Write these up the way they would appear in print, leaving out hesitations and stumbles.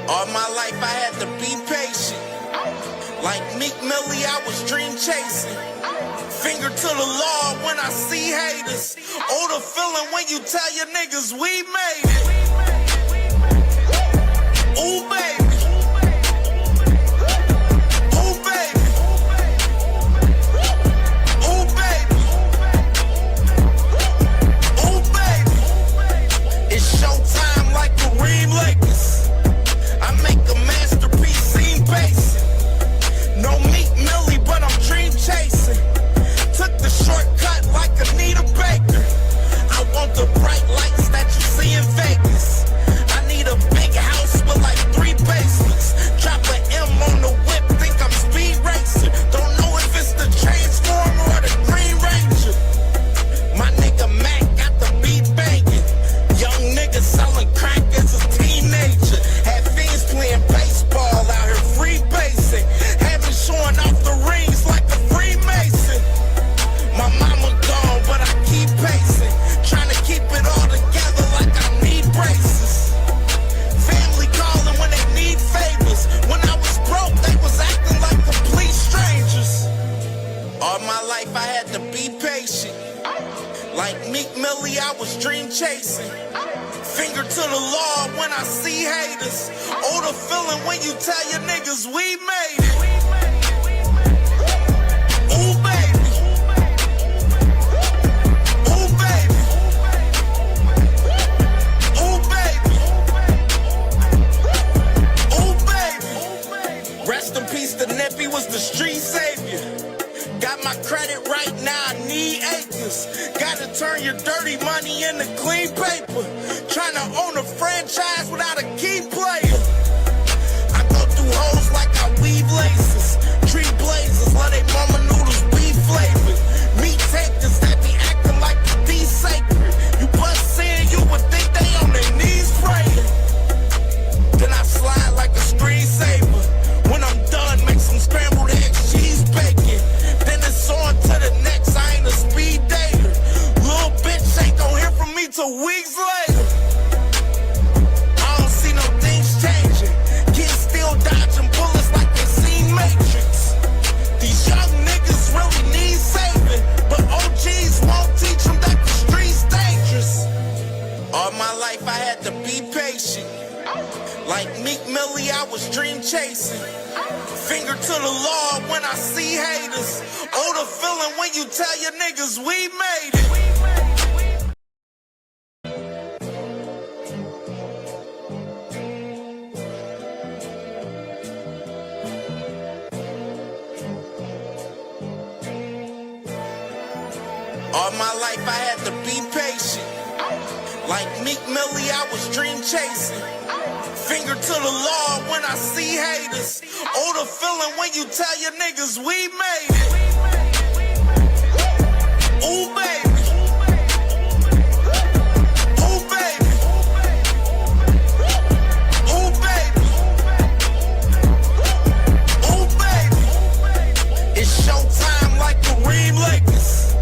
All my life I had to be patient. Like Meek Millie, I was dream chasing. Finger to the law when I see haters. Oh, the feeling when you tell your niggas we made it. Ooh, baby. Ooh, baby. Ooh, baby. Ooh, baby. It's showtime like Kareem Lakers. I make a masterpiece seem basic. No Meek Millie, but I'm dream chasing. Took the shortcut like Anita Baker. I want the bright lights that you see in Vegas. I need a big house with like 3 basements. Drop an M on the whip, think I'm speed racing. Don't know if it's the Transformer or the Green Ranger. My nigga Mac got the beat banging. Young nigga selling crack as a teenager. Had fiends playing baseball out here free basing. Had me showing off the rings like a Freemason. My mama gone, but I keep pacing. Trying to keep it all together like I need braces. Family calling when they need favors. When I was broke, they was acting like complete strangers. All my life I had to be patient. Like Meek Millie, I was dream chasing. Finger to the law when I see haters. Oh, the feeling when you tell your niggas we made it. Ooh, baby. Ooh, baby. Ooh, baby. Ooh, baby. Rest in peace, the Nippy was the street savior. Got my credit right now, I need acres. Gotta turn your dirty money into clean paper. Trying to own a franchise without a key player. I go through hoes like I weave laces. Tree blazers, let they mama noodles be flavored. Meat takers that be acting like the D sacred. You bust in, you would think they on their knees praying. Then I slide like a screensaver. When I'm done, make some scrambled eggs, cheese bacon. Then it's on to the next, I ain't a speed dater. Little bitch ain't gon' hear from me till weeks later. I don't see no things changing. Kids still dodging bullets like they seen Matrix. These young niggas really need saving, but OGs won't teach them that the street's dangerous. All my life I had to be patient. Like Meek Millie, I was dream chasing. Finger to the law when I see haters. Oh, the feeling when you tell your niggas we made it. All my life I had to be patient. Like Meek Millie, I was dream chasing. Finger to the law when I see haters. Oh, the feeling when you tell your niggas we made it. Ooh, baby. Ooh, baby. Ooh, baby. Ooh, baby. It's showtime like Kareem Lakers.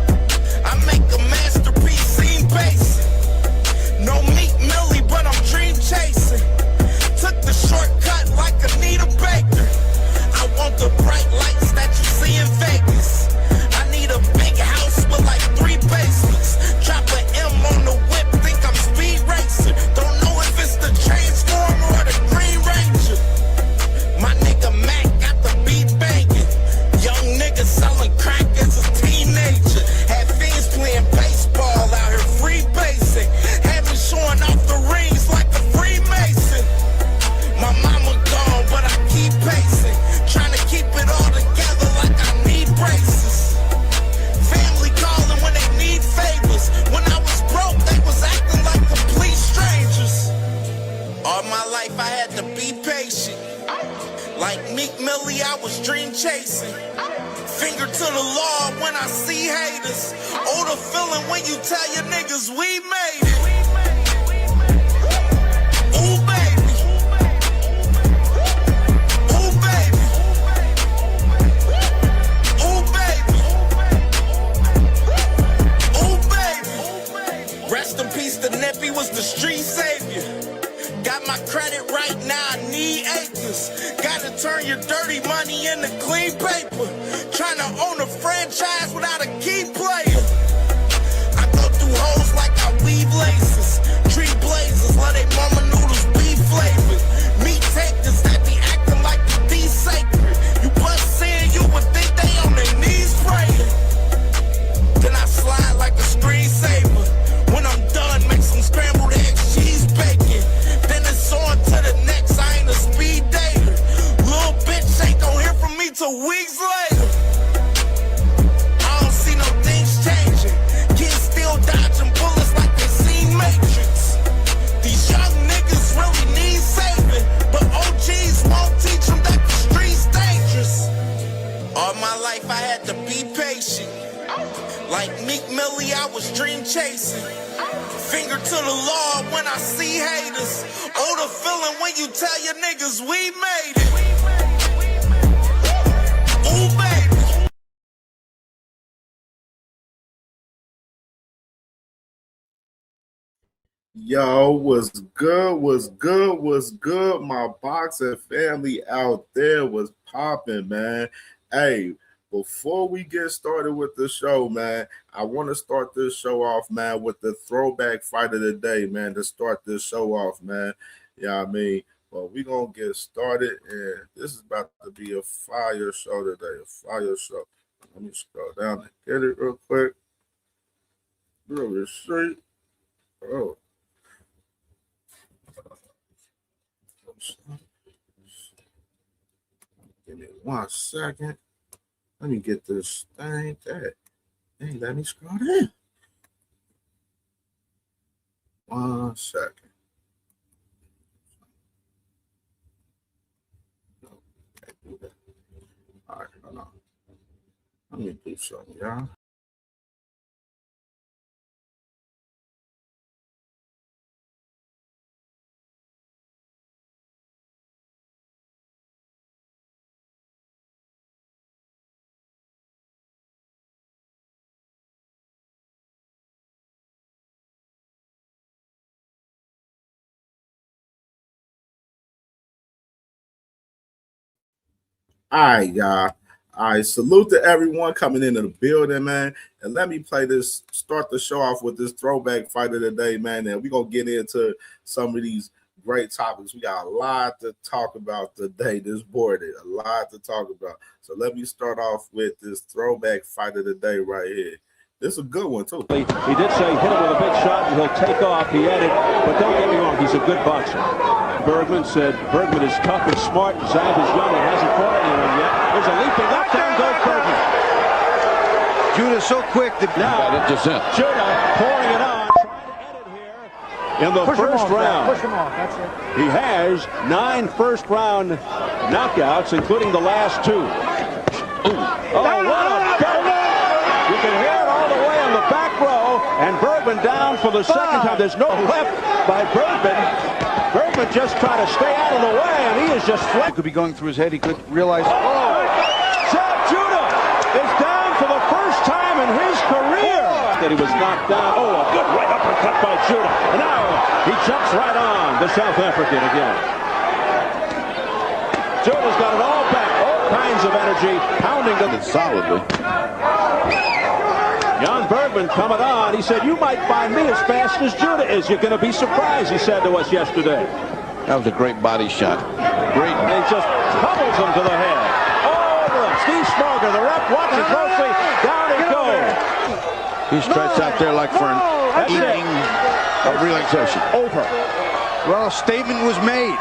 I make a masterpiece seem basic. No Meek Millie, but I'm dream chasing. Took the shortcut like Anita Baker. I want the bright lights that you see in Vegas. I need a big house with like 3 basements. Drop an M on the whip, think I'm speed racing. Don't know if it's the Transformer or the Green Ranger. My nigga Mac got the beat banging. Young nigga selling crack as a teenager. Had fiends playing baseball out here free basing. Had me showing off the rings like a Freemason. My mama gone, but I keep pacing. Trying to keep it all together like I need braces. Family calling when they need favors. When I was broke, they was acting like complete strangers. All my life I had to be patient. Like Meek Millie, I was dream chasing. Finger to the law when I see haters. Oh, the feeling when you tell your niggas we made it. Ooh, baby. Ooh, baby. Ooh, baby. Ooh, baby. Rest in peace, the Nippy was the street savior. Got my credit right now, I need acres. Gotta turn your dirty money into clean paper. Trying to own a franchise without a key player. I go through hoes like I weave laces. Tree blazers, let they mama noodles be flavored. Meat takers that be acting like the sacred. You bust in, you would think they on their knees praying. Then I slide like a screensaver. When I'm done, make some scrambled eggs, cheese bacon. Then it's on to the next, I ain't a speed dater. Little bitch ain't gon' hear from me till weeks later. I don't see no things changing. Kids still dodging bullets like they seen Matrix. These young niggas really need saving, but OGs won't teach them that the street's dangerous. All my life I had to be patient. Like Meek Millie, I was dream chasing. Finger to the law when I see haters. Oh, the feeling when you tell your niggas we made it. Ooh, baby. Yo, what's good? What's good? What's good? My boxing family out there was popping, man. Hey, before we get started with the show, man, I want to start this show off, man, with the throwback fight of the day, man, to start this show off, man. You know what I mean? Well, we're going to get started, and this is about to be a fire show today, a fire show. Let me scroll down and get it real quick. Really straight. Oh. Give me 1 second. Let me get this thing. Hey, let me scroll down. 1 second. No, can't do that. All right, hold on. Let me do something, y'all. All right, y'all. All right, salute to everyone coming into the building, man. And let me start the show off with this throwback fight of the day, man. And we're going to get into some of these great topics. We got a lot to talk about today. This board, a lot to talk about. So let me start off with this throwback fight of the day right here. This is a good one, too. He did say hit him with a big shot and he'll take off. He added, but don't get me wrong, he's a good boxer. Bergman said Bergman is tough and smart. Zab is young and hasn't fought anyone yet. There's a leaping knockdown, goes Bergman. Judah's so quick to now. Judah pouring it on, trying to end it here in the first round. Push him off, that's it. He has 9 first-round knockouts, including the last 2. Oh, what a Bergman! You can hear it all the way on the back row, and Bergman down for the second time. There's no left by Bergman. Bergman just trying to stay out of the way, and he is just flat. Could be going through his head. He could realize. Zab Judah is down for the first time in his career. That he was knocked down. Oh, a good right uppercut by Judah. And now he jumps right on the South African again. Judah's got it all back. All kinds of energy pounding them solidly. Jan Bergman coming on. He said, you might find me as fast as Judah is. You're going to be surprised, he said to us yesterday. That was a great body shot. Great. And he just pummels him to the head. Over him. Steve Smarger, the ref watching closely. Down he goes. He stretched out there like for an evening of relaxation. Over. Well, a statement was made.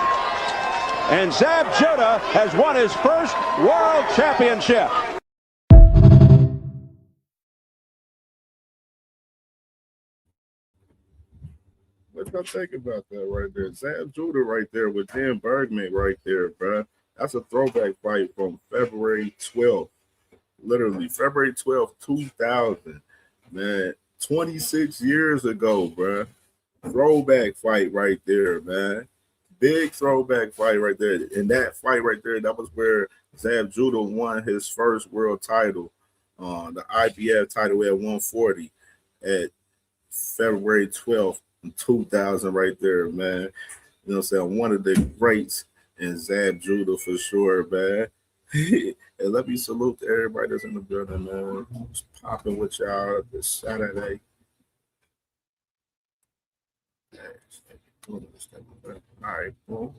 And Zab Judah has won his first world championship. What y'all think about that right there? Zab Judah right there with Dan Bergman right there, bro. That's a throwback fight from February 12th. Literally, February 12th, 2000. Man, 26 years ago, bro. Throwback fight right there, man. Big throwback fight right there. And that fight right there, that was where Zab Judah won his first world title, the IBF title at 140 at February 12th, 2000 right there, man. You know what I'm saying? One of the greats in Zab Judah for sure, man. And let me salute to everybody that's in the building, man. Just popping with y'all this Saturday. All right, cool.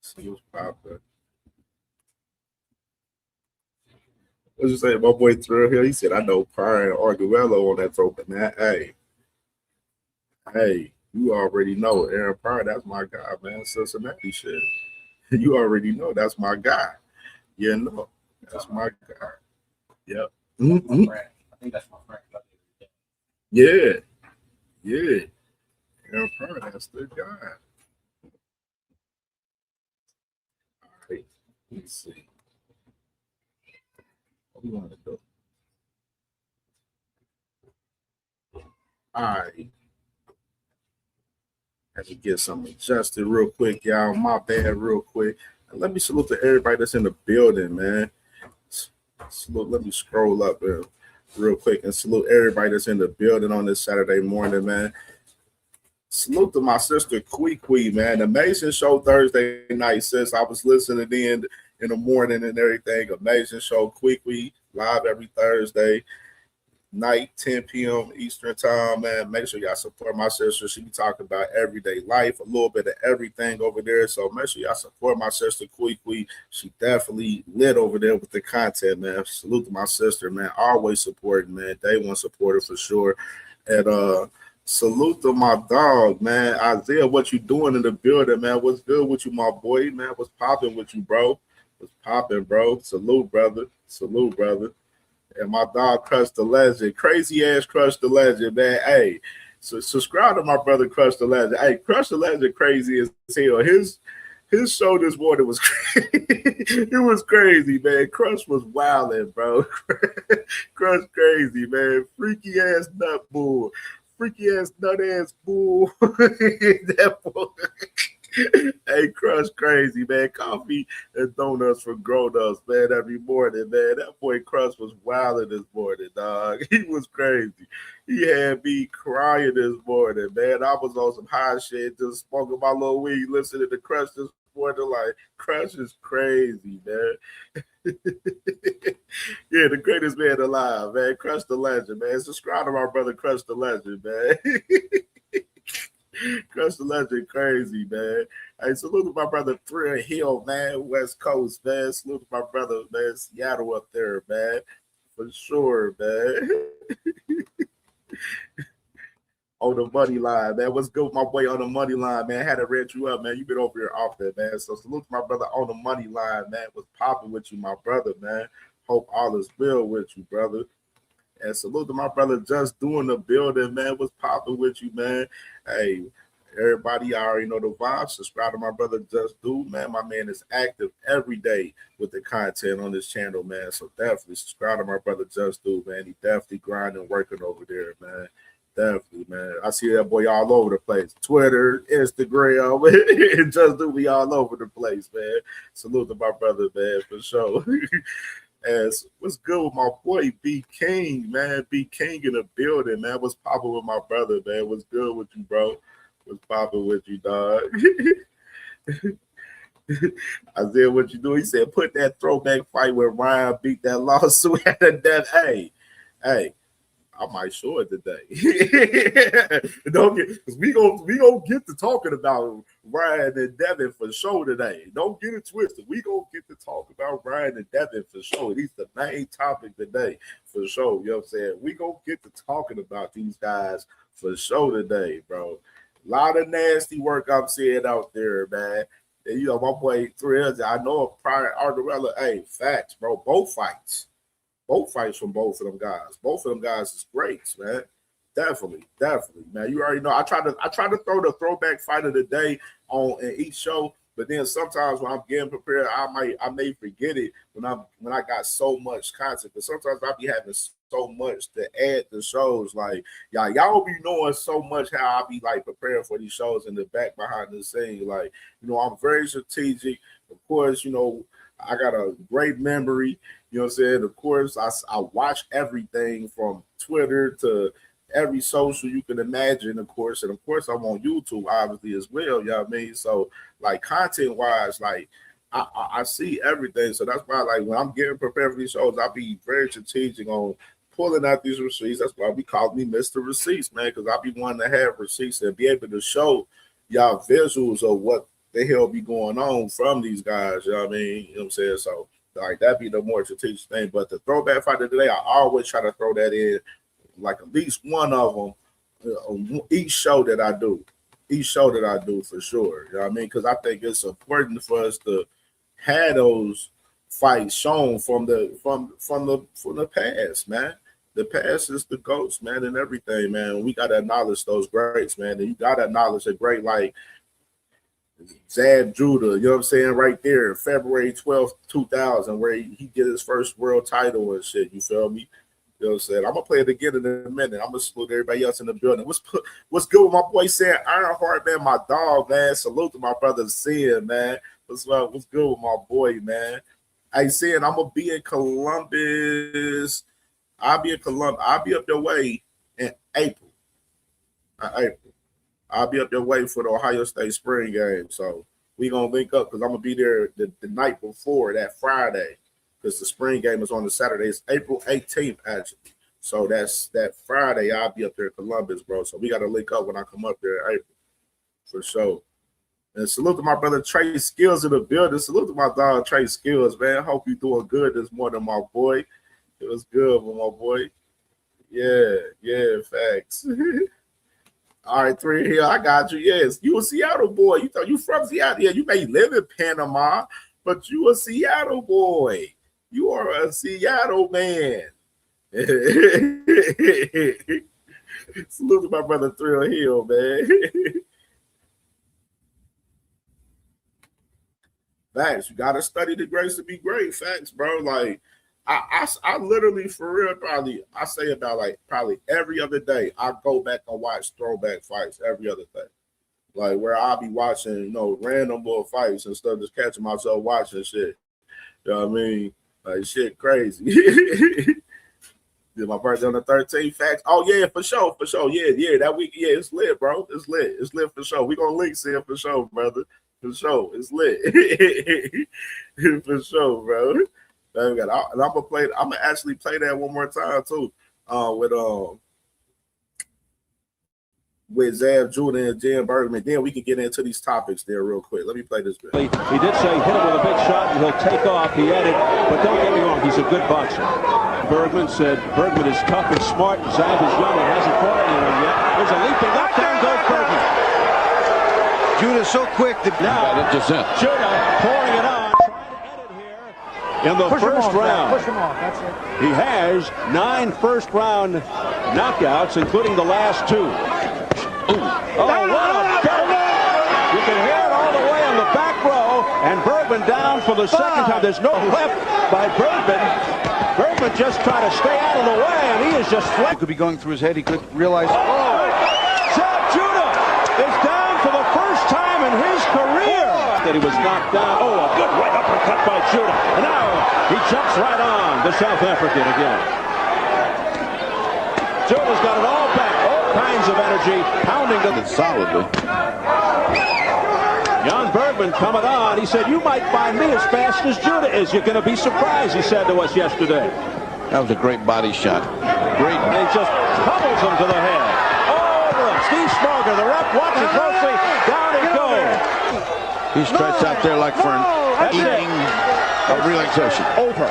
See what's popping. What'd you say? My boy Thrill here. He said, I know Pryor and Arguello on that throwback, man. Hey, you already know Aaron Pryor, that's my guy, man. Cincinnati shit. You already know that's my guy. You know, that's my guy. Yep. Mm-hmm. I think that's my friend. Yeah. Aaron Pryor, that's the guy. All right. Let's see. What we want to do? All right. Had to get something adjusted real quick, y'all. My bad, real quick. And let me salute to everybody that's in the building, man. Salute. Let me scroll up real quick and salute everybody that's in the building on this Saturday morning, man. Salute to my sister Kwee, man. Amazing show Thursday night, sis. I was listening in the morning and everything. Amazing show, Kwee, live every Thursday night, 10 p.m. Eastern time, man. Make sure y'all support my sister. She be talking about everyday life, a little bit of everything over there. So make sure y'all support my sister Kwee. She definitely lit over there with the content, man. Salute to my sister, man. Always supporting, man. Day one supporter for sure. And salute to my dog, man. Isaiah, what you doing in the building, man? What's good with you, my boy, man? What's popping with you, bro? What's popping, bro? Salute, brother. And my dog Crush the Legend, crazy ass Crush the Legend, man. Hey, so subscribe to my brother Crush the Legend. Hey, Crush the Legend, crazy as hell. His show this morning was crazy. It was crazy, man. Crush was wilding, bro. Crush crazy, man. Freaky ass nut bull. That boy. Hey, Crush crazy, man. Coffee and donuts for grown-ups, man, every morning, man. That boy Crush was wilding this morning, dog. He was crazy. He had me crying this morning, man. I was on some high shit, just smoking my little weed, listening to Crush this morning. Like, Crush is crazy, man. Yeah, the greatest man alive, man. Crush the Legend, man. Subscribe to my brother Crush the Legend, man. Crush the Legend, crazy, man. Hey, salute to my brother Thrill Hill, man, West Coast, man. Salute to my brother, man, Seattle up there, man. For sure, man. On the money line, man. What's good with my boy on the money line, man? Had to rent you up, man. You been over here often, man. So salute to my brother on the money line, man. What's popping with you, my brother, man? Hope all is well with you, brother. And salute to my brother Just Doing the building, man. What's popping with you, man? Hey, everybody, I already know the vibes. Subscribe to my brother Just Do, man. My man is active every day with the content on this channel, man. So definitely subscribe to my brother Just Do, man. He definitely grinding, working over there, man. Definitely, man. I see that boy all over the place. Twitter, Instagram, and Just Do be all over the place, man. Salute to my brother, man, for sure. As what's good with my boy B King, man. B King in the building, man. What's popping with my brother, man? What's good with you, bro? What's popping with you, dog? Isaiah, what you do? He said, put that throwback fight where Ryan beat that lawsuit at the death. Hey, I might show it today. Don't get, because we gonna get to talking about Ryan and Devin for sure today. Don't get it twisted. We gonna get to talk about Ryan and Devin for sure. He's the main topic today for sure. You know what I'm saying? We gonna get to talking about these guys for sure today, bro. A lot of nasty work I'm seeing out there, man. And, you know, my boy Thrills, I know a prior Argarella. Hey, facts, bro. Both fights from both of them guys. Both of them guys is great, man. Definitely, man. You already know. I try to throw the throwback fight of the day on in each show, but then sometimes when I'm getting prepared, I may forget it when I got so much content. But sometimes I be having so much to add to shows. Like y'all be knowing so much how I be like preparing for these shows in the back behind the scene. Like, you know, I'm very strategic. Of course, you know, I got a great memory. You know what I'm saying? Of course, I watch everything from Twitter to every social you can imagine, of course. And of course, I'm on YouTube, obviously, as well. You know what I mean? So, like, content wise, like, I see everything. So that's why, like, when I'm getting prepared for these shows, I'll be very strategic on pulling out these receipts. That's why we call me Mr. Receipts, man, because I be wanting to have receipts and be able to show y'all visuals of what the hell be going on from these guys. You know what I mean? You know what I'm saying? So, like, that'd be the more strategic thing. But the throwback fight of the day, I always try to throw that in, like, at least one of them on each show that I do. Each show that I do, for sure. You know what I mean? Because I think it's important for us to have those fights shown from the past, man. The past is the GOATs, man, and everything, man. We gotta acknowledge those greats, man. And you gotta acknowledge a great like Zab Judah, you know what I'm saying, right there, February 12th, 2000, where he get his first world title and shit. You feel me? You know what I'm saying? I'm gonna play it again in a minute. I'm gonna salute everybody else in the building. What's good with my boy saying Ironheart, man, my dog, man. Salute to my brother Sin, man. What's good with my boy, man? I saying I'm gonna be in Columbus. I'll be up your way in April. I'll be up your way for the Ohio State spring game. So we gonna link up because I'm gonna be there the night before that Friday. Because the spring game is on the Saturday. It's April 18th, actually. So that's that Friday. I'll be up there in Columbus, bro. So we got to link up when I come up there in April, for sure. And salute to my brother Trey Skills in the building. Salute to my dog Trey Skills, man. Hope you doing good this morning, my boy. It was good with my boy. Yeah, facts. All right, 3 here. I got you. Yes, you a Seattle boy. You thought you from Seattle. Yeah, you may live in Panama, but you a Seattle boy. You are a Seattle man. Salute to my brother Thrill Hill, man. Facts. You gotta study the greats to be great. Facts, bro. Like I literally, for real, probably every other day I go back and watch throwback fights every other day. Like where I'll be watching, random little fights and stuff, just catching myself watching shit. You know what I mean? Like shit crazy. Did my birthday on the 13th. Facts. Oh yeah, for sure. Yeah, that week. Yeah, it's lit, bro. It's lit for sure. We gonna link see it for sure, brother. For sure, it's lit. For sure, bro. And I'm gonna actually play that one more time too. With Zab Judah and Jan Bergman. Then we can get into these topics there real quick. Let me play this bit. He did say hit him with a big shot and he'll take off. He added, but don't get me wrong, he's a good boxer. Bergman said Bergman is tough and smart. Zab is young and hasn't fought anyone yet. There's a leaping knockdown goes Bergman. Judah so quick that now Judah pouring it on, trying to end it here in the first round. Push him off, that's it. He has 9 first-round knockouts, including the last 2. Ooh. Oh, what a gut! You can hear it all the way on the back row, and Bergman down for the second time. There's no left by Bergman. Bergman just trying to stay out of the way, and he is just flat. it could be going through his head. He could realize. Zab Judah is down for the first time in his career. That he was knocked down. Oh, a good right uppercut by Judah. And now he jumps right on the South African again. Judah's got it all back. Kinds of energy, pounding them solidly. Jan Bergman coming on. He said, "You might find me as fast as Judah is. You're going to be surprised," he said to us yesterday. That was a great body shot. Great. And he just pummels him to the head. Oh, Steve Smarger, the ref watching closely. Down he goes. He stretched out there like for an evening of relaxation. Over.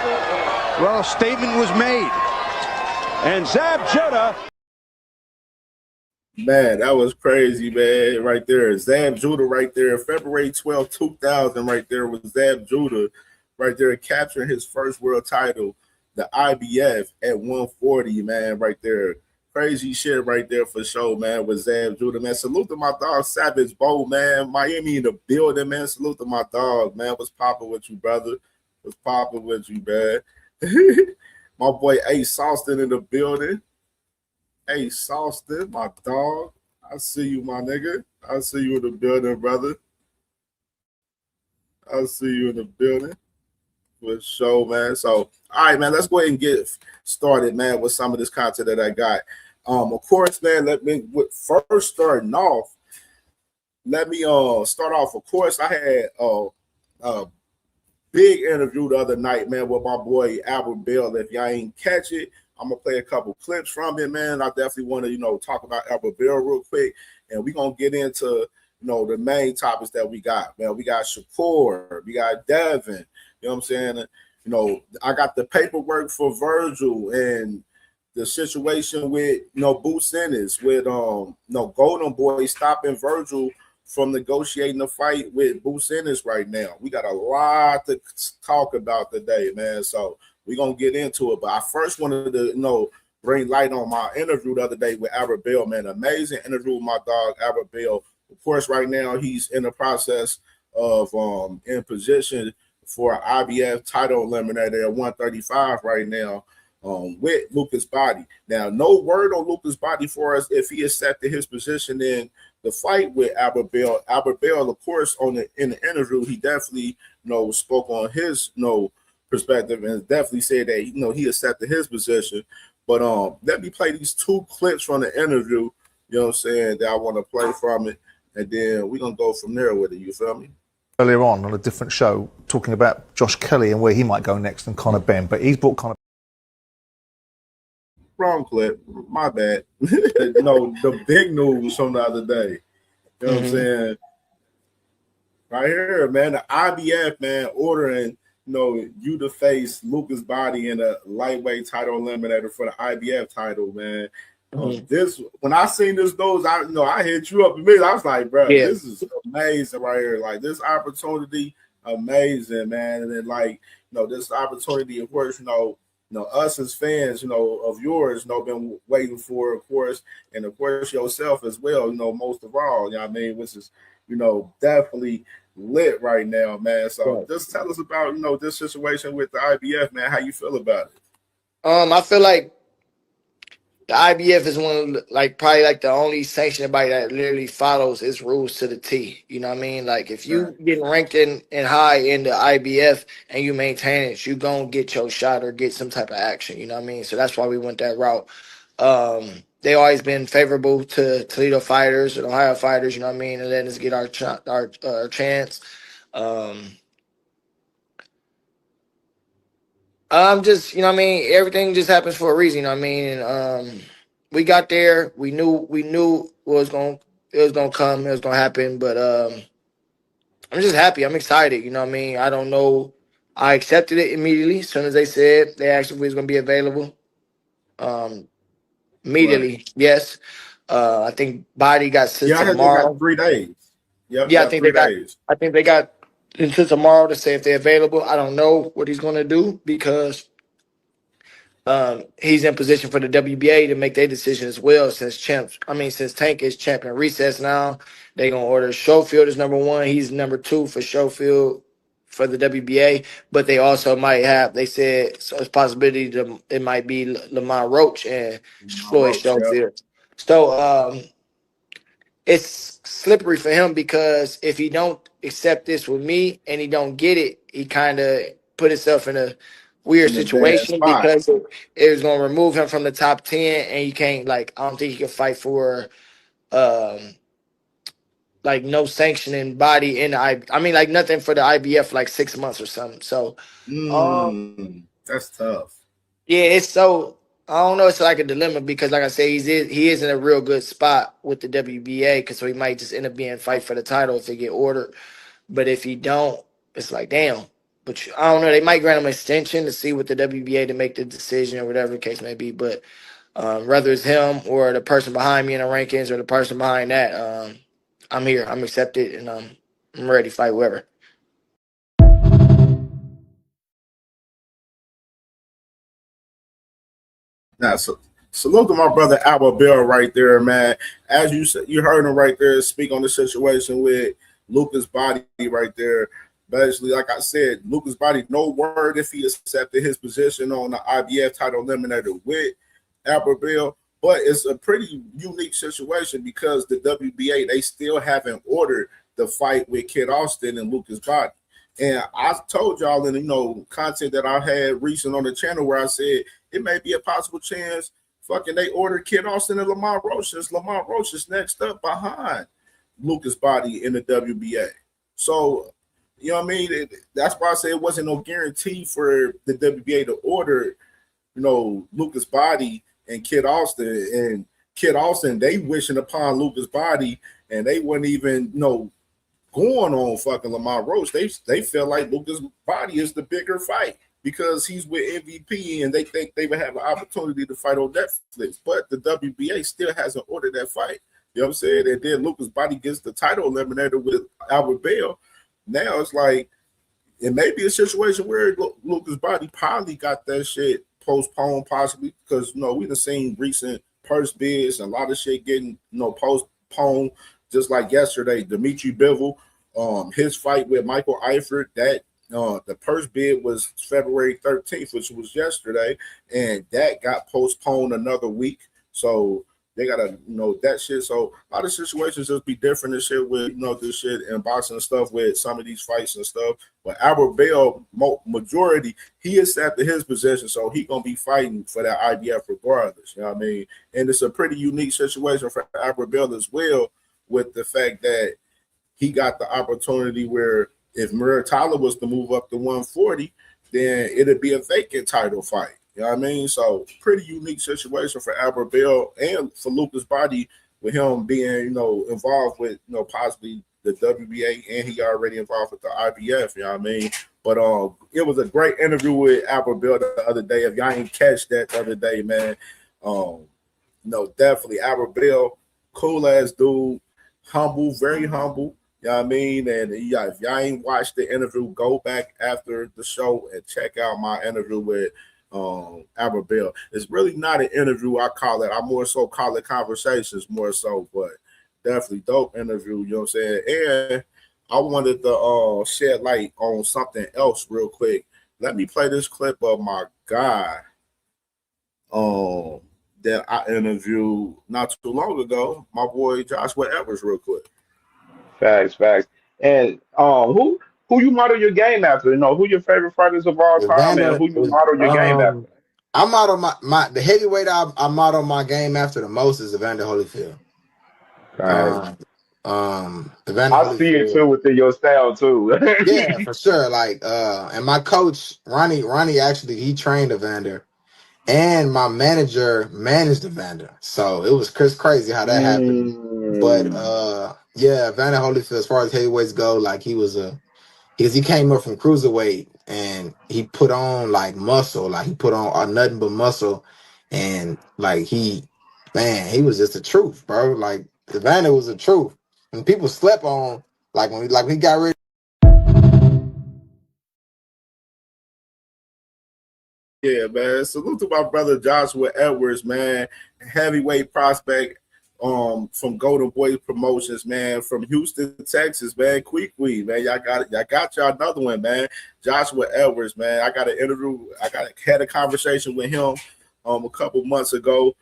Well, a statement was made. And Zab Judah. Man, that was crazy, man, right there. Zab Judah right there. February 12th, 2000 right there was Zab Judah right there capturing his first world title, the IBF at 140, man, right there. Crazy shit right there for sure, man, with Zab Judah, man. Salute to my dog, Savage Bow, man. Miami in the building, man. Salute to my dog, man. What's popping with you, brother? What's popping with you, man? My boy Ace Austin in the building. Hey, Sawston, my dog. I see you, my nigga. I see you in the building, brother. I see you in the building. For sure, man. So, all right, man, let's go ahead and get started, man, with some of this content that I got. Of course, man, first starting off, let me start off. Of course, I had a big interview the other night, man, with my boy Albert Bell. If y'all ain't catch it, I'm gonna play a couple clips from it, man. I definitely want to, talk about Albert Bell real quick, and we're gonna get into the main topics that we got, man. We got Shakur, we got Devin, you know what I'm saying? I got the paperwork for Virgil and the situation with Boots Ennis, with Golden Boy stopping Virgil from negotiating a fight with Boots Ennis right now. We got a lot to talk about today, man. So we're gonna get into it. But I first wanted to bring light on my interview the other day with Albert Bell, man. Amazing interview with my dog Albert Bell. Of course, right now he's in the process of in position for an IBF title eliminator at 135 right now. With Lucas Body. Now, no word on Lucas Body for us if he accepted his position in the fight with Albert Bell. Albert Bell, of course, in the interview, he definitely spoke on his perspective and definitely said that he accepted his position. But let me play these two clips from the interview, that I want to play from it, and then we're gonna go from there with it. You feel me? Earlier on a different show, talking about Josh Kelly and where he might go next and Conor Benn, but he's brought Conor. Wrong clip. My bad. The big news from the other day. You know what I'm saying? Right here, man. The IBF, man, ordering, you to face Lucas Body in a lightweight title eliminator for the IBF title, man. This, when I seen this news, I hit you up immediately. I was like, bro, this is amazing right here. Like, this opportunity, amazing, man. And then, this opportunity, of course, us as fans, of yours, been waiting for, of course, and of course yourself as well, most of all, which is, definitely lit right now, man. So just tell us about, this situation with the IBF, man. How you feel about it? I feel like the IBF is one of probably the only sanctioned body that literally follows its rules to the T. You know what I mean? Like, if you getting ranked in high in the IBF and you maintain it, you gonna get your shot or get some type of action. You know what I mean? So that's why we went that route. They always been favorable to Toledo fighters and Ohio fighters. You know what I mean? And letting us get our chance. Just, everything just happens for a reason, you know what I mean? And we got there, we knew it was gonna come, it was gonna happen, but I'm just happy, I'm excited, you know what I mean? I don't know. I accepted it immediately as soon as they said they asked if it was gonna be available. Immediately, yes. I think Body got sent tomorrow. Got 3 days. I think they got until tomorrow to say if they're available. I don't know what he's gonna do because he's in position for the WBA to make their decision as well. Since Tank is champion recess now, they're gonna order Schofield as number 1. He's number 2 for Schofield for the WBA. But they also might have. They said so it's a possibility it might be Lamont Roach and Floyd Schofield. Yep. So it's slippery for him because if he don't accept this with me and he don't get it, he kind of put himself in a weird situation because it was going to remove him from the top 10 and you can't, I don't think he can fight for no sanctioning body in the nothing for the IBF 6 months or something. So that's tough. Yeah, it's so I don't know. It's like a dilemma because, like I say, he is in a real good spot with the WBA because he might just end up being fight for the title if they get ordered. But if he don't, it's like, damn. But I don't know. They might grant him an extension to see with the WBA to make the decision or whatever the case may be. But whether it's him or the person behind me in the rankings or the person behind that, I'm here. I'm accepted, and I'm ready to fight whoever. Now, so salute to my brother Albert Bell right there, man. As you said, you heard him right there speak on the situation with Lucas Body right there. Basically, like I said, Lucas Body, no word if he accepted his position on the IBF title eliminator with Albert Bell. But it's a pretty unique situation because the WBA, they still haven't ordered the fight with Kid Austin and Lucas Body. And I told y'all in content that I had recent on the channel where I said it may be a possible chance fucking they ordered Kid Austin and Lamar Roach. Lamar Roach is next up behind Lucas Body in the WBA. So, you know what I mean? That's why I say it wasn't no guarantee for the WBA to order, Lucas Body and Kid Austin. And Kid Austin, they wishing upon Lucas Body, and they wouldn't even, going on fucking Lamar Roach. They feel like Lucas Body is the bigger fight because he's with MVP and they think they would have an opportunity to fight on Netflix. But the WBA still hasn't ordered that fight. You know what I'm saying? And then Lucas Body gets the title eliminator with Albert Bell. Now it's like, it may be a situation where Lucas Body probably got that shit postponed possibly because, we done seen recent purse bids and a lot of shit getting, postponed. Just like yesterday, Dimitri Bivol, his fight with Michael Eifert, that the purse bid was February 13th, which was yesterday, and that got postponed another week. So they gotta that shit. So a lot of situations just be different and shit with this shit and boxing and stuff with some of these fights and stuff. But Albert Bell, majority, he accepted his position, so he gonna be fighting for that IBF regardless. You know what I mean? And it's a pretty unique situation for Albert Bell as well, with the fact that he got the opportunity where if Muratalla was to move up to 140, then it'd be a vacant title fight. You know what I mean? So pretty unique situation for Albert Bell and for Lucas Body with him being, involved with, possibly the WBA, and he already involved with the IBF, you know what I mean? But it was a great interview with Albert Bell the other day. If y'all ain't catch that the other day, man, definitely Albert Bell, cool ass dude. Humble, very humble. You know what I mean? And if y'all ain't watched the interview, go back after the show and check out my interview with Albert Bell. It's really not an interview, I call it. I more so call it conversations, more so, but definitely dope interview, you know what I'm saying? And I wanted to shed light on something else real quick. Let me play this clip of my guy that I interviewed not too long ago, my boy Joshua Evers, real quick. Facts. And who you model your game after? Who your favorite fighters of all time, and Evander, who you model your game after? I model the heavyweight I model my game after the most is Evander Holyfield. Right. Evander I see it Holyfield. too within your style too. Yeah, for sure. Like, and my coach Ronnie actually he trained Evander. And my manager managed Evander. So it was crazy how that happened. But yeah, Evander Holyfield, as far as heavyweights go, like because he came up from cruiserweight and he put on like muscle, like he put on nothing but muscle, and like he was just the truth, bro. Like Evander was the truth. And people slept on when he got ready. Yeah, man. Salute to my brother Joshua Edwards, man. Heavyweight prospect from Golden Boy Promotions, man, from Houston, Texas, man. Quick, man. Y'all got y'all another one, man. Joshua Edwards, man. I got an interview. Had a conversation with him a couple months ago.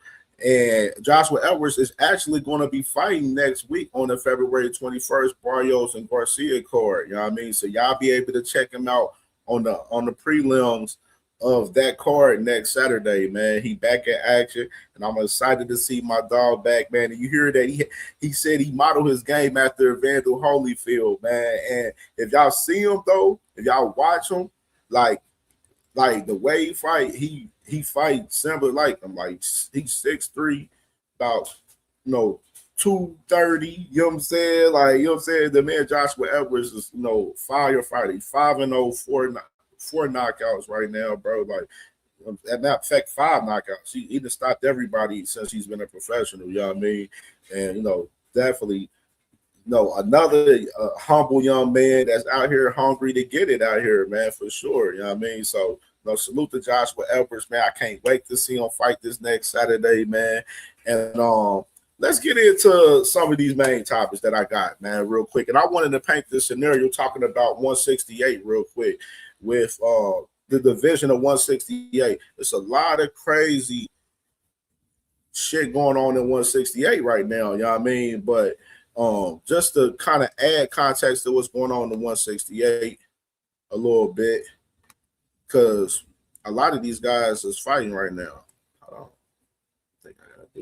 And Joshua Edwards is actually going to be fighting next week on the February 21st Barrios and Garcia card. You know what I mean? So y'all be able to check him out on the prelims of that card next Saturday, man. He back in action, and I'm excited to see my dog back, man. And you hear that he said he modeled his game after Evander Holyfield, man. And if y'all see him though, if y'all watch him, like the way he fight, he fights similar like him. Like he's 6'3", about 230. You know what I'm saying? Like, you know what I'm saying? The man Joshua Edwards is fire fighter. He's 5-0, four knockouts right now, bro. Like, as a matter of fact, 5 knockouts. He done stopped everybody since he's been a professional. You know what I mean? And definitely, another humble young man that's out here hungry to get it out here, man, for sure. You know what I mean? So, salute to Joshua Edwards, man. I can't wait to see him fight this next Saturday, man. And let's get into some of these main topics that I got, man, real quick. And I wanted to paint this scenario talking about 168 real quick with the division of 168. It's a lot of crazy shit going on in 168 right now, you know what I mean? But just to kind of add context to what's going on in 168 a little bit, because a lot of these guys is fighting right now.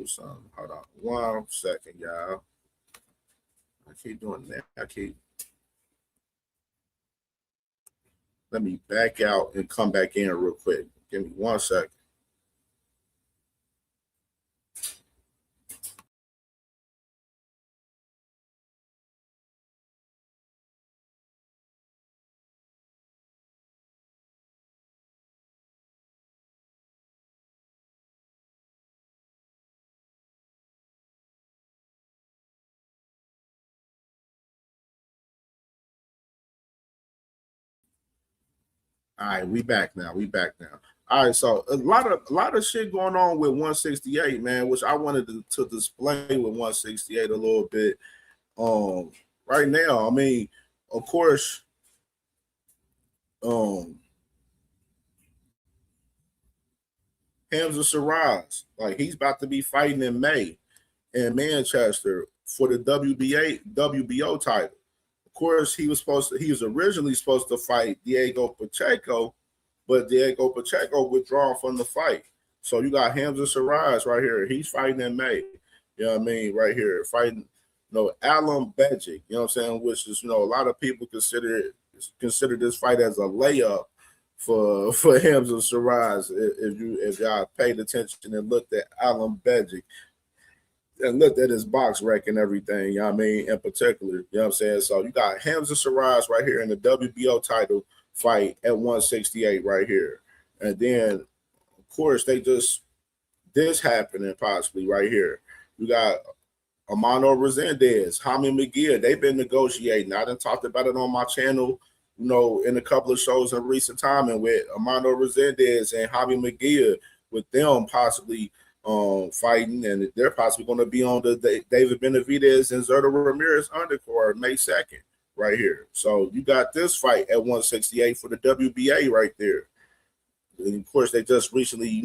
do something. Hold on 1 second, y'all. I keep doing that. Let me back out and come back in real quick. Give me 1 second. All right, we back now. All right, so a lot of shit going on with 168, man, which I wanted to display with 168 a little bit. Right now, I mean, of course, Hamza Shiraz, like he's about to be fighting in May in Manchester for the WBO title. Of course, he was originally supposed to fight Diego Pacheco, but Diego Pacheco withdrawn from the fight. So you got Hamza Shiraz right here. He's fighting in May. You know what I mean? Right here, fighting, Alan Bejic, you know what I'm saying? Which is, a lot of people consider this fight as a layup for Hamza Shiraz. If y'all paid attention and looked at Alan Bejic and looked at his box rec and everything, you know what I mean, in particular, you know what I'm saying? So you got Hamza Shiraz right here in the WBO title fight at 168 right here. And then, of course, this happening possibly right here. You got Armando Resendez, Jaime McGill. They've been negotiating. I done talked about it on my channel, in a couple of shows in recent time, and with Armando Resendez and Jaime McGill, with them possibly fighting, and they're possibly going to be on the David Benavidez and Zerto Ramirez undercard May 2nd right here. So you got this fight at 168 for the WBA right there. And of course, they just recently,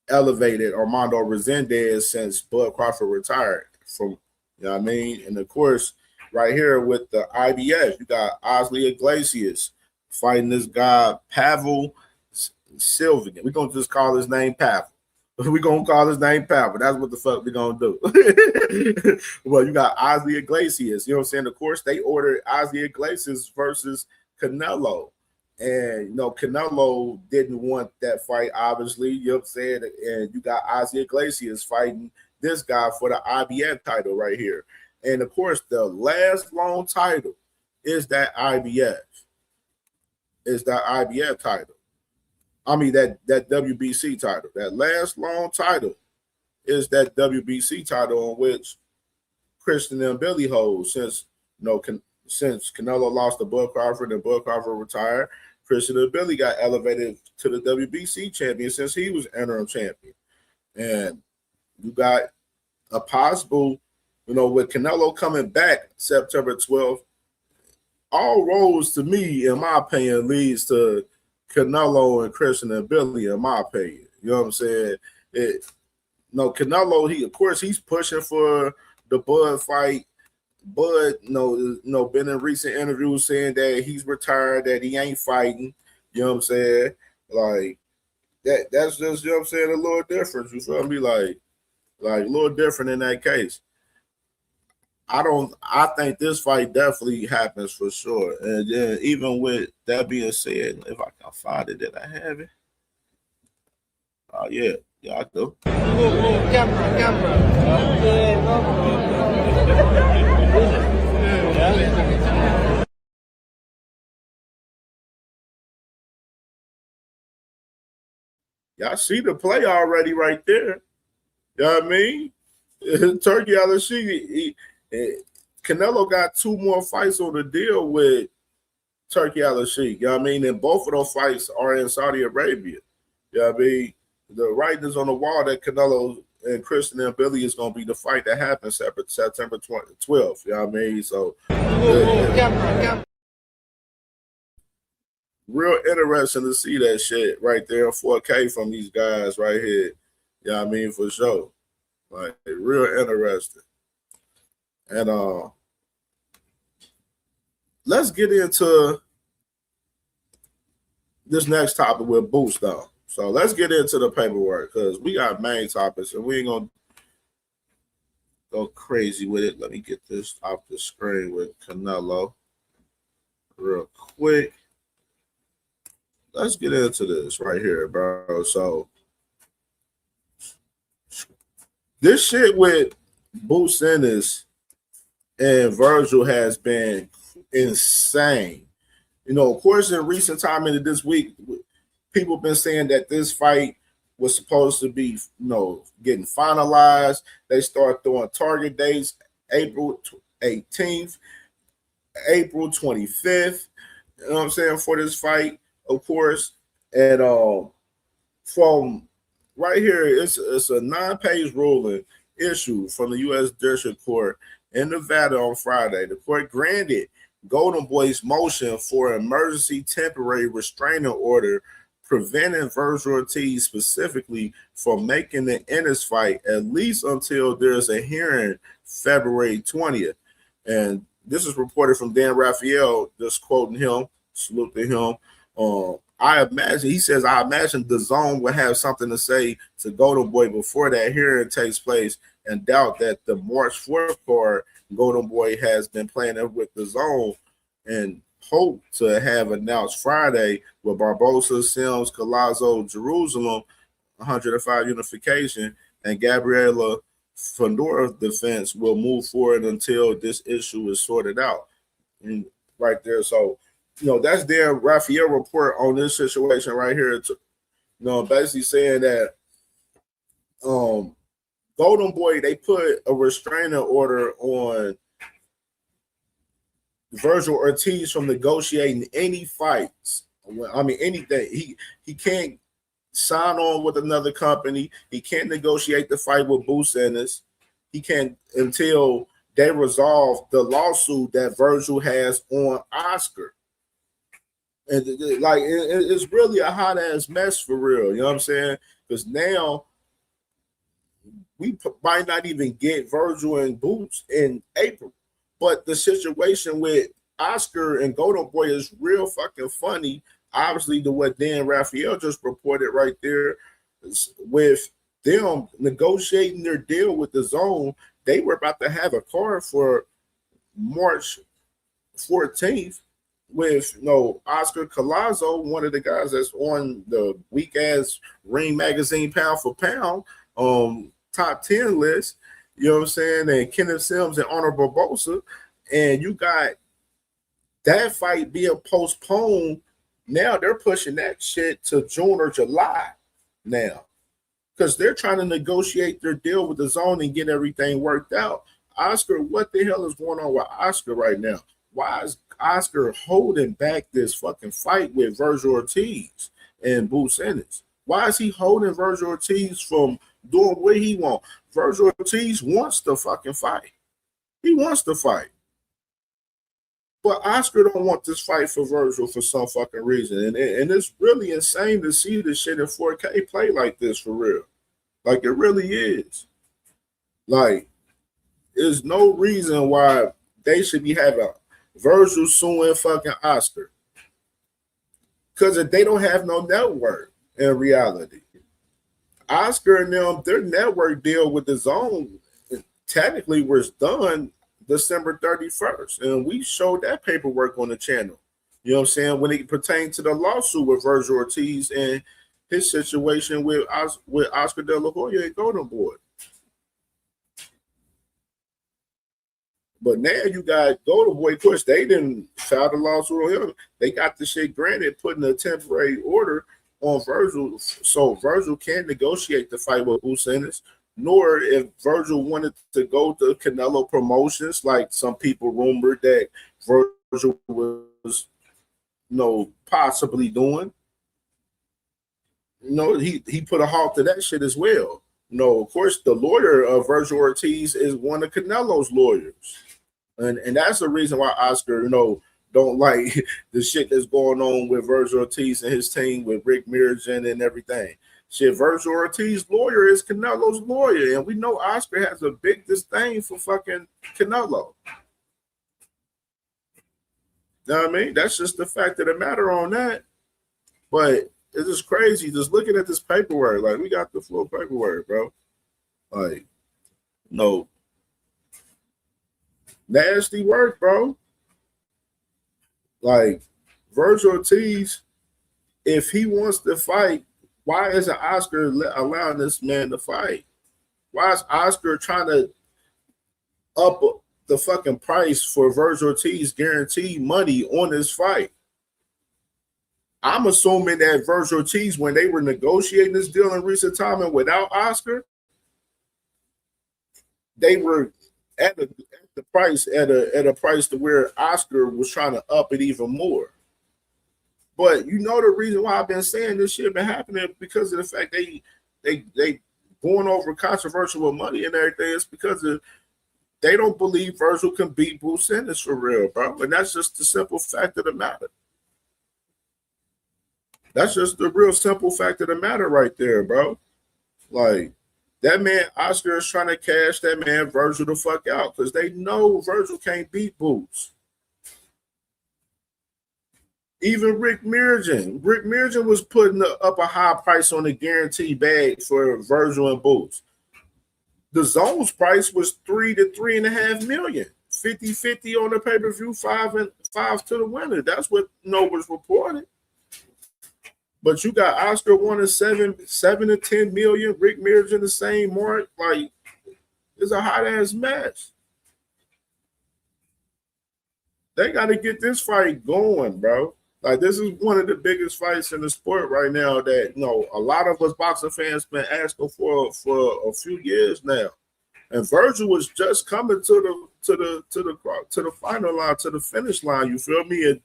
elevated Armando Resendez since Bud Crawford retired from, you know what I mean? And of course, right here with the IBF, you got Osley Iglesias fighting this guy, Pavel Sylvian. We're going to just call his name Pavel. We're going to call his name Pavel. That's what the fuck we're going to do. Well, you got Osley Iglesias. You know what I'm saying? Of course, they ordered Osley Iglesias versus Canelo. And, Canelo didn't want that fight, obviously. You know what I'm saying? And you got Osley Iglesias fighting this guy for the IBF title right here. And, of course, the last long title is that IBF. Is that IBF title. I mean, that WBC title. That last long title is that WBC title on which Christian and Billy holds since, since Canelo lost to Bud Crawford and Bud Crawford retired. Christian and Billy got elevated to the WBC champion since he was interim champion. And you got a possible, with Canelo coming back September 12th, all roads to me, in my opinion, leads to Canelo and Christian and Billy, in my opinion. You know what I'm saying? Canelo, he's pushing for the Bud fight. Bud, been in recent interviews saying that he's retired, that he ain't fighting. You know what I'm saying? Like that's just, you know what I'm saying, a little difference. You feel me? Like a little different in that case. I think this fight definitely happens for sure. And then even with that being said, if I can find it, did I have it? Oh yeah, I do. Y'all see the play already right there. You know what I mean? Turkey Al-Sheikh, Canelo got 2 more fights on the deal with Turkey Al-Sheikh. You know what I mean? And both of those fights are in Saudi Arabia. You know what I mean? The writing is on the wall that Canelo and Christian and Billy is going to be the fight that happens September 12th. You know what I mean? So, real interesting to see that shit right there in 4K from these guys right here. You know what I mean? For sure. Like, real interesting. And let's get into this next topic with Boost, though. So let's get into the paperwork because we got main topics and we ain't gonna go crazy with it. Let me get this off the screen with Canelo real quick. Let's get into this right here, bro. So this shit with Boots Ennis and Virgil has been insane. You know, of course, in recent time into this week, people have been saying that this fight was supposed to be, you know, getting finalized. They start throwing target dates, April 18th, April 25th. You know what I'm saying, for this fight, of course. And from right here, it's a 9-page ruling issued from the U.S. District Court in Nevada on Friday. The court granted Golden Boy's motion for an emergency temporary restraining order preventing Virgil Ortiz specifically from making the Ennis fight at least until there's a hearing February 20th. And this is reported from Dan Raphael, just quoting him, salute to him. I imagine the zone will have something to say to Golden Boy before that hearing takes place, and doubt that the March 4th card Golden Boy has been playing it with the zone and hope to have announced Friday with Barbosa, Sims, Collazo, Jerusalem, 105 unification, and Gabriela Fondora defense will move forward until this issue is sorted out. And right there, so you know, that's their Raphael report on this situation right here. You know, basically saying that Golden Boy, they put a restraining order on Virgil Ortiz from negotiating any fights. I mean, anything. He can't sign on with another company. He can't negotiate the fight with Boots Ennis. He can't until they resolve the lawsuit that Virgil has on Oscar. And like it's really a hot ass mess for real. You know what I'm saying? Because now we might not even get Virgil and Boots in April. But the situation with Oscar and Golden Boy is real fucking funny. Obviously, to what Dan Raphael just reported right there, with them negotiating their deal with the zone, they were about to have a card for March 14th with Oscar Collazo, one of the guys that's on the weak ass Ring Magazine pound for pound top 10 list. You know what I'm saying? And Kenneth Sims and Honor Barbosa. And you got that fight being postponed. Now they're pushing that shit to June or July now. Because they're trying to negotiate their deal with the zone and get everything worked out. Oscar, what the hell is going on with Oscar right now? Why is Oscar holding back this fucking fight with Virgil Ortiz and Boots Ennis? Why is he holding Virgil Ortiz from doing what he wants? Virgil Ortiz wants to fucking fight. He wants to fight. But Oscar don't want this fight for Virgil for some fucking reason. And it's really insane to see this shit in 4K play like this for real. Like, it really is. Like, there's no reason why they should be having Virgil suing fucking Oscar. Because they don't have no network in reality. Oscar and them, their network deal with the zone technically was done December 31st. And we showed that paperwork on the channel. You know what I'm saying? When it pertained to the lawsuit with Virgil Ortiz and his situation with Oscar De La Hoya and Golden Boy. But now you got Golden Boy. Of course, they didn't file the lawsuit on him. They got the shit granted, putting a temporary order on Virgil, so Virgil can't negotiate the fight with Boots Ennis. Nor if Virgil wanted to go to Canelo Promotions, like some people rumored that Virgil was, possibly doing. He put a halt to that shit as well. Of course, the lawyer of Virgil Ortiz is one of Canelo's lawyers. And that's the reason why Oscar, don't like the shit that's going on with Virgil Ortiz and his team with Rick Mirjan and everything. Shit, Virgil Ortiz's lawyer is Canelo's lawyer. And we know Oscar has a big disdain for fucking Canelo. You know what I mean? That's just the fact of the matter on that. But it's just crazy just looking at this paperwork. Like, we got the full paperwork, bro. Like, Nasty work, bro. Like, Virgil Ortiz, if he wants to fight, why isn't Oscar allowing this man to fight? Why is Oscar trying to up the fucking price for Virgil Ortiz guaranteed money on this fight? I'm assuming that Virgil Ortiz, when they were negotiating this deal in recent time and without Oscar, they were at the price at a price to where Oscar was trying to up it even more. But you know the reason why I've been saying this shit been happening because of the fact they going over controversial with money and everything. It's because of they don't believe Virgil can beat Boo Sanders for real, bro. And that's just the simple fact of the matter. That's just the real simple fact of the matter right there, bro. Like, that man Oscar is trying to cash that man Virgil the fuck out because they know Virgil can't beat Boots. Even Rick Mirjan was putting up a high price on the guarantee bag for Virgil and Boots. The zone's price was $3 to $3.5 million. 50-50 on the pay-per-view, 5 to the winner. That's what was reported. But you got Oscar wanting 7 to 10 million, Rick Mirjan the same mark. Like, it's a hot ass match. They got to get this fight going, bro. Like, this is one of the biggest fights in the sport right now that a lot of us boxing fans been asking for a few years now. And Virgil was just coming to the final line, to the finish line. You feel me? And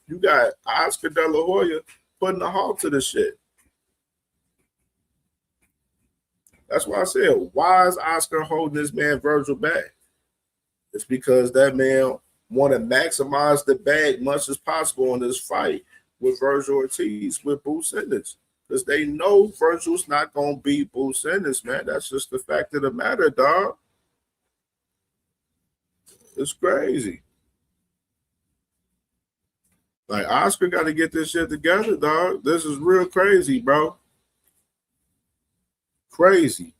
you got Oscar De La Hoya putting a halt to this shit. That's why I said, why is Oscar holding this man Virgil back? It's because that man want to maximize the bag much as possible in this fight with Virgil Ortiz, with Boo Sanders. Because they know Virgil's not going to beat Boo Sanders, man. That's just the fact of the matter, dog. It's crazy. Like, Oscar got to get this shit together, dog. This is real crazy, bro. Crazy.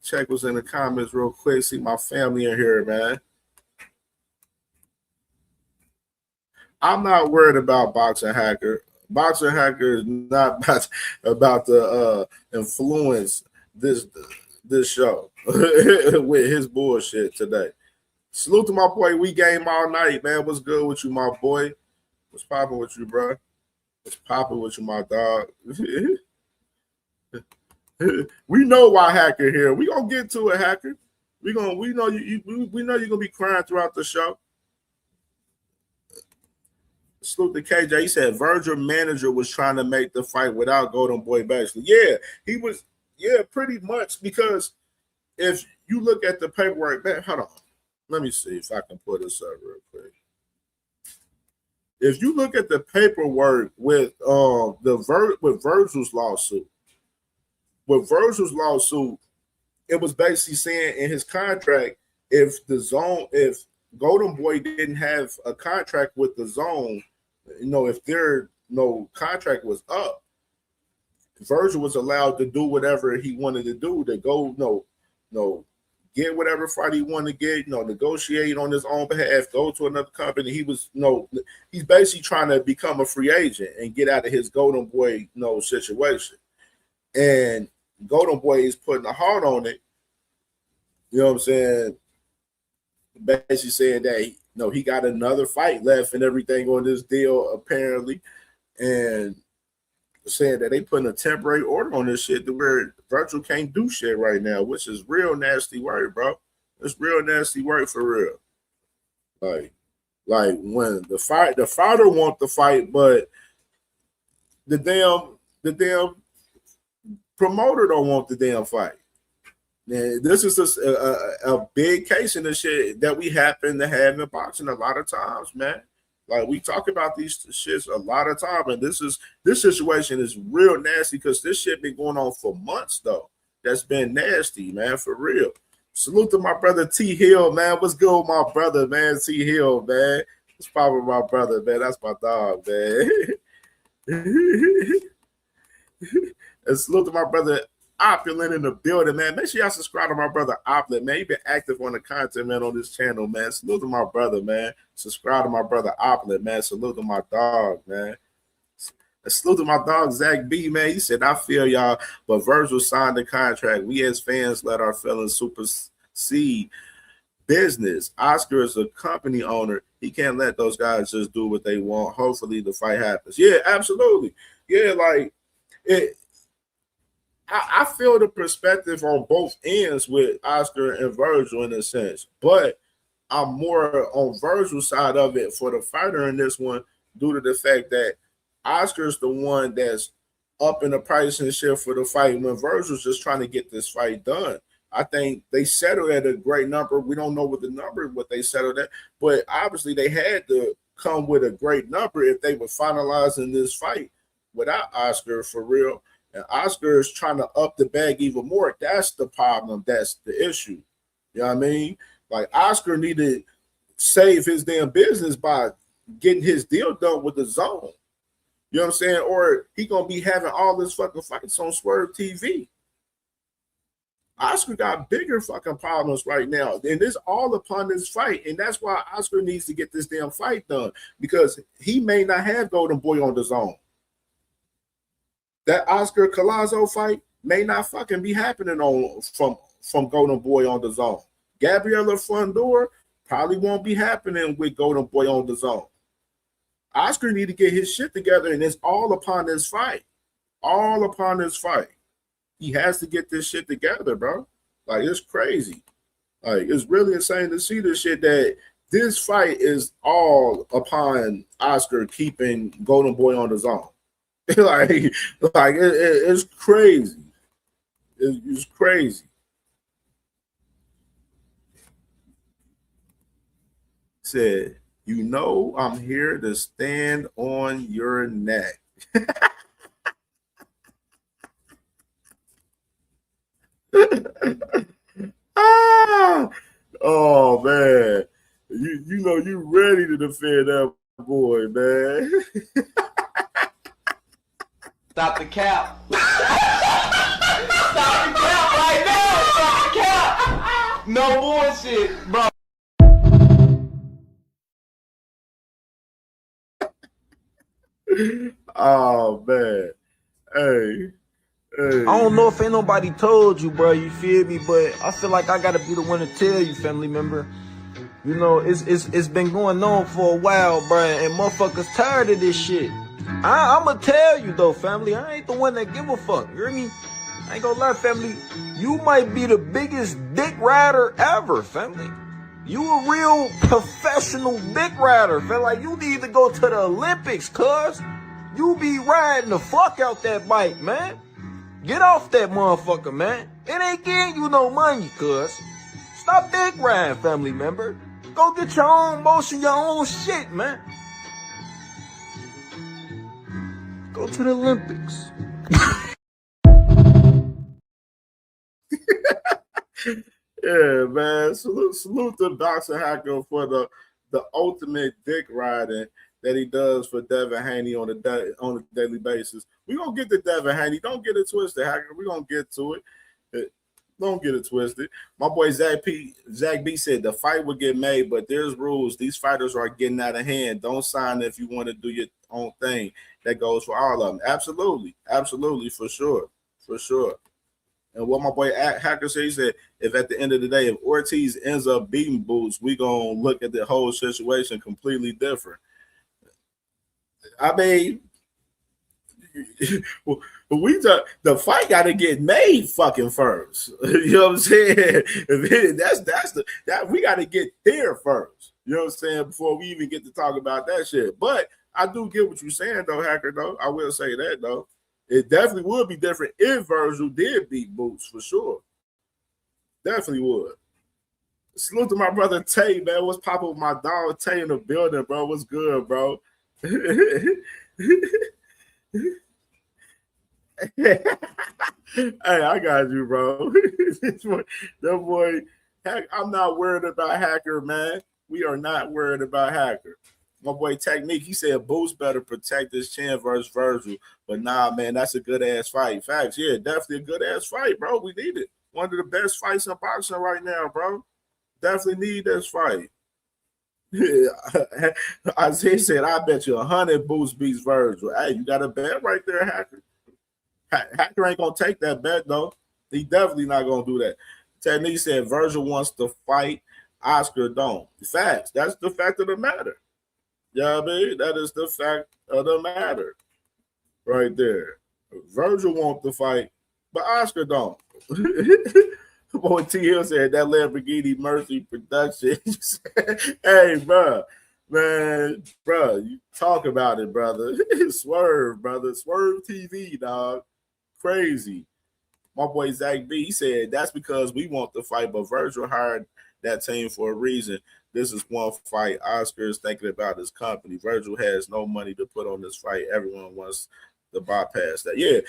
Check what's in the comments real quick. See my family in here, man. I'm not worried about Boxing Hacker. Boxing Hacker is not about to influence this show with his bullshit today. Salute to my boy. We game all night, man. What's good with you, my boy? What's popping with you, bro? What's popping with you, my dog? We know why Hacker here. We gonna get to it, Hacker. We know you're gonna be crying throughout the show. Salute to KJ. He said Virgil manager was trying to make the fight without Golden Boy Bachelor. Yeah, he was. Yeah, pretty much, because if you look at the paperwork, man, hold on. Let me see if I can put this up real quick. If you look at the paperwork with Virgil's lawsuit, it was basically saying in his contract, if Golden Boy didn't have a contract with the zone, if their contract was up, Virgil was allowed to do whatever he wanted to do, to go, get whatever fight he wanted to get, negotiate on his own behalf, go to another company. He was, he's basically trying to become a free agent and get out of his Golden Boy, situation. And Golden Boy is putting a heart on it. You know what I'm saying? Basically saying that he got another fight left and everything on this deal, apparently, and saying that they putting a temporary order on this shit to where Virgil can't do shit right now, which is real nasty work, bro. It's real nasty work for real. Like when the fighter want the fight, but the damn promoter don't want the damn fight. And this is just a big case in the shit that we happen to have in boxing a lot of times, man. Like, we talk about these shits a lot of time, and this situation is real nasty because this shit been going on for months, though. That's been nasty, man, for real. Salute to my brother T Hill, man. What's good with my brother, man? T Hill, man. It's probably my brother, man. That's my dog, man. And salute to my brother Opulent in the building, man. Make sure y'all subscribe to my brother Opulent, man. He been active on the content, man, on this channel, man. Salute to my brother, man. Subscribe to my brother Opulent, man. Salute to my dog, man. Salute to my dog Zach B, man. He said, I feel y'all, but Virgil signed the contract. We as fans let our feelings supersede business. Oscar is a company owner. He can't let those guys just do what they want. Hopefully the fight happens. Yeah, absolutely. Yeah, like it. I feel the perspective on both ends with Oscar and Virgil in a sense, but I'm more on Virgil's side of it for the fighter in this one due to the fact that Oscar's the one that's up in the price and shit for the fight when Virgil's just trying to get this fight done. I think they settled at a great number. We don't know what they settled at, but obviously they had to come with a great number if they were finalizing this fight without Oscar for real. And Oscar is trying to up the bag even more. That's the problem. That's the issue. You know what I mean? Like Oscar need to save his damn business by getting his deal done with the zone. You know what I'm saying? Or he gonna be having all this fucking fights on Swerve TV. Oscar got bigger fucking problems right now. And it's all upon this fight. And that's why Oscar needs to get this damn fight done. Because he may not have Golden Boy on the zone. That Oscar Collazo fight may not fucking be happening on from Golden Boy on the zone. Gabriella Fundor probably won't be happening with Golden Boy on the zone. Oscar need to get his shit together, and it's all upon this fight. All upon this fight. He has to get this shit together, bro. Like, it's crazy. Like, it's really insane to see this shit that this fight is all upon Oscar keeping Golden Boy on the zone. It's crazy. It's crazy. Said, you know, I'm here to stand on your neck. Oh man, you know you ready to defend that boy, man. Stop the cap. Stop the cap right now. Stop the cap. No bullshit, bro. Oh man. Hey. I don't know if ain't nobody told you, bro, you feel me, but I feel like I gotta be the one to tell you, family member. You know, it's been going on for a while, bro, and motherfuckers tired of this shit. I'ma tell you though, family, I ain't the one that give a fuck. You hear me? I ain't gonna lie, family. You might be the biggest dick rider ever, family. You a real professional dick rider, feel like you need to go to the Olympics, cuz. You be riding the fuck out that bike, man. Get off that motherfucker, man. It ain't getting you no money, cuz. Stop dick riding, family member. Go get your own motion, your own shit, man. Go to the Olympics. Yeah, man. Salute to Dr. Hacker for the ultimate dick riding that he does for Devin Haney on a daily basis. We're going to get to Devin Haney. Don't get it twisted, Hacker. We're going to get to it. Don't get it twisted. My boy Zach B said the fight will get made, but there's rules. These fighters are getting out of hand. Don't sign if you want to do your own thing. That goes for all of them. Absolutely. Absolutely, for sure. For sure. And what my boy Hacker said, he said, if at the end of the day, if Ortiz ends up beating Boots, we're going to look at the whole situation completely different. I mean, the fight got to get made fucking first. You know what I'm saying? We got to get there first. You know what I'm saying? Before we even get to talk about that shit. But I do get what you're saying, though, Hacker, though. I will say that, though. It definitely would be different if Virgil did beat Boots, for sure. Definitely would. Salute to my brother Tay, man. What's popping with my dog Tay in the building, bro? What's good, bro? Hey, I got you, bro. That boy, I'm not worried about Hacker, man. We are not worried about Hacker. My boy Technique, he said Boots better protect his chin versus Virgil. But nah, man, that's a good ass fight. Facts, yeah, definitely a good ass fight, bro. We need it. One of the best fights in boxing right now, bro. Definitely need this fight. Yeah. Isaiah said, I bet you 100 Boots beats Virgil. Hey, you got a bet right there, Hacker. Hacker ain't gonna take that bet though. He definitely not gonna do that. Technique said Virgil wants to fight, Oscar don't. Facts. That's the fact of the matter. You know what I mean? That is the fact of the matter. Right there. Virgil wants to fight, but Oscar don't. Boy T Hill said that Lamborghini Mercy production. Hey, bro. Man, bro, you talk about it, brother. Swerve, brother. Swerve TV, dog. Crazy. My boy Zach B, he said that's because we want to fight, but Virgil hired that team for a reason. This is one fight. Oscar is thinking about his company. Virgil has no money to put on this fight. Everyone wants to bypass that. Yeah.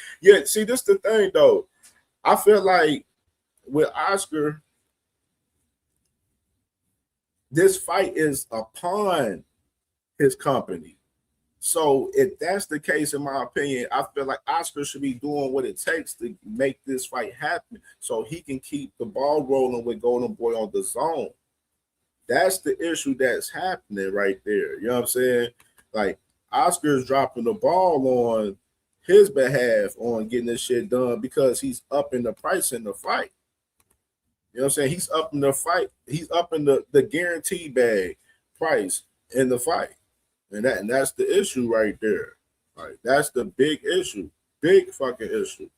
See, this is the thing, though. I feel like with Oscar, this fight is upon his company. So if that's the case, in my opinion, I feel like Oscar should be doing what it takes to make this fight happen so he can keep the ball rolling with Golden Boy on the zone. That's the issue that's happening right there. You know what I'm saying? Like, Oscar is dropping the ball on his behalf on getting this shit done because he's up in the price in the fight. You know what I'm saying? He's up in the fight. He's up in the guarantee bag price in the fight. And that's the issue right there. Like, that's the big issue. Big fucking issue.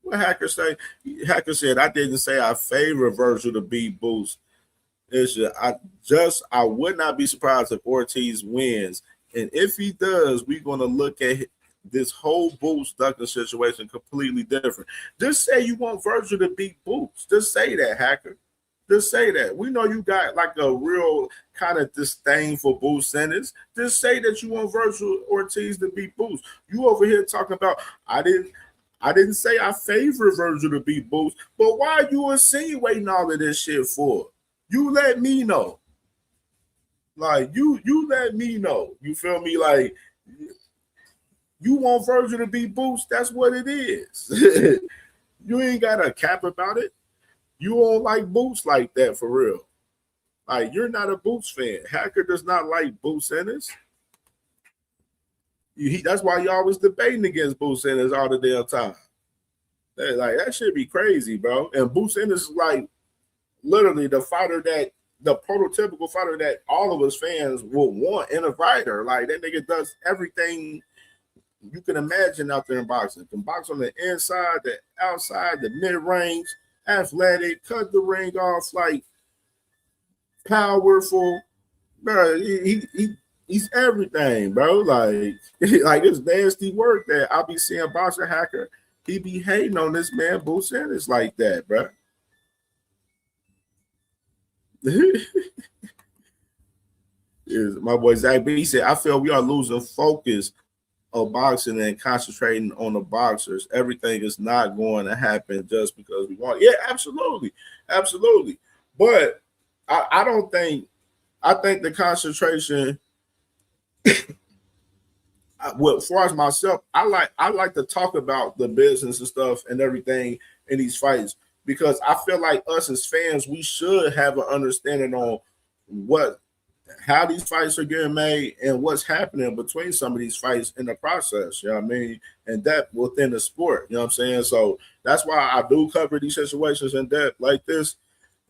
What Hacker say? Hacker said, I didn't say I favor Virgil to beat Boots. I would not be surprised if Ortiz wins. And if he does, we're going to look at this whole Boots Duncan situation completely different. Just say you want Virgil to beat Boots. Just say that, Hacker. Just say that. We know you got like a real kind of disdain for Boots Sanders. Just say that you want Virgil Ortiz to beat Boots. You over here talking about I didn't say I favor Virgil to beat Boots, but why are you insinuating all of this shit for? You let me know. Like you let me know. You feel me? Like you want Virgil to beat Boots, that's what it is. You ain't got a cap about it. You don't like Boots like that for real. Like, you're not a Boots fan. Hacker does not like Boots Sanders. That's why you always debating against Boots Sanders all the damn time. That should be crazy, bro. And Boots Sanders is like literally the prototypical fighter that all of us fans will want in a fighter. Like, that nigga does everything you can imagine out there in boxing. Can box on the inside, the outside, the mid-range, athletic, cut the ring off, like powerful, bro. He's everything, bro. Like it's nasty work that I'll be seeing Boxer Hacker. He be hating on this man, Boots Sanders, like that, bro. My boy Zach B said, I feel we are losing focus of boxing and concentrating on the boxers. Everything is not going to happen just because we want it. Yeah, absolutely. But I think the concentration well, as far as myself, I like to talk about the business and stuff and everything in these fights because I feel like us as fans, we should have an understanding on how these fights are getting made and what's happening between some of these fights in the process, you know what I mean? And that within the sport, you know what I'm saying? So that's why I do cover these situations in depth like this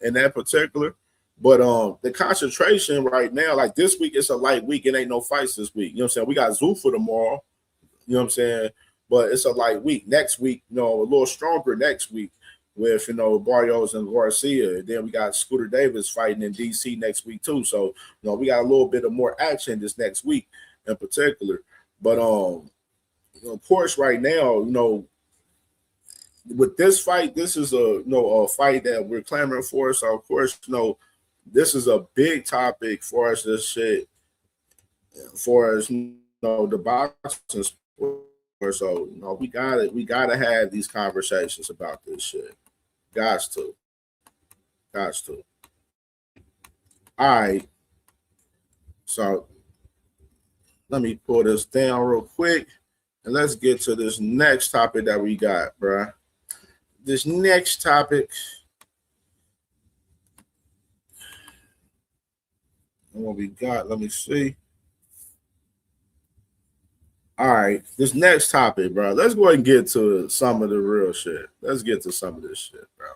in that particular. But the concentration right now, like this week, it's a light week. It ain't no fights this week. You know what I'm saying? We got Zuffa tomorrow, you know what I'm saying? But it's a light week. Next week, a little stronger next week with, Barrios and Garcia. And then we got Scooter Davis fighting in D.C. next week too. So, we got a little bit of more action this next week in particular. But, of course, right now, with this fight, this is a fight that we're clamoring for. So, of course, this is a big topic for us, this shit, for us, the boxing sport. So, we gotta have these conversations about this shit. Gots to. All right. So let me pull this down real quick, and let's get to this next topic that we got, bruh. This next topic, what we got, let me see. All right, this next topic, bro. Let's go ahead and get to some of the real shit. Let's get to some of this shit, bro.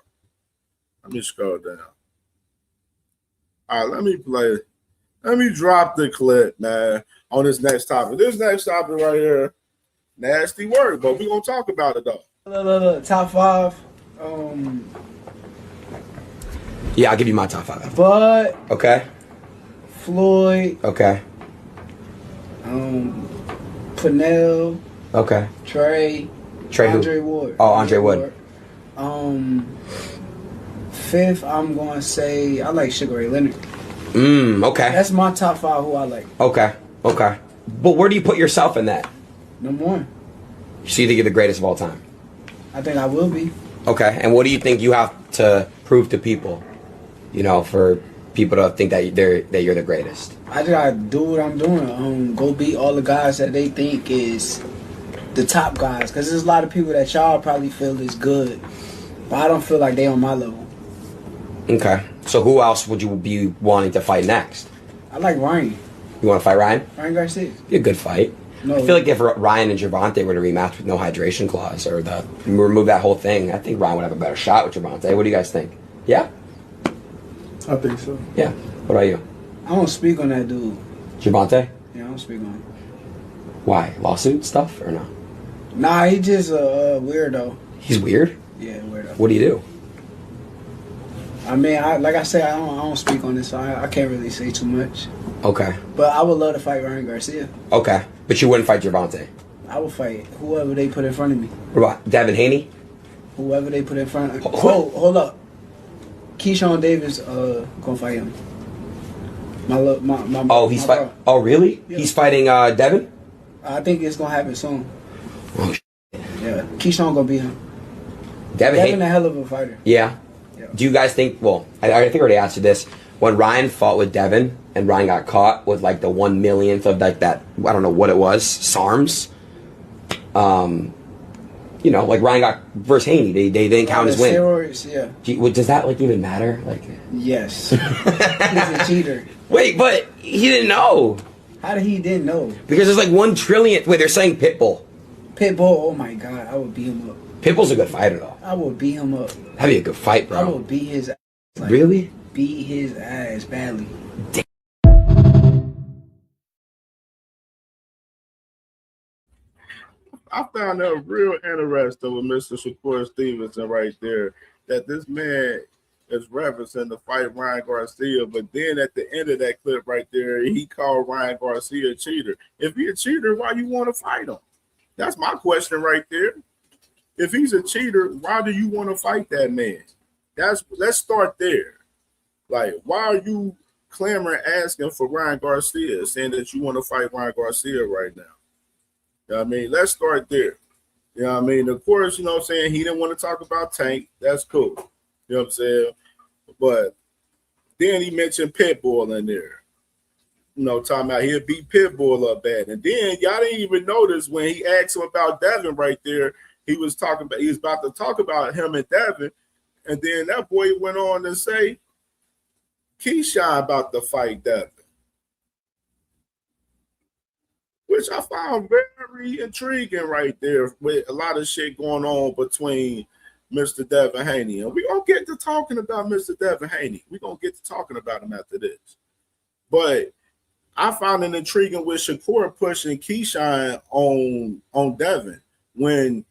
Let me scroll down. All right, let me play. Let me drop the clip, man, on this next topic. This next topic right here, nasty word, but we're going to talk about it, though. Look, top 5. Yeah, I'll give you my top 5. Bud. Okay. Floyd. Okay. Pernell. Okay. Trey Andre who? Ward. Oh, Andre Wood. 5th, I'm going to say I like Sugar Ray Leonard. Okay. That's my top 5 who I like. Okay. But where do you put yourself in that? Number 1. So you think you're the greatest of all time? I think I will be. Okay. And what do you think you have to prove to people, for people to think that you're the greatest? I just gotta do what I'm doing. Go beat all the guys that they think is the top guys. Because there's a lot of people that y'all probably feel is good. But I don't feel like they on my level. Okay. So who else would you be wanting to fight next? I like Ryan. You want to fight Ryan? Ryan Garcia. Be a good fight. No. I feel like if Ryan and Gervonta were to rematch with no hydration clause or remove that whole thing, I think Ryan would have a better shot with Gervonta. What do you guys think? Yeah? I think so. Yeah. What about you? I don't speak on that dude. Gervonta? Yeah, I don't speak on him. Why? Lawsuit stuff or no? Nah, he just a weirdo. He's weird? Yeah, weirdo. What do you do? I mean, like I said, I don't speak on this, so I can't really say too much. Okay. But I would love to fight Ryan Garcia. Okay. But you wouldn't fight Gervonta? I would fight whoever they put in front of me. What about Devin Haney? Whoever they put in front of me. Hold up. Keyshawn Davis gonna fight him. He's fighting. Oh, really? Yeah. He's fighting Devin? I think it's gonna happen soon. Oh, yeah. Keyshawn gonna beat him. Devin a hell of a fighter. Yeah. Do you guys think? Well, I think I already asked you this. When Ryan fought with Devin and Ryan got caught with like the 1/1,000,000th of like that, I don't know what it was, SARMs. Like Ryan got versus Haney, they didn't count his win. Steroids, yeah. Does that like even matter? Like, yes. He's a cheater. Wait, but he didn't know. How did he didn't know? Because there's like 1 trillion. Wait, they're saying Pitbull. Oh my God, I would beat him up. Pitbull's a good fighter though. I will beat him up. That'd be a good fight, bro. I will beat his ass. Really? Beat his ass badly. Damn. I found that real interesting with Mr. Shakur Stevenson right there, that this man is referencing the fight Ryan Garcia, but then at the end of that clip right there, he called Ryan Garcia a cheater. If he's a cheater, why you want to fight him? That's my question right there. If he's a cheater, why do you want to fight that man? Let's start there. Like, why are you clamoring, asking for Ryan Garcia, saying that you want to fight Ryan Garcia right now? You know what I mean? Let's start there. You know what I mean? Of course, you know what I'm saying? He didn't want to talk about Tank. That's cool. You know what I'm saying? But then he mentioned Pitbull in there. You know, talking about he'll beat Pitbull up bad. And then y'all didn't even notice when he asked him about Devin right there, he was about to talk about him and Devin. And then that boy went on to say, Keyshawn about to fight Devin, which I found very intriguing right there with a lot of shit going on between Mr. Devin Haney. And we're going to get to talking about Mr. Devin Haney. We're going to get to talking about him after this. But I found it intriguing with Shakur pushing Keyshawn on Devin when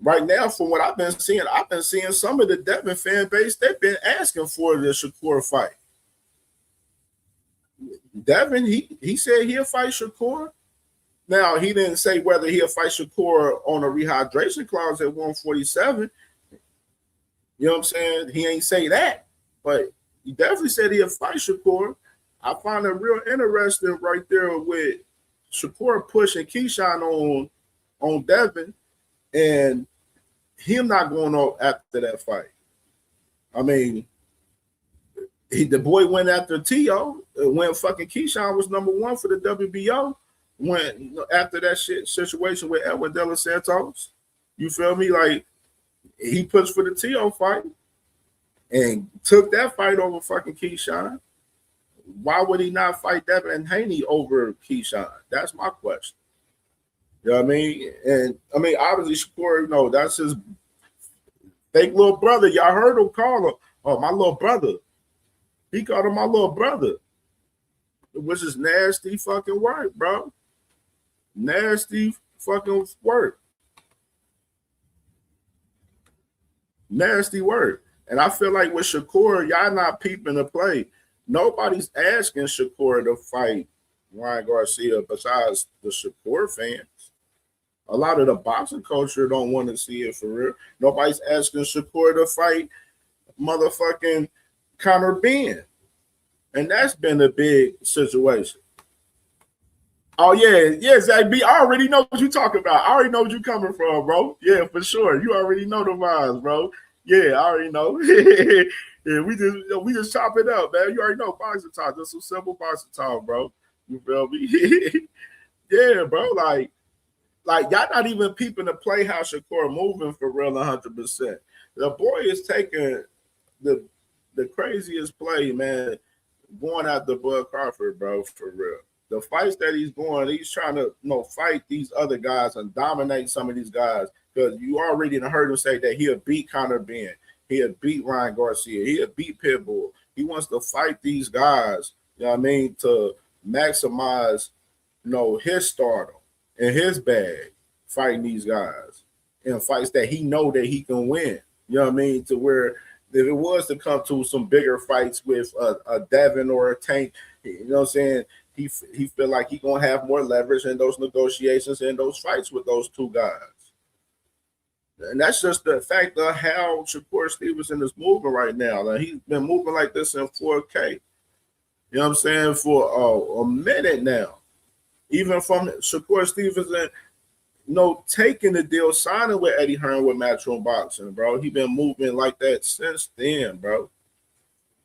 right now, from what I've been seeing some of the Devin fan base, they've been asking for the Shakur fight. Devin, he said he'll fight Shakur. Now, he didn't say whether he'll fight Shakur on a rehydration clause at 147. You know what I'm saying? He ain't say that, but he definitely said he'll fight Shakur. I find it real interesting right there with Shakur pushing Keyshawn on Devin and him not going off after that fight. I mean, the boy went after T.O. when fucking Keyshawn was #1 for the WBO. When after that situation with Edwin De Los Santos, you feel me? Like he pushed for the T.O. fight and took that fight over fucking Keyshawn. Why would he not fight Devin Haney over Keyshawn? That's my question. You know what I mean? And I mean, obviously, Shakur, that's his fake little brother. Y'all heard him call him, "Oh, my little brother." He called him my little brother, which is nasty fucking work, bro. Nasty fucking work. Nasty work. And I feel like with Shakur, y'all not peeping the play. Nobody's asking Shakur to fight Ryan Garcia besides the Shakur fans. A lot of the boxing culture don't want to see it for real. Nobody's asking Shakur to fight motherfucking Conor Ben. And that's been a big situation. Oh, yeah, Zach B. I already know what you're talking about. I already know what you're coming from, bro. Yeah, for sure. You already know the vibes, bro. Yeah, I already know. Yeah, we just chop it up, man. You already know boxing talk. Just some simple boxing talk, bro. You feel me? Yeah, bro. Like y'all not even peeping to play how Shakur moving for real 100%. The boy is taking the craziest play, man, going after Bud Crawford, bro, for real. The fights that he's trying to fight these other guys and dominate some of these guys, because you already heard him say that he'll beat Conor Ben, he'll beat Ryan Garcia, he'll beat Pitbull. He wants to fight these guys, you know what I mean, to maximize, his stardom and his bag, fighting these guys in fights that he know that he can win. You know what I mean? To where if it was to come to some bigger fights with a Devin or a Tank, you know what I'm saying? He feel like he gonna have more leverage in those negotiations and those fights with those two guys. And that's just the fact of how Shakur Stevenson is moving right now. Like, he's been moving like this in 4K. You know what I'm saying? For a minute now. Even from Shakur Stevenson, taking the deal, signing with Eddie Hearn with Matchroom Boxing, bro. He been moving like that since then, bro.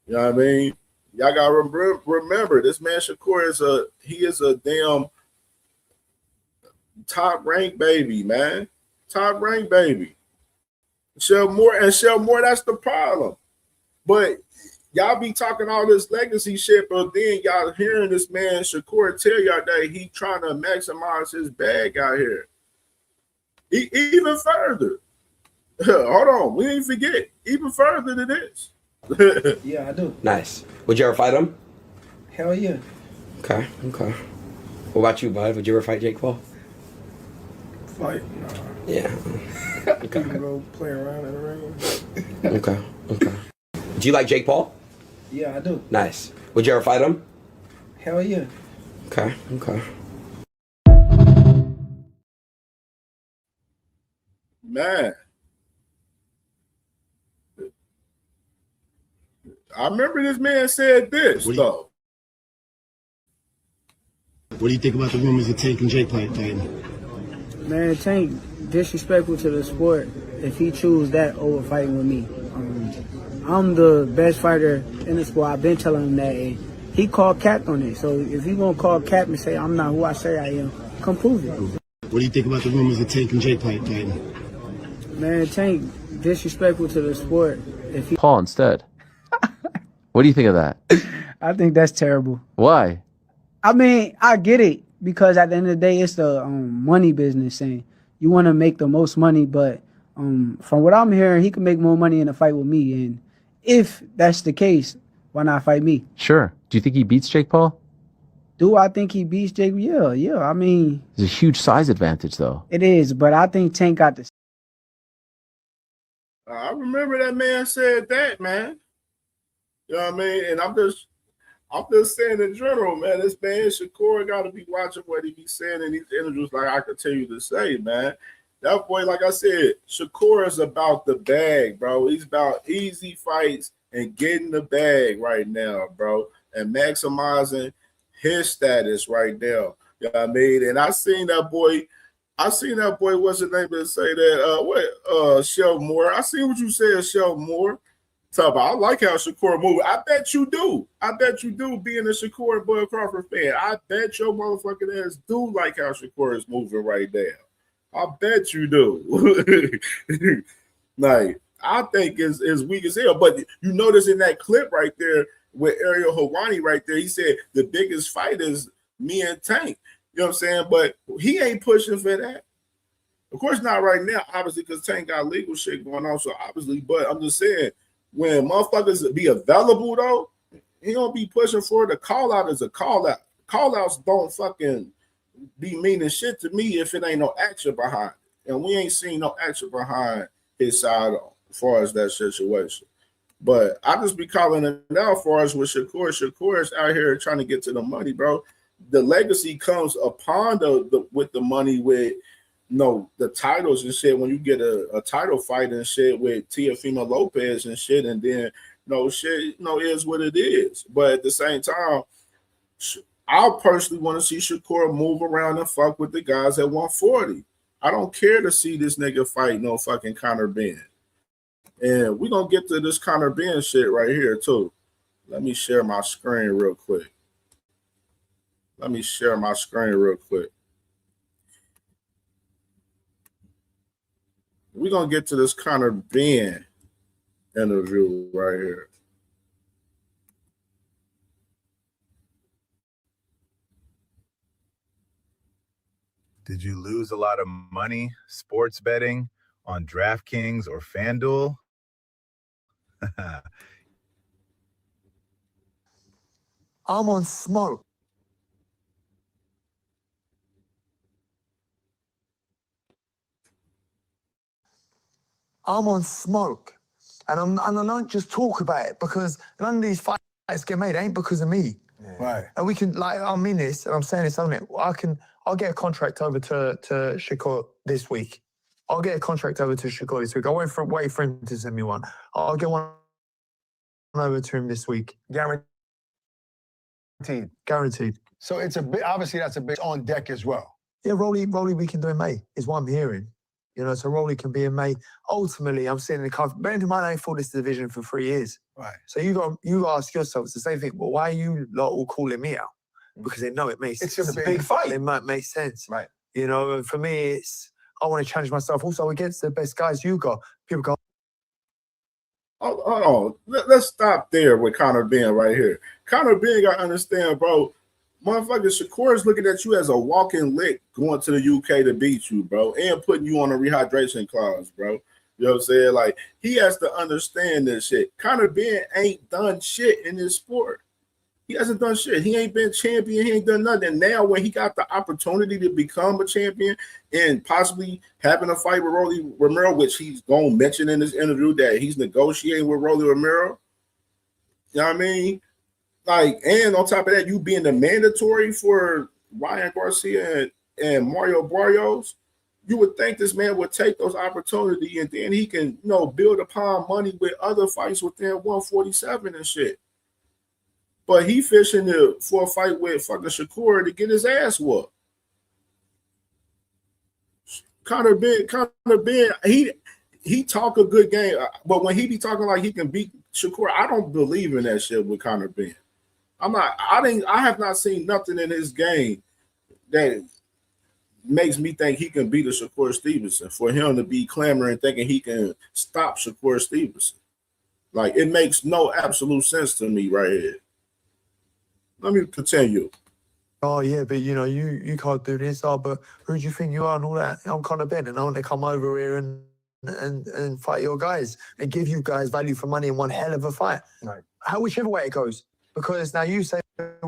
You know what I mean? Y'all gotta remember, this man Shakur is a damn top ranked baby, man. Top ranked baby. Shell Moore, that's the problem. But y'all be talking all this legacy shit, but then y'all hearing this man Shakur tell y'all that he trying to maximize his bag out here. Even further. Hold on, we didn't forget. Even further than this. Yeah, I do. Nice. Would you ever fight him? Hell yeah. Okay. What about you, bud? Would you ever fight Jake Paul? Fight? Nah. Yeah. Okay. You can go play around in the ring. Okay. Do you like Jake Paul? Yeah, I do. Nice. Would you ever fight him? Hell yeah. Okay. Man. I remember this man said this, though. What do you think about the rumors of Tank and Jake fighting? Man, Tank disrespectful to the sport if he choose that over fighting with me. I'm the best fighter in the sport. I've been telling him that. And he called cap on it. So if he gonna call cap and say I'm not who I say I am, come prove it. What do you think about the rumors of Tank and Jake fighting? Man, Tank disrespectful to the sport if he Paul instead. What do you think of that? I think that's terrible. Why? I mean, I get it because at the end of the day, it's the money business, and you want to make the most money. But from what I'm hearing, he can make more money in a fight with me. And if that's the case, why not fight me? Sure. Do you think he beats Jake Paul? Do I think he beats Jake? Yeah. I mean, there's a huge size advantage, though. It is, but I think Tank got this. I remember that man said that, man. You know what I mean? And I'm just saying in general, man, this man Shakur got to be watching what he be saying in these interviews, like I continue to say, man. That boy, like I said, Shakur is about the bag, bro. He's about easy fights and getting the bag right now, bro, and maximizing his status right now. You know what I mean? And I seen that boy, what's his name, to say that, Shell Moore. I seen what you said, Shell Moore. Talk about, I like how Shakur moving. I bet you do. I bet you do, being a Shakur and Bud Crawford fan. I bet your motherfucking ass do like how Shakur is moving right now. I bet you do. Like, I think is weak as hell. But you notice in that clip right there with Ariel Helwani right there, he said the biggest fight is me and Tank. You know what I'm saying? But he ain't pushing for that. Of course not right now, obviously, because Tank got legal shit going on. So obviously, but I'm just saying, when motherfuckers be available though, he don't be pushing for it. A call out is a call out. Call outs don't fucking be meaning shit to me if it ain't no action behind it. And we ain't seen no action behind his side as far as that situation. But I just be calling it out for us with Shakur. Shakur is out here trying to get to the money, bro. The legacy comes upon with the money with the titles and shit. When you get a title fight and shit with Teofimo Lopez and shit, and then shit, is what it is. But at the same time, I personally want to see Shakur move around and fuck with the guys at 140. I don't care to see this nigga fight no fucking Conor Benn. And we're going to get to this Conor Benn shit right here, too. Let me share my screen real quick. We're going to get to this Conor Benn interview right here. Did you lose a lot of money sports betting on DraftKings or FanDuel? I'm on smoke. I'm on smoke. And I don't just talk about it because none of these fights get made. It ain't because of me. Yeah. Right. And we can, I mean this, and I'm saying this on it. I'll get a contract over to Shakur this week. I won't wait for him to send me one. I'll get one over to him this week. Guaranteed. So it's obviously that's a bit on deck as well. Yeah, Rolly we can do in May, is what I'm hearing. So Rolly can be in May. Ultimately, I'm seeing the cover. Bear in mind, I ain't fought this division for 3 years. Right. So you ask yourself, it's the same thing. Well, why are you lot all calling me out? Because they know it makes sense. It's a big fight. It might make sense. Right. And for me, I want to challenge myself also against the best guys you got. People go, hold on. Let's stop there with Conor Benn right here. Conor Benn got to understand, bro. Motherfucker, Shakur is looking at you as a walking lick going to the UK to beat you, bro, and putting you on a rehydration clause, bro. You know what I'm saying? Like, he has to understand this shit. Conor Benn ain't done shit in this sport. He hasn't done shit. He ain't been champion. He ain't done nothing. Now, when he got the opportunity to become a champion and possibly having a fight with Rolly Romero, which he's going to mention in this interview that he's negotiating with Rolly Romero, you know what I mean? Like, and on top of that, you being the mandatory for Ryan Garcia and Mario Barrios, you would think this man would take those opportunities and then he can, build upon money with other fights within 147 and shit. But he fishing for a fight with fucking Shakur to get his ass whooped. Conor Benn, he talk a good game, but when he be talking like he can beat Shakur, I don't believe in that shit with Conor Benn. I have not seen nothing in his game that makes me think he can beat a Shakur Stevenson. For him to be clamoring thinking he can stop Shakur Stevenson, like, it makes no absolute sense to me right here. Let me continue. oh yeah, but you can't do this. Oh, but who do you think you are and all that? I'm Conor Benn, and I want to come over here and fight your guys and give you guys value for money in one hell of a fight. Right. Whichever way it goes. Because now you say, but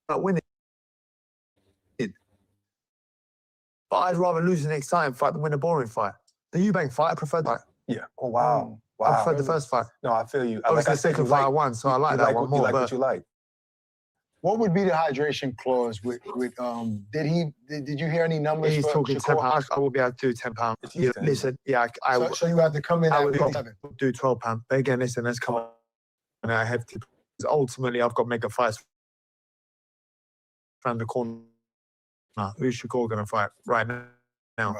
not winning. But I'd rather lose the next time fight than win a boring fight. The Eubank fight, I preferred that. Yeah. Oh, wow. Wow. I preferred the first fight. No, I feel you. Obviously, the second fight I won, so I like that one more. What you like. What would be the hydration clause with did you hear any numbers? He's talking £10. I will be able to do £10. Listen, yeah, so you have to come in I at would 57. do £12. But again, listen, let's come on. And I have to. Ultimately, I've got mega fights around the corner. Who's Shakur going to fight right now? Right.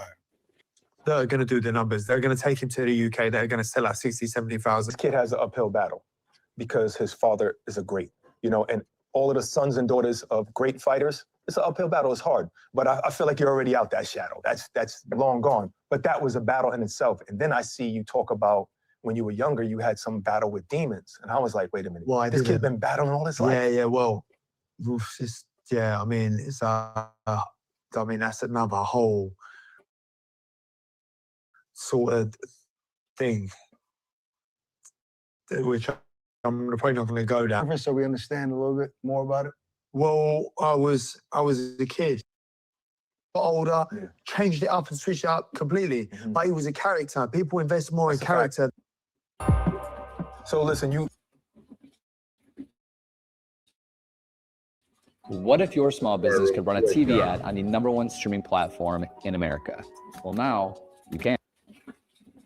that are going to do the numbers. They're going to take him to the UK. They're going to sell at 60, 70,000. This kid has an uphill battle because his father is a great, and all of the sons and daughters of great fighters, it's an uphill battle. It's hard. But I feel like you're already out that shadow. That's long gone. But that was a battle in itself. And then I see you talk about when you were younger, you had some battle with demons. And I was like, wait a minute. Well, this kid's been battling all his life? Yeah, well, I mean, that's another whole sort of thing, which I'm probably not going to go down. So we understand a little bit more about it. Well, I was a kid, got older, changed it up and switched it up completely. But he was a character. People invest more in character. So listen, What if your small business could run a TV ad on the #1 streaming platform in America? Well, now you can.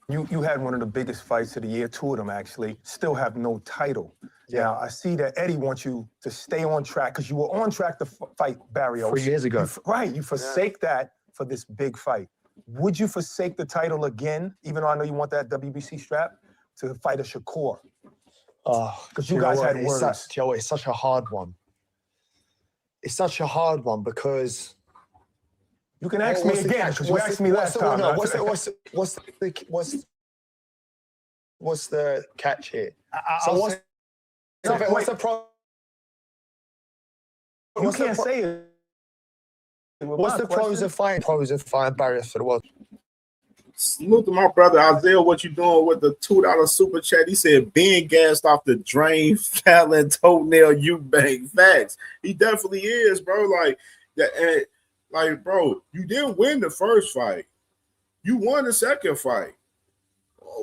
You had one of the biggest fights of the year, 2 of them actually, still have no title. Yeah, I see that Eddie wants you to stay on track because you were on track to fight Barrios 3 years ago. You forsake that for this big fight. Would you forsake the title again, even though I know you want that WBC strap, to fight a Shakur? Because you guys had words. It's such a hard one. It's such a hard one because you can ask me again because you asked me last time. What's the catch here? What's the problem? You can't say it. What's the pros of fighting Barrios for the world? Salute to my brother Isaiah. What you doing with the $2 super chat? He said being gassed off the drain, Fallon, toenail, Eubank. Facts. He definitely is, bro. Like that. Like, bro, you didn't win the first fight. You won the second fight.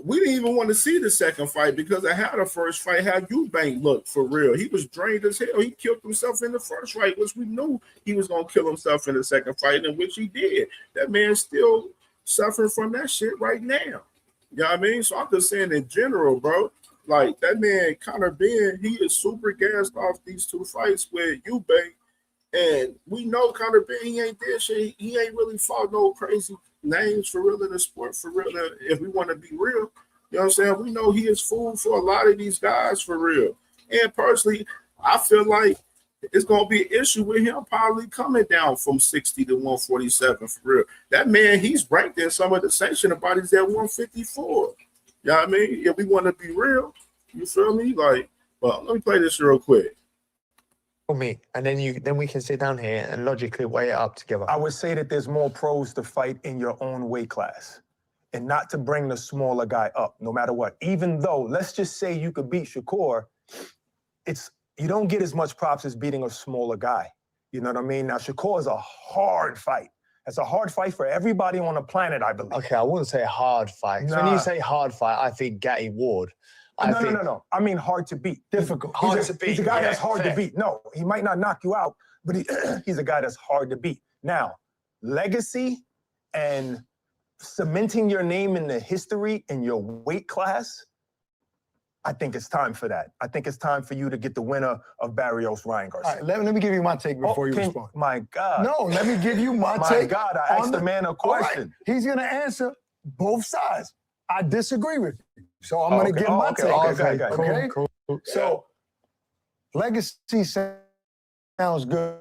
We didn't even want to see the second fight because I had the first fight. How Eubank looked for real. He was drained as hell. He killed himself in the first fight, which we knew he was going to kill himself in the second fight, in which he did. That man's still suffering from that shit right now. You know what I mean? So I'm just saying in general, bro, like that man, Conor Ben, he is super gassed off these 2 fights with Eubank. And we know Conor Ben, he ain't did shit. He ain't really fought no crazy names for real in the sport, for real. If we want to be real, you know what I'm saying? We know he is food for a lot of these guys for real. And personally, I feel like it's going to be an issue with him probably coming down from 60 to 147 for real. That man, he's ranked in some of the sanctioned bodies at 154. You know what I mean? If we want to be real, you feel me? Like, well, let me play this real quick. Me, and then we can sit down here and logically weigh it up together. I would say that there's more pros to fight in your own weight class and not to bring the smaller guy up, no matter what. Even though, let's just say you could beat Shakur, you don't get as much props as beating a smaller guy. You know what I mean? Now, Shakur is a hard fight. It's a hard fight for everybody on the planet, I believe. Okay, I wouldn't say a hard fight. Nah. When you say hard fight, I think Gatti Ward. No. I mean hard to beat. Difficult. He's a guy that's hard to beat. No, he might not knock you out, but he's a guy that's hard to beat. Now, legacy and cementing your name in the history in your weight class, I think it's time for that. I think it's time for you to get the winner of Barrios, Ryan Garcia. All right, let me give you my take before you respond. My God. No, let me give you my take. My God, I asked the man a question. Right. He's going to answer both sides. I disagree with you. So I'm going to give my take. Okay? Cool. So, legacy sounds good.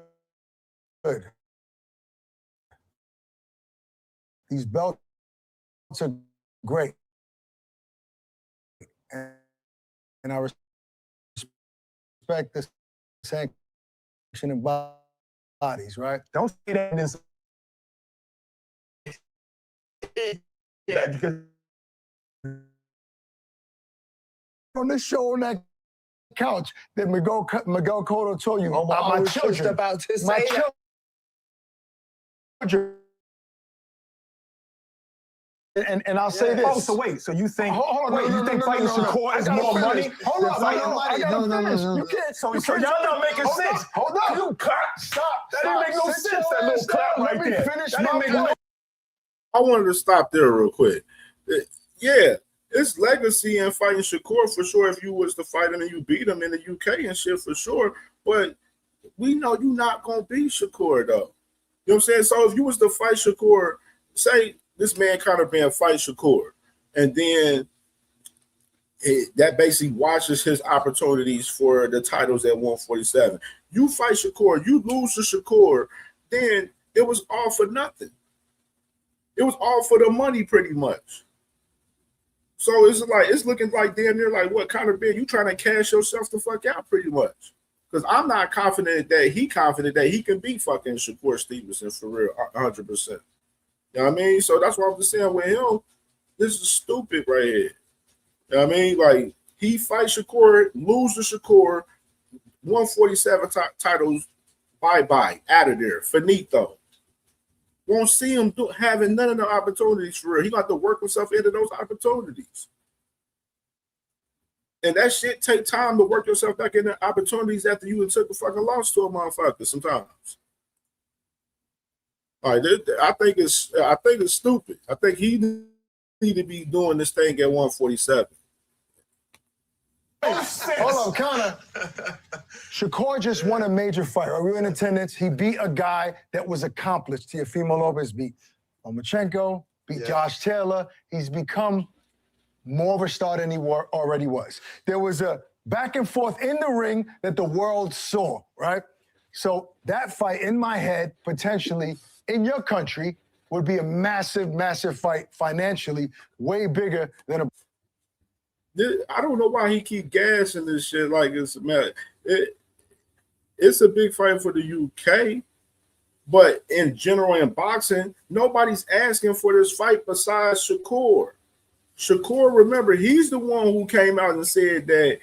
These belts are great. And I respect the sanctioning bodies, right? Don't say that in this. Yeah, because on this show on that couch that Miguel Cotto told you about my children. About to my say children. And I'll say this. Oh, so wait. So you think? You think fighting Shakur is more money? Hold on. No. You can't. So y'all not making sense. Hold on. You clap. Stop. That didn't make no sense. That little clap right there. Finish my I wanted to stop there real quick. Yeah, it's legacy in fighting Shakur for sure. If you was to fight him and you beat him in the UK and shit for sure. But we know you're not gonna beat Shakur though. You know what I'm saying? So if you was to fight Shakur, say this man Conor Ben fight Shakur, and then that basically washes his opportunities for the titles at 147. You fight Shakur, you lose to Shakur, then it was all for nothing. It was all for the money, pretty much. So it's looking like damn near like what Conor Ben, you trying to cash yourself the fuck out, pretty much. Because I'm not confident that he can beat fucking Shakur Stevenson for real, 100%. You know what I mean? So that's why I'm just saying with him, this is stupid right here. You know what I mean? Like, he fights Shakur, loses Shakur, 147 titles, bye-bye, out of there, finito. Won't see him having none of the opportunities for real. He got to work himself into those opportunities. And that shit take time to work yourself back into opportunities after you took a fucking loss to a motherfucker sometimes. All right, I think it's stupid. I think he need to be doing this thing at 147. Hold on, Conor. Shakur just won a major fight. We were in attendance. He beat a guy that was accomplished. Teofimo Lopez beat Lomachenko, beat Josh Taylor. He's become more of a star than he already was. There was a back and forth in the ring that the world saw, right? So that fight in my head, potentially in your country, would be a massive, massive fight financially, way bigger than a. I don't know why he keep gassing this shit like it's a big fight for the UK, but in general in boxing, nobody's asking for this fight besides Shakur. Shakur, remember, he's the one who came out and said that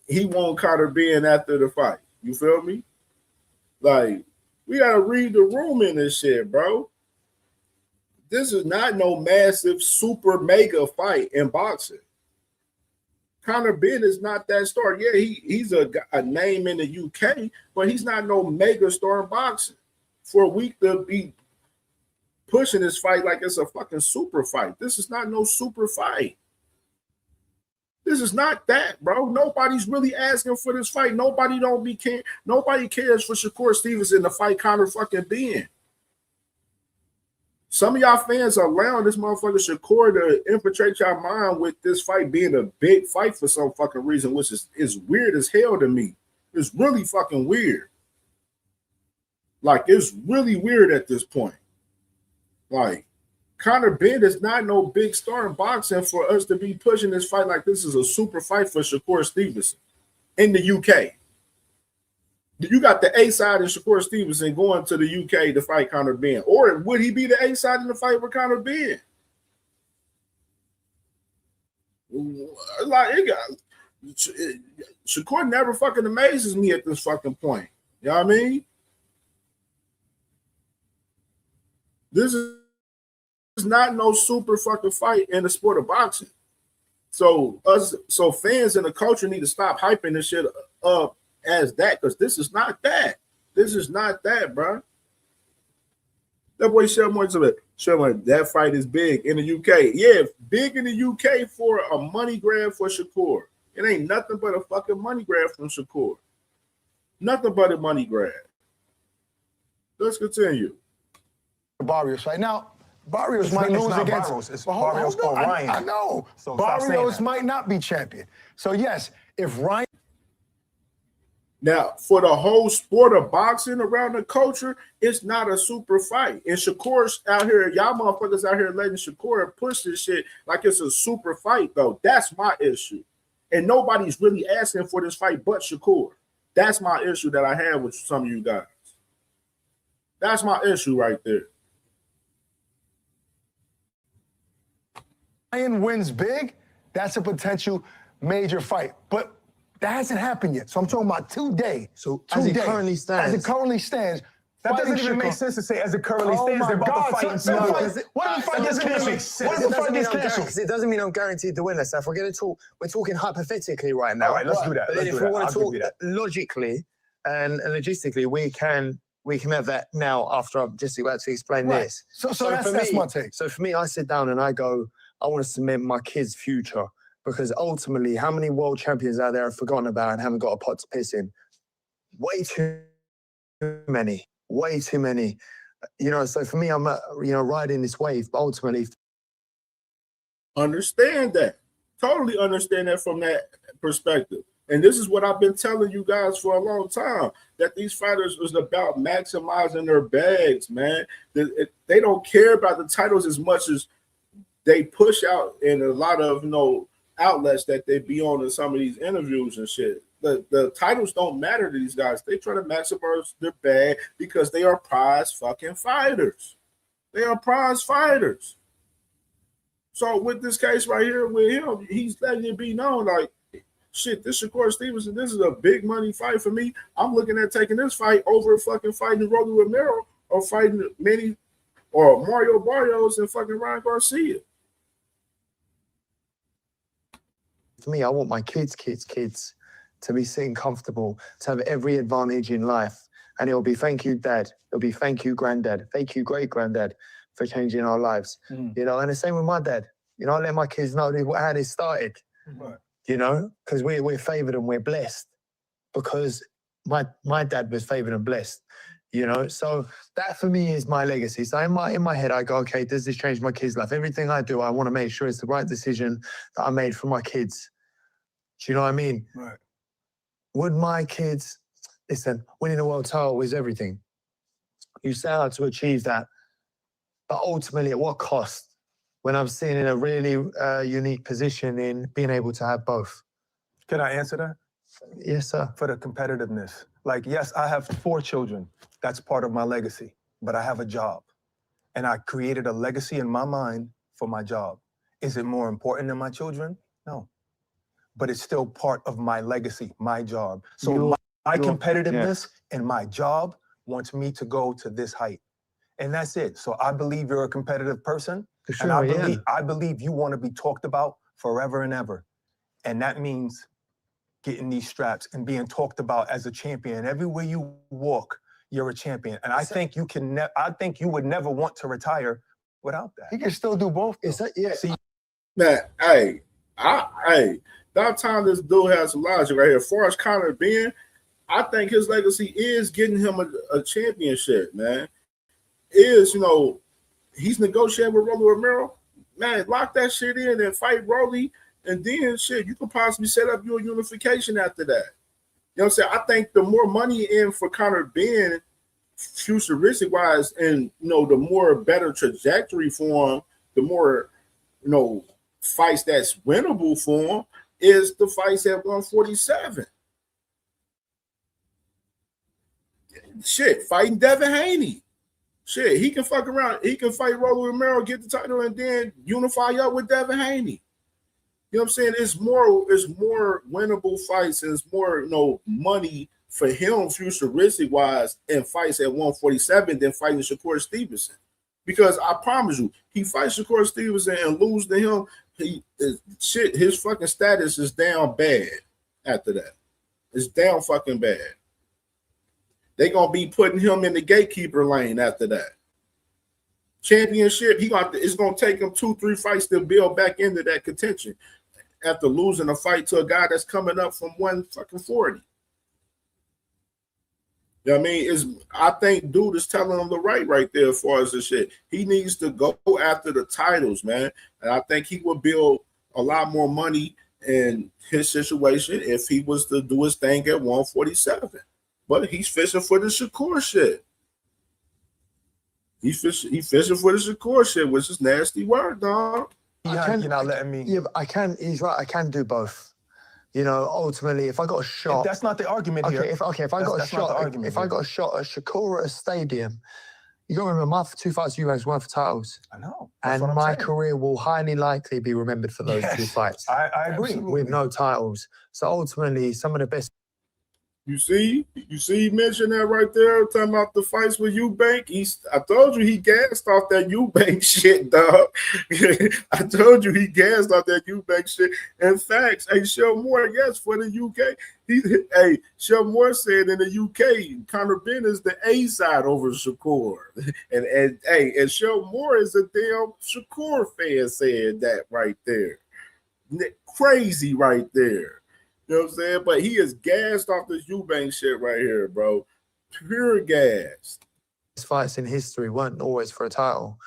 he won't Conor Ben after the fight. You feel me? Like, we gotta read the room in this shit, bro. This is not no massive, super mega fight in boxing. Conor Ben is not that star. Yeah, he's a name in the UK, but he's not no mega star in boxing. For a week to be pushing this fight like it's a fucking super fight. This is not no super fight. This is not that, bro. Nobody's really asking for this fight. Nobody cares for Shakur Stevenson to fight Conor fucking Ben. Some of y'all fans are allowing this motherfucker Shakur to infiltrate your mind with this fight being a big fight for some fucking reason, which is weird as hell to me. It's really fucking weird. Like, it's really weird at this point. Like, Conor Ben is not no big star in boxing for us to be pushing this fight like this is a super fight for Shakur Stevenson in the UK. You got the A side of Shakur Stevenson going to the UK to fight Conor Ben. Or would he be the A side in the fight with Conor Ben? Like, Shakur never fucking amazes me at this fucking point. You know what I mean? This is not no super fucking fight in the sport of boxing. So fans in the culture need to stop hyping this shit up as that, because this is not that. This is not that, bro. That boy Shelmore that fight is big in the UK. Yeah, big in the UK for a money grab for Shakur. It ain't nothing but a fucking money grab from Shakur. Nothing but a money grab. Let's continue. Barrios right now. Barrios might lose against Barrios. It's Barrios or Ryan. I know. So Barrios might not be champion. So yes, if Ryan. Now, for the whole sport of boxing around the culture, it's not a super fight. And Shakur's out here, y'all motherfuckers out here letting Shakur push this shit like it's a super fight, though. That's my issue. And nobody's really asking for this fight but Shakur. That's my issue that I have with some of you guys. That's my issue right there. Ryan wins big, that's a potential major fight. But that hasn't happened yet. So I'm talking about today. So as it currently stands. As it currently stands. That doesn't even make sense to say as it currently stands. They're about to fight. What if the fight gets canceled? What if the fight gets canceled? It doesn't mean I'm guaranteed to win this. If we're going to talk, we're talking hypothetically right now. All right, let's do that. But if we want to talk logically and logistically, we can have that now after I'm just about to explain this. So that's my take. So for me, I sit down and I go, I want to cement my kids' future. Because ultimately, how many world champions out there are forgotten about and haven't got a pot to piss in? Way too many. Way too many. So for me, I'm riding this wave, but ultimately, understand that. Totally understand that from that perspective. And this is what I've been telling you guys for a long time, that these fighters was about maximizing their bags, man. They don't care about the titles as much as they push out in a lot of outlets that they be on in some of these interviews and shit. The titles don't matter to these guys. They try to maximize their bag because they are prize fucking fighters. They are prize fighters. So with this case right here with him, he's letting it be known like, shit, this Shakur Stevenson, this is a big money fight for me. I'm looking at taking this fight over fucking fighting Rolly Romero or fighting Manny or Mario Barrios and fucking Ryan Garcia. for me, I want my kids to be sitting comfortable, to have every advantage in life. And it'll be thank you, Dad. It'll be thank you, Granddad. Thank you, great granddad, for changing our lives. And the same with my dad. I let my kids know how they started. Right. Because we're favored and we're blessed. Because my dad was favored and blessed. So that for me is my legacy. So in my head, I go, okay, does this change my kids' life? Everything I do, I want to make sure it's the right decision that I made for my kids. Do you know what I mean? Right. Would my kids, listen, winning a world title is everything. You set out to achieve that, but ultimately at what cost? When I'm sitting in a really unique position in being able to have both. Can I answer that? Yes, sir. For the competitiveness. Like, yes, I have 4 children. That's part of my legacy. But I have a job. And I created a legacy in my mind for my job. Is it more important than my children? No. But it's still part of my legacy, my job. So my competitiveness and my job wants me to go to this height. And that's it. So I believe you're a competitive person. For sure, and I believe you want to be talked about forever and ever. And that means getting these straps and being talked about as a champion. Everywhere you walk, you're a champion. And I think you can. I think you would never want to retire without that. He can still do both. See, man, about time this dude has some logic right here. As far as Conor Ben, I think his legacy is getting him a championship, man. He's negotiating with Rolly Romero. Man, lock that shit in and fight Rolly. And then, shit, you could possibly set up your unification after that. You know what I'm saying? I think the more money in for Conor Ben, futuristic-wise, and, the more better trajectory for him, the more, fights that's winnable for him is the fights at 147. Shit, fighting Devin Haney. Shit, he can fuck around. He can fight Rolly Romero, get the title, and then unify up with Devin Haney. You know what I'm saying? It's more winnable fights and it's more, money for him futuristic-wise in fights at 147 than fighting Shakur Stevenson. Because I promise you, he fights Shakur Stevenson and lose to him, his fucking status is down bad after that. It's down fucking bad. They're going to be putting him in the gatekeeper lane after that. Championship, it's going to take him 2-3 fights to build back into that contention after losing a fight to a guy that's coming up from 140. You know what I mean? I think dude is telling him the right there as far as the shit. He needs to go after the titles, man. And I think he would build a lot more money in his situation if he was to do his thing at 147. But he's fishing for the Shakur shit. He's fishing for the Shakur shit, which is nasty work, dog. You're not letting me. Yeah, but I can. He's right. I can do both. Ultimately, if I got a shot, that's not the argument here. If I got a shot, I got a shot at Shakur at a stadium, you got to remember my 2 fights you guys won for titles. I know. And my career will highly likely be remembered for those 2 fights. I agree. With no titles. So ultimately, some of the best. You see, he mentioned that right there, talking about the fights with Eubank. I told you he gassed off that Eubank shit, dog. I told you he gassed off that Eubank shit. In fact, Sean Moore, yes, for the UK. Sean Moore said in the UK, Conor Ben is the A side over Shakur. And Sean Moore is a damn Shakur fan saying that right there. Crazy right there. You know what I'm saying? But he is gassed off this Eubank shit right here, bro. Pure gas. fights in history weren't always for a title.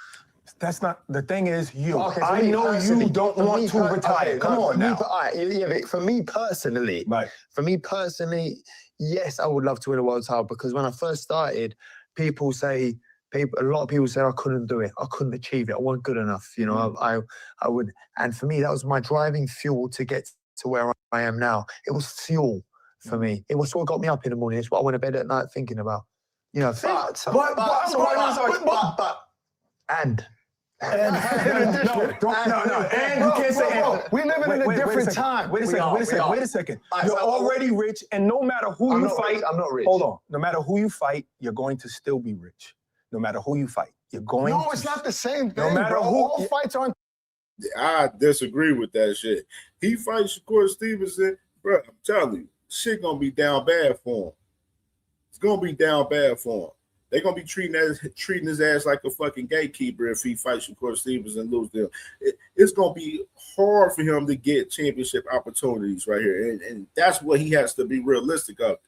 That's not the thing. Is you? Okay, I know you don't want to retire. Okay, Come on now. But for me personally, Right. For me personally, yes, I would love to win a world title because when I first started, a lot of people said I couldn't do it, I couldn't achieve it, I wasn't good enough. You know, I would, and for me, that was my driving fuel to get to where I am now. It was fuel for me. It was what got me up in the morning. It's what I went to bed at night thinking about. You know, And you can't say and. We live in a different time. Wait a second. You're already rich, and no matter who you fight, I'm not rich. Hold on. No matter who you fight, you're going to still be rich. No matter who you fight, you're going. No, it's not the same thing. No matter bro. who. All fights aren't. I disagree with that shit. He fights Shakur Stevenson, bro. I'm telling you, shit gonna be down bad for him. It's gonna be down bad for him. They're gonna be treating his ass like a fucking gatekeeper if he fights Shakur Stevenson and lose them. It's gonna be hard for him to get championship opportunities right here, and that's what he has to be realistic of.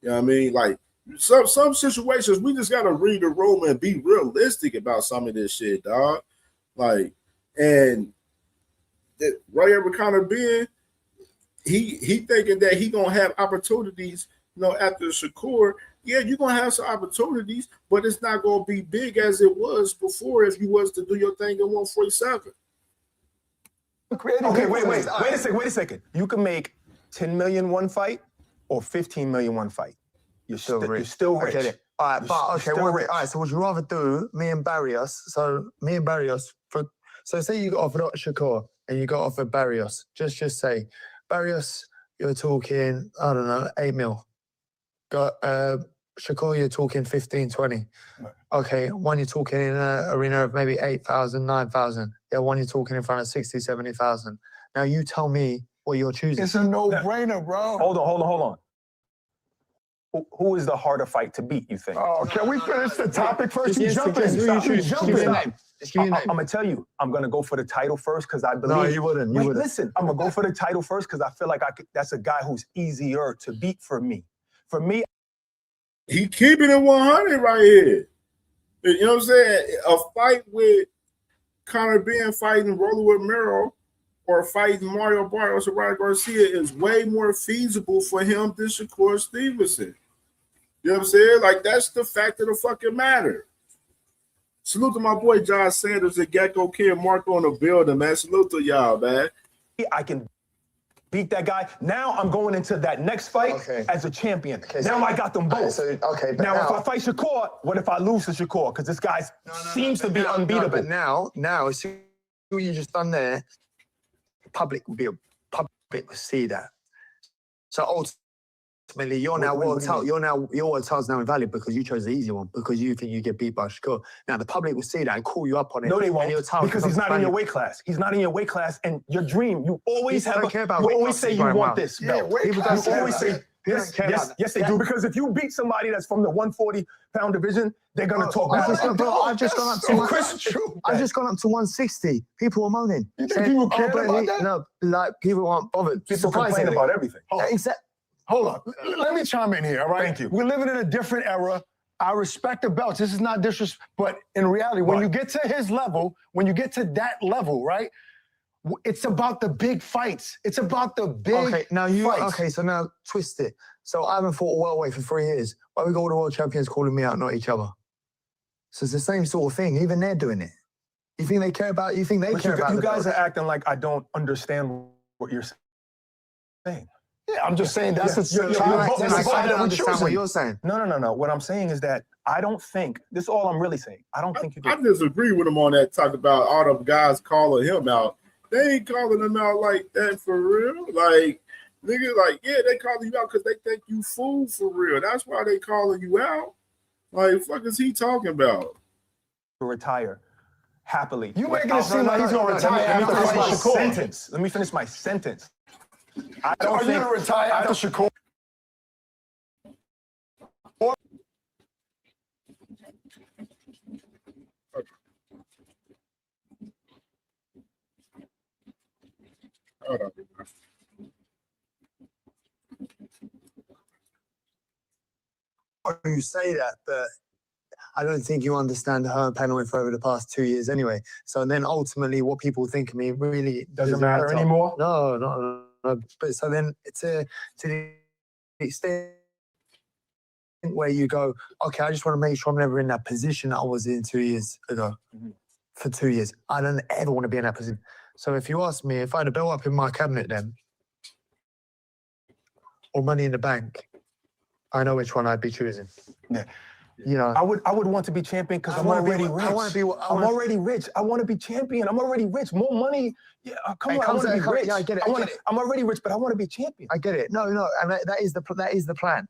You know what I mean? Like some situations, we just gotta read the room and be realistic about some of this shit, dog. Like, and that right here with Conor Ben, he thinking that he gonna have opportunities, you know, after Shakur. Yeah, you're gonna have some opportunities, but it's not gonna be big as it was before if you was to do your thing in 147. Okay, wait a second. You can make 10 million one fight or 15 million one fight. You're still rich. You're still rich. I get it. All right, all right. So would you rather do me and Barrios? So say you got offered Shakur and you got offered Barrios. Just say Barrios, you're talking, I don't know, 8 mil. Got Shakur, you're talking 15, 20. Right. Okay, one you're talking in an arena of maybe 8,000, 9,000. Yeah, one you're talking in front of 60, 70,000. Now you tell me what you're choosing. It's a no-brainer, bro. Hold on. Who is the harder fight to beat, you think? Oh, can we finish the topic first? You jumping. Just give me a name. I'm going to tell you, I'm going to go for the title first because I believe... No, you wouldn't. Listen, I'm going to go for the title first because I feel like that's a guy who's easier to beat for me. For me... He keeping it 100 right here. You know what I'm saying? A fight with Conor Ben fighting Rolly Romero or fighting Mario Barrios or Ryan Garcia is way more feasible for him than Shakur Stevenson. You know what I'm saying? Like, that's the fact of the fucking matter. Salute to my boy Josh Sanders and Gecko Kid Marco in the building, man. Salute to y'all, man. I can beat that guy. Now I'm going into that next fight as a champion. Okay, now I got them both. But now if I fight Shakur, what if I lose to Shakur? Because this guy seems to be unbeatable. But now, see what you just done there, public will see that. So ultimately, your world title's now invalid because you chose the easy one because you think you get beat by Shakur. Now the public will see that and call you up on it. No, they won't, because he's not in your weight class. He's not in your weight class, and your dream. You always have. You always say you want this belt. People always say. Yes, they do. Because if you beat somebody that's from the 140-pound division, they're gonna talk about it. I've just gone up to 160. People are moaning. You think people care about that? No, like people aren't bothered. People complain about everything. Hold on. Let me chime in here, all right? Thank you. We're living in a different era. I respect the belts. This is not disrespect, but in reality, when you get to his level, when you get to that level, right? It's about the big fights. It's about the big fights. So now twist it. So I haven't fought a welterweight for 3 years. Why we got all the world champions calling me out, not each other? So it's the same sort of thing. Even they're doing it. You think they care about? You think they care about? You guys are acting like I don't understand what you're saying. Yeah, I'm just saying that's I don't understand what you're saying. No. What I'm saying is that I don't think, this is all I'm really saying. I don't think you do. I disagree with him on that, talk about all the guys calling him out. They ain't calling him out like that for real. Like, nigga, like, yeah, they calling you out because they think you fool for real. That's why they calling you out. Like, fuck is he talking about? To retire happily. You making it seem like he's gonna retire after Shakur. Let me finish my sentence. Are you gonna retire after Shakur? You say that, but I don't think you understand how I'm panel for over the past 2 years anyway. So then ultimately what people think of me really Doesn't matter anymore? No, no. But so then to the extent where you go, okay, I just want to make sure I'm never in that position I was in 2 years ago. For 2 years. I don't ever want to be in that position. So if you ask me if I had a belt up in my cabinet then, or Money in the Bank, I know which one I'd be choosing. Yeah. You know, I would want to be champion because I'm already rich. I'm already rich. I want to be champion. I'm already rich. More money. Yeah, come on. I want to be rich. Yeah, I get it. I'm already rich, but I want to be champion. I get it. No, and that is the plan.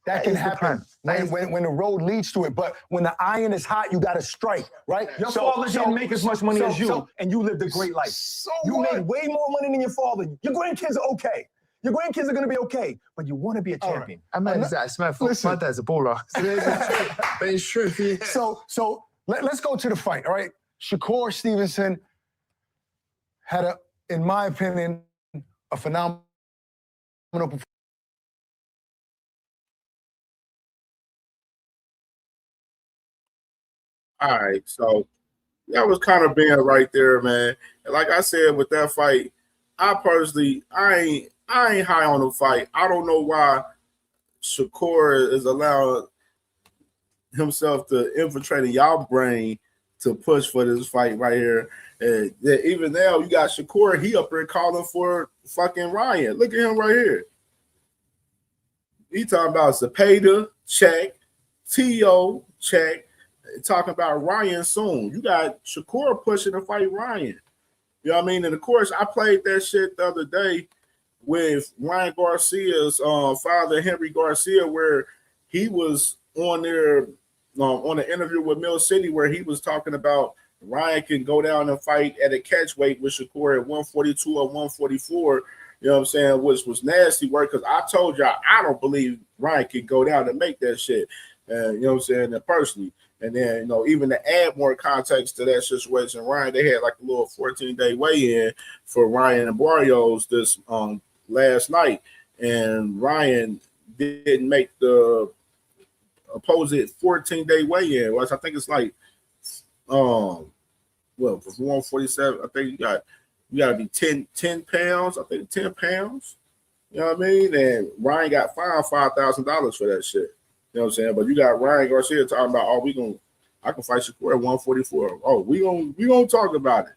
That can happen when the road leads to it. But when the iron is hot, you got to strike, right? Your father didn't make as much money as you, and you lived a great life. You made way more money than your father. Your grandkids are okay. Your grandkids are going to be okay, but you want to be a champion. Right. My dad's a baller. It's true. So let's go to the fight, all right? Shakur Stevenson had, in my opinion, a phenomenal performance. All right, so that was kind of being right there, man. And like I said, with that fight, I personally, I ain't high on the fight. I don't know why Shakur is allowing himself to infiltrate in y'all brain to push for this fight right here. And even now, you got Shakur, he up there calling for fucking Ryan. Look at him right here. He talking about Zepeda, check. T.O., check. Talking about Ryan soon. You got Shakur pushing to fight Ryan. You know what I mean? And of course, I played that shit the other day with Ryan Garcia's father, Henry Garcia, where he was on there on an interview with Mill City, where he was talking about Ryan can go down and fight at a catch weight with Shakur at 142 or 144. You know what I'm saying? Which was nasty work, because I told y'all I don't believe Ryan can go down and make that shit. You know what I'm saying? And personally. And then, even to add more context to that situation, Ryan, they had like a little 14-day weigh-in for Ryan and Barrios this last night. And Ryan didn't make the opposite 14-day weigh-in, which I think it's like, for 147, I think you got to be 10 pounds. I think 10 pounds. You know what I mean? And Ryan got fined $5,000 for that shit. You know what I'm saying? But you got Ryan Garcia talking about, I can fight Shakur at 144. Oh, we gonna talk about it.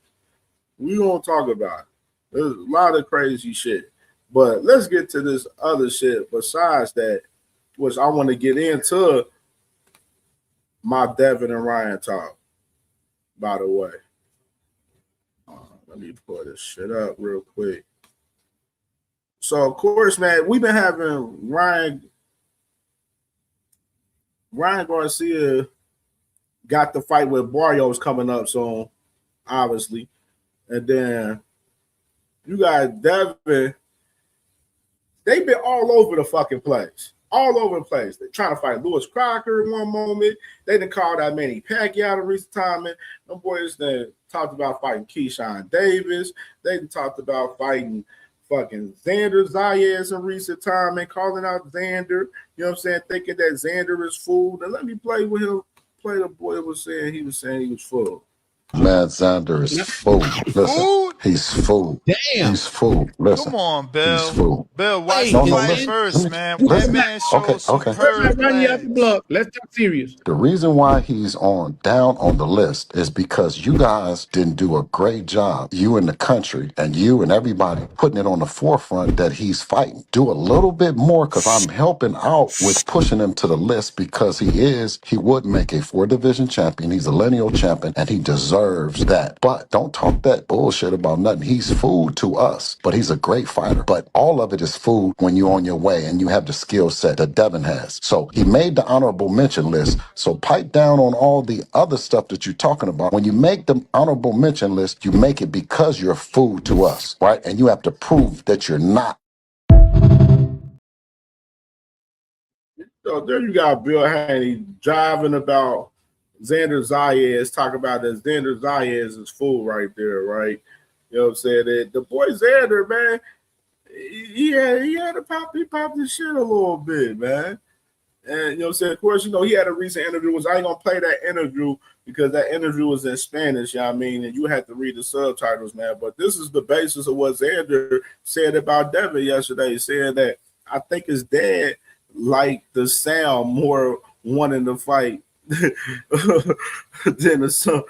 We gonna talk about it. There's a lot of crazy shit. But let's get to this other shit besides that, which I want to get into my Devin and Ryan talk, by the way. Let me pull this shit up real quick. So, of course, man, we've been having Ryan Garcia got the fight with Barrios coming up soon, obviously. And then you got Devin. They've been all over the fucking place. All over the place. They're trying to fight Lewis Crocker in one moment. They didn't call that Manny Pacquiao in recent time. And them boys that talked about fighting Keyshawn Davis. They talked about fighting fucking Xander Zayas in recent time and calling out Xander. You know what I'm saying? Thinking that Xander is food. And let me play with him. Play the boy was saying he was full. Man, Xander is fool. Listen, he's fool. Damn. He's fool. Listen, Come on, Bill. he's fool. Bill, watch No, the no, fight listen. first, man. Listen. That man showed superb Run you out the legs. block. Let's talk serious. The reason why he's down on the list is because you guys didn't do a great job, you and the country and you and everybody, putting it on the forefront that he's fighting. Do a little bit more, because I'm helping out with pushing him to the list, because he would make a 4-division champion. He's a lineal champion and he deserves that. But don't talk that bullshit about nothing. He's food to us, but he's a great fighter. But all of it is food when you're on your way and you have the skill set that Devin has. So he made the honorable mention list. So pipe down on all the other stuff that you're talking about. When you make the honorable mention list, you make it because you're food to us, right? And you have to prove that you're not. So there you got Bill Haney driving about Xander Zayas, talking about that Xander Zayas is fool right there, right? You know what I'm saying? The boy Xander, man, he had to pop his shit a little bit, man. And you know what I'm saying? Of course, he had a recent interview. I ain't gonna play that interview because that interview was in Spanish, you know what I mean? And you had to read the subtitles, man. But this is the basis of what Xander said about Devin yesterday. He said that I think his dad liked the sound more wanting to fight than the son.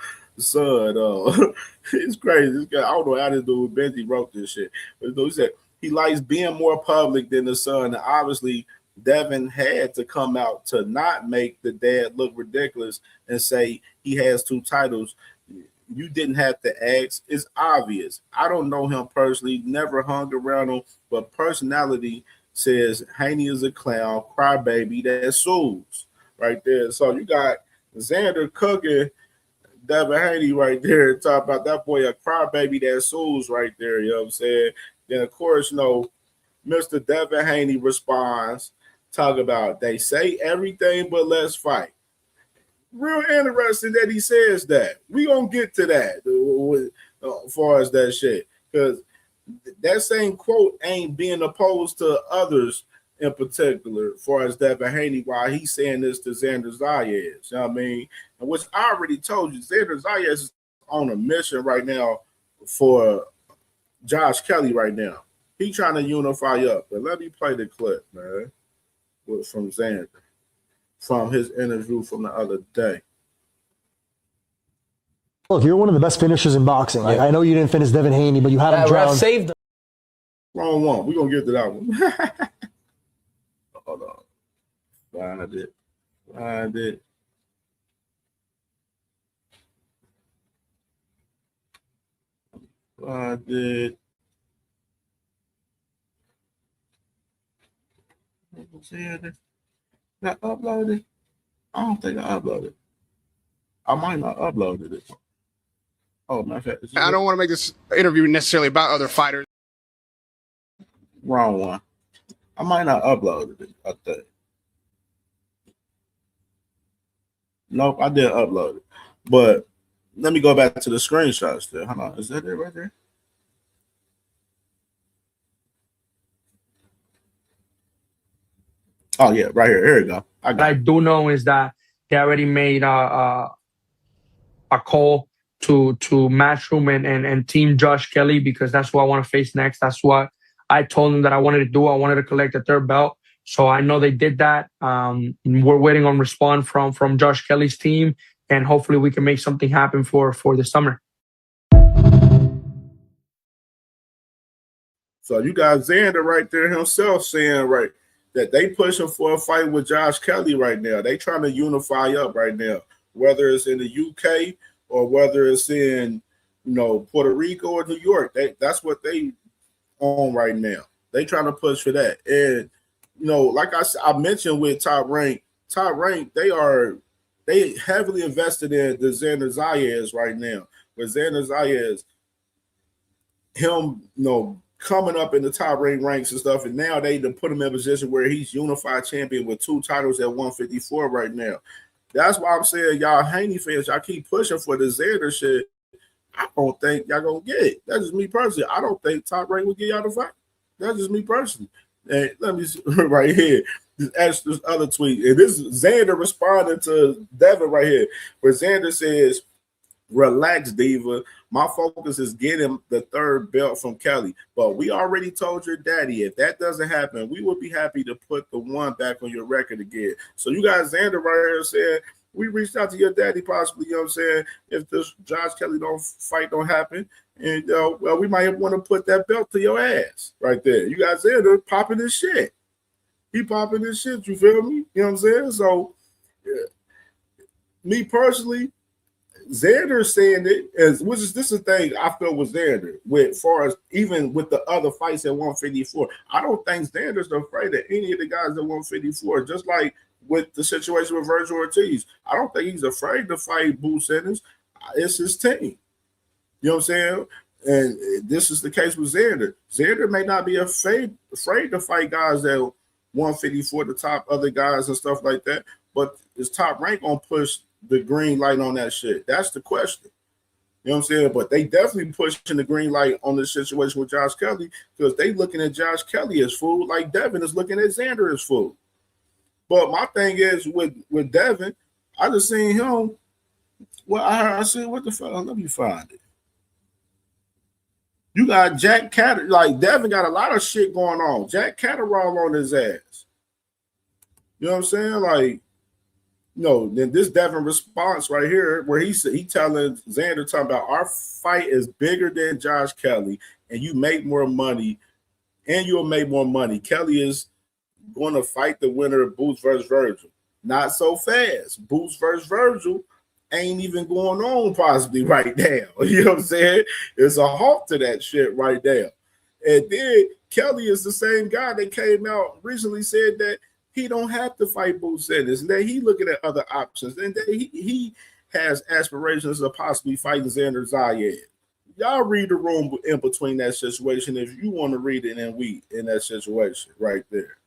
It's crazy. This guy, I don't know how this dude Benji wrote this shit. But he said he likes being more public than the son. And obviously, Devin had to come out to not make the dad look ridiculous and say he has 2 titles. You didn't have to ask. It's obvious. I don't know him personally, never hung around him, but personality says Haney is a clown, crybaby that sues right there. So you got Xander cooking Devin Haney right there. Talk about that boy a crybaby that sues right there. You know what I'm saying? Then of course, Mr. Devin Haney responds, talk about they say everything but let's fight. Real interesting that he says that. We gonna get to that as far as that shit. Because that same quote ain't being opposed to others in particular, as far as Devin Haney, while he's saying this to Xander Zayas. You know what I mean? And which I already told you, Xander Zayas is on a mission right now for Josh Kelly right now. He trying to unify up. But let me play the clip, man, from Xander, from his interview from the other day. Look, you're one of the best finishers in boxing. Like, I know you didn't finish Devin Haney, but you had him drown. Saved him. Wrong one. We're going to get to that one. Hold on. Find it. Find it. Find it. Not uploaded? I don't think I uploaded. I might not uploaded it. Oh, my fact. I don't want to make this interview necessarily about other fighters. Wrong one. I might not uploaded it, I think. Nope, I didn't upload it. But let me go back to the screenshots there. Hold on. Is that it right there? Oh, yeah, right here. Here we go. What I do know is that they already made a call to Matchroom and Team Josh Kelly, because that's who I want to face next. That's what I told them that I wanted to do. I wanted to collect a 3rd belt. So I know they did that. We're waiting on response from Josh Kelly's team, and hopefully we can make something happen for the summer. So you got Xander right there himself saying that they pushing for a fight with Josh Kelly right now. They trying to unify up right now, whether it's in the UK or whether it's in Puerto Rico or New York. That's what they on right now. They trying to push for that. And like I mentioned with Top Rank, they heavily invested in the Xander Zayas right now. With Xander Zayas, him coming up in the top ranks and stuff, and now they put him in a position where he's unified champion with 2 titles at 154 right now. That's why I'm saying, y'all Haney fans, y'all keep pushing for the Xander shit. I don't think y'all gonna get it. That's just me personally. I don't think Top Rank will get y'all the fight. That's just me personally. And let me see right here. This other tweet, and this is Xander responding to Devin right here, where Xander says, "Relax, Diva. My focus is getting the 3rd belt from Kelly. But we already told your daddy if that doesn't happen, we will be happy to put the 1 back on your record again." So you got Xander right here saying, we reached out to your daddy possibly, what I'm saying, if this Josh Kelly fight don't happen. And, well, we might want to put that belt to your ass right there. You got Xander popping his shit. He popping his shit, you feel me? You know what I'm saying? So, me personally, Xander saying it, which is this is the thing I feel with Xander, with far as even with the other fights at 154. I don't think Xander's afraid of any of the guys at 154, just like with the situation with Virgil Ortiz. I don't think he's afraid to fight Boo Sanders. It's his team. You know what I'm saying? And this is the case with Xander. Xander may not be afraid to fight guys at 154, the top other guys and stuff like that, but is Top Rank gonna push the green light on that shit? That's the question. You know what I'm saying? But they definitely pushing the green light on the situation with Josh Kelly, because they looking at Josh Kelly as fool like Devin is looking at Xander as fool. But my thing is with Devin, I just seen him. Well, I said, what the fuck? Let me find it. You got Jack Catter, like Devin got a lot of shit going on. Jack Catterall on his ass. You know what I'm saying? Like, no, then this Devin response right here, where he telling Xander talking about our fight is bigger than Josh Kelly, and you make more money, and you'll make more money. Kelly is going to fight the winner of Boots versus Virgil. Not so fast. Boots versus Virgil ain't even going on possibly right now. You know what I'm saying? It's a halt to that shit right now. And then Kelly is the same guy that came out recently said that he don't have to fight Boots Ennis, and that he looking at other options, and that he has aspirations of possibly fighting Xander Zayed. Y'all read the room in between that situation if you want to read it in that situation right there.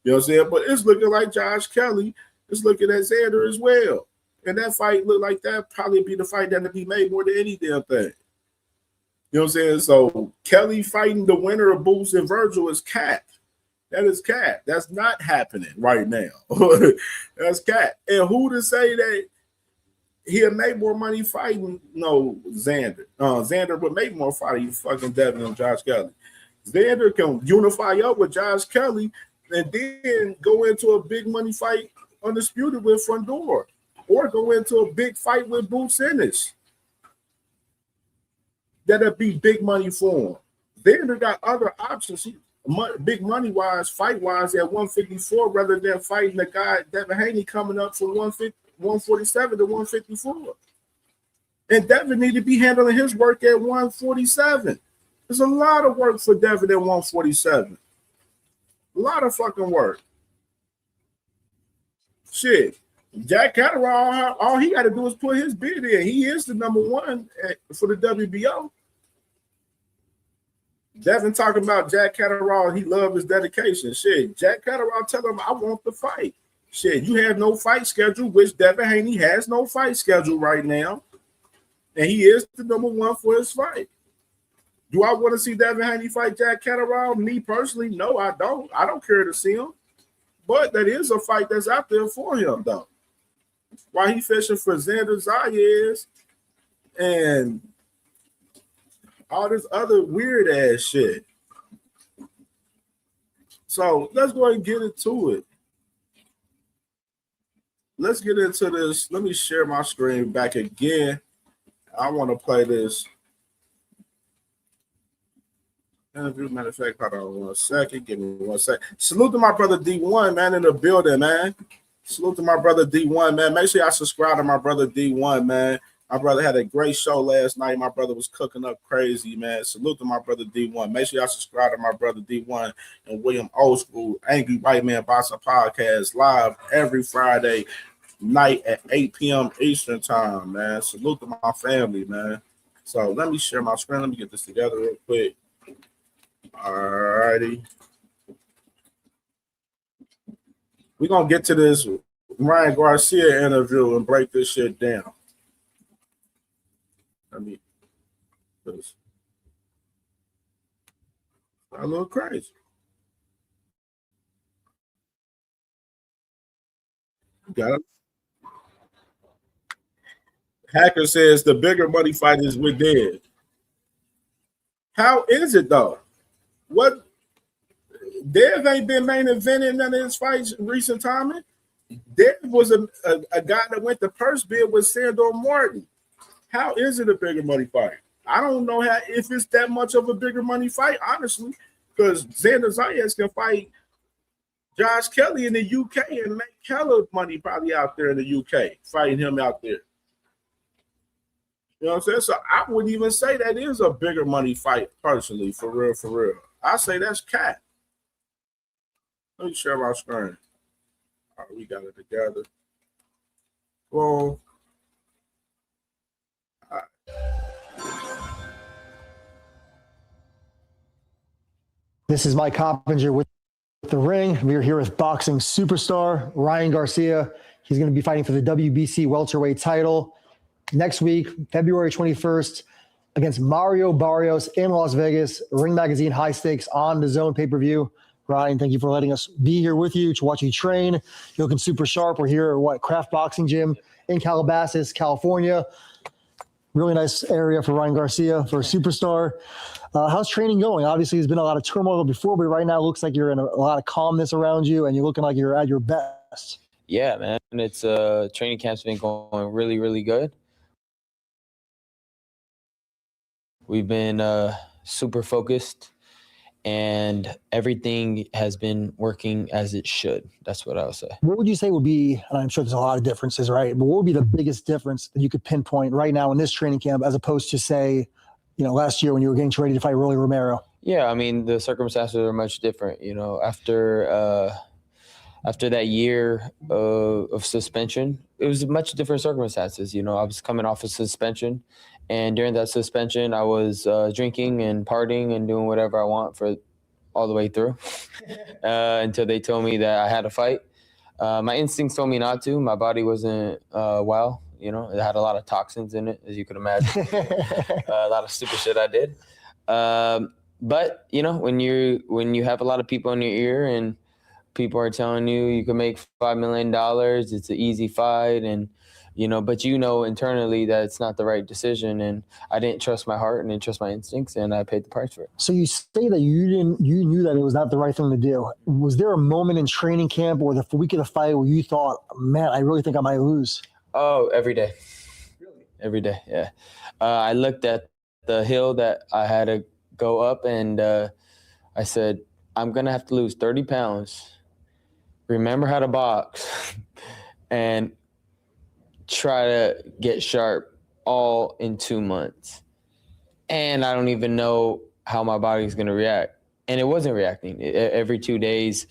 You know what I'm saying? But it's looking like Josh Kelly is looking at Xander as well. And that fight look like that probably be the fight that'll be made more than any damn thing. You know what I'm saying? So Kelly fighting the winner of Boots and Virgil is cat. That is cat. That's not happening right now. That's cat. And who to say that he'll make more money fighting? No, Xander. Xander would make more fighting fucking Devin and Josh Kelly. Xander can unify up with Josh Kelly and then go into a big money fight undisputed with Front Door, or go into a big fight with Boots Ennis. That'll be big money for him. Xander got other options. Big money wise, fight wise at 154, rather than fighting the guy Devin Haney coming up from 147 to 154. And Devin need to be handling his work at 147. There's a lot of work for Devin at 147. A lot of fucking work. Shit. Jack Catterall, all he got to do is put his bid in. He is the number one for the WBO. Devin talking about Jack Catterall, he loved his dedication. Shit, Jack Catterall tell him, I want the fight. Shit, you have no fight schedule, which Devin Haney has no fight schedule right now. And he is the number one for his fight. Do I want to see Devin Haney fight Jack Catterall? Me personally, no, I don't. I don't care to see him. But that is a fight that's out there for him, though. While he fishing for Xander Zayed and all this other weird ass shit. So let's go ahead and get into it. Let's get into this. Let me share my screen back again. I want to play this interview. Matter of fact, hold on 1 second. Give me 1 second. Salute to my brother D1, man, in the building, man. Salute to my brother D1, man. Make sure y'all subscribe to my brother D1, man. My brother had a great show last night. My brother was cooking up crazy, man. Salute to my brother D1. Make sure y'all subscribe to my brother D1 and William Old School Angry White Man Boxing Podcast live every Friday night at 8 p.m. Eastern time, man. Salute to my family, man. So let me share my screen. Let me get this together real quick. All righty. We're going to get to this Ryan Garcia interview and break this shit down. Let me this a little crazy. Got it. Hacker says the bigger money fight is within. How is it though? What Dev ain't been main eventing none of his fights in recent time. Dev was a guy that went to purse bid with Sandor Martin. How is it a bigger money fight? I don't know if it's that much of a bigger money fight, honestly, because Xander Zayed can fight Josh Kelly in the UK and make hella money probably out there in the UK, fighting him out there. You know what I'm saying? So I wouldn't even say that is a bigger money fight, personally, for real, for real. I say that's cat. Let me share my screen. All right, we got it together. Well, This is Mike Coppinger with The Ring. We're here with boxing superstar Ryan Garcia. He's going to be fighting for the WBC welterweight title next week, February 21st, against Mario Barrios in Las Vegas. Ring Magazine High Stakes on the Zone pay-per-view. Ryan, thank you for letting us be here with you to watch you train. You're looking super sharp. We're here at Craft Boxing Gym in Calabasas, California. Really nice area for Ryan Garcia, for a superstar. How's training going? Obviously, there's been a lot of turmoil before, but right now it looks like you're in a lot of calmness around you, and you're looking like you're at your best. Yeah, man. It's training camp's been going really, really good. We've been super focused, and everything has been working as it should. That's what I would say. What would you say would be, and I'm sure there's a lot of differences, right? But what would be the biggest difference that you could pinpoint right now in this training camp as opposed to, say, last year when you were getting ready to fight Rolly Romero? Yeah, I mean, the circumstances are much different. After that year of suspension, it was much different circumstances. I was coming off of suspension, and during that suspension, I was drinking and partying and doing whatever I want for all the way through until they told me that I had to fight. My instincts told me not to. My body wasn't well. It had a lot of toxins in it, as you can imagine. A lot of stupid shit I did. But when you have a lot of people in your ear and people are telling you can make $5 million, it's an easy fight, and but internally that it's not the right decision, and I didn't trust my heart and didn't trust my instincts, and I paid the price for it. So you say that you knew that it was not the right thing to do. Was there a moment in training camp or the week of the fight where you thought, man, I really think I might lose? Oh, every day. Really? Every day, yeah. I looked at the hill that I had to go up, and I said, I'm going to have to lose 30 pounds, remember how to box, and try to get sharp all in 2 months. And I don't even know how my body's going to react. And it wasn't reacting. Every 2 days,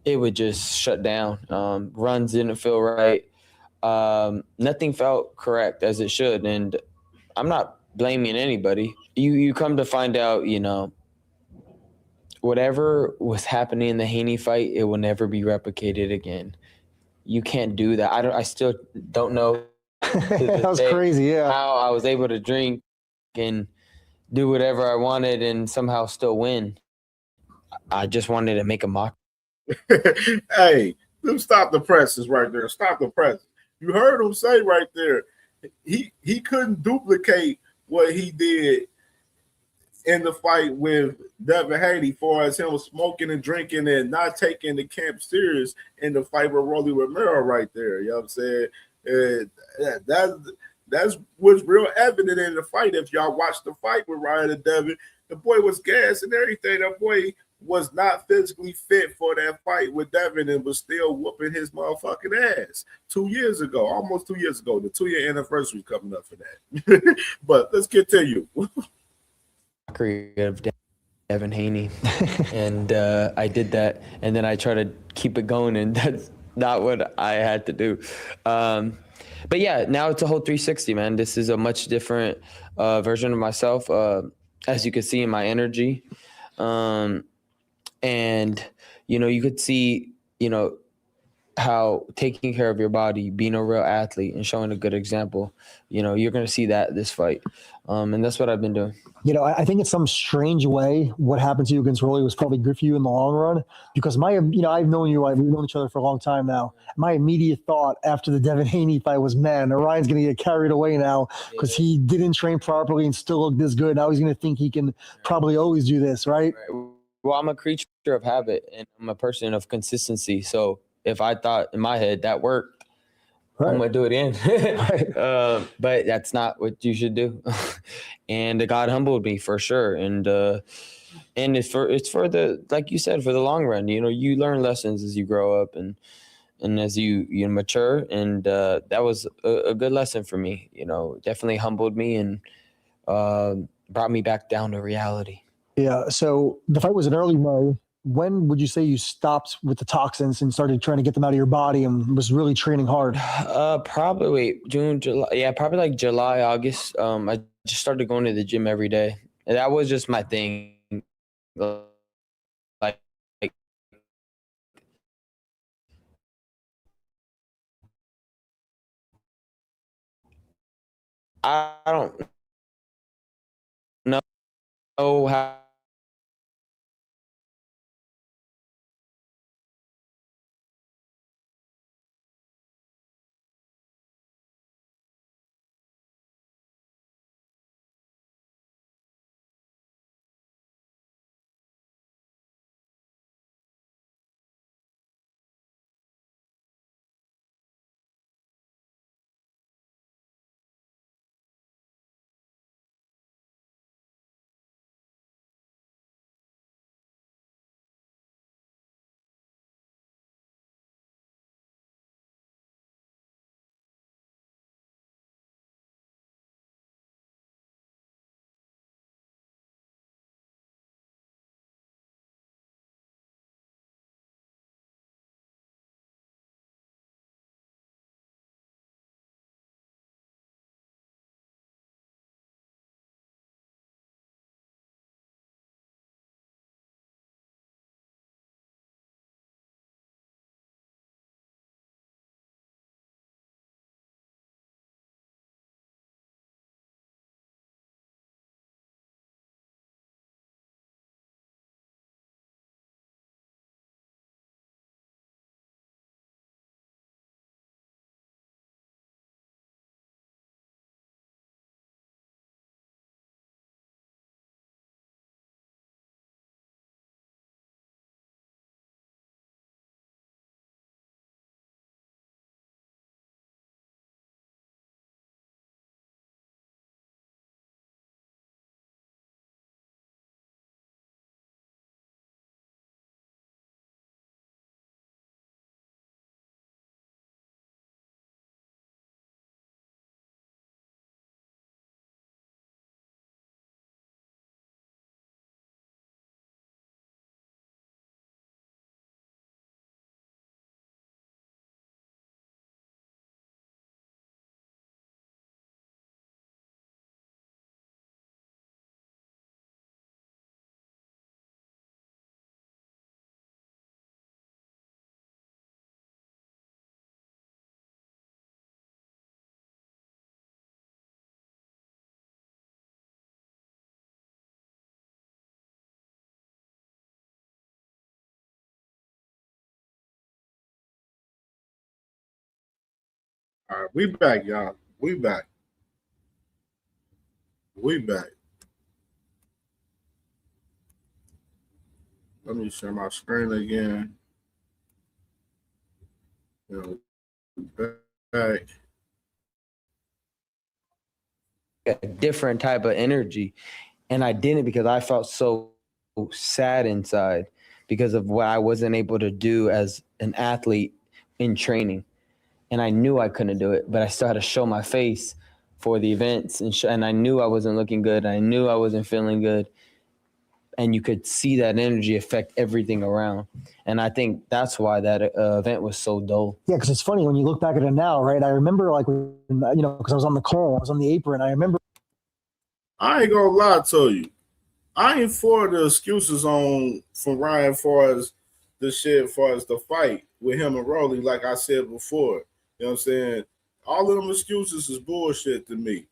it would just shut down. Runs didn't feel right. Nothing felt correct as it should. And I'm not blaming anybody. You come to find out, whatever was happening in the Haney fight, it will never be replicated again. You can't do that. I still don't know That was crazy, yeah. how I was able to drink and do whatever I wanted and somehow still win. I just wanted to make a mock. Hey, stop the presses right there. Stop the presses. You heard him say right there, he couldn't duplicate what he did in the fight with Devin Haney, far as him smoking and drinking and not taking the camp serious in the fight with Rolly Romero right there. You know what I'm saying? That's what's real evident in the fight. If y'all watch the fight with Ryan and Devin, the boy was gassed and everything. That boy was not physically fit for that fight with Devin and was still whooping his motherfucking ass 2 years ago, almost 2 years ago. The 2-year anniversary coming up for that. But let's continue. Of Devin Haney, and I did that, and then I try to keep it going, and that's not what I had to do. But yeah, now it's a whole 360, man. This is a much different version of myself, as you can see in my energy, and you could see how taking care of your body, being a real athlete, and showing a good example. You're gonna see that this fight, and that's what I've been doing. I think in some strange way, what happened to you against Rolly was probably good for you in the long run because I've known you, we've known each other for a long time now. My immediate thought after the Devin Haney fight was, man, Ryan's going to get carried away now because he didn't train properly and still look this good. Now he's going to think he can probably always do this, right? Well, I'm a creature of habit and I'm a person of consistency. So if I thought in my head that worked, right, I'm gonna do it again. Right. But that's not what you should do. And God humbled me for sure. And it's for the, like you said, for the long run. You learn lessons as you grow up and as you mature. And that was a good lesson for me. Definitely humbled me and brought me back down to reality. Yeah. So the fight was in early May. When would you say you stopped with the toxins and started trying to get them out of your body and was really training hard? Probably June, July. Yeah, probably like July, August. I just started going to the gym every day. And that was just my thing. Like I don't know how All right, we back, y'all. We back. We back. Let me share my screen again. You know, back. A different type of energy. And I didn't because I felt so sad inside because of what I wasn't able to do as an athlete in training. And I knew I couldn't do it, but I still had to show my face for the events. And I knew I wasn't looking good. I knew I wasn't feeling good. And you could see that energy affect everything around. And I think that's why that event was so dull. Yeah, because it's funny when you look back at it now, right? I remember like, because I was on the call, I was on the apron. I remember. I ain't gonna lie to you. I ain't for the excuses from Ryan as far as the shit, as far as the fight with him and Rolly, like I said before. You know what I'm saying? All of them excuses is bullshit to me.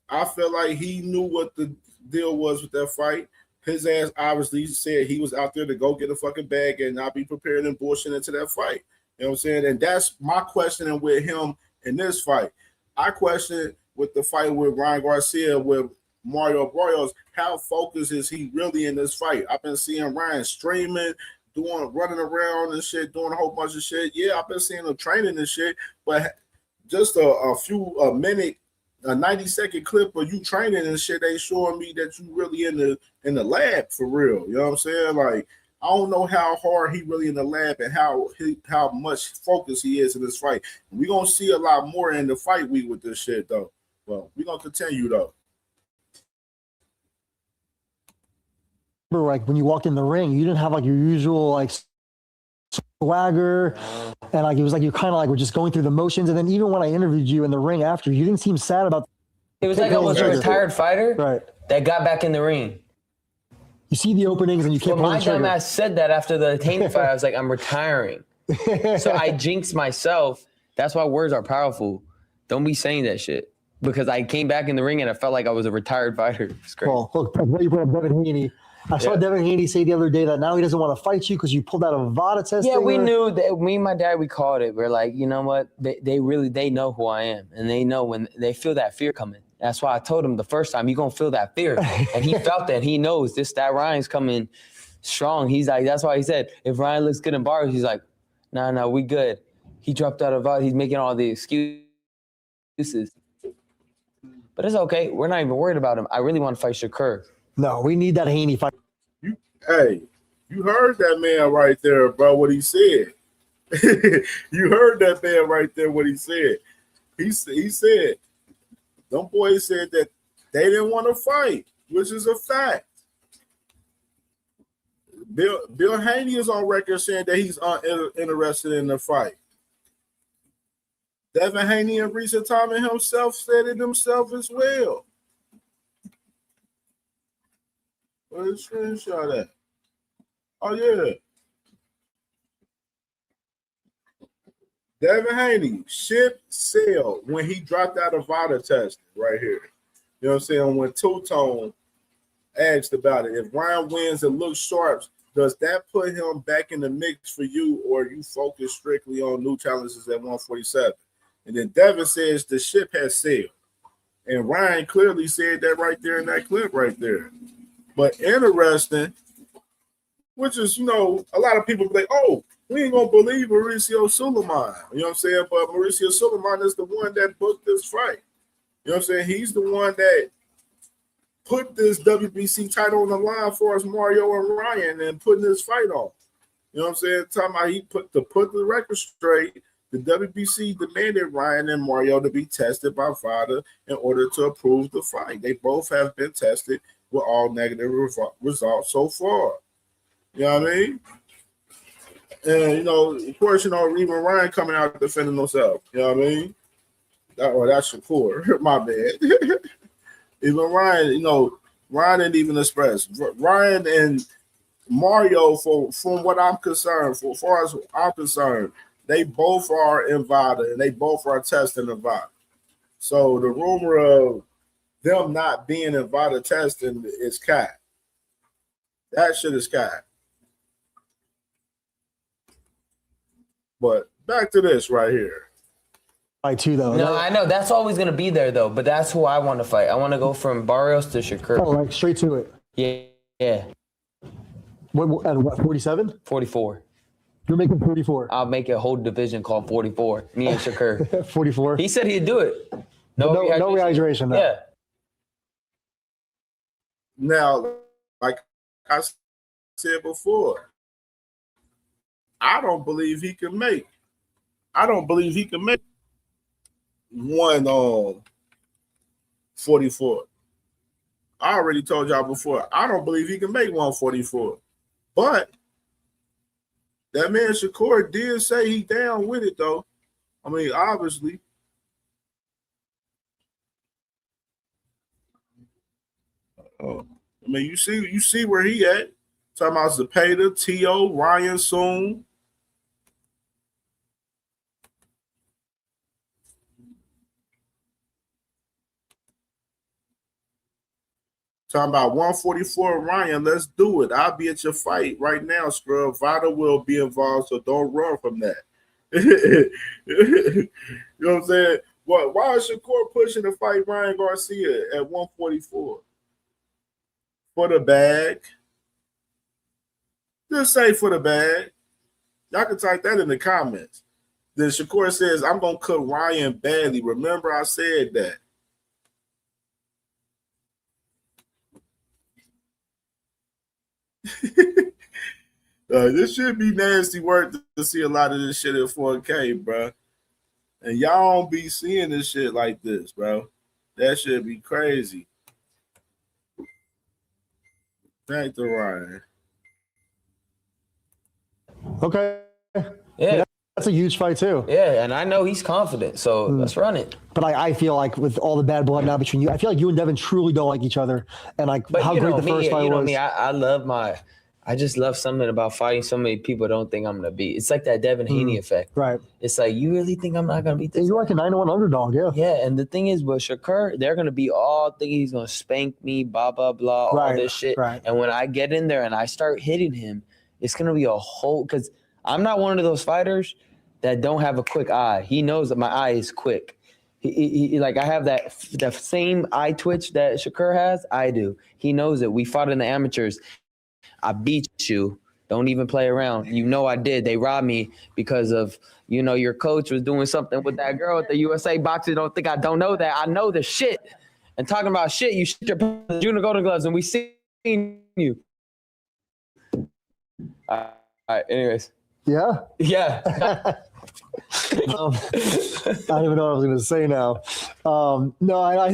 I felt like he knew what the deal was with that fight. His ass obviously said he was out there to go get a fucking bag and not be prepared and bullshit into that fight. You know what I'm saying? And that's my questioning with him in this fight. I question with the fight with Ryan Garcia with Mario Barrios, how focused is he really in this fight? I've been seeing Ryan streaming, running around and shit, doing a whole bunch of shit. Yeah, I've been seeing him training and shit, but just a minute, a 90-second clip of you training and shit ain't showing me that you really in the lab for real. You know what I'm saying? Like, I don't know how hard he really in the lab and how much focus he is in this fight. We're gonna see a lot more in the fight week with this shit though. Well, we're gonna continue though. Like when you walked in the ring, you didn't have like your usual like swagger, and like it was like you kind of like were just going through the motions. And then even when I interviewed you in the ring after, you didn't seem sad about. It was like I was a retired fighter that got back in the ring. You see the openings and you can't. Well, my dumb ass said that after the Haney fight. I was like, I'm retiring. So I jinxed myself. That's why words are powerful. Don't be saying that shit. Because I came back in the ring and I felt like I was a retired fighter. It's great. Well, look, you brought up Devin Haney. I saw Devin Haney say the other day that now he doesn't want to fight you because you pulled out a VADA test. Yeah, we knew that. Me and my dad, we called it. We're like, you know what? They know who I am. And they know when they feel that fear coming. That's why I told him the first time, you're going to feel that fear. And he felt that. He knows that Ryan's coming strong. He's like, that's why he said, if Ryan looks good in bars, he's like, no, we good. He dropped out of VADA. He's making all the excuses. But it's okay. We're not even worried about him. I really want to fight Shakur. No, we need that Haney fight. You heard that man right there, bro, what he said. You heard that man right there, what he said. He said, them boys said that they didn't want to fight, which is a fact. Bill Haney is on record saying that he's uninterested in the fight. Devin Haney in recent time and himself said it himself as well. Where's the screenshot at? Oh, yeah. Devin Haney, ship sailed when he dropped out of VADA testing right here. You know what I'm saying? When Two-Tone asked about it, if Ryan wins and looks sharp, does that put him back in the mix for you, or you focus strictly on new challenges at 147? And then Devin says the ship has sailed. And Ryan clearly said that right there in that clip right there. But interesting, which is, a lot of people be like, oh, we ain't going to believe Mauricio Suleiman. You know what I'm saying? But Mauricio Suleiman is the one that booked this fight. You know what I'm saying? He's the one that put this WBC title on the line for us, Mario and Ryan, and putting this fight on. You know what I'm saying? Talking about he put the record straight. The WBC demanded Ryan and Mario to be tested by VADA in order to approve the fight. They both have been tested with all negative results so far. You know what I mean? And, of course, even Ryan coming out defending himself. You know what I mean? That's Shakur. My bad. Even Ryan, Ryan didn't even express. Ryan and Mario, from what I'm concerned, as far as I'm concerned, they both are in VADA and they both are testing in VADA. So the rumor of them not being in VADA testing is cat. That shit is cat. But back to this right here. too, though. No, I know that's always gonna be there though. But that's who I want to fight. I want to go from Barrios to Shakur. Oh, like straight to it. Yeah. What 47? 44. You're making 44. I'll make a whole division called 44. Me and Shakur. 44. He said he'd do it. No rehydration. No. Yeah. Now, like I said before, I don't believe he can make. I don't believe he can make 144. I already told y'all before. I don't believe he can make 144. But that man Shakur did say he down with it though. I mean, obviously. I mean, you see where he at. Talking about Zepeda, T.O., Ryan Soon. Talking about 144 Ryan. Let's do it. I'll be at your fight right now, Scrub. Vada will be involved, so don't run from that. You know what I'm saying? Why is Shakur pushing to fight Ryan Garcia at 144? For the bag. Just say for the bag. Y'all can type that in the comments. Then Shakur says, I'm going to cook Ryan badly. Remember I said that. This should be nasty work to see a lot of this shit at 4K, bro. And y'all don't be seeing this shit like this, bro. That should be crazy. Back to Ryan. Okay. Yeah. That's a huge fight too. Yeah, and I know he's confident, so let's run it. But I feel like with all the bad blood now between you, I feel like you and Devin truly don't like each other. And like But how you great know the first fight you know was. me, I just love something about fighting so many people don't think I'm gonna beat. It's like that Devin Haney effect. Right. It's like, you really think I'm not gonna beat this? You're like a 9-1 underdog, yeah. Yeah, and the thing is with Shakur, they're gonna be all thinking he's gonna spank me, blah, blah, blah, all this shit. Right. And when I get in there and I start hitting him, it's gonna be a whole, because I'm not one of those fighters that don't have a quick eye. He knows that my eye is quick. He like, I have that same eye twitch that Shakur has. I do. He knows it. We fought in the amateurs. I beat you. Don't even play around. You know I did. They robbed me because of, your coach was doing something with that girl at the USA boxing. Don't think I don't know that. I know the shit. And talking about shit, you shit your Junior Golden Gloves, and we seen you. All right, anyways. Yeah? Yeah. I don't even know what I was going to say now. No, I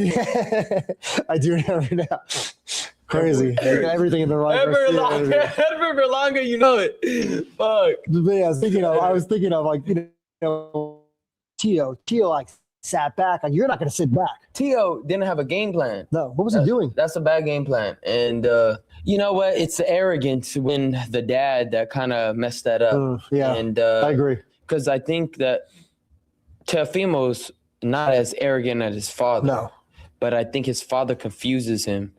do remember now. Crazy. Everything in the right. Ever longer, you know it. Fuck. Yeah, I was thinking of like, Tio like sat back. Like, you're not going to sit back. Tio didn't have a game plan. No. What was he doing? That's a bad game plan. And you know what? It's the arrogance when the dad that kind of messed that up. Yeah, and I agree. Because I think that Teofimo's not as arrogant as his father. No. But I think his father confuses him.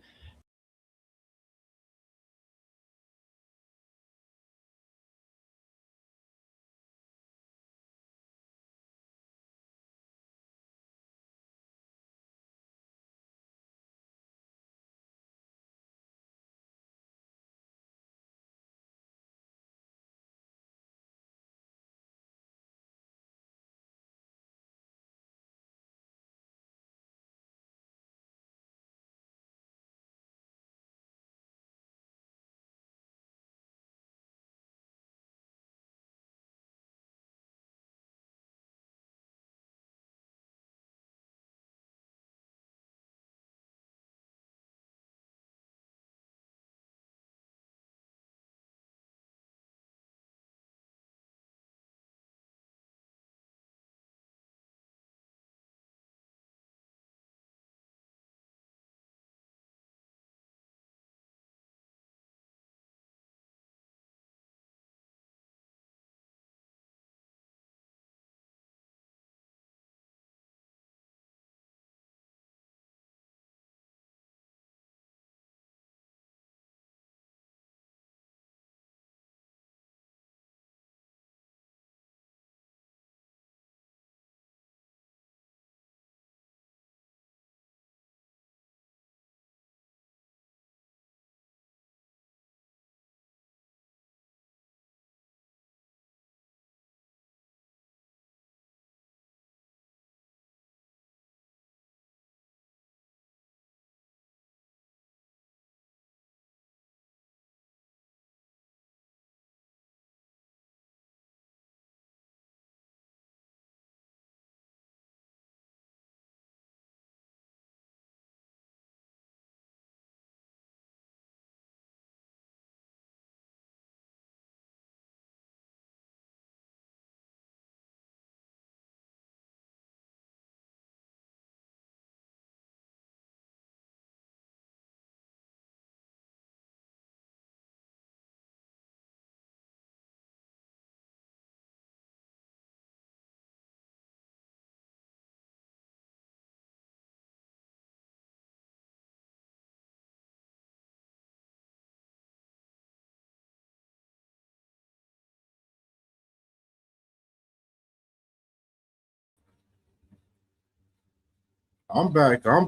I'm back. Share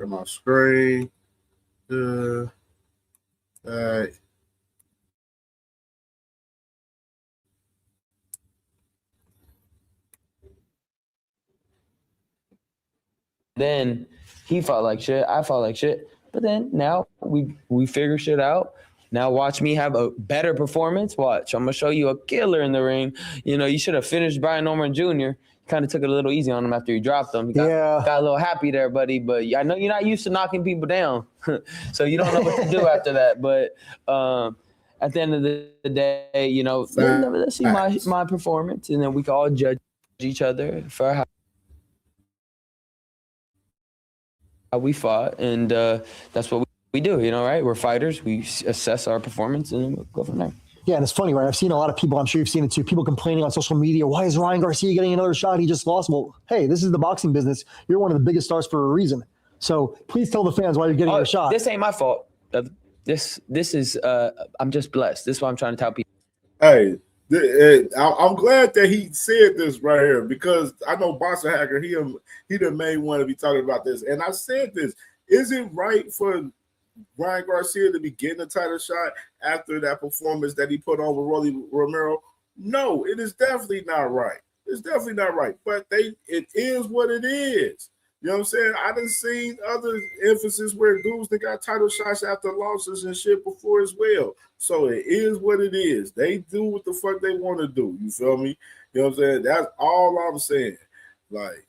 my screen. Then he fought like shit. I fought like shit. But then now we figure shit out. Now watch me have a better performance. Watch, I'm gonna show you a killer in the ring. You know, you should have finished Brian Norman Jr. Kind of took it a little easy on him after he dropped him. He got a little happy there, buddy. But I know you're not used to knocking people down, so you don't know what to do after that. But at the end of the day, you know, let's see my performance, and then we can all judge each other for how we fought, and that's what we do, you know, right? We're fighters. We assess our performance, and we'll go from there. Yeah, and it's funny, right? I've seen a lot of people, I'm sure you've seen it too, people complaining on social media, why is Ryan Garcia getting another shot? He just lost. Well, hey, this is the boxing business. You're one of the biggest stars for a reason. So please tell the fans why you're getting your shot. This ain't my fault. This is, I'm just blessed. This is what I'm trying to tell people. Hey, I'm glad that he said this right here, because I know Boxer Hacker, he the main one to be talking about this. And I said this, is it right for Ryan Garcia to be getting a title shot after that performance that he put on with Rolly Romero? No, it is definitely not right. It's definitely not right. But it is what it is. You know what I'm saying? I done seen other emphasis where dudes that got title shots after losses and shit before as well. So it is what it is. They do what the fuck they want to do. You feel me? You know what I'm saying? That's all I'm saying. Like,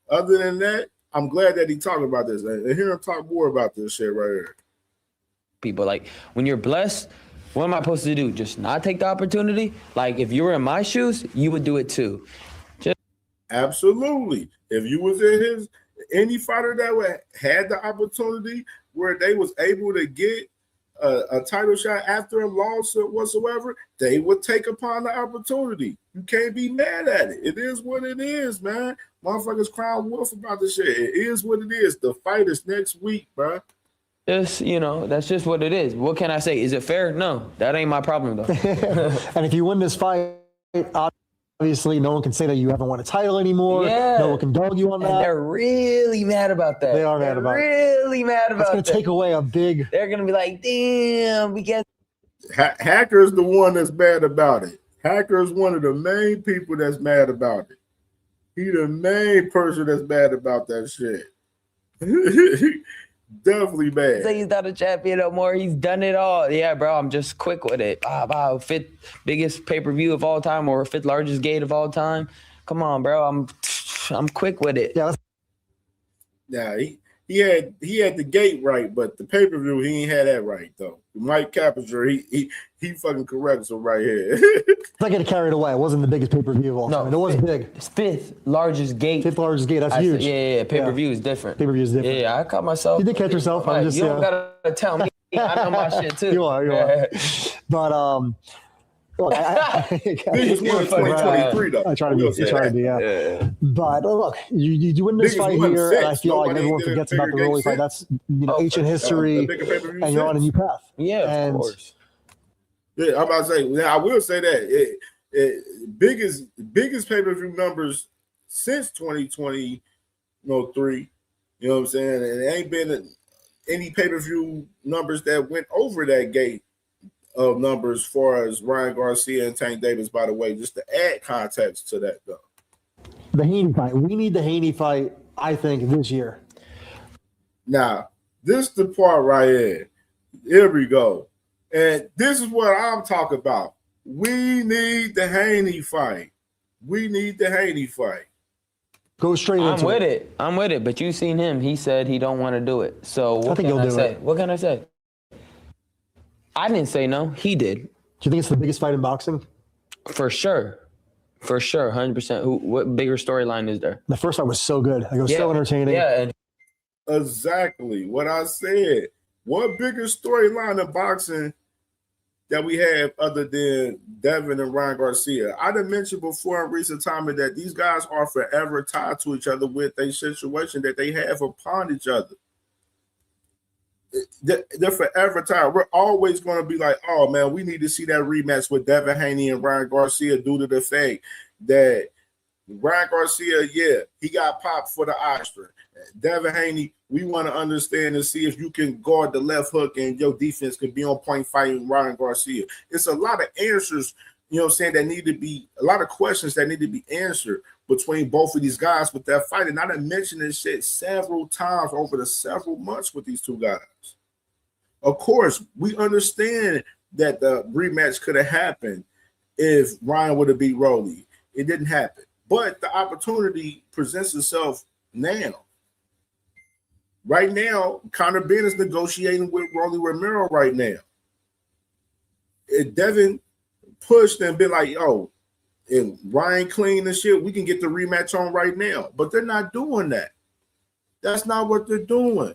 other than that, I'm glad that he talked about this. And hear him talk more about this shit right here. People, like, when you're blessed, what am I supposed to do? Just not take the opportunity? Like, if you were in my shoes, you would do it too. Absolutely. If you was in any fighter that had the opportunity where they was able to get a title shot after a loss or whatsoever, they would take upon the opportunity. You can't be mad at it. It is what it is, man. Motherfuckers crying wolf about this shit. It is what it is. The fight is next week, bro. Just, you know, that's just what it is. What can I say? Is it fair? No, that ain't my problem, though. And if you win this fight, obviously no one can say that you haven't won a title anymore. Yeah. No one can dog you on that. And they're really mad about that. They are mad about it. Really mad about That's going that. to take away a big... They're going to be like, damn, we get... Hacker's the one that's mad about it. Hacker's one of the main people that's mad about it. He the main person that's mad about that shit. Definitely bad. Say he's not a champion no more. He's done it all. Yeah, bro, I'm just quick with it. Wow, fifth biggest pay-per-view of all time, or fifth largest gate of all time. Come on, bro. I'm quick with it. Yeah, he had the gate right, but the pay-per-view he ain't had that right though. Mike Capinger, he fucking corrects him right here. I get carried away. It wasn't the biggest pay-per-view of all time. It was big. It's fifth largest gate. Fifth largest gate. That's huge. Yeah. Pay-per-view is different. Pay-per-view is different. Yeah, I caught myself. You did catch yourself. I'm just, you don't gotta tell me. I know my shit too. You are. But look, Biggest one in 2023 though. I try to be, yeah. But look, you win this fight here, and I feel like everyone forgets about the Rolly fight. That's ancient history, and you're on a new path. Yeah, of course. Yeah, I'm about to say. Now, I will say that biggest pay-per-view numbers since 2023. You know what I'm saying? And it ain't been any pay-per-view numbers that went over that gate of numbers as far as Ryan Garcia and Tank Davis, by the way, just to add context to that, though. The Haney fight. We need the Haney fight, I think, this year. Now, this is the part right here. Here we go. And this is what I'm talking about. We need the Haney fight. We need the Haney fight. Go straight into it. I'm with it. But you seen him. He said he don't want to do it. So what can I say? What can I say? I didn't say no. He did. Do you think it's the biggest fight in boxing? For sure. 100%. What bigger storyline is there? The first fight was so good. It was so entertaining. Yeah. Exactly what I said. What bigger storyline in boxing that we have other than Devin and Ryan Garcia? I done mentioned before in recent time that these guys are forever tied to each other with a situation that they have upon each other. They're forever tired. We're always going to be like, oh man, we need to see that rematch with Devin Haney and Ryan Garcia due to the fact that Ryan Garcia, yeah, he got popped for the ostrich. Devin Haney, we want to understand and see if you can guard the left hook and your defense can be on point fighting Ryan Garcia. It's a lot of answers, you know what I'm saying, that need to be, a lot of questions that need to be answered between both of these guys with that fight. And I done mentioned this shit several times over the several months with these two guys. Of course, we understand that the rematch could have happened if Ryan would have beat Rolly. It didn't happen. But the opportunity presents itself now. Right now, Conor Ben is negotiating with Rolly Romero right now. If Devin pushed and been like, yo, and Ryan clean and shit, we can get the rematch on right now. But they're not doing that. That's not what they're doing.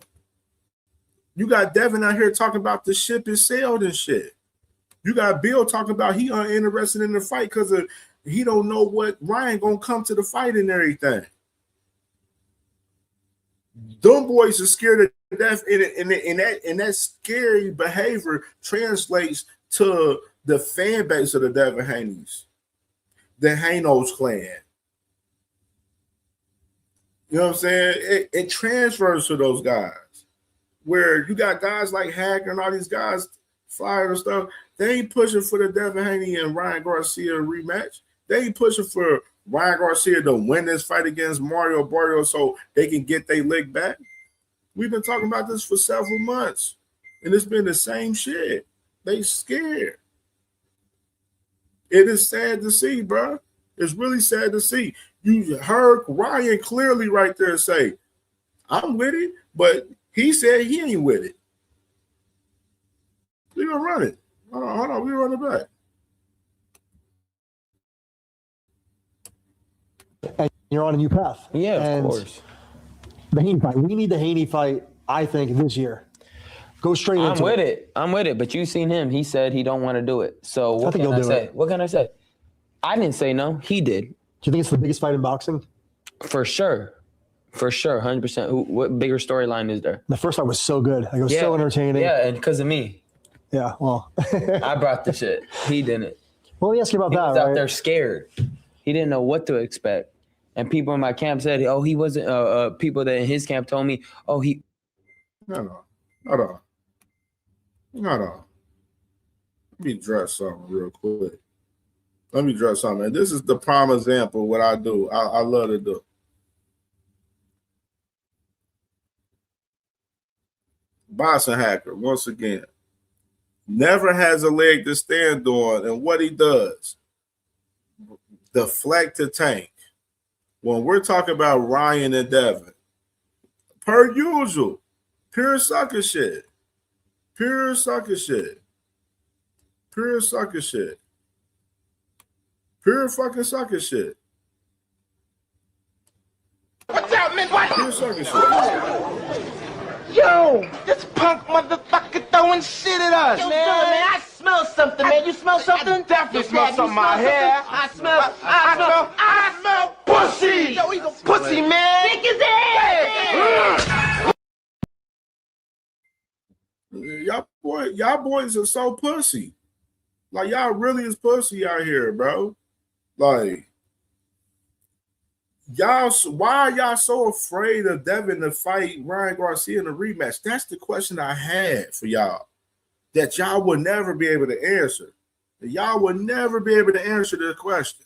You got Devin out here talking about the ship is sailed and shit. You got Bill talking about he uninterested in the fight because he don't know what Ryan gonna come to the fight and everything. Them boys are scared to death, and that scary behavior translates to the fan base of the Devin Haneys, the Hanos clan. You know what I'm saying? It transfers to those guys. Where you got guys like Hacker and all these guys, Flyer and stuff, they ain't pushing for the Devin Haney and Ryan Garcia rematch. They ain't pushing for Ryan Garcia to win this fight against Mario Barrio so they can get their leg back. We've been talking about this for several months, and it's been the same shit. They scared. It is sad to see, bro. It's really sad to see. You heard Ryan clearly right there say, I'm with it, but he said he ain't with it. We're going to run it. Hold on. We're running back. And you're on a new path. Yeah, and of course. The Haney fight. We need the Haney fight, I think, this year. Go straight into it. I'm with it. But you seen him. He said he don't want to do it. So what can I say? What can I say? I didn't say no. He did. Do you think it's the biggest fight in boxing? For sure. For sure, 100%. What bigger storyline is there? The first fight was so good. Like, it was so entertaining. Yeah, and because of me. Yeah, well. I brought the shit. He didn't. Well, let me ask you about he that, was out there scared. He didn't know what to expect. And people in my camp said, oh, he wasn't, people that in his camp told me, oh, he. No. Hold on. Let me address something real quick. And this is the prime example of what I do. I love to do. Boxing Hacker, once again, never has a leg to stand on, and what he does, deflect to Tank. When we're talking about Ryan and Devin, per usual, pure sucker shit. Pure fucking sucker shit. What's up, man? What? Pure sucker shit. Yo, this punk motherfucker throwing shit at us, Yo, man. man, I smell something, man. You smell something? I definitely smell something in my hair. I smell pussy. Yo, he's a pussy, man. Stick his ass. Y'all boys are so pussy. Like, y'all really is pussy out here, bro. Like, why are y'all so afraid of Devin to fight Ryan Garcia in a rematch? That's the question I had for y'all, that y'all would never be able to answer. Y'all would never be able to answer the question.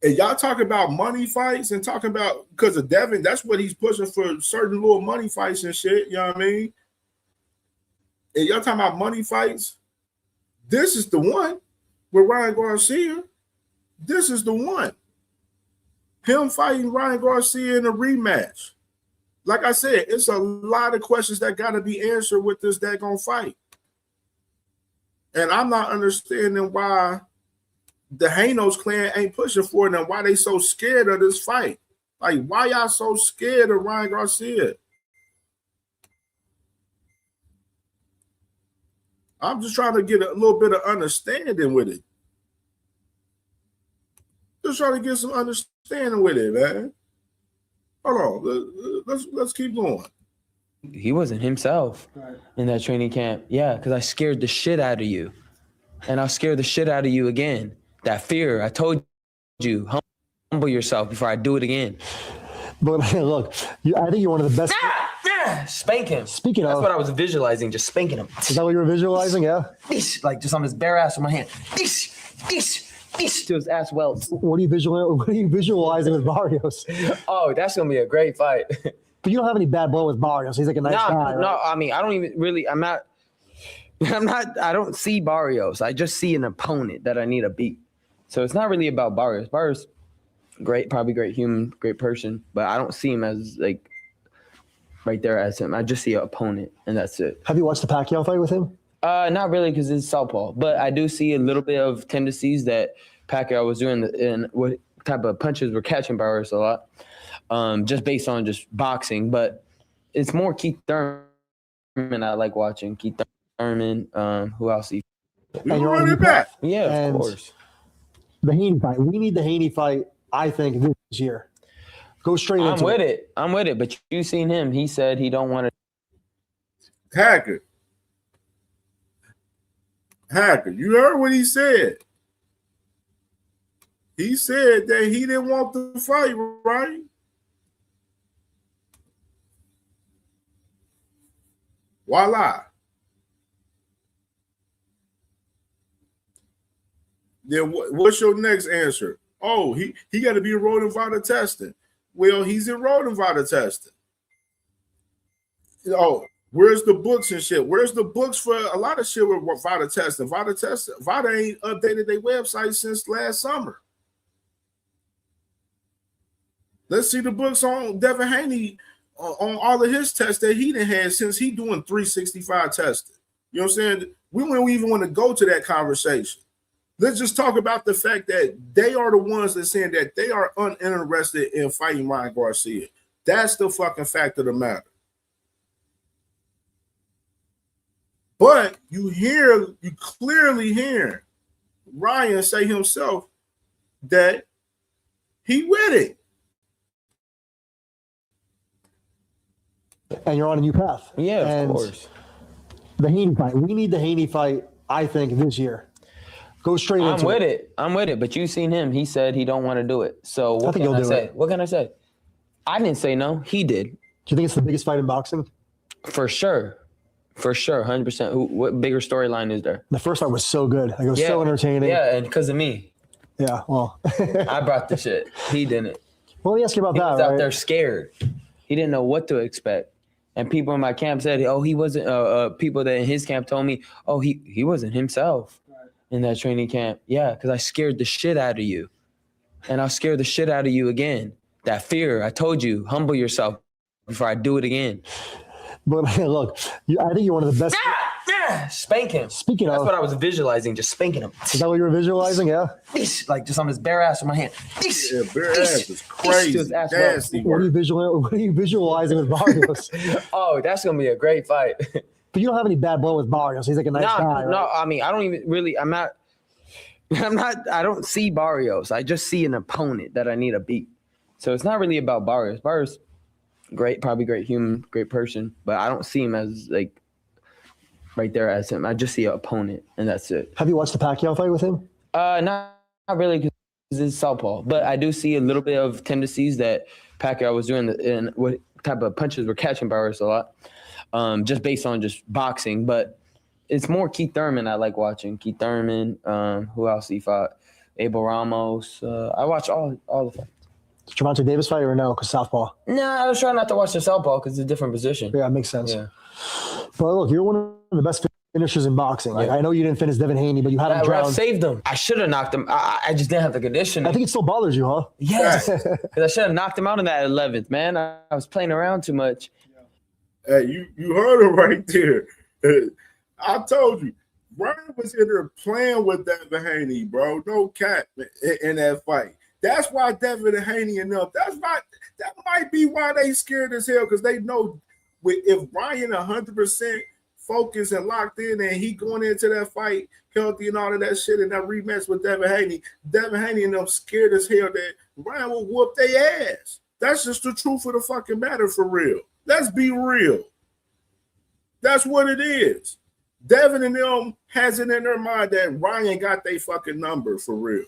And y'all talk about money fights and talking about, because of Devin, that's what he's pushing for, certain little money fights and shit, you know what I mean? And y'all talking about money fights, this is the one with Ryan Garcia. This is the one. Him fighting Ryan Garcia in a rematch. Like I said, it's a lot of questions that got to be answered with this daggone fight. And I'm not understanding why the Hanos clan ain't pushing for it and why they so scared of this fight. Like, why y'all so scared of Ryan Garcia? I'm just trying to get a little bit of understanding with it. Just trying to get some understanding with it, man. Hold on. Let's keep going. He wasn't himself in that training camp. Yeah, because I scared the shit out of you. And I'll scare the shit out of you again. That fear, I told you, humble yourself before I do it again. But look, I think you're one of the best. Spank him. Speaking That's of, what I was visualizing, just spanking him. Is that what you were visualizing? Yeah. Like just on his bare ass with my hand. To his ass welts. What are you visualizing with Barrios? Oh, that's gonna be a great fight. But you don't have any bad blood with Barrios. He's like a nice guy. Right? No, I mean, I don't even really. I don't see Barrios. I just see an opponent that I need to beat. So it's not really about Barrios. Barrios, probably great human, great person, but I don't see him as like right there as him. I just see an opponent, and that's it. Have you watched the Pacquiao fight with him? Not really, because it's southpaw, but I do see a little bit of tendencies that Pacquiao was doing and what type of punches were catching Barrios a lot, just based on just boxing. But it's more Keith Thurman I like watching. Keith Thurman, who else? We run it back. Yeah, of course. The Haney fight. We need the Haney fight, I think, this year. Go straight into it. I'm with it, but you seen him. He said he don't want to. Hacker, you heard what he said. He said that he didn't want the fight, right? Voila. Then what's your next answer? Oh, he got to be enrolled in VADA testing. Well, he's enrolled in VADA testing. Oh, where's the books and shit? Where's the books for a lot of shit with VADA testing? VADA ain't updated their website since last summer. Let's see the books on Devin Haney on all of his tests that he done had since he doing 365 testing. You know what I'm saying? We don't even want to go to that conversation. Let's just talk about the fact that they are the ones that saying that they are uninterested in fighting Ryan Garcia. That's the fucking fact of the matter. But you clearly hear Ryan say himself that he with it. And you're on a new path. Yeah, of course. The Haney fight. We need the Haney fight, I think, this year. Go straight into it. I'm with it, but you seen him. He said he don't want to do it. So what can I say? What can I say? I didn't say no. He did. Do you think it's the biggest fight in boxing? For sure. 100%. What bigger storyline is there? The first fight was so good. Like, it was so entertaining. Yeah, and because of me. Yeah, well. I brought the shit. He didn't. Well, let me ask you about that, He was out there scared. He didn't know what to expect. And people in my camp said, oh, he wasn't, people that in his camp told me, oh, he wasn't himself in that training camp. Yeah, because I scared the shit out of you. And I'll scare the shit out of you again. That fear, I told you, humble yourself before I do it again. But look, I think you're one of the best. Spank him. That's what I was visualizing, just spanking him. Is that what you were visualizing? Yeah. Like just on his bare ass with my hand. Yeah, bare ass is crazy. What are you visualizing with Barrios? Oh, that's gonna be a great fight. But you don't have any bad blood with Barrios. He's like a nice guy. Right? No, I mean, I don't even really. I don't see Barrios. I just see an opponent that I need to beat. So it's not really about Barrios. Barrios, probably great human, great person, but I don't see him as like right there as him. I just see an opponent, and that's it. Have you watched the Pacquiao fight with him? Not really, because it's southpaw, but I do see a little bit of tendencies that Pacquiao was doing and what type of punches were catching Barrios a lot, just based on just boxing. But it's more Keith Thurman I like watching. Keith Thurman, who else he fought? Abel Ramos. I watch all the fights. Gervonta Davis fight or no? Because southpaw. No, I was trying not to watch the southpaw because it's a different position. Yeah, it makes sense. Yeah. But look, you're one of the best finishers in boxing. Like, I know you didn't finish Devin Haney, but you had him drowned. I saved him. I should have knocked him. I just didn't have the conditioning. I think it still bothers you, huh? Yes. Because I should have knocked him out in that 11th, man. I was playing around too much. Hey, you heard him right there. I told you. Ryan was in there playing with Devin Haney, bro. No cap in that fight. That's why Devin Haney enough. That might be why they scared as hell, because they know if Ryan 100% focused and locked in and he going into that fight healthy and all of that shit and that rematch with Devin Haney and them scared as hell that Ryan will whoop their ass. That's just the truth of the fucking matter for real. Let's be real. That's what it is. Devin and them has it in their mind that Ryan got their fucking number for real.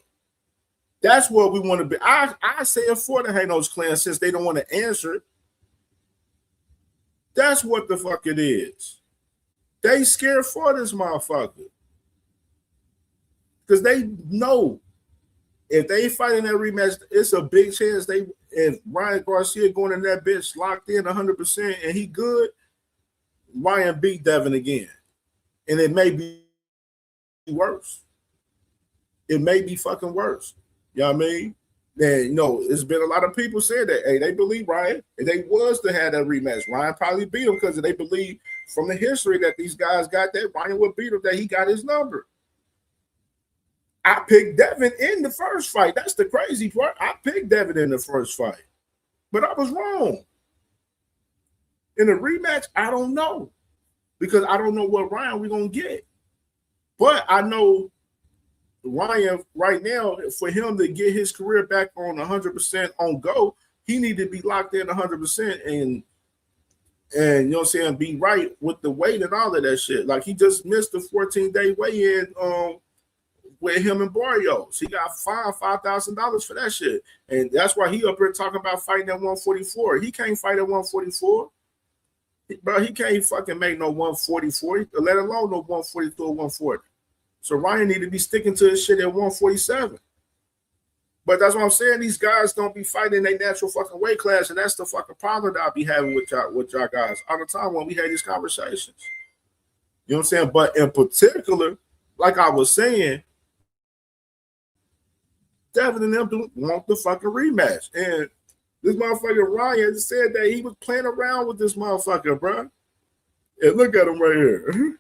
That's what we want to be. I say it for the Hanos clan since they don't want to answer it. That's what the fuck it is. They scared for this motherfucker. Because they know if they fight in that rematch, it's a big chance if Ryan Garcia going in that bitch locked in 100% and he good, Ryan beat Devin again. And it may be worse. It may be fucking worse. You know what I mean? And, it's been a lot of people saying that, hey, they believe Ryan. If they was to have that rematch, Ryan probably beat him because they believe from the history that these guys got that Ryan would beat him, that he got his number. I picked Devin in the first fight. That's the crazy part. I picked Devin in the first fight, but I was wrong. In the rematch, I don't know because I don't know what Ryan we're going to get. But I know Ryan right now, for him to get his career back on 100% on go, he need to be locked in 100% and you know what I'm saying, be right with the weight and all of that shit. Like he just missed the 14-day weigh-in with him and Barrios. He got $5,000 for that shit. And that's why he up here talking about fighting at 144. He can't fight at 144. Bro, he can't fucking make no 144, let alone no 142 or 140. So Ryan need to be sticking to his shit at 147. But that's what I'm saying. These guys don't be fighting their natural fucking weight class, and that's the fucking problem that I be having with y'all guys all the time when we have these conversations. You know what I'm saying? But in particular, like I was saying, Devin and them want the fucking rematch. And this motherfucker Ryan said that he was playing around with this motherfucker, bro. And look at him right here.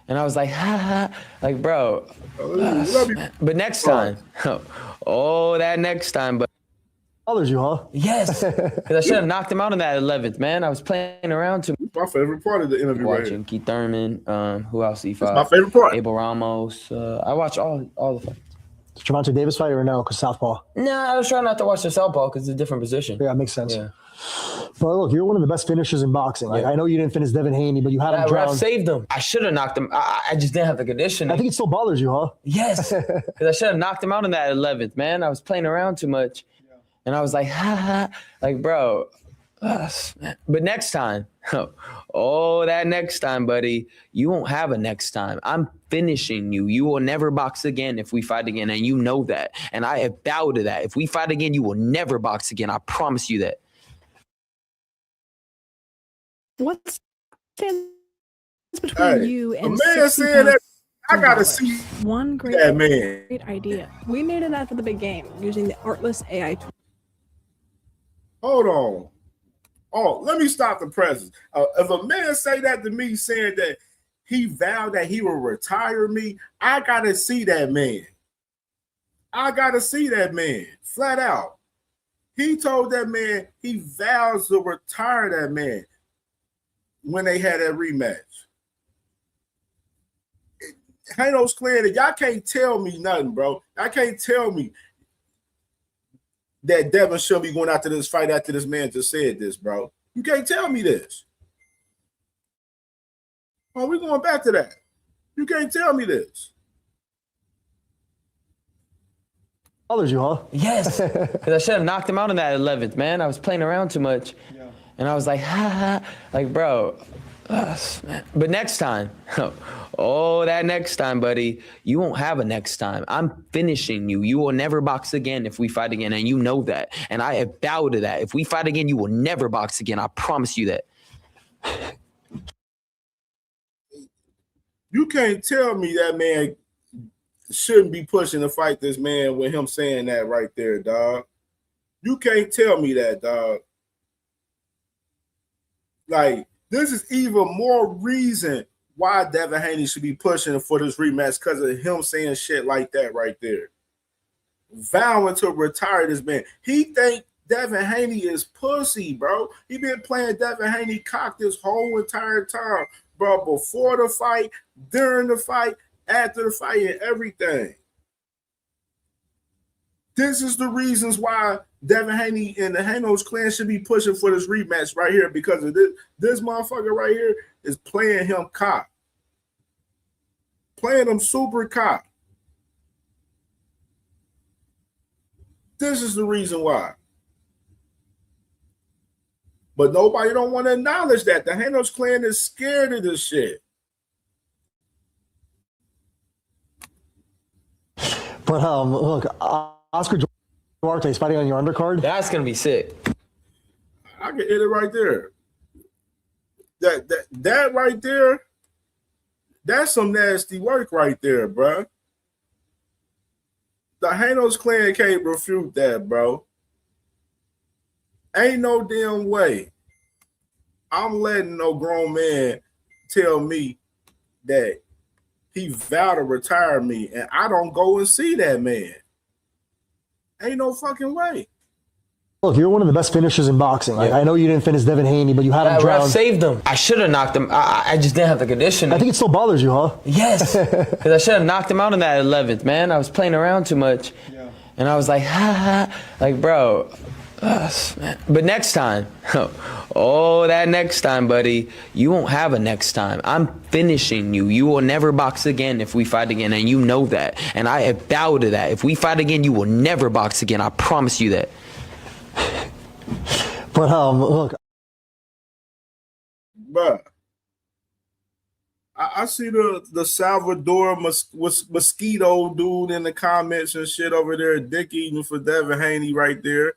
And I was like, ha ha, like, bro. But next time, that next time, but. Bothers you, huh? Yes, because I should have knocked him out in that 11th, man. I was playing around too. My favorite part of the interview right here. Keith Thurman, who else he fought? That's my favorite part. Abel Ramos. I watch all the fights. Gervonta Davis fight or no? Because southpaw. No, I was trying not to watch the southpaw because it's a different position. Yeah, it makes sense. Yeah. But look, you're one of the best finishers in boxing. Like, I know you didn't finish Devin Haney, but you had him drown. Ref saved him. I should have knocked him. I just didn't have the conditioning. I think it still bothers you, huh? Yes, because I should have knocked him out in that 11th, man. I was playing around too much. And I was like, ha ha, like, bro. But next time, that next time, buddy, you won't have a next time. I'm finishing you. You will never box again if we fight again, and you know that. And I have vowed to that. If we fight again, you will never box again. I promise you that. What's the difference between you and a man saying that? I gotta see one great idea. We made it after the big game using the Artless AI tool. Hold on. Oh, let me stop the presses. If a man say that to me, saying that he vowed that he will retire me, I gotta see that man. I gotta see that man flat out. He told that man he vows to retire that man when they had that rematch. Hanos clan, y'all can't tell me nothing, bro. I can't tell me that Devin should be going after this fight after this man just said this, bro. You can't tell me this. Oh, we're going back to that. You can't tell me this. Bothers you, huh? Yes, because I should have knocked him out in that 11th, man. I was playing around too much. Yeah. And I was like, ha ha, like, bro. But next time, that next time, buddy, you won't have a next time. I'm finishing you. You will never box again if we fight again, and you know that. And I have vowed to that. If we fight again, you will never box again. I promise you that. You can't tell me that man shouldn't be pushing to fight this man with him saying that right there, dog. You can't tell me that, dog. Like, this is even more reason why Devin Haney should be pushing for this rematch because of him saying shit like that right there. Vowing to retire this man. He think Devin Haney is pussy, bro. He been playing Devin Haney cock this whole entire time, bro, before the fight, during the fight, after the fight, and everything. This is the reasons why Devin Haney and the Hanos clan should be pushing for this rematch right here because of this motherfucker right here is playing him cock. Playing him super cock. This is the reason why. But nobody don't want to acknowledge that. The Hanos clan is scared of this shit. But look, Oscar Duarte is fighting on your undercard. That's gonna be sick. I can hit it right there. That right there, that's some nasty work right there, bro. The Hanos clan can't refute that, bro. Ain't no damn way I'm letting no grown man tell me that he vowed to retire me and I don't go and see that man. Ain't no fucking way. Look, you're one of the best finishers in boxing. Like, I know you didn't finish Devin Haney, but you had him That ref drowned. saved him. I should have knocked him. I just didn't have the conditioning. I think it still bothers you, huh? Yes, because I should have knocked him out in that 11th, man. I was playing around too much. Yeah. And I was like, ha, ha. Like, bro. Man. But next time, that next time, buddy, you won't have a next time. I'm finishing you. You will never box again if we fight again, and you know that. And I have vowed to that. If we fight again, you will never box again. I promise you that. But look, bruh, I see the Salvador mosquito dude in the comments and shit over there, dick eating for Devin Haney right there.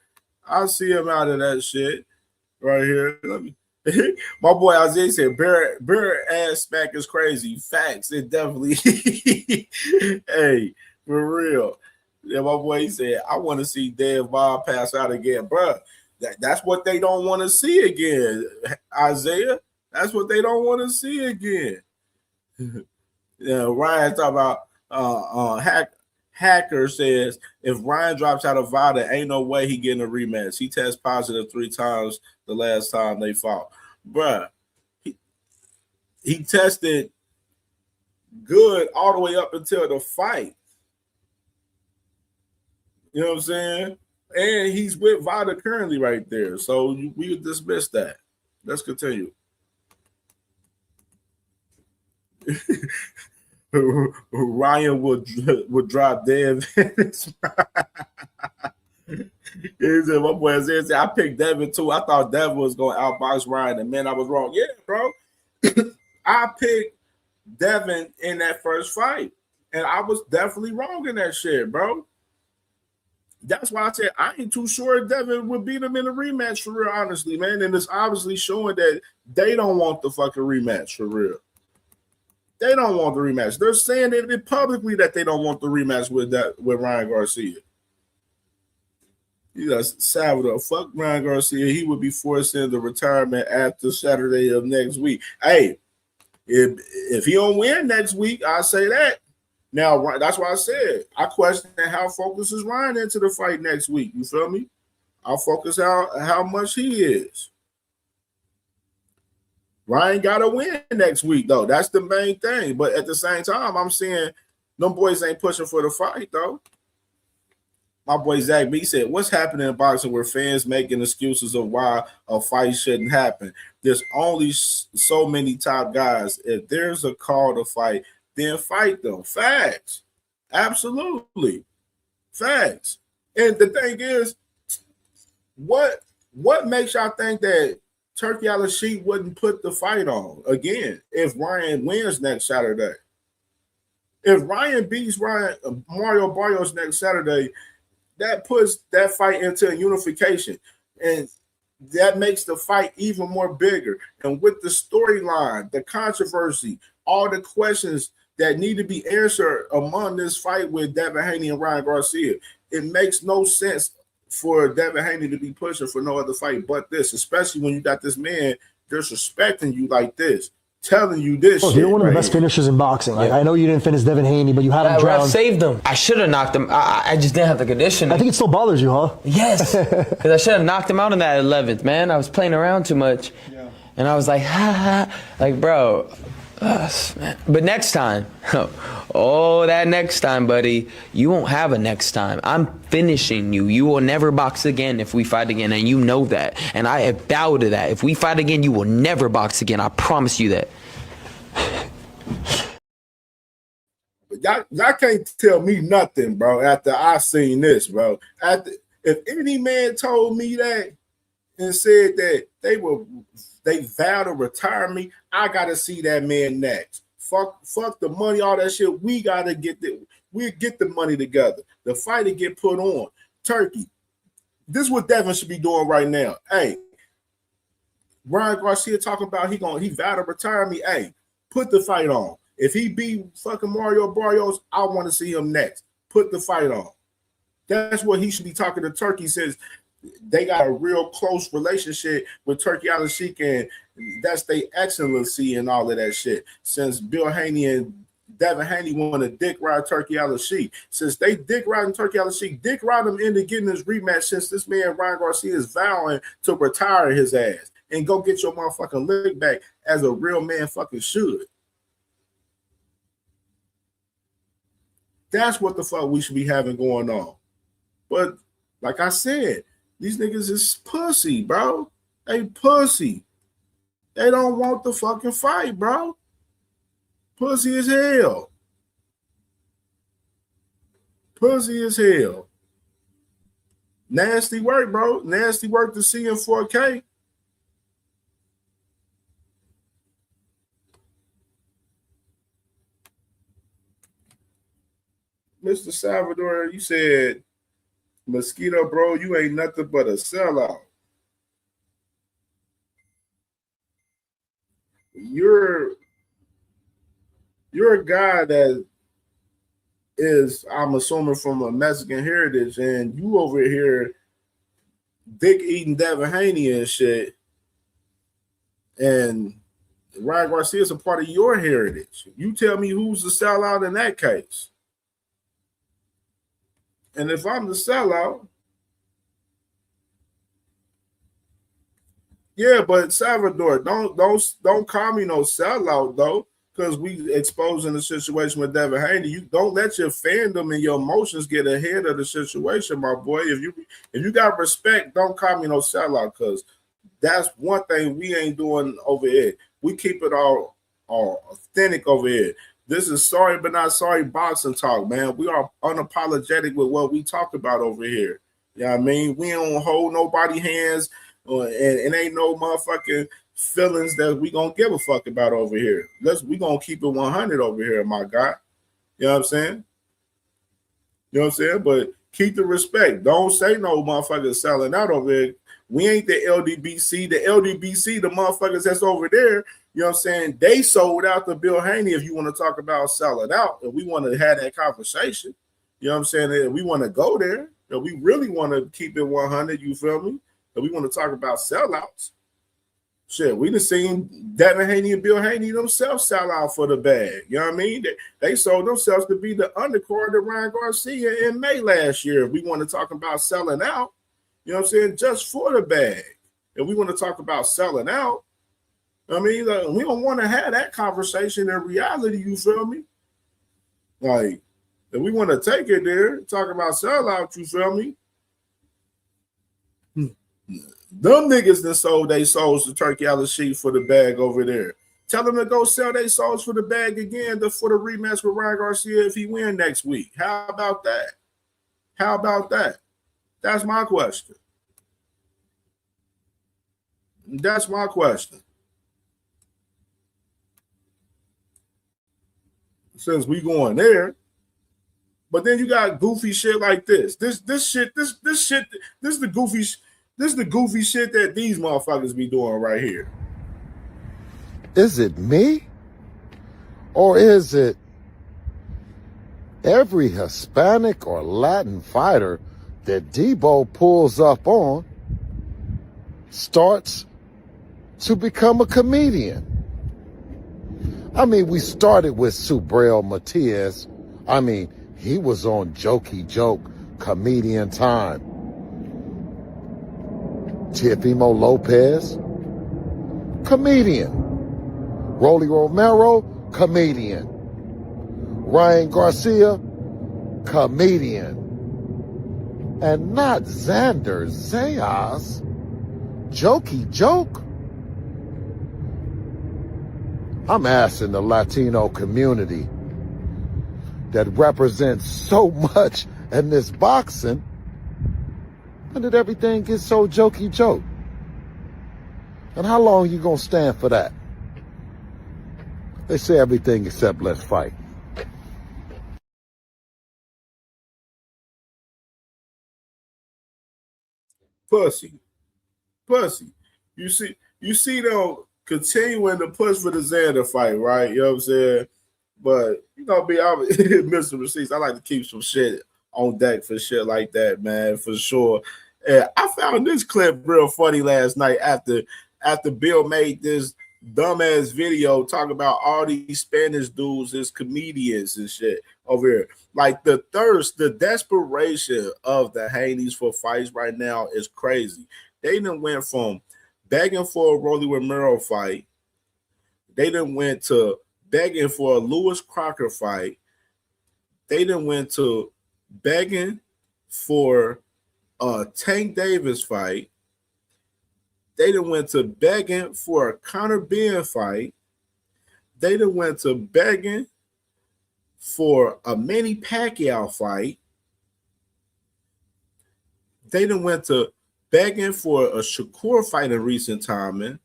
I see him out of that shit right here. My boy Isaiah said, "Bear ass smack is crazy." Facts, it definitely. Hey, for real. Yeah, my boy he said, "I want to see Dev Bob pass out again, bruh." That's what they don't want to see again, Isaiah. That's what they don't want to see again. Ryan talking about Hacker says if Ryan drops out of VADA, ain't no way he getting a rematch. He tests positive 3 times the last time they fought. Bruh, he tested good all the way up until the fight. You know what I'm saying? And he's with VADA currently right there. So we would dismiss that. Let's continue. Ryan would drop Dev. He said, my boy said, I picked Devin too. I thought Devin was going to outbox Ryan, and man, I was wrong. Yeah, bro. I picked Devin in that first fight, and I was definitely wrong in that shit, bro. That's why I said I ain't too sure Devin would beat him in a rematch for real, honestly, man. And it's obviously showing that they don't want the fucking rematch for real. They don't want the rematch. They're saying it publicly that they don't want the rematch with Ryan Garcia. You know, Salvador, fuck Ryan Garcia. He would be forced into retirement after Saturday of next week. Hey, if he don't win next week, I'll say that. Now, that's why I said I question how focused is Ryan into the fight next week. You feel me? I'll focus how much he is. Ryan got to win next week, though. That's the main thing. But at the same time, I'm saying them boys ain't pushing for the fight, though. My boy Zach B said, what's happening in boxing where fans making excuses of why a fight shouldn't happen? There's only so many top guys. If there's a call to fight, then fight them. Facts. Absolutely. Facts. And the thing is, what makes y'all think that Turkey Al-Sheikh wouldn't put the fight on again if Ryan wins next Saturday? If Ryan beats Mario Barrios next Saturday, that puts that fight into a unification. And that makes the fight even more bigger. And with the storyline, the controversy, all the questions that need to be answered among this fight with Devin Haney and Ryan Garcia, it makes no sense for Devin Haney to be pushing for no other fight but this, especially when you got this man disrespecting you like this, telling you this. Look, shit you're one of the right best here. finishers in boxing. Like, I know you didn't finish Devin Haney, but you had him That drowned. ref saved him. I should have knocked him. I just didn't have the conditioning. I think it still bothers you, huh? Yes, because I should have knocked him out in that 11th, man. I was playing around too much. Yeah. And I was like, ha, ha. Like, bro. Man. But next time, that next time, buddy, you won't have a next time. I'm finishing you. You will never box again if we fight again, and you know that. And I have vowed to that. If we fight again, you will never box again. I promise you that. Y'all can't tell me nothing, bro, after I seen this, bro. If any man told me that and said that they vowed to retire me, I gotta see that man next. Fuck the money, all that shit. We gotta get the money together. The fight to get put on. Turkey. This is what Devin should be doing right now. Hey, Ryan Garcia talking about he vowed to retire me. Hey, put the fight on. If he beat fucking Mario Barrios, I want to see him next. Put the fight on. That's what he should be talking to Turkey, since they got a real close relationship with Turkey Al-Sheikh, and that's their excellency and all of that shit. Since Bill Haney and Devin Haney want to dick ride Turkey Al-Sheikh, since they dick riding Turkey Al-Sheikh, dick ride him into getting this rematch, since this man Ryan Garcia is vowing to retire his ass and go get your motherfucking leg back as a real man fucking should. That's what the fuck we should be having going on. But like I said, these niggas is pussy, bro. They pussy. They don't want the fucking fight, bro. Pussy as hell. Pussy as hell. Nasty work, bro. Nasty work to see in 4K. Mr. Salvador, you said, Mosquito, bro, you ain't nothing but a sellout. You're a guy that is, I'm assuming, from a Mexican heritage, and you over here dick eating Devin Haney and shit, and Ryan Garcia is a part of your heritage. You tell me who's the sellout in that case. And if I'm the sellout, yeah, but Salvador, don't call me no sellout though, because we exposing the situation with Devin Haney. You don't let your fandom and your emotions get ahead of the situation, my boy. If you got respect, don't call me no sellout, because that's one thing we ain't doing over here. We keep it all authentic over here. This is sorry but not sorry boxing talk, man. We are unapologetic with what we talk about over here. You know what I mean? We don't hold nobody hands, and ain't no motherfucking feelings that we gonna give a fuck about over here. We gonna keep it 100 over here, my guy. You know what I'm saying? You know what I'm saying? But keep the respect. Don't say no motherfuckers selling out over here. We ain't the LDBC. The LDBC, the motherfuckers that's over there, you know what I'm saying? They sold out to Bill Haney, if you want to talk about selling out. And we want to have that conversation. You know what I'm saying? And we want to go there. And we really want to keep it 100, you feel me? And we want to talk about sellouts. Shit, we done seen Devin Haney and Bill Haney themselves sell out for the bag. You know what I mean? They sold themselves to be the undercard of Ryan Garcia in May last year. We want to talk about selling out, you know what I'm saying, just for the bag. And we want to talk about selling out. I mean, we don't want to have that conversation in reality, you feel me? Like, if we want to take it there, talk about sellout, you feel me? Them niggas that sold their souls to Turkey Al-Sheikh for the bag over there. Tell them to go sell their souls for the bag again for the rematch with Ryan Garcia if he win next week. How about that? How about that? That's my question. That's my question. Since we going there, but then you got goofy shit like this. This is the goofy shit that these motherfuckers be doing right here. Is it me? Or is it every Hispanic or Latin fighter that Debo pulls up on starts to become a comedian? I mean, we started with Subriel Matias. I mean, he was on Jokey Joke comedian time. Teofimo Lopez, comedian. Rolly Romero, comedian. Ryan Garcia, comedian. And not Xander Zayas, Jokey Joke. I'm asking the Latino community that represents so much in this boxing, When did everything get so jokey joke? And how long you gonna stand for that? They say everything except let's fight. Pussy. You see them continuing to push for the Xander fight, right? You know what I'm saying? But you know, be honest, Mr. Receipts, I like to keep some shit on deck for shit like that, man, for sure. And I found this clip real funny last night after Bill made this dumbass video talking about all these Spanish dudes as comedians and shit over here. Like the thirst, the desperation of the Haneys for fights right now is crazy. They done went from begging for a Rolly Romero fight. They done went to begging for a Lewis Crocker fight. They done went to begging for a Tank Davis fight. They done went to begging for a Conor Benn fight. They done went to begging for a Manny Pacquiao fight. They done went to begging for a Shakur fight in recent time.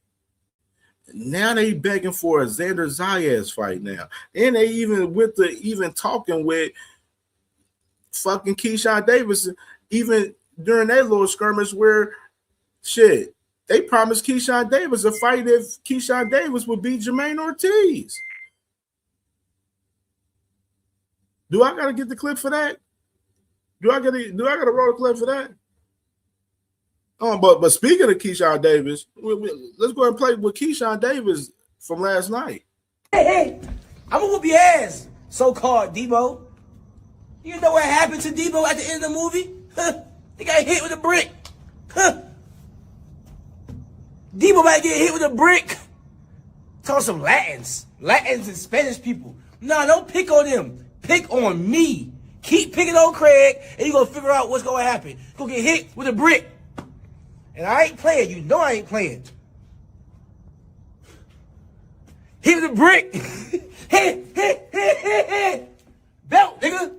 Now they begging for a Xander Zayas fight now. And they even went to even talking with fucking Keyshawn Davis, even during that little skirmish where shit, they promised Keyshawn Davis a fight if Keyshawn Davis would beat Jermaine Ortiz. Do I gotta get the clip for that? Do I gotta roll a clip for that? But speaking of Keyshawn Davis, let's go and play with Keyshawn Davis from last night. Hey, I'm gonna whoop your ass, so-called Debo. You know what happened to Debo at the end of the movie? He got hit with a brick. Debo about to get hit with a brick. Talk some Latins and Spanish people. Nah, don't pick on them. Pick on me. Keep picking on Craig, and you gonna figure out what's gonna happen. You're gonna get hit with a brick. And I ain't playing. You know I ain't playing. Hit with a brick. Hit. Belt, nigga.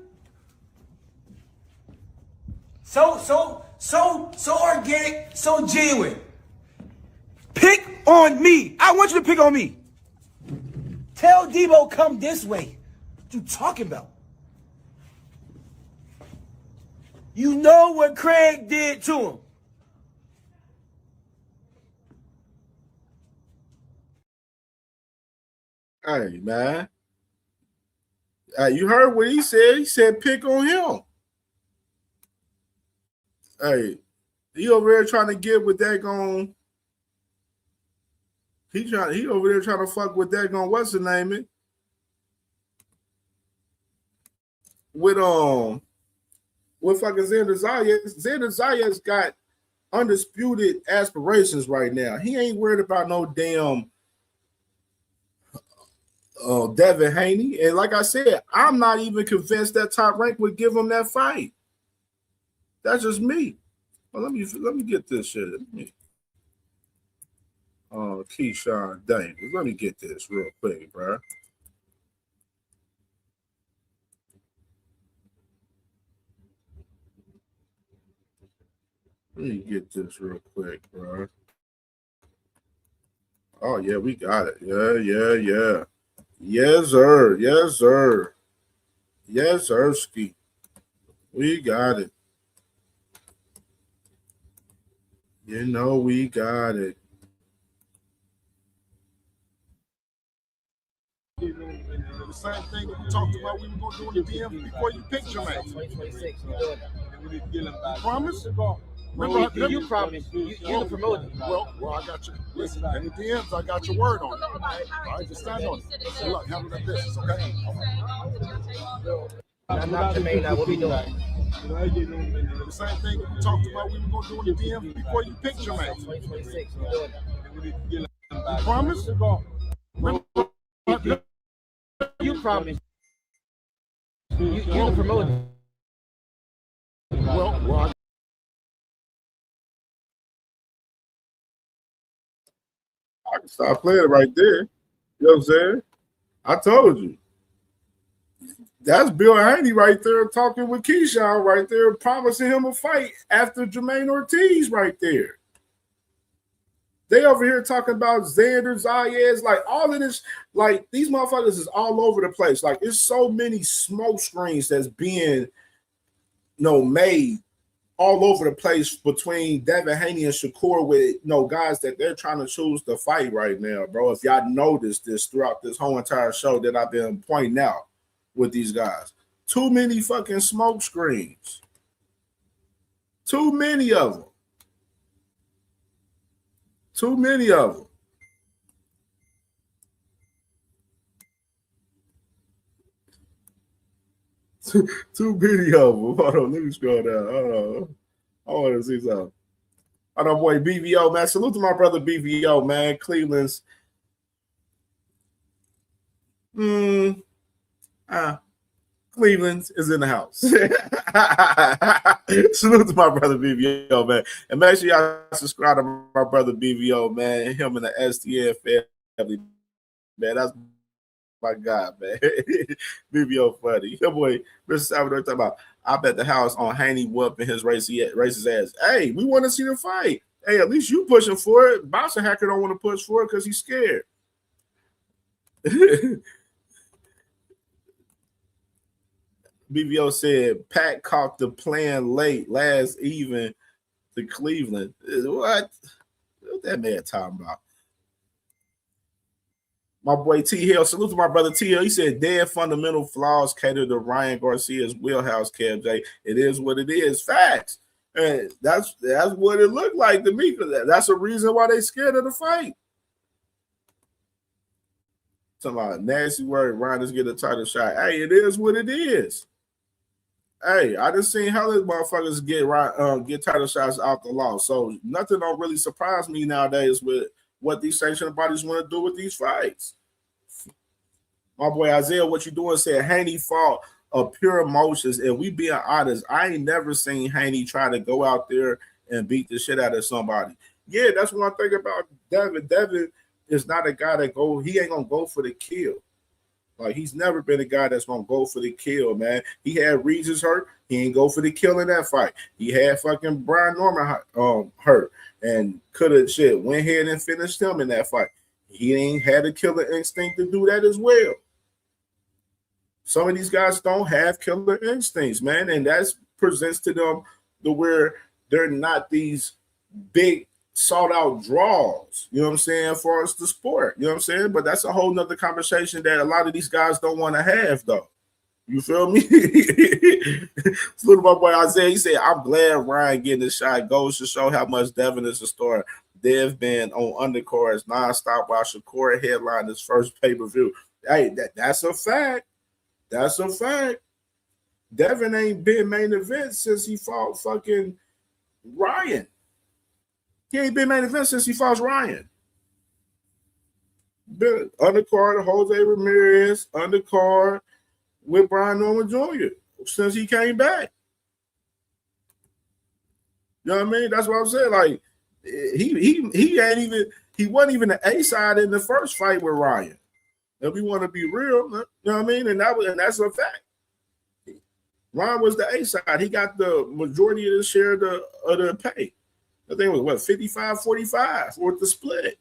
So organic, so genuine. Pick on me. I want you to pick on me. Tell Debo come this way. What you talking about? You know what Craig did to him. Hey, man. You heard what he said. He said pick on him. Hey, he over there trying to get with that going. He over there trying to fuck with that going. What's the name? It with fucking Xander Zayas. Xander Zayas got undisputed aspirations right now. He ain't worried about no damn Devin Haney. And like I said, I'm not even convinced that Top Rank would give him that fight. That's just me. Well, let me get this shit. Keyshawn Davis. Let me get this real quick, bro. Let me get this real quick, bro. Oh yeah, we got it. Yeah. Yes, sir. Yes, sir, Ski. We got it. You know we got it. The same thing that we talked about we were going to do in the DM before you picked Jermaine. 2026, you promise? Remember, you promised. You the promoter. Well, I got you. Listen, in the DMs, I got your word on it. All right, just stand on it. Say, look, handle that business, okay? I'm not Jermaine. Now what we doing? The same thing that we talked about we were going to do in the DM before you picked Jermaine. 2026, you promise? Remember, you promised. You the promoter. Well, I can stop playing right there. You know what I'm saying? I told you. That's Bill Haney right there talking with Keyshawn right there, promising him a fight after Jermaine Ortiz right there. They over here talking about Xander Zayas, like all of this, like these motherfuckers is all over the place. Like it's so many smoke screens that's being, made all over the place between Devin Haney and Shakur with, guys that they're trying to choose to fight right now, bro. If y'all noticed this throughout this whole entire show that I've been pointing out with these guys, too many fucking smoke screens, too many of them. Too many of them. Too many of them. Hold on, let me scroll down. Hold on. I want to see something. Hold on, boy, BVO, man. Salute to my brother BVO, man. Cleveland's. Cleveland is in the house. Salute to my brother BVO, man. And make sure y'all subscribe to my brother BVO, man. Him and the STN family, man. That's my God, man. BVO funny. Your boy, Mr. Salvador talking about, I bet the house on Haney whooping his racist ass. Hey, we want to see the fight. Hey, at least you pushing for it. Bouncer Hacker don't want to push for it because he's scared. BVO said Pat caught the plan late last even to Cleveland. What that man talking about? My boy T Hill, salute to my brother T Hill. He said dead fundamental flaws cater to Ryan Garcia's wheelhouse, CamJ. It is what it is. Facts. And that's what it looked like to me. That's a reason why they scared of the fight. Talking about nasty word, Ryan is getting a title shot. Hey, it is what it is. Hey, I just seen how these motherfuckers get title shots out the law. So nothing don't really surprise me nowadays with what these sanctioning bodies want to do with these fights. My boy Isaiah, what you doing? Said Haney fought of pure emotions, and we being honest, I ain't never seen Haney try to go out there and beat the shit out of somebody. Yeah, that's what I think about Devin. Devin is not a guy that he ain't gonna go for the kill. Like, he's never been a guy that's gonna go for the kill, man. He had Regis hurt. He ain't go for the kill in that fight. He had fucking Brian Norman hurt and could have went ahead and finished him in that fight. He ain't had a killer instinct to do that as well. Some of these guys don't have killer instincts, man, and that presents to them to where they're not these big sought out draws, you know what I'm saying, for us the sport, you know what I'm saying? But that's a whole nother conversation that a lot of these guys don't want to have, though. You feel me? Salute to my boy Isaiah. He said, I'm glad Ryan getting the shot. Goes to show how much Devin is a star. Dev been on undercards nonstop while Shakur headlined his first pay-per-view. Hey, that's a fact. That's a fact. Devin ain't been main event since he fought fucking Ryan. He ain't been main event since he fought Ryan. Been undercard Jose Ramirez, undercard with Brian Norman Jr. since he came back. You know what I mean? That's what I'm saying. Like, he wasn't even the A side in the first fight with Ryan. If we want to be real, you know what I mean? And that's a fact. Ryan was the A side. He got the majority of the share of the pay. I think it was 55-45 for the split.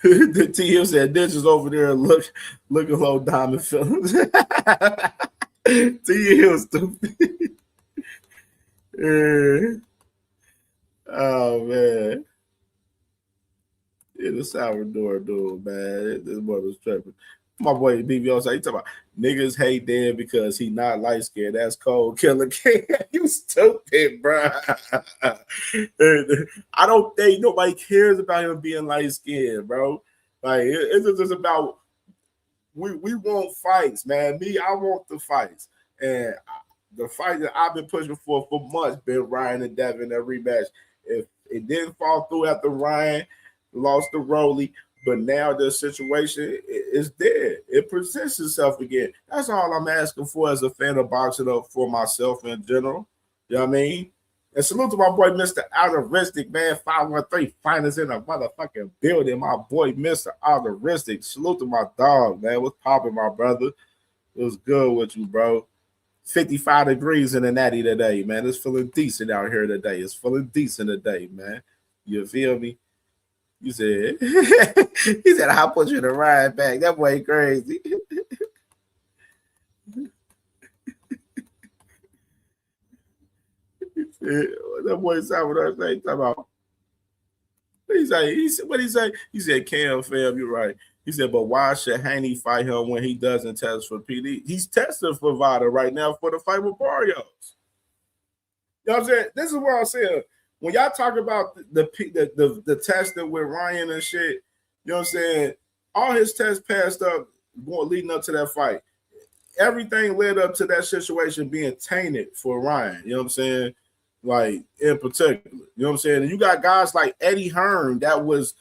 The T said Ditch is over there looking low diamond films. T stupid. Oh man. Yeah, the Salvador dude, man. This boy was tripping. My boy BBO said, he talking about niggas hate Dan because he not light skinned. That's cold killer king. You stupid, bro. I don't think nobody cares about him being light skinned, bro. Like, it's just about we want fights, man. I want the fights. And the fight that I've been pushing for months been Ryan and Devin, that rematch. If it didn't fall through after Ryan lost to Rolly, but now the situation is dead. It presents itself again. That's all I'm asking for as a fan of boxing, up for myself in general. You know what I mean? And salute to my boy, Mr. Algoristic, man. 513 finest in a motherfucking building. My boy, Mr. Algoristic. Salute to my dog, man. What's popping, my brother? It was good with you, bro. 55 degrees in the natty today, man. It's feeling decent out here today. It's feeling decent today, man. You feel me? You said, he said, I'll put you in the ride back. That boy crazy. That boy said what I say. Talking about. He said, what he say? He said, Cam, fam, you're right. He said, but why should Haney fight him when he doesn't test for PD? He's testing for Vada right now for the fight with Barrios. You know what I'm saying? This is what I'm saying. When y'all talk about the testing with Ryan and shit, you know what I'm saying? All his tests passed up leading up to that fight. Everything led up to that situation being tainted for Ryan. You know what I'm saying? Like, in particular. You know what I'm saying? And you got guys like Eddie Hearn that was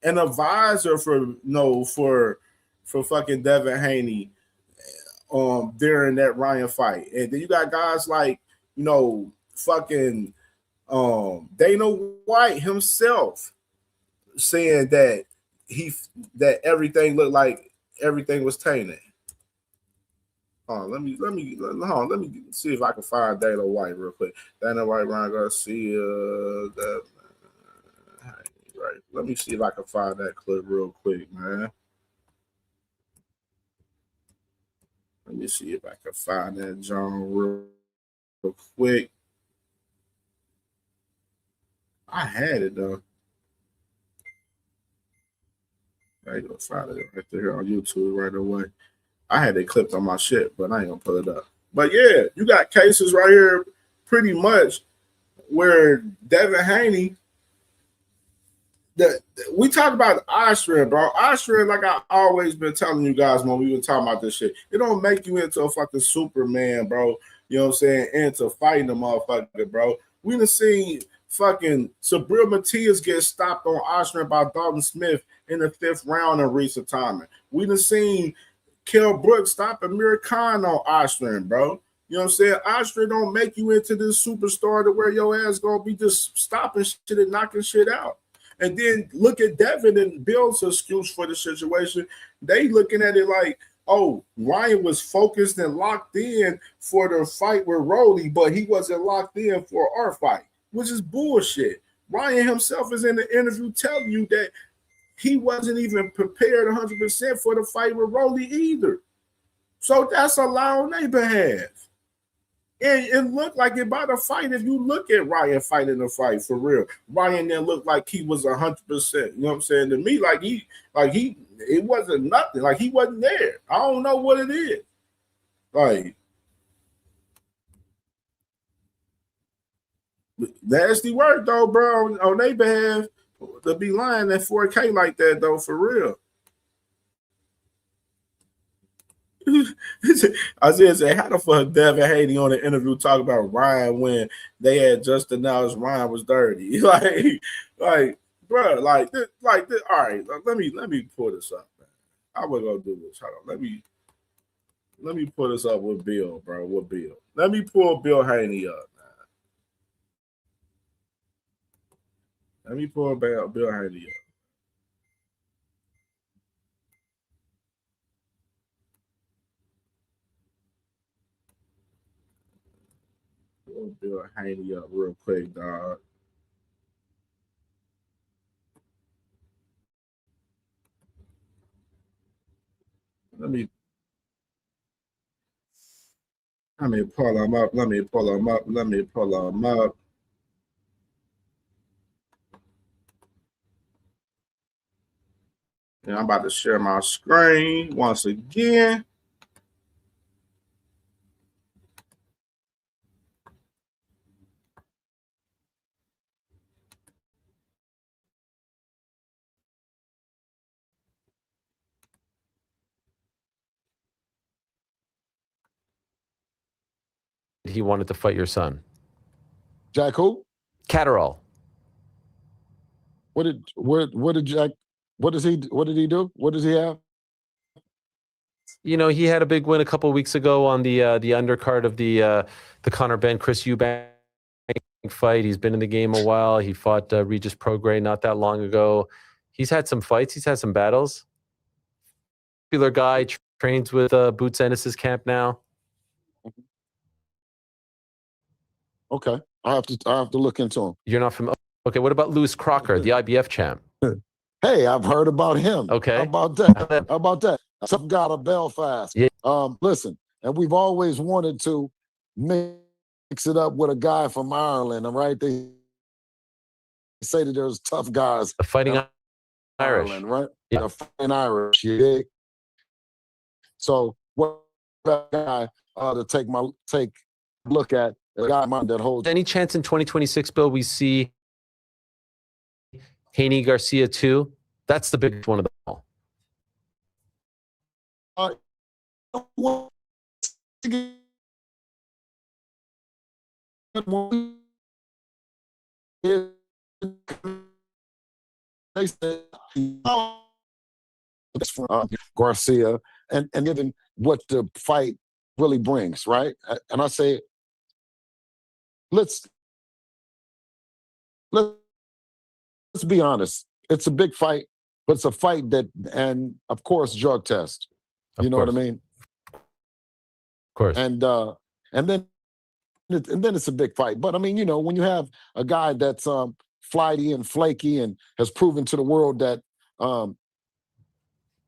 an advisor for fucking Devin Haney during that Ryan fight. And then you got guys like, fucking Dana White himself saying that everything looked like everything was tainted. Let me see if I can find Dana White real quick. Dana White, Ryan Garcia, right. Let me see if I can find that clip real quick, man. Let me see if I can find that John real quick. I had it though. I ain't gonna find it right there on YouTube right away. I had it clipped on my shit, but I ain't gonna pull it up. But yeah, you got cases right here pretty much where Devin Haney, we talk about Austrian, bro. Austrian, like I always been telling you guys when we were talking about this shit, it don't make you into a fucking Superman, bro. You know what I'm saying? Into fighting the motherfucker, bro. We done seen fucking Sabril Matias get stopped on Austrian by Dalton Smith in the 5th round in recent time. We done seen Kell Brooks stop Amir Khan on Austrian, bro. You know what I'm saying? Austrian don't make you into this superstar to where your ass gonna be just stopping shit and knocking shit out. And then look at Devin and Bill's excuse for the situation. They looking at it like, oh, Ryan was focused and locked in for the fight with Rolly, but he wasn't locked in for our fight, which is bullshit. Ryan himself is in the interview telling you that he wasn't even prepared 100% for the fight with Rolly either. So that's a lie on their behalf. And it looked like it by the fight. If you look at Ryan fighting the fight for real, Ryan then looked like he was 100%. You know what I'm saying? To me, it wasn't nothing. Like he wasn't there. I don't know what it is. Like nasty work though, bro, on their behalf to be lying at 4K like that though, for real. Isaiah said, how the fuck Devin Haney on the interview talk about Ryan when they had just announced Ryan was dirty? like, bro, all right, let me pull this up, man. I was gonna do this. Hold on. Let me pull this up with Bill, bro. With Bill. Let me pull Bill Haney up, man. Let me pull Bill Haney up. Bill Haney up real quick, dog. Let me pull him up. Let me pull him up. And I'm about to share my screen once again. He wanted to fight your son. Jack who? Catterall. What did Jack? What did he do? What does he have? You know, he had a big win a couple of weeks ago on the undercard of the Conor Ben Chris Eubank fight. He's been in the game a while. He fought Regis Prograis not that long ago. He's had some fights. He's had some battles. Popular guy, trains with Boots Ennis's camp now. Okay, I have to look into him. You're not from. Okay, what about Lewis Crocker, the IBF champ? Hey, I've heard about him. Okay, how about that? How about that? Some guy out of Belfast. Yeah. Listen, and we've always wanted to mix it up with a guy from Ireland. All right, they say that there's tough guys. The Fighting in Irish, Ireland, right? Yeah. The Fighting Irish. Yeah. So what guy to take a look at a guy that holds. Any chance in 2026, Bill, we see Haney Garcia too? That's the biggest one of them all. They said Garcia and even what the fight really brings, right? And I say, let's be honest. It's a big fight, but it's a fight that, and of course, drug test. You know what I mean? Of course. And then it's a big fight. But I mean, you know, when you have a guy that's flighty and flaky and has proven to the world that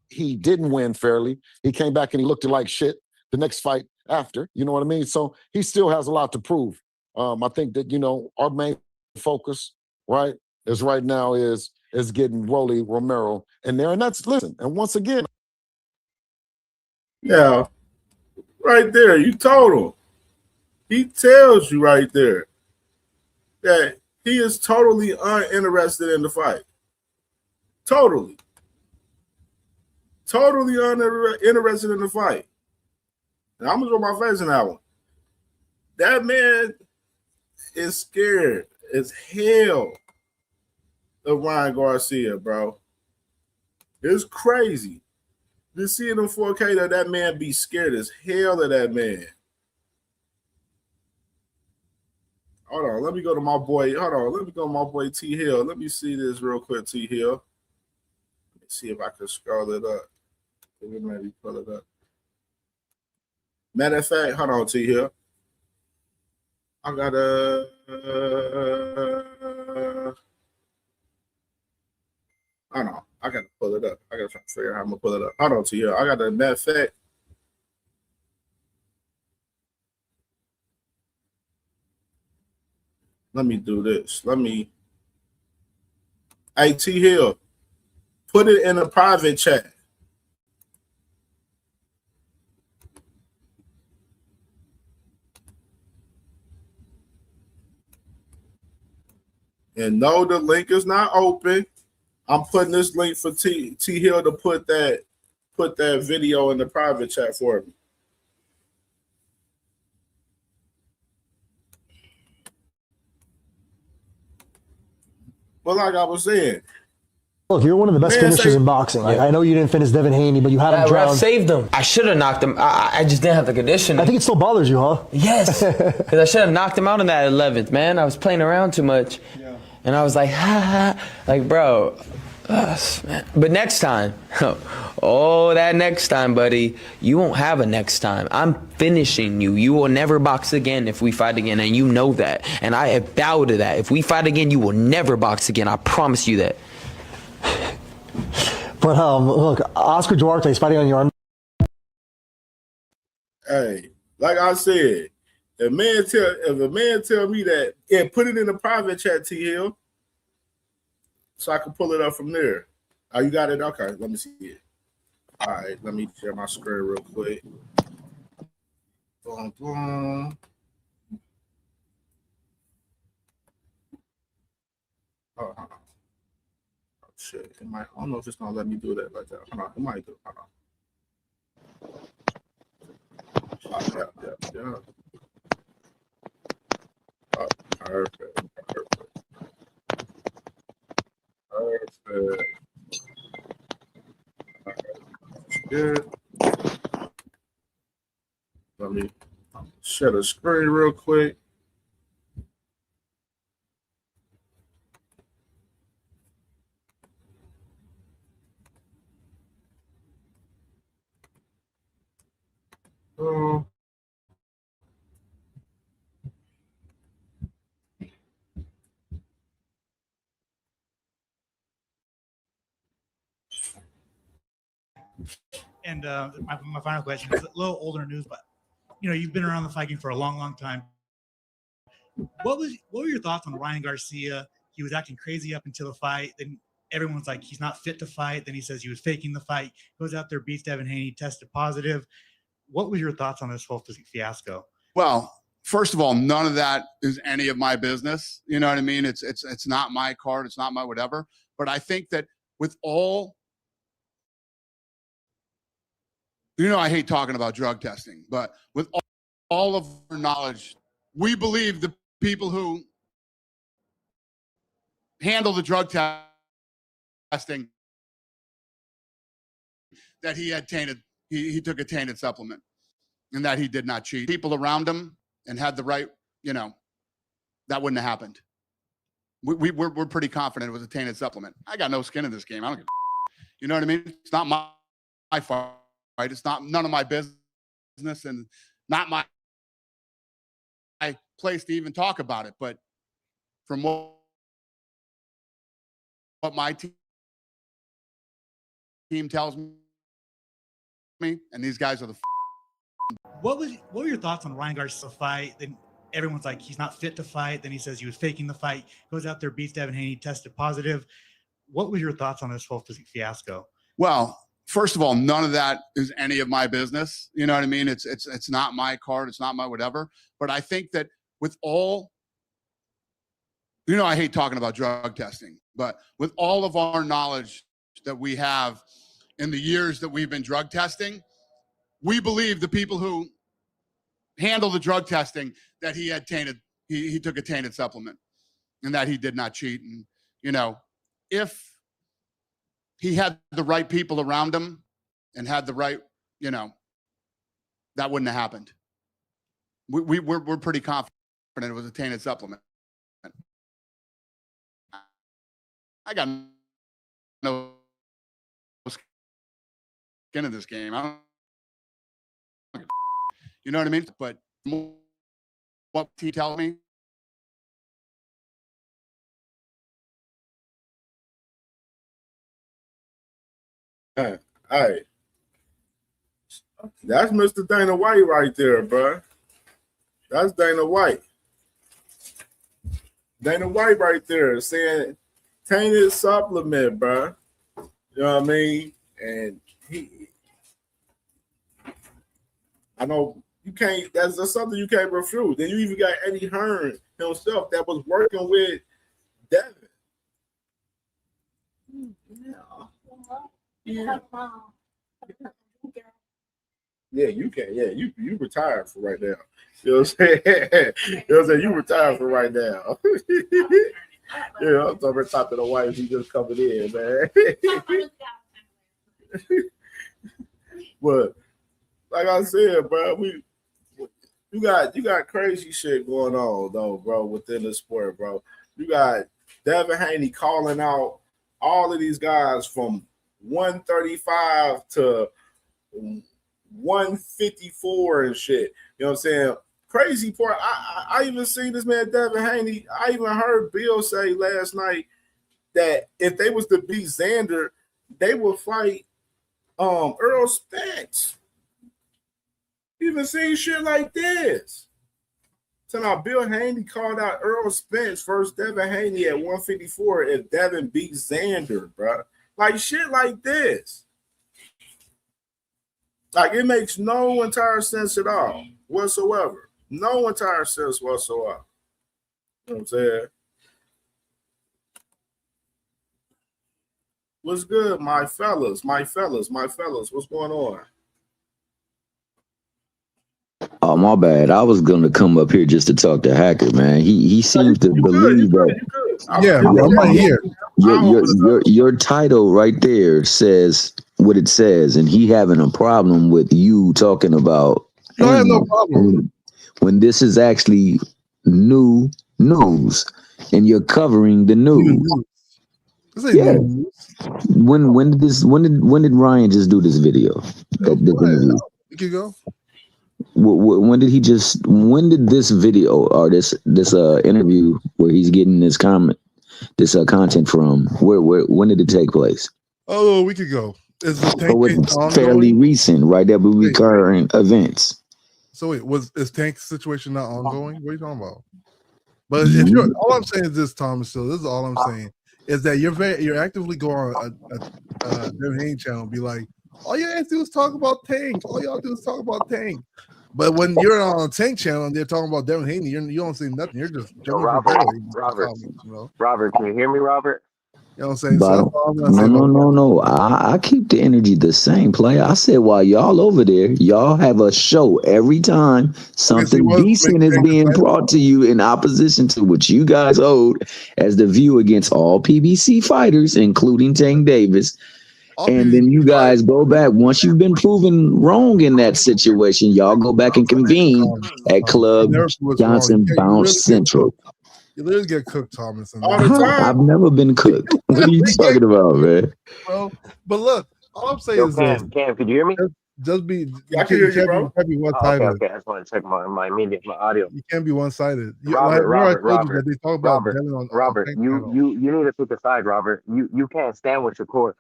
he didn't win fairly, he came back and he looked like shit the next fight after. You know what I mean? So he still has a lot to prove. I think that, you know, our main focus, right, is right now is getting Rolly Romero in there. And that's, listen, and once again. Yeah, right there, you told him. He tells you right there that he is totally uninterested in the fight. Totally. Totally uninterested in the fight. And I'm going to throw my face in that one. That man is scared as hell of Ryan Garcia, bro. It's crazy. Just seeing him 4K that man be scared as hell of that man. Hold on, let me go to my boy. Hold on, let me go to my boy T Hill. Let me see this real quick, T Hill. Let me see if I can scroll it up. Maybe pull it up. Matter of fact, hold on, T Hill. I gotta. Hold on, I gotta pull it up. I gotta try to figure out how I'm gonna pull it up. Hold on, T Hill. I got the matter of fact. Let me do this. Hey, T Hill, put it in a private chat. And no, the link is not open. I'm putting this link for T Hill to put that video in the private chat for me. But like I was saying, look, you're one of the best finishers in boxing. Like, I know you didn't finish Devin Haney, but you had him drowned. Ref saved him. I should have knocked him. I just didn't have the conditioning. I think it still bothers you, huh? Yes, because I should have knocked him out in that 11th, man. I was playing around too much. Yeah. And I was like, ha, ha. Like, bro. Man. But next time, that next time, buddy, you won't have a next time. I'm finishing you. You will never box again if we fight again, and you know that. And I bow to that. If we fight again, you will never box again. I promise you that. But look, Oscar Duarte is fighting on your arm. Hey, like I said, if a man tell me that, yeah, put it in a private chat, T Hill, so I can pull it up from there. Oh, you got it? Okay, let me see it. All right, let me share my screen real quick. Boom, boom. Oh, shit. It might, I don't know if it's gonna let me do that like that. Hold on, it might do. Hold on. Yeah. Oh, perfect. Good. Let me share the screen real quick. And my final question is a little older news, but you've been around the fighting for a long, long time. What were your thoughts on Ryan Garcia? He was acting crazy up until the fight. Then everyone's like, he's not fit to fight. Then he says he was faking the fight. Goes out there, beats Devin Haney, tested positive. What was your thoughts on this whole fiasco? Well, first of all, none of that is any of my business. You know what I mean? It's not my card. It's not my whatever. But I think that with all, I hate talking about drug testing, but with all of our knowledge, we believe the people who handle the drug testing that he had tainted, he took a tainted supplement and that he did not cheat. People around him and had the right, that wouldn't have happened. We're pretty confident it was a tainted supplement. I got no skin in this game. I don't give you know what I mean? It's not my fight. It's not none of my business and not my place to even talk about it. But from what my team tells me, and these guys are the. What were your thoughts on Ryan Garcia's fight? Then everyone's like, he's not fit to fight. Then he says he was faking the fight. Goes out there, beats Devin Haney, tested positive. What were your thoughts on this whole fiasco? Well, first of all, none of that is any of my business. You know what I mean? It's not my card. It's not my whatever. But I think that with all, I hate talking about drug testing, but with all of our knowledge that we have in the years that we've been drug testing, we believe the people who handle the drug testing that he had tainted, he took a tainted supplement and that he did not cheat. And, if he had the right people around him and had the right, that wouldn't have happened. We're pretty confident it was a tainted supplement. I got no skin in this game. I don't, you know what I mean? But what he tells me, Hey, that's Mr. Dana White right there, bro. That's Dana White. Dana White right there saying tainted supplement, bro. You know what I mean? And I know you can't. That's something you can't refute. Then you even got Eddie Hearn himself that was working with Devin. Yeah, you can. Yeah, you retired for right now. You know what I'm saying? You know what I'm saying? You retired for right now. Yeah, I'm talking top of the wife. He just coming in, man. But like I said, bro, you got crazy shit going on though, bro, within the sport, bro. You got Devin Haney calling out all of these guys from 135 to 154 and shit. You know what I'm saying? Crazy part. I even seen this man Devin Haney. I even heard Bill say last night that if they was to beat Xander, they would fight Earl Spence. Even seen shit like this. So now Bill Haney called out Earl Spence versus Devin Haney at 154 if Devin beats Xander, bro. Like shit like this. Like it makes no entire sense at all whatsoever. No entire sense whatsoever. You know what I'm saying? What's good, my fellas? What's going on? Oh, my bad. I was gonna come up here just to talk to Hacker, man. He seems to believe that. Yeah, bro, I'm right here. Your title right there says what it says, and he having a problem with you talking about. No, I have no problem. When this is actually new news, and you're covering the news. Yeah. When did Ryan just do this video? You can go. When did this video or this interview where he's getting this content from? When did it take place? Oh, we could go. Is the So tank case it's ongoing? fairly recent, right? There will be Wait. current events. So wait, is Tank's situation not ongoing? What are you talking about? But if you're, all I'm saying is this, Thomas. So this is all I'm saying is that you're actively going on a Devin Haney channel and be like, all you have to do is talk about Tank. All y'all do is talk about Tank. But when you're on a Tank channel and they're talking about Devin Haney, you don't say nothing. You're just jumping for joy. Robert, can you hear me, Robert? You know what I'm saying? But So that's all I'm gonna say about no. I keep the energy the same, player. I said while y'all over there, y'all have a show every time something decent is being brought to you in opposition to what you guys owed as the view against all PBC fighters, including Tank Davis. And then you guys go back once you've been proven wrong in that situation. Y'all go back and convene at Club Johnson Bounce Central. You literally get cooked, Thomas. All the time. I've never been cooked. What are you talking about, man? Bro, but look, all I'm saying is Cam, Cam, could you hear me? Just be. I can hear you, bro. You can't be one-sided. Okay. I just want to check my audio. You can't be one-sided. Robert, They talk about Devin on you need to pick a side, Robert. You can't stand with Shakur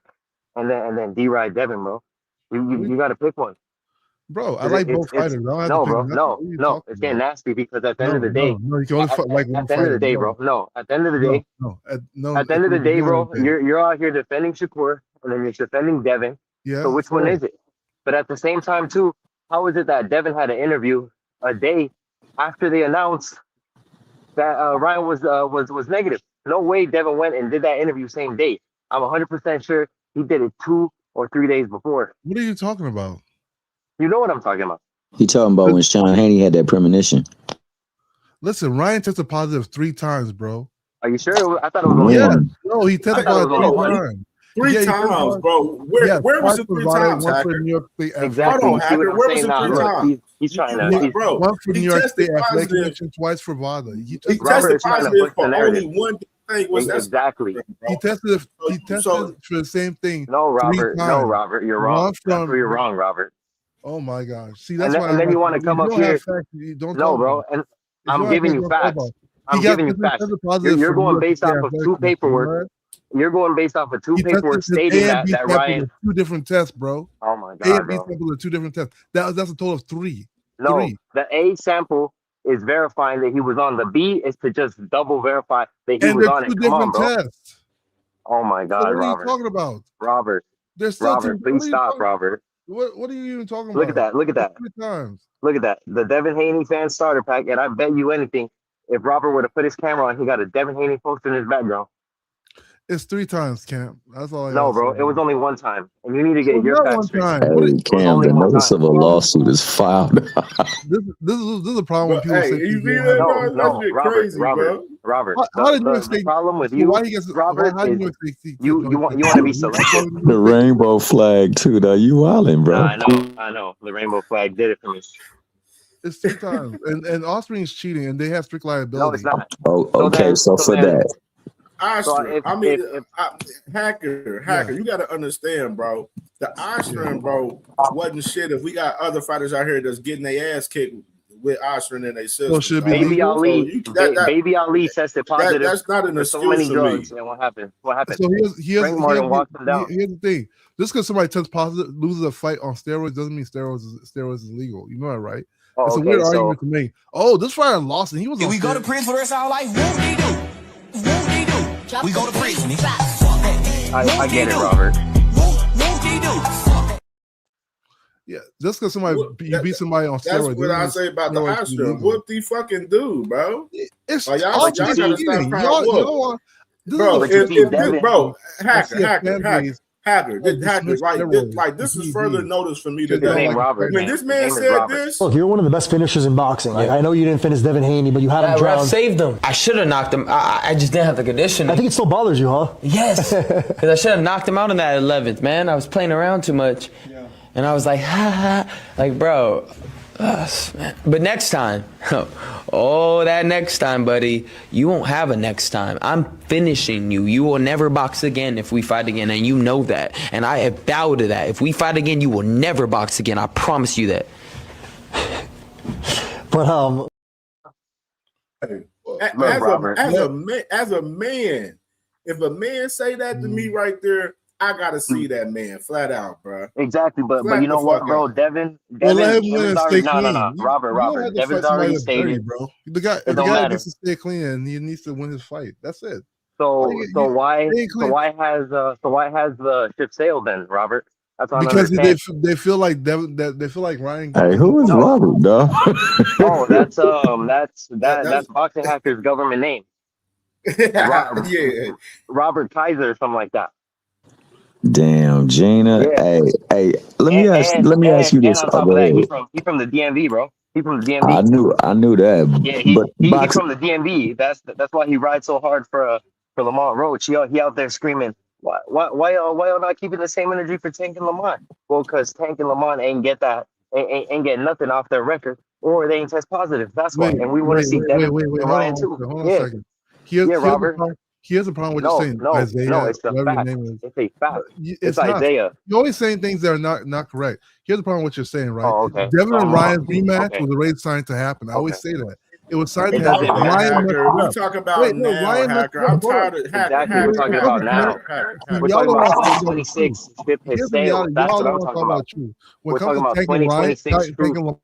and then D-Ride Devin, bro. You got to pick one. Bro, I like both fighters. I don't have to pick nothing. No, it's getting nasty because at the end of the day, you can only like one at the end of the day, bro. No, at the end of the day, at the end of the day, bro, you're out here defending Shakur and then you're defending Devin. Yeah. So which one is it? But at the same time, too, how is it that Devin had an interview a day after they announced that Ryan was negative? No way Devin went and did that interview same day. I'm 100% sure he did it 2 or 3 days before. What are you talking about? You know what I'm talking about. You talking about when Sean Haney had that premonition? Listen, Ryan tested positive 3 times, bro. Are you sure? I thought it was only one. No, he tested positive 3 times. 3 times, bro. Where was it 3 times, Hacker? Exactly. Hold on, Hacker. Where was it 3 times? He's trying to. Bro, one for New York State Athletic positive. Convention, twice for VADA. He tested positive for only one thing. Exactly. He tested for the same thing. No, Robert. No, Robert. You're wrong. You're wrong, Robert. Oh my gosh! See, that's why. And then you want to come up here? No, bro. And I'm giving you facts. I'm giving you facts. You're going based off of 2 paperwork. You're going based off of 2 paperwork stating that Ryan. 2 different tests, bro. Oh my god, A and B sample are 2 different tests. That's a total of 3. No, 3. the A sample is verifying that he was on. The B is to just double verify that he was on it. Come on, bro. Tests. Oh my god, so what Robert. are you talking about? Robert. There's still Robert, please stop, Robert. What are you even talking about? Look at that. 3 times. Look at that. The Devin Haney fan starter pack, and I bet you anything, if Robert were to put his camera on, he got a Devin Haney poster in his background. It's 3 times, Cam. That's all I No, bro. It was only 1 time. And you need to get your facts straight. Hey, Cam, the notice of a lawsuit is filed. This is a problem when people say you mean that, bro? No, Robert. How did you the problem with you, Robert, is you want to be selective. The rainbow flag, too. Now, you wildin', bro. I know. The rainbow flag did it for me. It's 2 times. And Offspring's cheating, and they have strict liability. No, it's not. Oh, okay. So for that. Hacker, you got to understand, bro. The Ostrin, bro, wasn't shit. If we got other fighters out here that's getting their ass kicked with Ostrin in their system, Baby Ali, Baby Ali tested positive. That's not an for excuse so many for drugs. Me. And what happened? So Frank Martin walked him down. Here's the thing: just because somebody tests positive, loses a fight on steroids, doesn't mean steroids is illegal. You know that, right? It's a weird argument to me. Oh, this fighter lost, and he was. If we go to prison for the rest of our life, whoop-de-doo. We go to prison. I get it, Robert. Yeah, just because you beat somebody on steroids. That's what I say about the Ostrin. What the fucking do, bro? It's y'all gotta stop trying to Hacker, this is further notice for me today. When this man said this, look, you're one of the best finishers in boxing. Like, I know you didn't finish Devin Haney, but you had him drowned. Ref saved him. I should have knocked him. I just didn't have the conditioning. I think it still bothers you, huh? Yes, because I should have knocked him out in that 11th. Man, I was playing around too much, and I was like, ha ha, like bro. Man. But next time, that next time, buddy, you won't have a next time. I'm finishing you. You will never box again if we fight again, and you know that. And I have vowed to that. If we fight again, you will never box again. I promise you that. But as a man, if a man say that to me right there, I gotta see that man flat out, bro. Exactly, but Flat you the know what, fuck bro? out. Well, let him win Devin's and already stay clean. Robert, You don't have to Devin's fight somebody already that's dirty, stated bro. it The don't guy matter. needs to stay clean and he needs to win his fight. That's it. So why stay clean. has the ship sailed then, Robert? That's what I don't Because understand. they feel like they feel like Ryan. Hey, who is Robert, dog? Oh, that's boxing hacker's government name. Yeah. Robert Kaiser or something like that. Damn, Gina. Yeah. Hey. Let me ask you And this. on Oh, top go of that, ahead. he's from the DMV, bro. He's from the I DMV. knew that. Yeah, But he's boxing. from the DMV. That's why he rides so hard for Lamont Roach. He out there screaming, why y'all not keeping the same energy for Tank and Lamont? Well, because Tank and Lamont ain't get nothing off their record, or they ain't test positive. That's why. And we want to see Devin and Ryan too. Hold on Yeah, a second. Here's Robert. the problem with you saying No, Isaiah, it's a whatever your fact. name is. It's a fact. It's Not. Isaiah. You're always saying things that are not correct. Here's the problem with what you're saying, right? Oh, okay. Devin So and I'm Ryan's wrong. rematch Okay. was already signed to happen. I always say that. It was signed It to doesn't happen. matter. Ryan Hacker, we messed talking up. about now, Ryan messed Hacker. up. I'm Hold on. tired of Hacker. Exactly. We're talking about now. We're Y'all talking don't about want to talk about the 2026 ship has Here's the reality. sailed. That's Y'all what don't I'm want to talking talk about about. truth. When We're it comes talking to about taking Ryan, 2026 truth.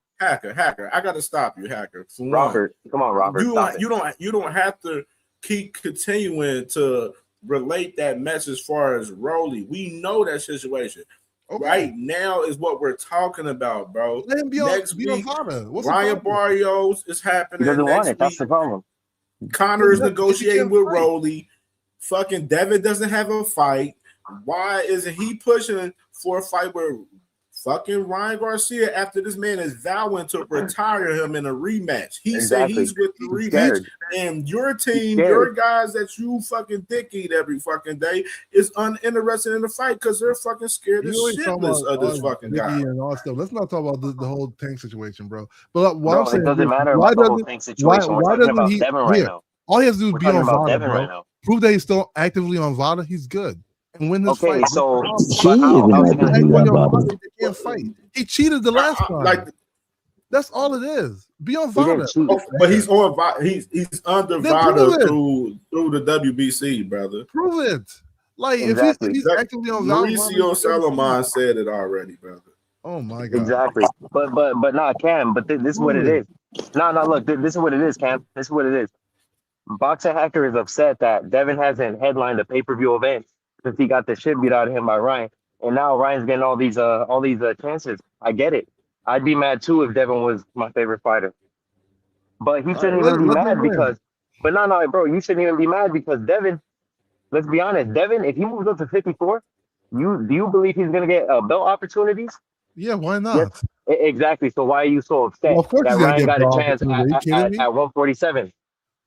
Hacker. I gotta stop you, Hacker. For one, Robert, come on, Robert. You don't have to keep continuing to relate that mess as far as Rolly. We know that situation. Okay. Right now is what we're talking about, bro. Let him be next on week, Vada. What's Ryan Barrios is happening. He doesn't next want it. week. That's the problem. Connor is negotiating with Rolly. Fucking Devin doesn't have a fight. Why isn't he pushing for a fight with fucking Ryan Garcia after this man is vowing to retire him in a rematch? He said he's with the rematch. And your team, your guys that you fucking dick eat every fucking day is uninterested in the fight because they're fucking scared as shitless of this fucking guy. And all that stuff. Let's not talk about the whole Tank situation, bro. But what Bro, I'm saying it doesn't is, matter about the whole Tank situation. We're talking about Devin right now. All he has to do is We're be talking on about Vada, Devin bro. right now. Prove that he's still actively on Vada. He's good. And win this fight. So He isn't actively on Vada. They can't fight. He cheated the last time. That's all it is. Be on Vada. But he's on he's under Vada through the WBC, brother. Prove it. Like if he's actively on Vada. Mauricio Salomon said it already, brother. Oh my god. Exactly. But not Cam. But this is what it is. No, look, this is what it is, Cam. This is what it is. Boxer Hacker is upset that Devin hasn't headlined a pay-per-view event since he got the shit beat out of him by Ryan. And now Ryan's getting all these chances. I get it. I'd be mad too if Devin was my favorite fighter. But he shouldn't even be mad because bro, you shouldn't even be mad because Devin, let's be honest, Devin, if he moves up to 54, do you believe he's gonna get belt opportunities? Yeah, why not? Yes, exactly. So why are you so upset that Ryan got a chance at 147?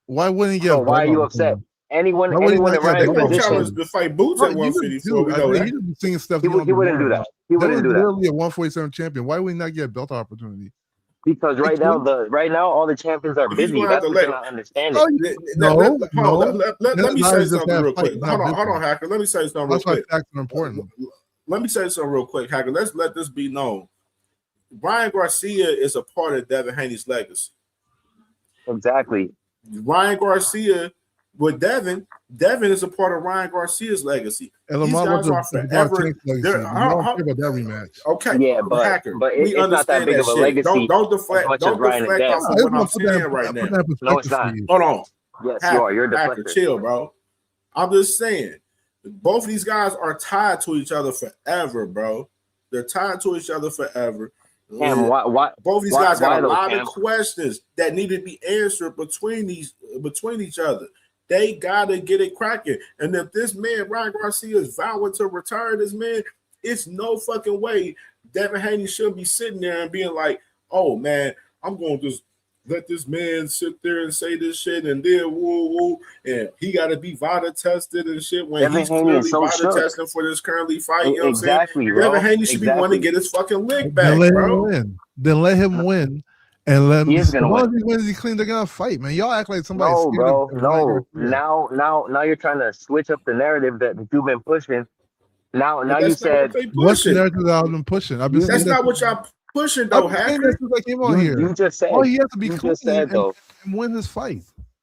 Why wouldn't he get? So why are you upset? Anyone in Ryan's position to fight Boots at 154. We know that. He just seeing stuff. He wouldn't do that. He wouldn't do that. Literally a 147 champion. Why would he not get a belt opportunity? Because right now all the champions are busy. That's what you're not understanding. Let me say something real quick. Hold on, Hacker. Let me say something real quick. That's why facts are important. Let me say something real quick, Hacker. Let's let this be known. Ryan Garcia is a part of Devin Haney's legacy. Exactly. Ryan Garcia with Devin is a part of Ryan Garcia's legacy. And These guys are forever. About that rematch. Okay, yeah, Hacker, but we it's not that big of a legacy. Don't deflect off of what I'm saying right now. No, it's not. Hold on. Yes, you are. You're a deflector. Hacker, chill, bro. I'm just saying, both of these guys are tied to each other forever, bro. They're tied to each other forever. Cam, why? Both of these guys got a lot of questions that need to be answered between each other. They gotta get it cracking. And if this man Ryan Garcia is vowing to retire this man, it's no fucking way Devin Haney should be sitting there and being like, "Oh man, I'm going to just let this man sit there and say this shit and then woo, and he got to be VADA tested and shit when Devin he's Haney clearly so VADA testing for this currently fight." You know what I'm exactly, saying? bro. Devin Haney should be wanting to get his fucking lick back, Then let him win. And let him. He is gonna win. He wins, he's clean. They're gonna fight, man. Y'all act like somebody. No, bro. No. Now you're trying to switch up the narrative that you've been pushing. Now you said what's the narrative that I've been pushing? I've been. That's not what y'all pushing though, Hacker. I came on here. You just said. All he has to be you clean just said, and win his fight.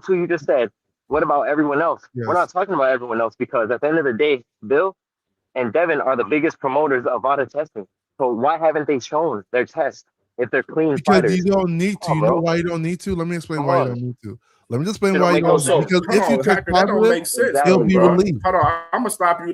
too, you just said, what about everyone else? We're not Yes. talking about everyone else because at the end of the day, Bill, and Devin are the biggest promoters of VADA testing. So why haven't they shown their test if they're clean Because fighters? you don't need to. Come on, You know bro. why you don't need to? Let me explain Come why you on. don't need to. Let me just explain It why don't you make no don't. sense. Because Hold if you on, test Hacker, that don't positive, make sense, it'll though, be bro. released. Hold on, I'm gonna stop you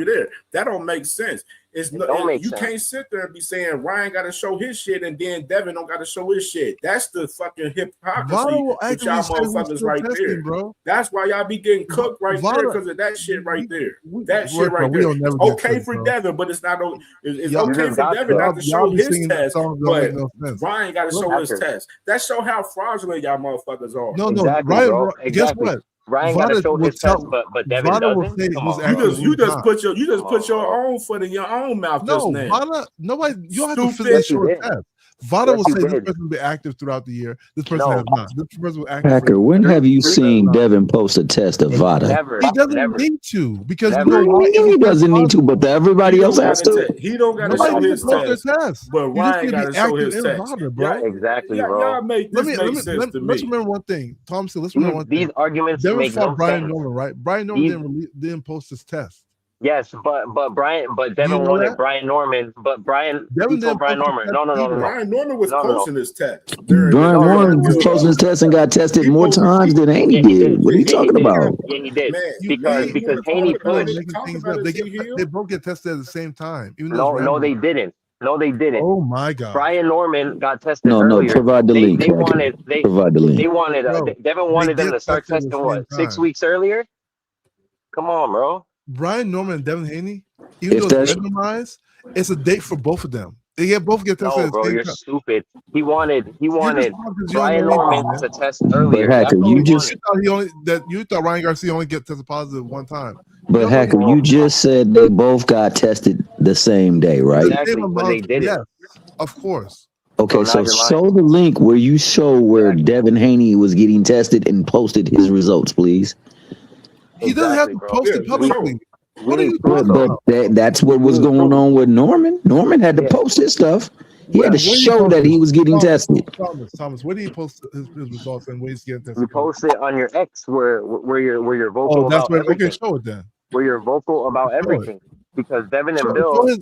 there. That don't make sense. It's It no, don't make you sense. can't sit there and be saying Ryan got to show his shit and then Devin don't got to show his shit. That's the fucking hypocrisy VADA will with actively y'all say who's motherfuckers still right testing, there. bro. That's why y'all be getting cooked right there VADA, because of that shit right there. we It's don't never get okay cooked, for bro. Devin, but it's not. It's Y'all, okay for Devin not to y'all show be his singing test, songs that don't but make no sense. Ryan got to show his test. That show how fraudulent y'all motherfuckers are. No, Exactly, Ryan, bro. guess Exactly. what? Ryan got to VADA show will his test, but Devin VADA will doesn't. say Come who's on, active, bro. who's not. Put your own foot in your own mouth just No, now. VADA, nobody, you don't have to Stupid. physically Yes, you show a did. test. VADA Yes, will you say this did. person will be active throughout the year. This person No. has not. This person will active Hacker, for when have you this seen not. Devin post a test of VADA? Never. He doesn't Never. need to because Never. you know What why? do you mean he doesn't need to, but everybody else has to? He don't got to Nobody show needs his to post test. their test. But You just Ryan need to got be to show active his in test. VADA, bro. Exactly, bro. Y'all make this make sense to Let's me. remember one thing. Tom said, let's remember one These thing. arguments Devin make fought no Brian sense. Norman, right? Brian Norman didn't post his test. Yes, but Do you Devin know wanted that? Brian Norman, but Devin he told didn't Brian post his Norman, test no. either. Brian Norman was No. posting his test during Brian the Warren was build posting his test and got tested more times than Haney Yeah, he did. did. What are you Yeah, he talking did. about? Yeah, he did. Man, Because Haney pushed. Making things up. They both get tested at the same time. Even though No, it's no, random. they didn't. No, they didn't. Oh my god. Brian Norman got tested No, earlier. provide the link. They Hacker. wanted Provide the link. Bro, Devin they wanted them get to start tested at the testing same what 6 time. weeks earlier. Come on, bro. Brian Norman and Devin Haney, even If though it's that's randomized, it's a date for both of them. They both get tested No, at the bro, same you're time. stupid. He wanted You're just talking because you don't Brian know anything, Norman man. to test But earlier. Hacker, That's what you he just wanted. You thought Ryan Garcia only get tested positive one time. but Hacker, you just said they both got tested the same day, right? The same amount, yes, of course. Okay, So now so you're show lying. the link where you show where Devin Haney was getting tested and posted his results, please. He doesn't have to bro. post it publicly. We need But proof, though. that's what was going on with Norman. Norman had to post his stuff. He had to Where did he show post that it? he was getting tested. Thomas, where did he post his results and where he's getting tested? You post it on your X where you're vocal Oh, that's about where. everything. Okay, show it then. Where you're vocal about Show it. everything. Because Devin and Show Bill, his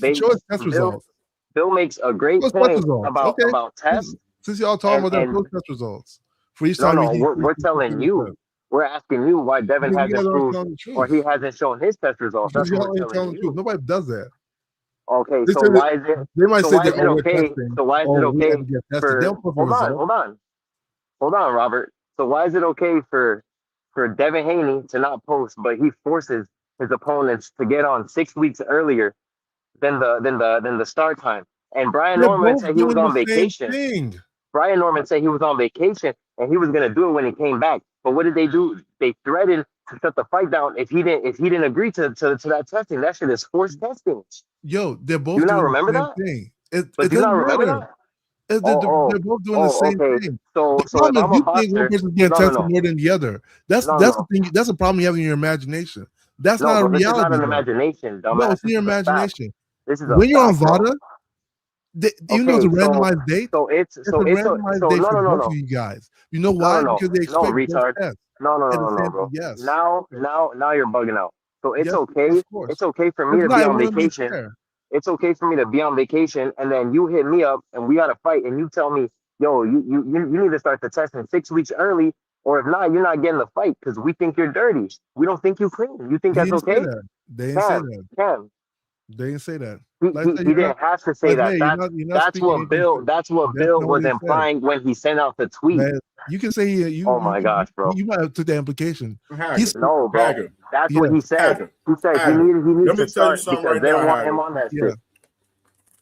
test results. Bill makes a great Show his test point results. about Okay. tests. Since y'all talking about that, And show his test results. For each no, time we're telling you. We're asking you why Devin You guys hasn't aren't proved telling the truth. or he hasn't shown his test results. Because That's what y'all we're ain't telling telling the truth. you. Nobody does that. Okay, They so say that- why is it? They might So say why that is it we're okay? testing. So why is it we okay have to get tested. for? They'll put the Hold result. on, Robert. So why is it okay for Devin Haney to not post, but he forces his opponents to get on 6 weeks earlier than the start time? And Brian They're Norman both said he was doing on the same vacation. thing. Brian Norman said he was on vacation and he was gonna do it when he came back. But what did they do? They threatened to shut the fight down if he didn't agree to that testing. That shit is forced testing. Yo, they're both Do you not doing remember the same that? thing. But It do you not doesn't remember matter. that? They're both doing the same Okay. thing. So The if problem I'm is a you think one boxer, person's getting tested more than the other. That's the thing. That's a problem you have in your imagination. That's not a bro, this is not reality. an though. imagination, dumbass. No, it's in This your is a fact. imagination. This is a When you're on fact, bro. VADA, even though it's a Okay, randomized date, it's a randomized date for both of you guys. You know why? Because they expect both retard. tests. No, At the same bro. time, yes. Now you're bugging out. So it's Yes, okay. of course. It's okay for me If to not, be it on wouldn't be vacation. fair. It's okay for me to be on vacation, and then you hit me up, and we got to fight, and you tell me, yo, you need to start the testing 6 weeks early, or if not, you're not getting the fight because we think you're dirty. We don't think you clean. You think He that's didn't say okay? that. They didn't say that. Cam. They didn't say that. He didn't have to say that. That's what Bill was implying when he sent out the tweet. Man, you can say oh my gosh, bro. You might have took the implication. No, bro. That's what he said. He said he needs to start because they don't want him on that shit.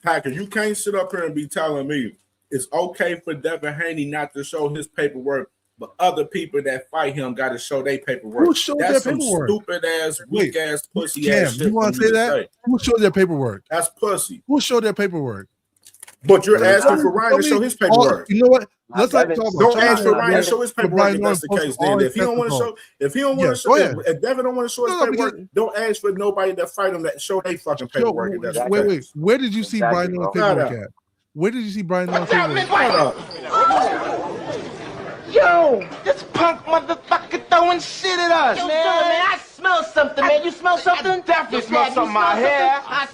Hacker, you can't sit up here and be telling me it's okay for Devin Haney not to show his paperwork, but other people that fight him got to show their paperwork. Who showed That's their some paperwork? stupid ass, weak ass, pussy ass shit. You want to say that? Who showed their paperwork? That's pussy. Who showed their paperwork? But you're asking for Ryan to show his paperwork. You know what? Let's not talk about. Don't ask for Ryan to show his paperwork if that's the case. Then if he don't want to show, if Devin don't want to show his paperwork, don't ask for nobody that fight him that show their fucking paperwork. Wait. Where did you see Brian Norman's paperwork at? Where did you see Brian Norman's paperwork? Yo, this punk motherfucker throwing shit at us, man. I smell something, man. You smell something? I definitely smell something in my hair. I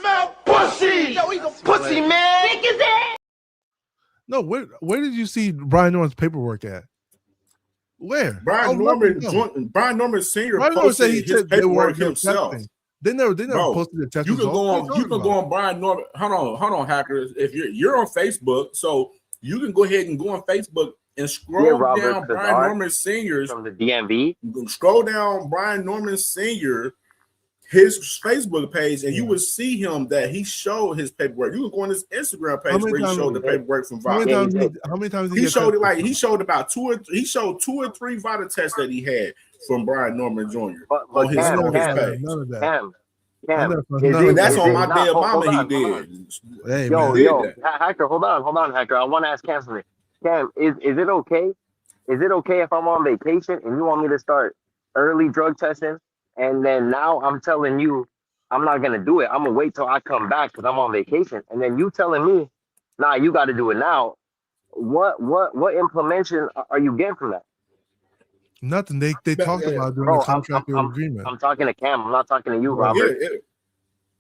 smell pussy. Yo, he's a pussy, man. Stick his ass. No, where did you see Brian Norman's paperwork at? Where? Brian Norman Sr. Brian Norman posted said he his said they paperwork were himself. testing. They never Bro, posted the test you can results. go on Brian Norman. Hold on, hackers. If you're on Facebook, so you can go ahead and go on Facebook and scroll down Brian Norman Sr.'s from the DMV. Scroll down Brian Norman Sr. his Facebook page, and you will see him that he showed his paperwork. You can go on his Instagram page where he showed the paperwork from Vows. How many times he showed it? Like he showed about two or three vital tests that he had from Brian Norman Jr. on his page. That's on my dead mama. He did. Hey, yo, Hacker, hold on, Hacker. I want to ask Cam something. Cam, is it okay? Is it okay if I'm on vacation and you want me to start early drug testing, and then now I'm telling you I'm not gonna do it. I'm gonna wait till I come back because I'm on vacation, and then you telling me, nah, you got to do it now. What implementation are you getting from that? Nothing. They talked about doing the contractual agreement. I'm talking to Cam. I'm not talking to you, Robert. Yeah,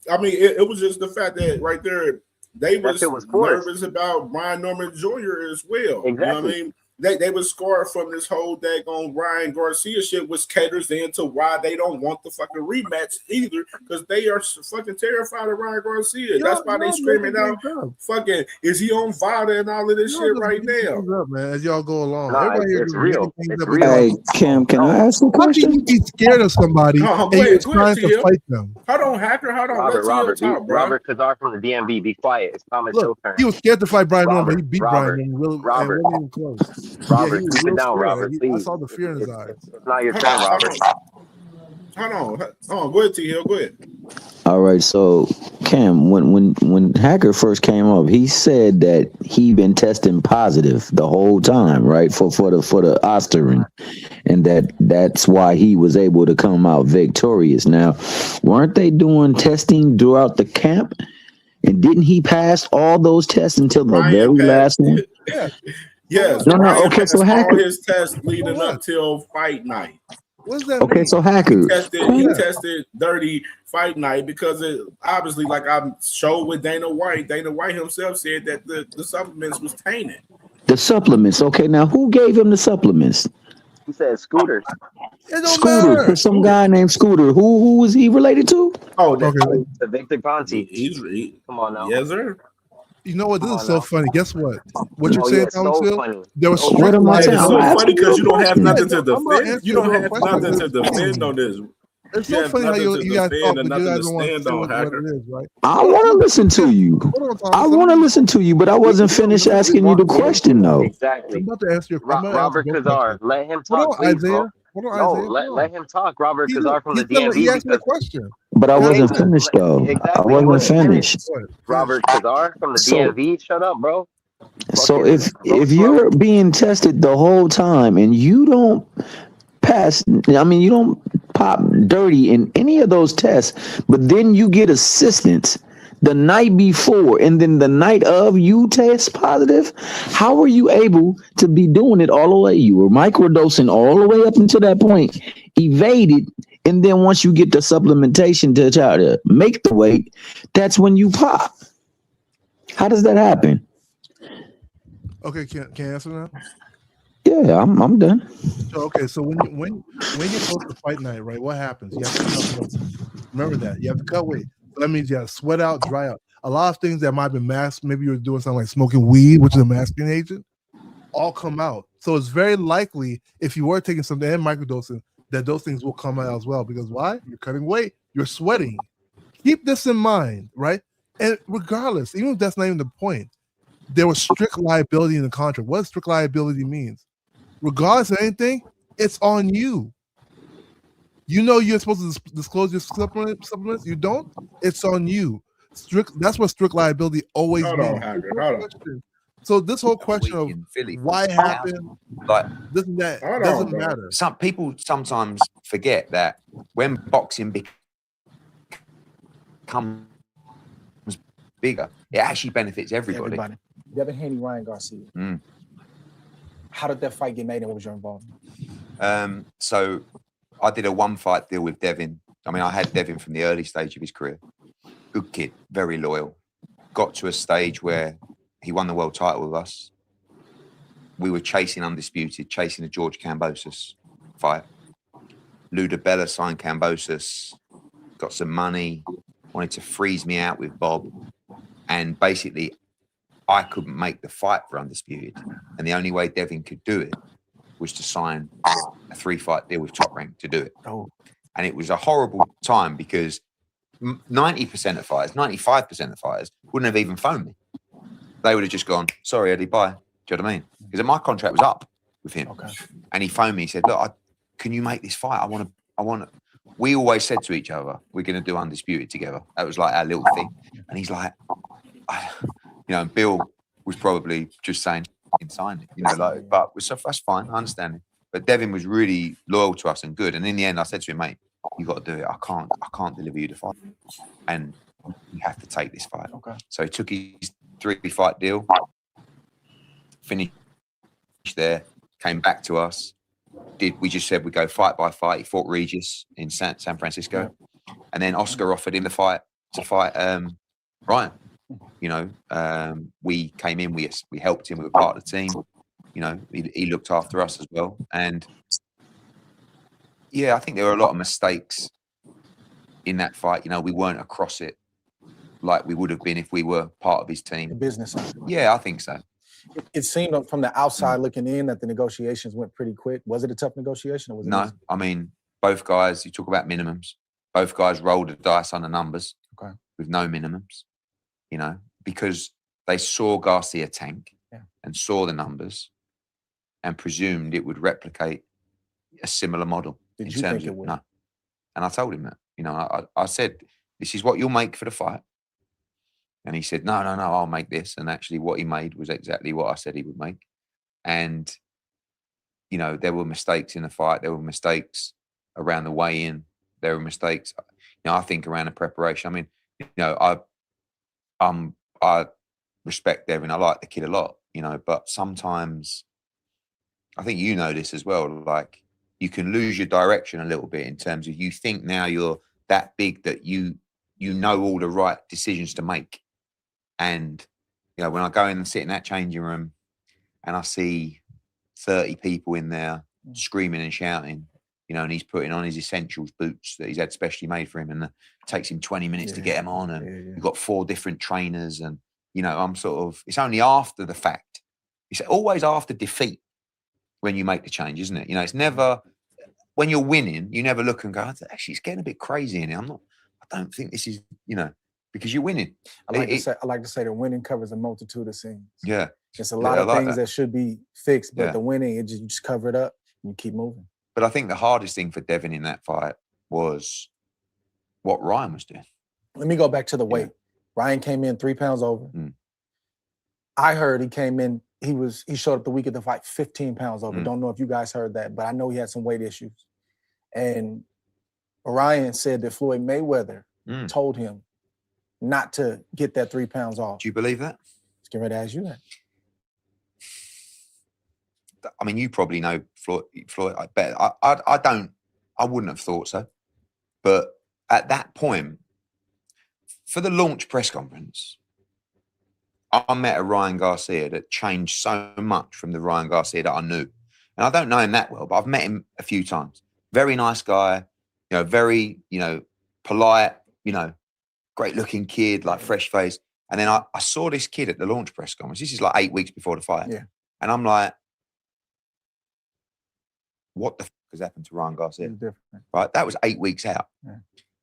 it was just the fact that right there they was nervous about Brian Norman Jr. as well. Exactly. You know what I mean? They was scarred from this whole daggone Ryan Garcia shit, which caters into why they don't want the fucking rematch either, because they are fucking terrified of Ryan Garcia. That's why they screaming out, fucking, is he on Vada and all of this shit right now? Up, man, as y'all go along. Nah, it's real. It's real. Hey, Cam, can I ask a question? How can you be scared of somebody and you're trying to fight them? Hold on, Hacker. Hold on. Robert Kazar from the DMV. Be quiet. It's Thomas Hill turn. He was scared to fight Brian Norman. He beat Brian Norman. Robert. Wasn't even close. Robert, keep it down, Robert, please. I saw the fear in his eyes. It's not your turn, Robert. Hold on. Go ahead, T Hill. Go ahead. All right, so Cam, when Hacker first came up, he said that he been testing positive the whole time, right? For the Osterin, and that's why he was able to come out victorious. Now, weren't they doing testing throughout the camp? And didn't he pass all those tests until the very last one? Yes. No. Okay, so Hacker, all his tests leading up till fight night. What's that? Okay, so Hacker, he tested dirty fight night because it obviously, like I showed with Dana White. Dana White himself said that the supplements was tainted. The supplements. Okay, now who gave him the supplements? He said Scooter. Scooter. Some guy named Scooter. Who was he related to? Oh, the Victor Conti. Come on now. Yes, sir. You know what? This is so funny. Guess what? What you're saying, Thomas Hill? There was what am I saying? It's so funny because you don't have nothing to defend. You don't have nothing to defend on this. It's so funny how you guys talk, but you guys don't want to say what it is, right? I want to listen to you. I want to listen to you, but I wasn't finished asking you the question, though. Exactly. I'm about to ask you. Robert Kazar, let him talk, please, Isaiah. No, let him talk. Robert Kazar from the DMV. He asked me a question. But I wasn't finished, though. I wasn't finished. Robert Kazar from the DMV. Shut up, bro. So if you're being tested the whole time and you don't pass, I mean, you don't pop dirty in any of those tests, but then you get assistance the night before and then the night of you test positive, how are you able to be doing it all the way? You were microdosing all the way up until that point, evaded, and then once you get the supplementation to try to make the weight, that's when you pop. How does that happen? Okay, can I answer now? Yeah, I'm done. So when you're close to fight night, right? What happens? You have to cut weight. Remember that you have to cut weight. So that means you have to sweat out, dry out. A lot of things that might have been masked, maybe you were doing something like smoking weed, which is a masking agent, all come out. So it's very likely if you were taking something and microdosing, that those things will come out as well. Because why? You're cutting weight, you're sweating. Keep this in mind, right? And regardless, even if that's not even the point, there was strict liability in the contract. What strict liability means? Regardless of anything, it's on you. You know you're supposed to disclose your supplements. You don't. It's on you. That's what strict liability always means. So this whole question of why it happened, like this and that, doesn't matter. Some people sometimes forget that when boxing becomes bigger, it actually benefits everybody. Devin Haney, Ryan Garcia. How did that fight get made and what was your involvement? So I did a 1-fight deal with Devin. I mean, I had Devin from the early stage of his career. Good kid, very loyal. Got to a stage where he won the world title with us. We were chasing Undisputed, chasing the George Kambosos fight. Luda Bella signed Kambosos, got some money, wanted to freeze me out with Bob. And basically, I couldn't make the fight for Undisputed. And the only way Devin could do it was to sign a 3-fight deal with Top Rank to do it. And it was a horrible time because 90% of fighters, 95% of fighters wouldn't have even phoned me. They would have just gone, sorry, Eddie, bye. Do you know what I mean? Because my contract was up with him. And he phoned me, he said, look, can you make this fight? I want to. We always said to each other, we're going to do Undisputed together. That was like our little thing. And he's like, and Bill was probably just saying, sign it, but that's fine. I understand it. But Devin was really loyal to us and good. And in the end, I said to him, mate, you got to do it. I can't deliver you the fight. And you have to take this fight. So he took his 3-fight deal, finished there, came back to us. We just said we go fight by fight. He fought Regis in San Francisco. And then Oscar offered him the fight to fight Ryan. We came in, we helped him, we were part of the team. He looked after us as well. And yeah, I think there were a lot of mistakes in that fight. We weren't across it like we would have been if we were part of his team. The business side. Yeah, I think so. It seemed from the outside looking in that the negotiations went pretty quick. Was it a tough negotiation? Or was it No, easy? I mean, both guys, you talk about minimums. Both guys rolled the dice on the numbers with no minimums, because they saw Garcia tank and saw the numbers and presumed it would replicate a similar model. Did you think it would? No. And I told him that, I said, this is what you'll make for the fight. And he said, no, I'll make this. And actually what he made was exactly what I said he would make. And, there were mistakes in the fight. There were mistakes around the weigh-in. There were mistakes, I think around the preparation. I mean, I respect Devin. I like the kid a lot, but sometimes I think this as well. Like you can lose your direction a little bit in terms of you think now you're that big that you know all the right decisions to make. And, when I go in and sit in that changing room and I see 30 people in there screaming and shouting, and he's putting on his essentials boots that he's had specially made for him, and it takes him 20 minutes to get them on, and you've got 4 different trainers, and I'm sort of, it's only after the fact. It's always after defeat when you make the change, isn't it? It's never when you're winning. You never look and go, actually, it's getting a bit crazy in here. I don't think this is, because you're winning. I like to say that winning covers a multitude of sins. Yeah, it's a lot of things that should be fixed, but the winning, you just cover it up and you keep moving. But I think the hardest thing for Devin in that fight was what Ryan was doing. Let me go back to the weight. Ryan came in 3 pounds over. I heard he came in, he showed up the week of the fight 15 pounds over. Don't know if you guys heard that, but I know he had some weight issues. And Ryan said that Floyd Mayweather told him not to get that 3 pounds off. Do you believe that? Let's get ready to ask you that. I mean, you probably know Floyd. I bet. I don't. I wouldn't have thought so. But at that point, for the launch press conference, I met a Ryan Garcia that changed so much from the Ryan Garcia that I knew. And I don't know him that well, but I've met him a few times. Very nice guy, very, polite, great looking kid, like fresh face. And then I saw this kid at the launch press conference. This is like 8 weeks before the fight. Yeah. And I'm like, what the fuck has happened to Ryan Garcia? Right? That was 8 weeks out. Yeah.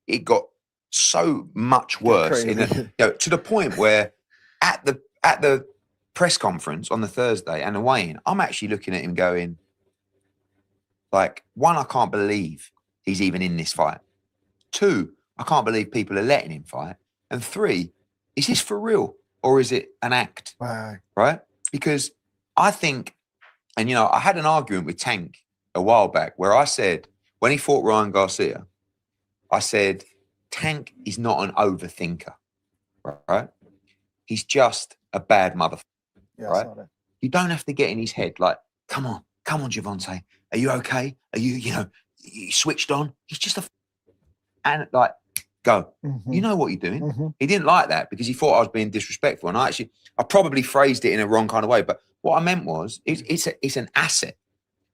It got so much worse to the point where at the press conference on the Thursday and the weigh-in, I'm actually looking at him going, like, 1, I can't believe he's even in this fight. 2, I can't believe people are letting him fight. And 3, is this for real or is it an act? Right? Because I think, and I had an argument with Tank a while back where I said, when he fought Ryan Garcia, I said, Tank is not an overthinker, right? He's just a bad motherfucker, right? I saw that. You don't have to get in his head like, come on, Javante. Are you okay? Are you, he switched on. He's just and like, go. You know what you're doing. He didn't like that because he thought I was being disrespectful. And I probably phrased it in a wrong kind of way. But what I meant was, it's an asset.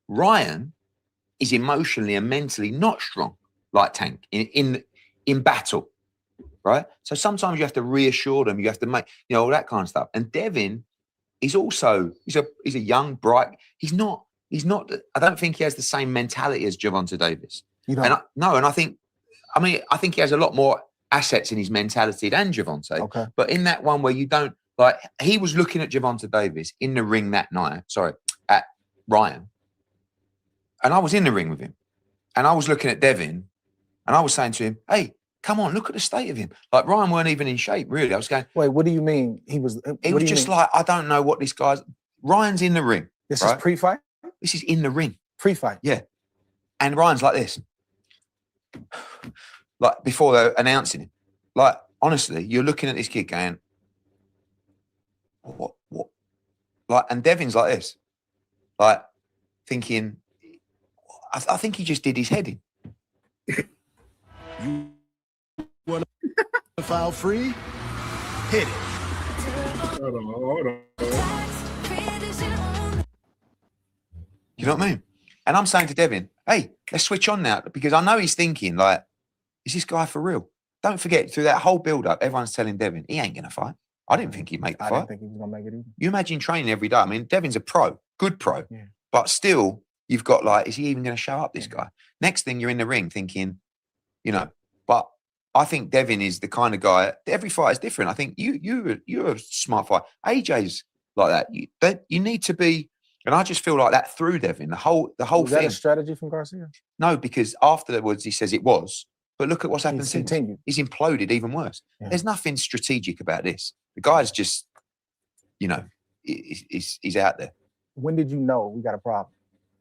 Ryan is emotionally and mentally not strong like Tank in battle, right? So sometimes you have to reassure them. You have to make, all that kind of stuff. And Devin is also, he's a young, bright. He's not. I don't think he has the same mentality as Gervonta Davis. You don't? And I think he has a lot more assets in his mentality than Gervonta. Okay. But in that one where you don't, like, he was looking at Gervonta Davis in the ring that night, at Ryan. And I was in the ring with him. And I was looking at Devin and I was saying to him, hey, come on, look at the state of him. Like, Ryan weren't even in shape, really. I was going, wait, what do you mean? He was just like, I don't know what this guy's, Ryan's in the ring. This is pre-fight? This is in the ring. Pre-fight? Yeah. And Ryan's like this. Like, before they're announcing him. Like, honestly, you're looking at this kid going, what? Like, and Devin's like this. Like, thinking, I think he just did his head in. You want to file free? Hit it. Hold on. You know what I mean? And I'm saying to Devin, hey, let's switch on now, because I know he's thinking, like, is this guy for real? Don't forget, through that whole build-up, everyone's telling Devin, he ain't going to fight. I didn't think he'd make the fight. I didn't think he was going to make it either. You imagine training every day. I mean, Devin's a pro, good pro. Yeah. But still, you've got, like, is he even going to show up, this guy? Next thing, you're in the ring thinking, but I think Devin is the kind of guy, every fight is different. I think you're a smart fighter. AJ's like that. You need to be, and I just feel like that through Devin, the whole Was thing. that a strategy from Garcia? No, because afterwards he says it was. But look at what's happened since. Continued. He's imploded even worse. Yeah. There's nothing strategic about this. The guy's just, he's out there. When did you know we got a problem?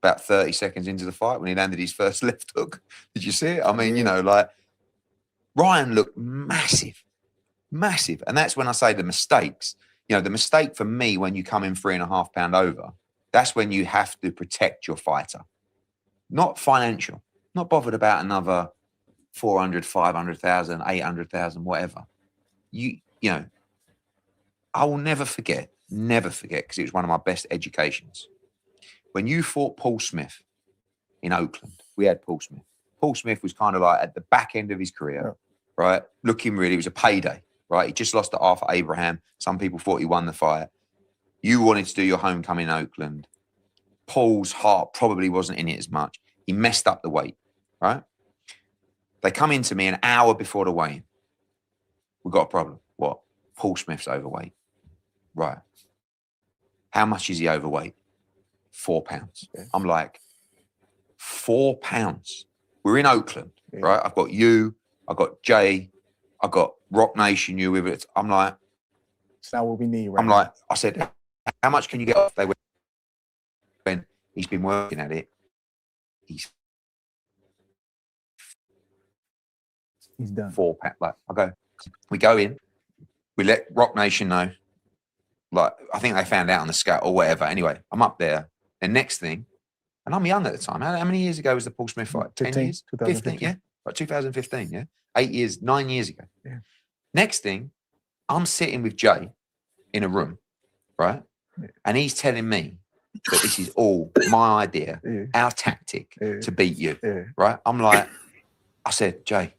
About 30 seconds into the fight when he landed his first left hook. Did you see it? I mean, like, Ryan looked massive. And that's when I say the mistakes. The mistake for me when you come in 3.5 pounds over, that's when you have to protect your fighter. Not financial. Not bothered about another 400, 500,000, 800,000, whatever. I will never forget, because it was one of my best educations. When you fought Paul Smith in Oakland, we had Paul Smith. Paul Smith was kind of like at the back end of his career, right? Looking really, it was a payday, right? He just lost to Arthur Abraham. Some people thought he won the fight. You wanted to do your homecoming in Oakland. Paul's heart probably wasn't in it as much. He messed up the weight, right? They come into me an hour before the weigh-in. We've got a problem. What? Paul Smith's overweight. Right. How much is he overweight? 4 pounds. Yeah. I'm like, 4 pounds. We're in Oakland, right? I've got you, I've got Jay, I've got Rock Nation, you with it. I'm like, it's not what we need, right? I'm like, I said, how much can you get off? They went, he's been working at it. He's done. 4 pounds. Like, we go in, we let Rock Nation know. Like, I think they found out on the scale or whatever. Anyway, I'm up there. The next thing, and I'm young at the time. How many years ago was the Paul Smith fight? 10 years? 15, yeah? Like 2015, yeah? 9 years ago. Yeah. Next thing, I'm sitting with Jay in a room, right? Yeah. And he's telling me that this is all my idea, our tactic to beat you, right? I'm like, I said, Jay,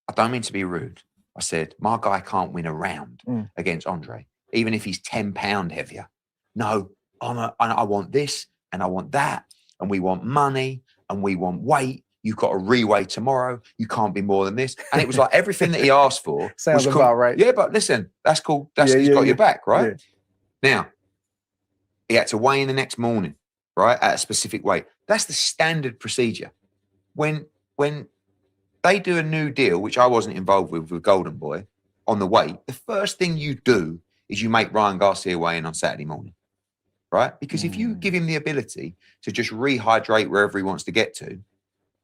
I don't mean to be rude. I said, my guy can't win a round against Andre, even if he's 10 pounds heavier. No, I want this and I want that. And we want money and we want weight. You've got to reweigh tomorrow. You can't be more than this. And it was like everything that he asked for. Sounds was cool. about right. Yeah, but listen, that's cool. He's got your back, right? Yeah. Now, he had to weigh in the next morning, right, at a specific weight. That's the standard procedure. When they do a new deal, which I wasn't involved with Golden Boy, on the weight, the first thing you do is you make Ryan Garcia weigh in on Saturday morning, right? Because if you give him the ability to just rehydrate wherever he wants to get to,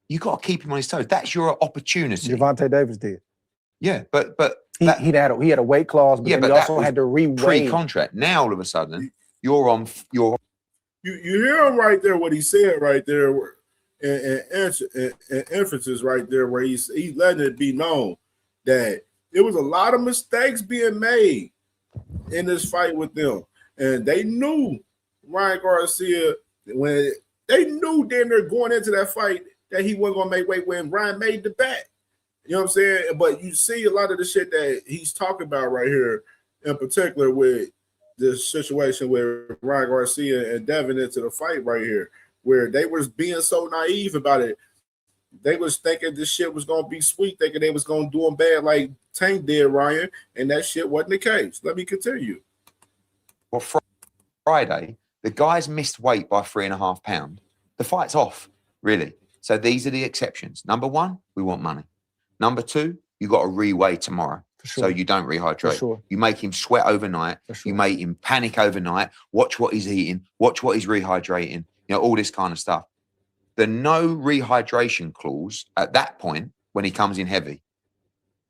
you got to keep him on his toes. That's your opportunity. Gervonta Davis did. Yeah, but he had a weight clause, but then he also had to reweigh pre-contract. Now all of a sudden, you're on. You hear him right there. What he said right there. and inferences right there where he's letting it be known that there was a lot of mistakes being made in this fight with them. And they knew Ryan Garcia, when they knew then they're going into that fight that he wasn't going to make weight when Ryan made the bet. You know what I'm saying? But you see a lot of the shit that he's talking about right here, in particular with this situation with Ryan Garcia and Devin into the fight right here, where they was being so naive about it. They was thinking this shit was going to be sweet, thinking they was going to do them bad like Tank did Ryan, and that shit wasn't the case. Let me continue. Well, Friday, the guys missed weight by 3.5 pounds. The fight's off, really. So these are the exceptions. Number one, we want money. Number two, you got to reweigh tomorrow. Sure. So you don't rehydrate. Sure. You make him sweat overnight. Sure. You make him panic overnight. Watch what he's eating. Watch what he's rehydrating. You know, all this kind of stuff. The no rehydration clause at that point, when he comes in heavy,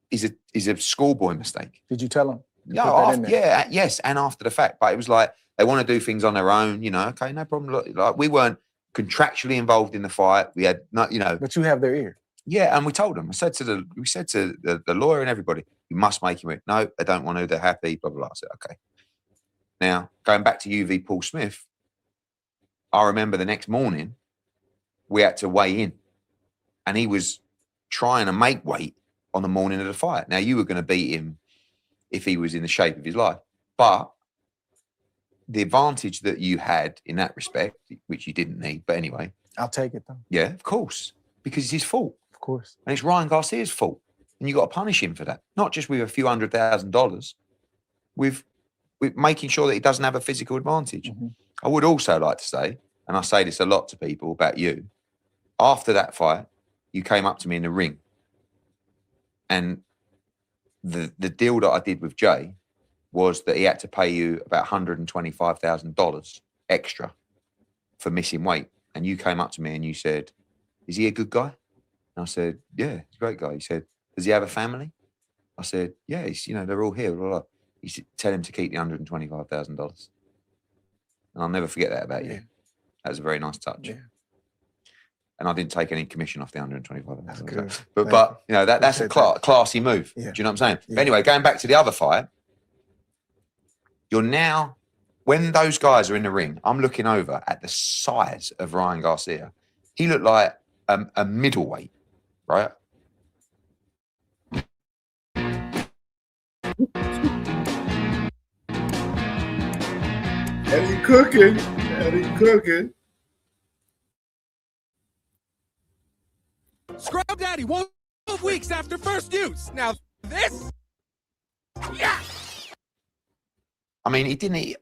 is a schoolboy mistake. Did you tell him? Yes, and after the fact. But it was like they want to do things on their own. You know, okay, no problem. Like we weren't contractually involved in the fight. We had not, you know. But you have their ear. Yeah, and we told them. We said to the lawyer and everybody, you must make him. No, they don't want to. They're happy. Blah blah blah. I said, okay. Now going back to UV Paul Smith, I remember the next morning we had to weigh in, and he was trying to make weight on the morning of the fight. Now you were going to beat him if he was in the shape of his life, but the advantage that you had in that respect, which you didn't need, but anyway, I'll take it though. Yeah, of course, because it's his fault. Of course. And it's Ryan Garcia's fault. And you got to punish him for that. Not just with a few $100,000, with making sure that he doesn't have a physical advantage. Mm-hmm. I would also like to say, and I say this a lot to people about you, after that fight, you came up to me in the ring. And the deal that I did with Jay was that he had to pay you about $125,000 extra for missing weight. And you came up to me and you said, is he a good guy? And I said, yeah, he's a great guy. He said, does he have a family? I said, yeah, he's, you know, they're all here. Blah, blah. He said, tell him to keep the $125,000. And I'll never forget that about you. That was a very nice touch. Yeah. And I didn't take any commission off the $125,000. But you know, that's a classy move. Yeah. Do you know what I'm saying? Yeah. But anyway, going back to the other fight, you're now, when those guys are in the ring, I'm looking over at the size of Ryan Garcia. He looked like a middleweight, right? Eddie cooking. Scrub Daddy, 12 weeks after first use. Now this, yeah. I mean, he didn't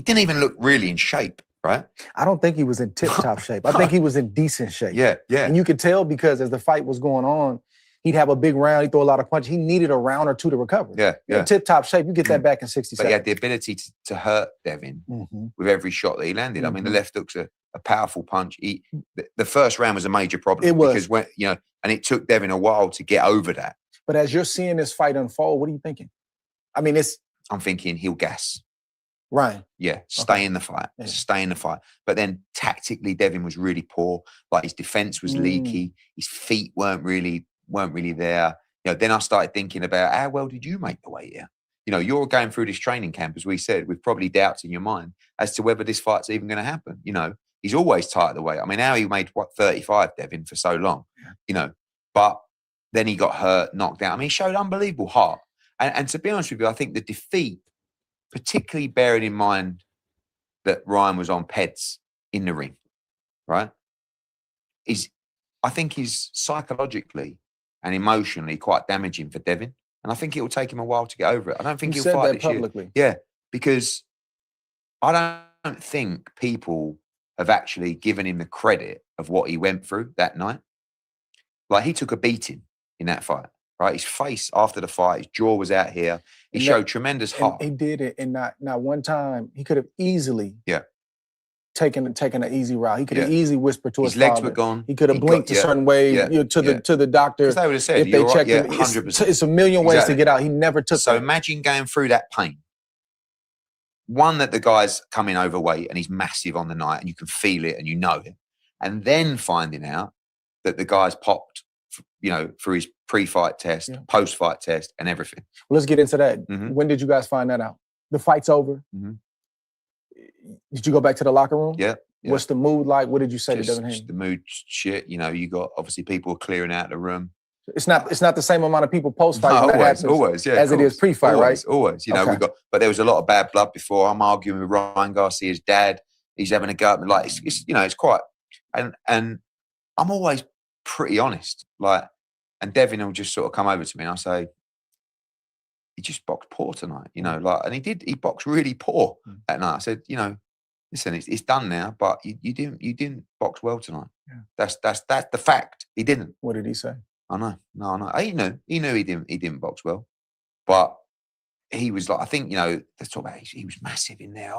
even look really in shape, right? I don't think he was in tip-top shape. I think he was in decent shape. Yeah. And you could tell because as the fight was going on, he'd have a big round, he'd throw a lot of punches. He needed a round or two to recover. Yeah. In tip-top shape, you get that back in 60 But seconds. he had the ability to hurt Devin with every shot that he landed. I mean, the left hook's a powerful punch. The first round was a major problem. It was. Because when, you know, and it took Devin a while to get over that. But as you're seeing this fight unfold, what are you thinking? I mean, I'm thinking he'll gas. Ryan. Yeah, stay in the fight. Yeah. Stay in the fight. But then tactically, Devin was really poor. Like his defense was leaky. His feet weren't really there. You know, then I started thinking about how well did you make the weight here? You know, you're going through this training camp, as we said, with probably doubts in your mind as to whether this fight's even going to happen. You know, he's always tight at the weight. I mean, how he made 35, Devin, for so long. Yeah. You know, but then he got hurt, knocked out. I mean, he showed unbelievable heart. And to be honest with you, I think the defeat, particularly bearing in mind that Ryan was on PEDs in the ring, right? I think is psychologically and emotionally quite damaging for Devin. And I think it will take him a while to get over it. I don't think he'll fight this publicly. year. Yeah, because I don't think people have actually given him the credit of what he went through that night. Like, he took a beating in that fight. Right, his face after the fight, his jaw was out here. He showed tremendous heart. He did it, and not one time he could have easily taken an easy route. He could have easily whispered to his legs father. Were gone. He could have blinked a certain way to the doctor. Because they would have said, if they checked him, 100%. It's a million ways to get out. He never took. So imagine going through that pain. One, that the guy's coming overweight and he's massive on the night, and you can feel it and you know it, and then finding out that the guy's popped, for his pre-fight test, post-fight test, and everything. Well, let's get into that. Mm-hmm. When did you guys find that out? The fight's over. Mm-hmm. Did you go back to the locker room? Yeah. What's the mood like? What did you say to Devin Haney? Just the mood shit. You got obviously people clearing out the room. It's not the same amount of people post-fight No, when that happens always, yeah, as it is pre-fight, right? Always. Okay. But there was a lot of bad blood before. I'm arguing with Ryan Garcia's dad. He's having a go at me. Like it's quite, and I'm always pretty honest. Like, and Devin will just sort of come over to me and I'll say, he just boxed poor tonight, and he boxed really poor that night. I said, listen, it's done now, but you didn't box well tonight. Yeah. That's the fact. He didn't. What did he say? I know. He knew he didn't box well, but he was like, I think, they talk about he was massive in there.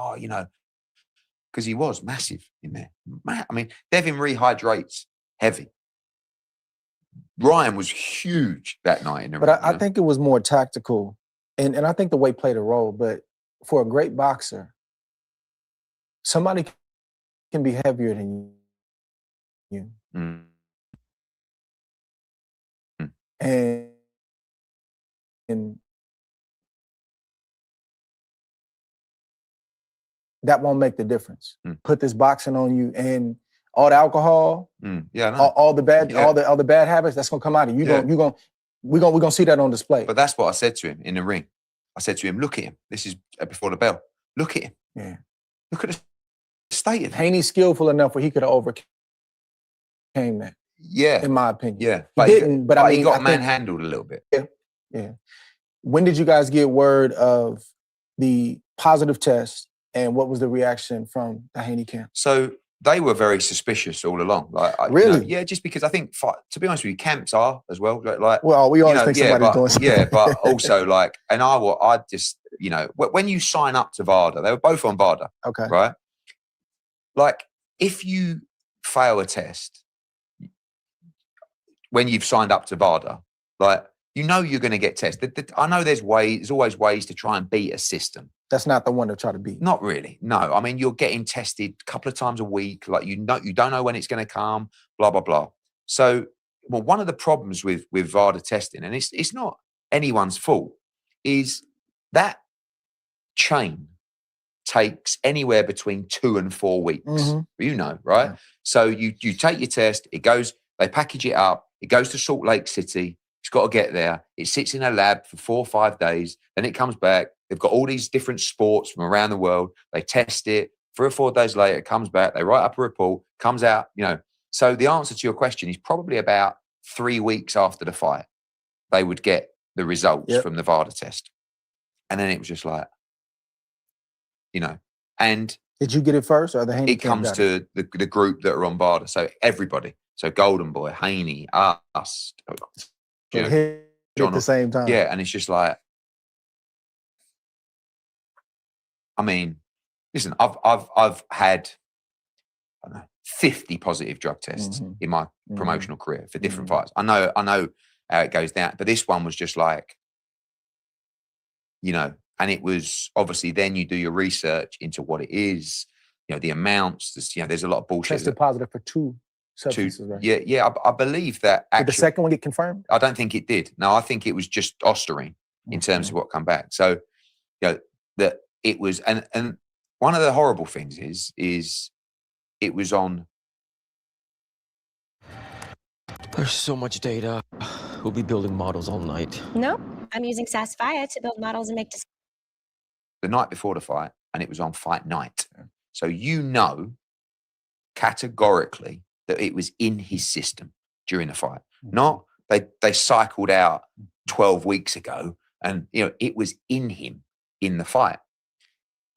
Because he was massive in there. I mean, Devin rehydrates heavy. Ryan was huge that night in the ring. But I think it was more tactical, and I think the weight played a role. But for a great boxer, somebody can be heavier than you. Mm. And that won't make the difference. Put this boxing on you, and all the alcohol, all the bad, all the bad habits, that's gonna come out of you. We're gonna see that on display. But that's what I said to him in the ring. I said to him, "Look at him. This is before the bell. Look at him. Yeah. Look at the state of him." Haney's skillful enough where he could have overcame that. Yeah, in my opinion. Yeah, but he didn't. But I mean, he got I think- manhandled a little bit. Yeah. When did you guys get word of the positive test, and what was the reaction from the Haney camp? So they were very suspicious all along. Really? Yeah, just because I think, to be honest with you, camps are as well. Like, well, we always think somebody's doing something. Yeah, but also and I just, when you sign up to VADA, they were both on VADA. Okay. Right? Like, if you fail a test when you've signed up to VADA, like, you're going to get tested. I know there's always ways to try and beat a system. That's not the one to try to beat. Not really. No. I mean, you're getting tested a couple of times a week. Like, you don't know when it's going to come, blah, blah, blah. So, one of the problems with VADA testing, and it's not anyone's fault, is that chain takes anywhere between 2 and 4 weeks. Mm-hmm. Right? Yeah. So you take your test, they package it up, it goes to Salt Lake City. It's got to get there. It sits in a lab for 4 or 5 days. Then it comes back. They've got all these different sports from around the world. They test it. 3 or 4 days later, it comes back. They write up a report, comes out, So the answer to your question is probably about 3 weeks after the fight, they would get the results from the VADA test. And then it was just like, and did you get it first, or the Haney? It comes to the group that are on VADA. So everybody. So Golden Boy, Haney, us. Hit at the same time. Yeah, and it's just like, I mean, listen, I've had 50 positive drug tests in my promotional career for different fights. I know how it goes down, but this one was just like, and it was obviously then you do your research into what it is, the amounts. There's a lot of bullshit. Tested positive for 2 substances, right? Yeah. I believe that. Did the second one get confirmed? I don't think it did. No, I think it was just Ostarine in terms of what come back. So, that it was, and one of the horrible things is it was on. There's so much data. We'll be building models all night. No, I'm using Sasphier to build models and make The night before the fight, and it was on fight night. So categorically that it was in his system during the fight. Not they cycled out 12 weeks ago, and it was in him in the fight.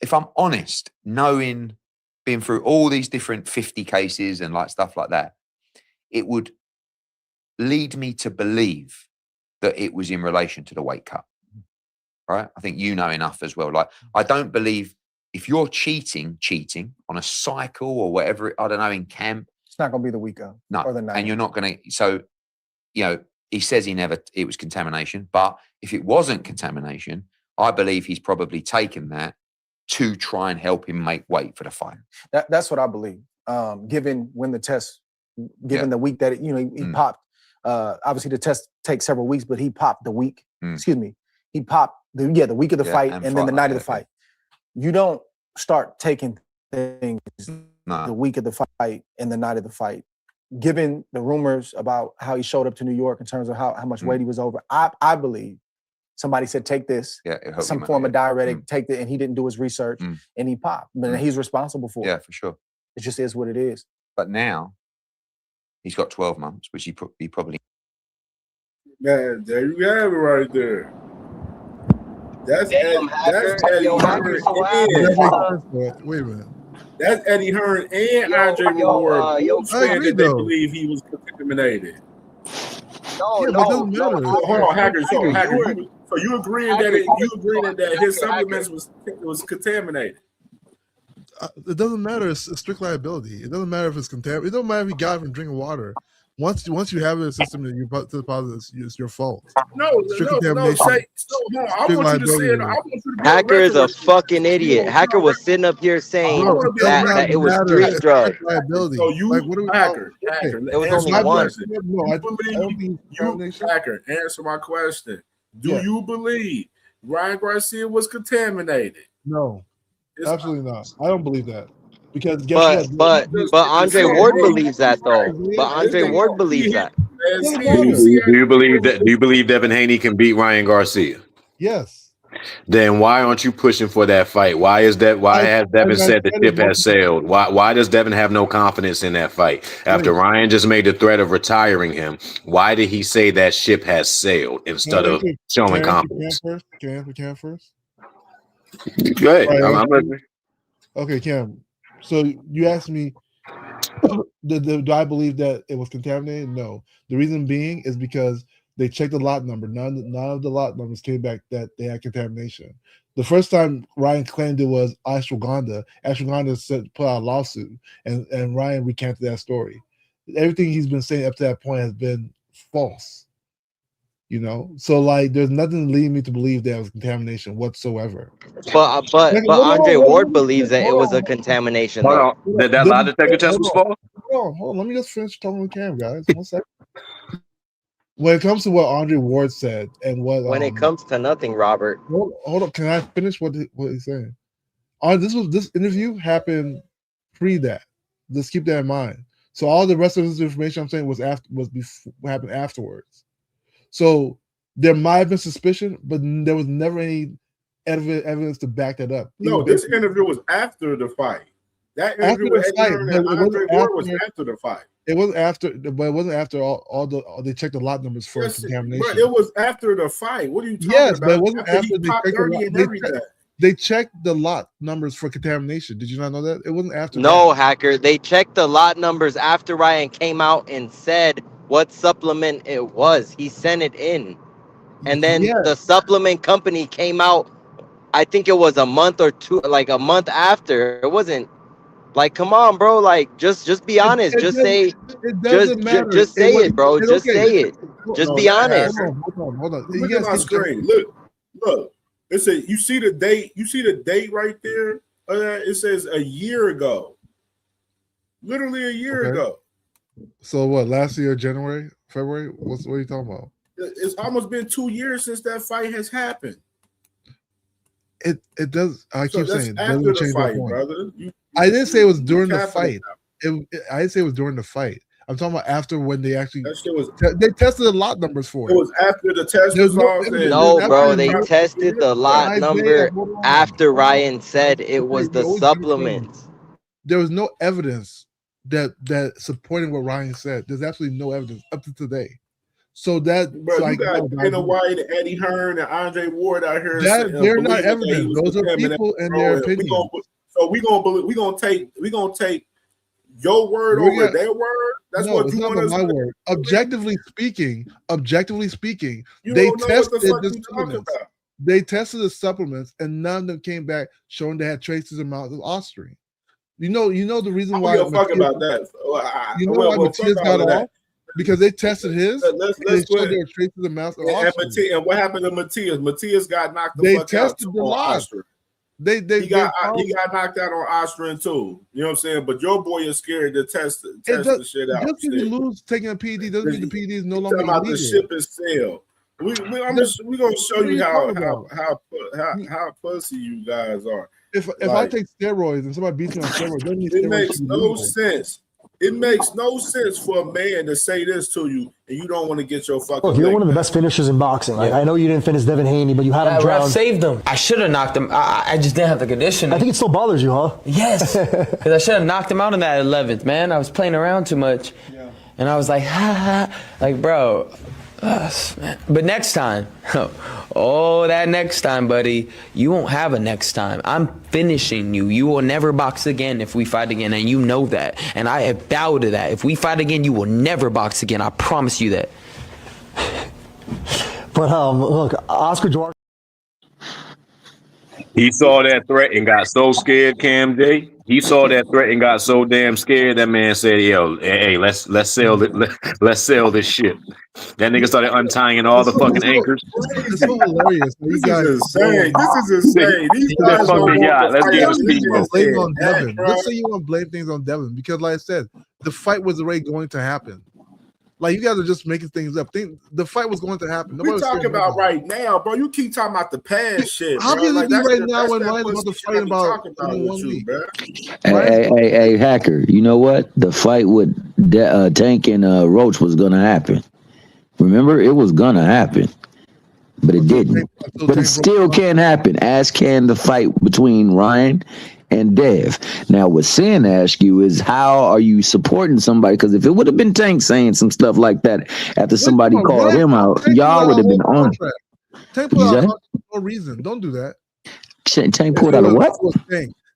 If I'm honest, being through all these different 50 cases and like stuff like that, it would lead me to believe that it was in relation to the weight cut. Right? I think enough as well. Like, I don't believe if you're cheating on a cycle or whatever, I don't know, in camp. It's not going to be the week of. No. Or the night. And you're not going to. So, he says it was contamination. But if it wasn't contamination, I believe he's probably taken that to try and help him make weight for the fight. That's what I believe. Given when the test given the week that he popped. Obviously, the test takes several weeks, but he popped the week. Excuse me, he popped the week of the fight and then the night of the fight. You don't start taking things the week of the fight and the night of the fight. Given the rumors about how he showed up to New York in terms of how much weight he was over, I believe somebody said, take this, some form of diuretic, take it, and he didn't do his research, and he popped. But he's responsible for it. Yeah, for sure. It just is what it is. But now, he's got 12 months, which he probably... Man, there you have it right there. That's Eddie Hearn and... Wait a minute. That's Eddie Hearn and Andre Ward saying that they believe he was contaminated. No, doesn't matter. Hold on, Hacker. So you agreeing that his supplements was contaminated? It doesn't matter. It's strict liability. It doesn't matter if it's contaminated. It doesn't matter if you got it from drinking water. Once you have it in the system that you put to deposit, it's your fault. No. I want you to say it. Hacker is a fucking idiot. Hacker was sitting up here saying that it was 3 drugs. So you, Hacker, it was only one. Hacker, answer my question. Do you believe Ryan Garcia was contaminated? No, absolutely not. I don't believe that. Because but Andre Ward believes that though. But Andre Ward believes that. Do you believe that? Do you believe Devin Haney can beat Ryan Garcia? Yes. Then why aren't you pushing for that fight? Why has Devin said the ship has sailed? Why does Devin have no confidence in that fight? After Ryan just made the threat of retiring him, why did he say that ship has sailed instead of showing confidence? Can I first? Go ahead. I'm listening. Okay, Cam. So you asked me, do I believe that it was contaminated? No. The reason being is because they checked the lot number. None of the lot numbers came back that they had contamination. The first time Ryan claimed it was ashwagandha, put out a lawsuit, and Ryan recanted that story. Everything he's been saying up to that point has been false. So like there's nothing leading me to believe there was contamination whatsoever. But Andre Ward believes that it was a contamination. Hold on. Did that lie detector test was false? Hold on. Let me just finish talking with Cam, guys. 1 second. When it comes to what Andre Ward said and what when it comes to nothing, Robert. Hold on. Can I finish what he's saying? This interview happened pre that. Let's keep that in mind. So all the rest of this information I'm saying happened afterwards. So there might have been suspicion, but there was never any evidence to back that up. No, this interview was after the fight. That interview with Eddie Hearn and Andre Ward was after the fight. It was after, but it wasn't after they checked the lot numbers for contamination. But it was after the fight. What are you talking about? But it wasn't after they checked the lot numbers for contamination. Did you not know that? It wasn't after. No, Hacker. They checked the lot numbers after Ryan came out and said what supplement it was. He sent it in. And then the supplement company came out, I think it was a month or two, like a month after. It wasn't like, come on, bro. Like, just be honest. Just say it, bro. Just say it. Just be honest. Hold on. Look at my screen. Look. It says, you see the date? You see the date right there? It says a year ago. Literally a year ago. So what? Last year, January, February? What are you talking about? It's almost been 2 years since that fight has happened. It does. I keep saying after the fight, brother. I didn't say it was during the fight. I didn't say it was during the fight. I'm talking about after when they actually they tested the lot numbers for it. It was after the test results. No, bro, they tested the lot number after Ryan said it was the supplements. There was no evidence that supporting what Ryan said. There's absolutely no evidence up to today. So that you got Dana White, Eddie Hearn, and Andre Ward out here. They're not evidence. Those are people and their opinion. So we gonna take your word over their word. That's what you want us to do. Objectively speaking, you they tested the supplements. They tested the supplements, and none of them came back showing they had traces amounts of ostarine. You know the reason why. Fuck about that. You know why Matias got off? Because they tested his. They showed there were traces amounts of ostarine. And what happened to Matias? Matias got knocked the fuck out. They tested the lot. They he got knocked out on Austrian too. You know what I'm saying? But your boy is scared to test the shit out. Just because you lose taking a PD doesn't mean the PD is no longer talking about illegal. the ship and sail. We're gonna show you how pussy you guys are. If I take steroids and somebody beats me on steroids, doesn't mean it steroids makes should be no legal. sense. It makes no sense for a man to say this to you and you don't want to get your fucking. Look, you're one of the best finishers in boxing. Like, Yeah. I know you didn't finish Devin Haney, but you had him That ref drowned. saved him. I should have knocked him. I just didn't have the conditioning. I think it still bothers you, huh? Yes, because I should have knocked him out in that 11th, man. I was playing around too much, and I was like, ha ha, like, bro. Man. But next time, that next time, buddy, you won't have a next time. I'm finishing you. You will never box again if we fight again, and you know that. And I have vowed to that. If we fight again, you will never box again. I promise you that. But look, Oscar Duarte. He saw that threat and got so scared, Cam J. He saw that threat and got so damn scared. That man said, "Yo, hey, let's sell it. Let's sell this shit." That nigga started untying all the fucking anchors. It's so hilarious. This is insane. These guys don't want yacht. Let's get a Let's speedboat. blame on Devin. Let's say you want to blame things on Devin because, like I said, the fight was already going to happen. Like, you guys are just making things up. The fight was going to happen. We talking about right now, bro. You keep talking about the past shit. How bro. can Like, it be that's right the- now that's when that Ryan's about to pussy shit fight I be about talking about in with 1 you, week? bro. Hey, Hacker, you know what? The fight with Tank and Roach was going to happen. Remember? It was going to happen. But it didn't. But it still can happen, as can the fight between Ryan and Dev. Now, what Sin asked you is, how are you supporting somebody? Because if it would have been Tank saying some stuff like that after somebody called him out, y'all would have been on it. Tank pulled out for no reason. Don't do that. Tank pulled out of what?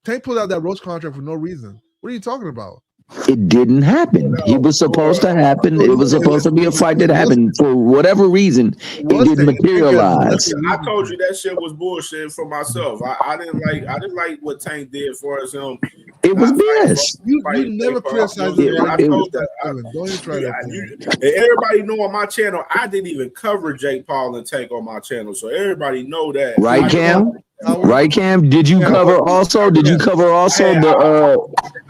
Tank pulled out that Roach contract for no reason. What are you talking about? It didn't happen. It was supposed to happen. It was supposed to be a fight that happened. For whatever reason, it didn't materialize. I told you that shit was bullshit for myself. I didn't like what Tank did for us. It was BS. You never criticized it. I told that. Don't even try that. Everybody know on my channel, I didn't even cover Jake Paul and Tank on my channel, so everybody know that. Right, Cam? Right, Cam? Did you cover also? Did you cover also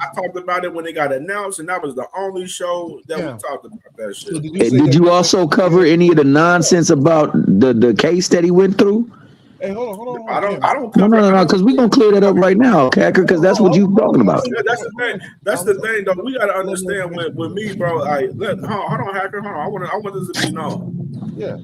I talked about it when it got announced, and that was the only show that we talked about that shit. Did you also cover any of the nonsense about the case that he went through? Hey, hold on. I don't No, because we're going to clear that up right now, Hacker, because that's what you're talking about. Yeah, that's the thing. That's the thing, though. We gotta understand with me, bro. Like, hold on, Hacker. Hold on. I want this to be known. Yeah.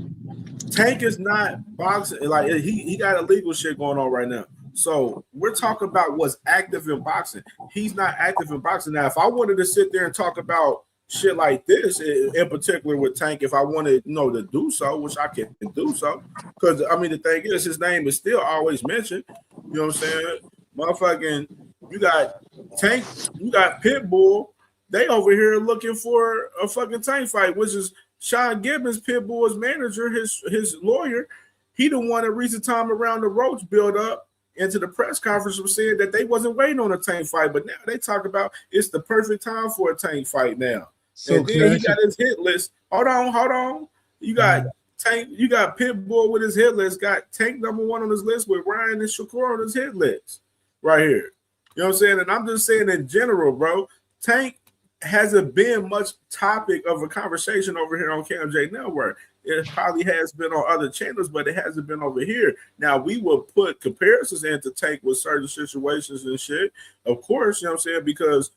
Tank is not boxing. Like, he got illegal shit going on right now. So we're talking about what's active in boxing. He's not active in boxing now. If I wanted to sit there and talk about shit like this, in particular with Tank, if I wanted, to do so, which I can do so, because I mean the thing is, his name is still always mentioned. You know what I'm saying? Motherfucking, you got Tank, you got Pitbull. They over here looking for a fucking Tank fight, which is Sean Gibbons, Pitbull's manager, his lawyer. He the one at recent time around the Roach build up into the press conference was saying that they wasn't waiting on a Tank fight, but now they talk about it's the perfect time for a Tank fight now. So and then he got his hit list. Hold on. You got Tank, you got Pitbull with his hit list, got Tank number 1 on his list with Ryan and Shakur on his hit list right here. You know what I'm saying? And I'm just saying in general, bro, Tank hasn't been much topic of a conversation over here on CamJNetwork. It probably has been on other channels, but it hasn't been over here. Now, we will put comparisons into Tank with certain situations and shit, of course, you know what I'm saying, because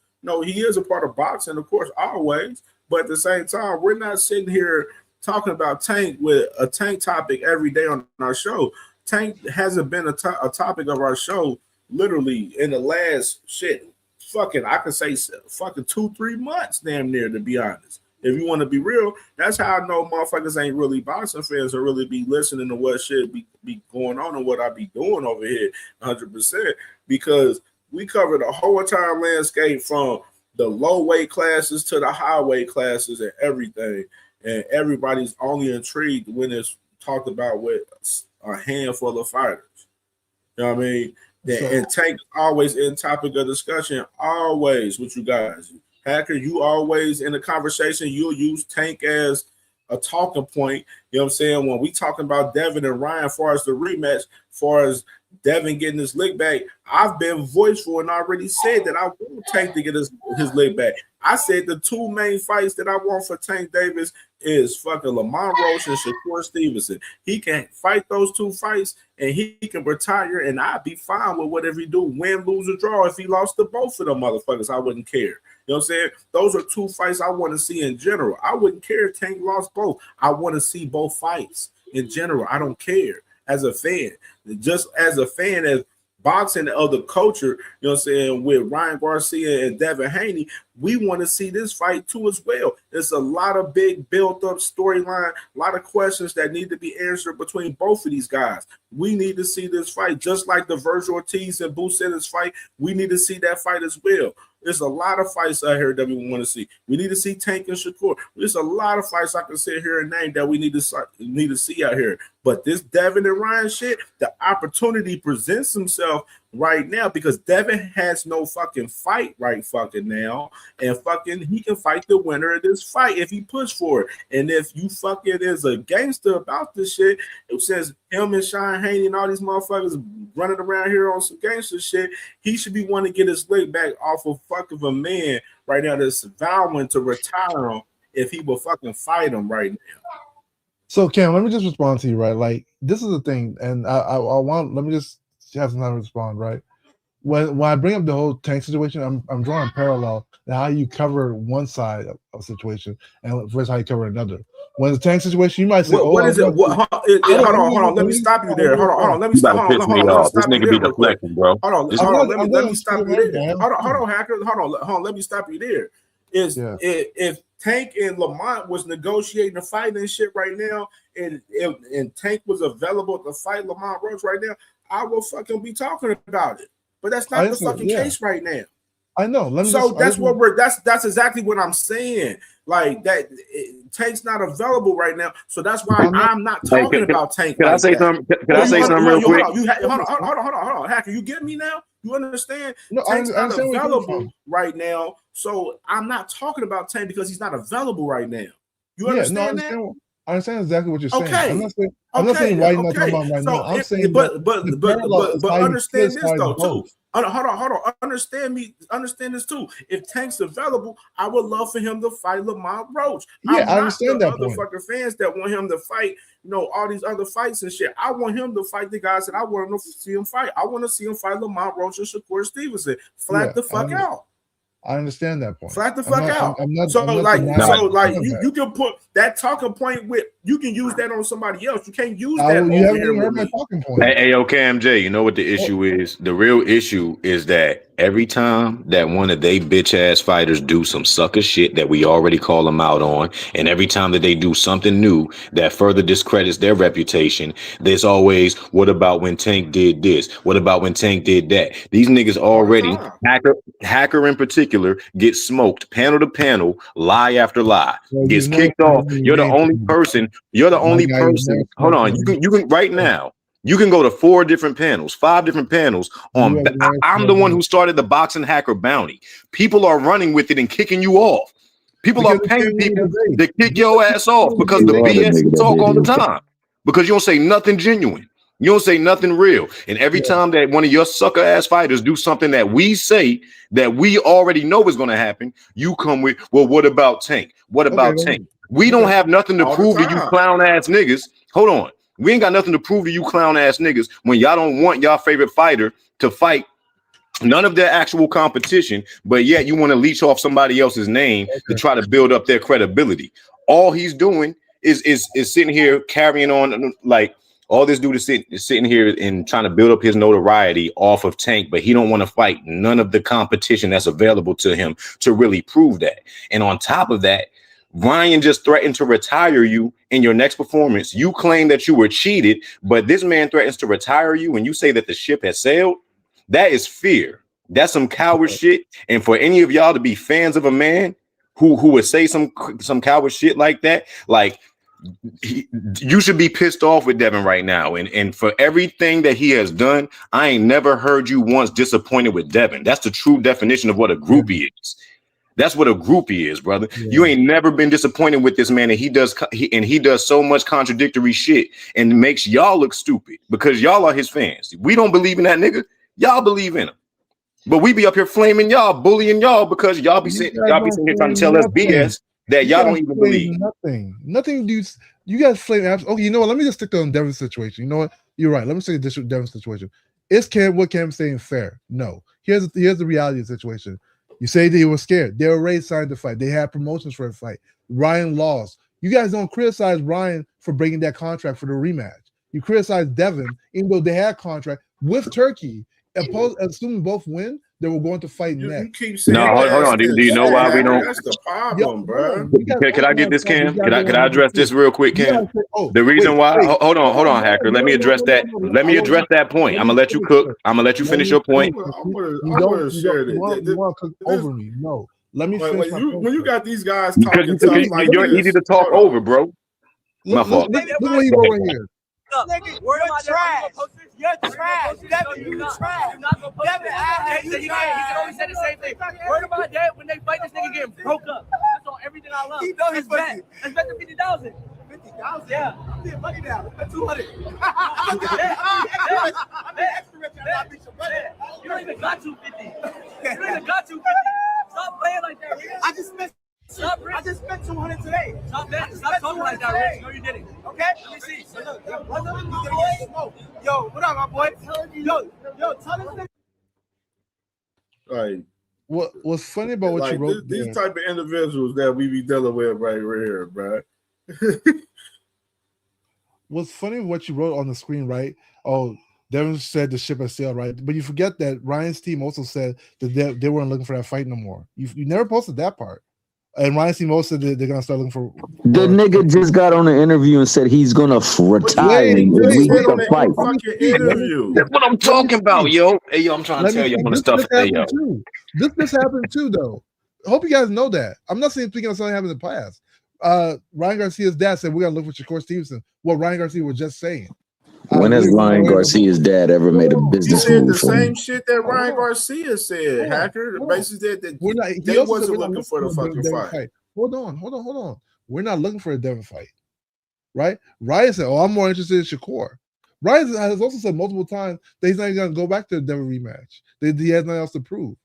he is a part of boxing, of course, always. But at the same time, we're not sitting here talking about Tank with a Tank topic every day on our show. Tank hasn't been a topic of our show literally in the last I could say 2-3 months, damn near, to be honest. If you want to be real, that's how I know motherfuckers ain't really boxing fans or really be listening to what shit be going on and what I be doing over here 100%, because we cover the whole entire landscape from the low weight classes to the high weight classes and everything. And everybody's only intrigued when it's talked about with a handful of fighters. You know what I mean? And Tank is always in topic of discussion, always with you guys. Hacker, you always in the conversation, you'll use Tank as a talking point. You know what I'm saying? When we talking about Devin and Ryan, as far as the rematch, as far as Devin getting his lick back, I've been voiceful and already said that I want Tank to get his lick back. I said the two main fights that I want for Tank Davis is fucking Lamont Roach and Shakur Stevenson. He can fight those two fights and he can retire, and I'd be fine with whatever he do, win, lose, or draw. If he lost to both of them motherfuckers, I wouldn't care. You know what I'm saying? Those are two fights I want to see in general. I wouldn't care if Tank lost both. I want to see both fights in general. I don't care as a fan. Just as a fan, as boxing of the culture, you know what I'm saying, with Ryan Garcia and Devin Haney, we want to see this fight too as well. There's a lot of big built-up storyline, a lot of questions that need to be answered between both of these guys. We need to see this fight, just like the Virgil Ortiz and Boo Sennett fight. We need to see that fight as well. There's a lot of fights out here that we want to see. We need to see Tank and Shakur. There's a lot of fights I can sit here and name that we need to see out here. But this Devin and Ryan shit, the opportunity presents himself right now because Devin has no fucking fight right fucking now, and fucking he can fight the winner of this fight if he push for it. And if you fucking is a gangster about this shit, it says him and Sean Haney and all these motherfuckers running around here on some gangster shit, he should be wanting to get his leg back off of fucking a man right now that's vowing to retire him if he will fucking fight him right now. So Cam, let me just respond to you, right? Like, this is the thing, and I want, let me just have some time to respond, right? When I bring up the whole Tank situation, I'm drawing a parallel to how you cover one side of a situation and versus how you cover another. When the Tank situation, you might say, what is it? Hold on. Let me stop you there. Hold on. Let me stop. Hold on. Let me stop you there real quick. Bro. Hold on. Let me stop you there. Hold on, Hacker. Hold on. Let me stop you there. If Tank and Lamont was negotiating a fight and shit right now, and Tank was available to fight Lamont Roach right now, I will fucking be talking about it. But that's not the fucking case right now. I know. That's exactly what I'm saying. Like that, Tank's not available right now, so that's why I'm not talking about Tank. Can I say something? Can I say something real quick? Hold on, Hacker. You get me now? You understand? No, Tank's I not available right now, so I'm not talking about Tank because he's not available right now. You understand that? I understand exactly what you're saying. Okay. I'm not saying right now, talking about right now. I'm saying, but understand this though too. Hold on. Understand this too. If Tank's available, I would love for him to fight Lamont Roach. Yeah, I understand that point. Fucking fans that want him to fight, all these other fights and shit. I want him to fight the guys that I want to see him fight. I want to see him fight Lamont Roach and Shakur Stevenson. Flat the fuck out. I understand that point. Flat the fuck out. You can put that talking point with, you can use that on somebody else. You can't use that over here with me. Hey, CamJ, you know what the issue is? The real issue is that every time that one of they bitch ass fighters do some sucker shit that we already call them out on, and every time that they do something new that further discredits their reputation, there's always, what about when Tank did this? What about when Tank did that? These niggas already, Hacker in particular, gets smoked panel to panel, lie after lie, gets kicked off. You're the only person. Hold on, you can right now. You can go to 4 different panels, 5 different panels on. I'm the one who started the boxing hacker bounty. People are running with it and kicking you off. People are paying people to kick your ass off because the BS you talk all the time. Because you don't say nothing genuine. You don't say nothing real. And every time that one of your sucker ass fighters do something that we say that we already know is going to happen, you come with, well, what about Tank? What about Tank? We don't have nothing to prove to you clown ass niggas. Hold on. We ain't got nothing to prove to you clown ass niggas when y'all don't want y'all favorite fighter to fight none of their actual competition, but yet you want to leech off somebody else's name to try to build up their credibility. All he's doing is sitting here carrying on like all this dude is sitting here and trying to build up his notoriety off of Tank, but he don't want to fight none of the competition that's available to him to really prove that. And on top of that, Ryan just threatened to retire you in your next performance. You claim that you were cheated, but this man threatens to retire you and you say that the ship has sailed. That is fear. That's some coward shit. And for any of y'all to be fans of a man who would say some coward shit like that, like you should be pissed off with Devin right now. And for everything that he has done, I ain't never heard you once disappointed with Devin. That's the true definition of what a groupie is. That's what a groupie is, brother. You ain't never been disappointed with this man, and he does so much contradictory shit and makes y'all look stupid because y'all are his fans. We don't believe in that nigga. Y'all believe in him. But we be up here flaming y'all, bullying y'all because y'all be sitting here trying to tell us BS that y'all don't even believe. Nothing. You guys flame. Okay, you know what? Let me just stick on Devin's situation. You know what? You're right. Let me say this with Devin's situation. Is what Cam's saying fair? No. Here's the reality of the situation. You say they were scared. They were already signed to fight. They had promotions for a fight. Ryan lost. You guys don't criticize Ryan for breaking that contract for the rematch. You criticize Devin, even though they had contract with Turkey. Assuming both win, they were going to fight next. You keep saying hold on. Do you know why we don't? That's the problem, bro. Can I get this, Cam? Can I address this real quick, Cam? The reason why. Hold on, Hacker. Let me address that. Let me address that point. I'm gonna let you cook. I'm gonna let you finish your point. I'm gonna share this. You want to cook over me? No. Let me finish. When you got these guys talking tough like you're easy to talk over, bro. My fault. Look what you wrote right here. You're trash. You're trash. Devin, you trash. Devin, he can always say the same thing. Word about that when they fight this nigga getting broke up. That's on everything I love. Let's bet. Let's bet the 50,000. 50,000? Yeah. I'm getting money now. That's 200. I'm extra rich. You don't even got 250. You don't even got 250. Stop playing like that, Rich. I just spent 200 today. Stop talking like that, Rich. No, you didn't. Okay? Let me see. So look, yo, what up, my boy? Yo, tell this nigga. Like, what's funny about what you wrote these type of individuals that we be dealing with right here, bro. What's funny what you wrote on the screen, right? Oh, Devin said the ship has sailed, right? But you forget that Ryan's team also said that they weren't looking for that fight no more. You never posted that part. And Ryan's team also said they're gonna start looking for. The nigga just got on an interview and said he's gonna retire if we get the fight. That's what I'm talking about, yo. Hey, yo, I'm trying to tell you on the stuff. Hey, yo. This happened too, though. I hope you guys know that. I'm not saying speaking of something happened in the past. Ryan Garcia's dad said we gotta look for Shakur Stevenson. What Ryan Garcia was just saying. When has Ryan Garcia's dad ever made a business He said move the for same him? shit that Ryan Garcia said. Hacker basically said that they wasn't looking for the fucking fight. Hold on. We're not looking for a Devin fight, right? Ryan said, "Oh, I'm more interested in Shakur." Ryan has also said multiple times that he's not going to go back to the Devin rematch. That he has nothing else to prove.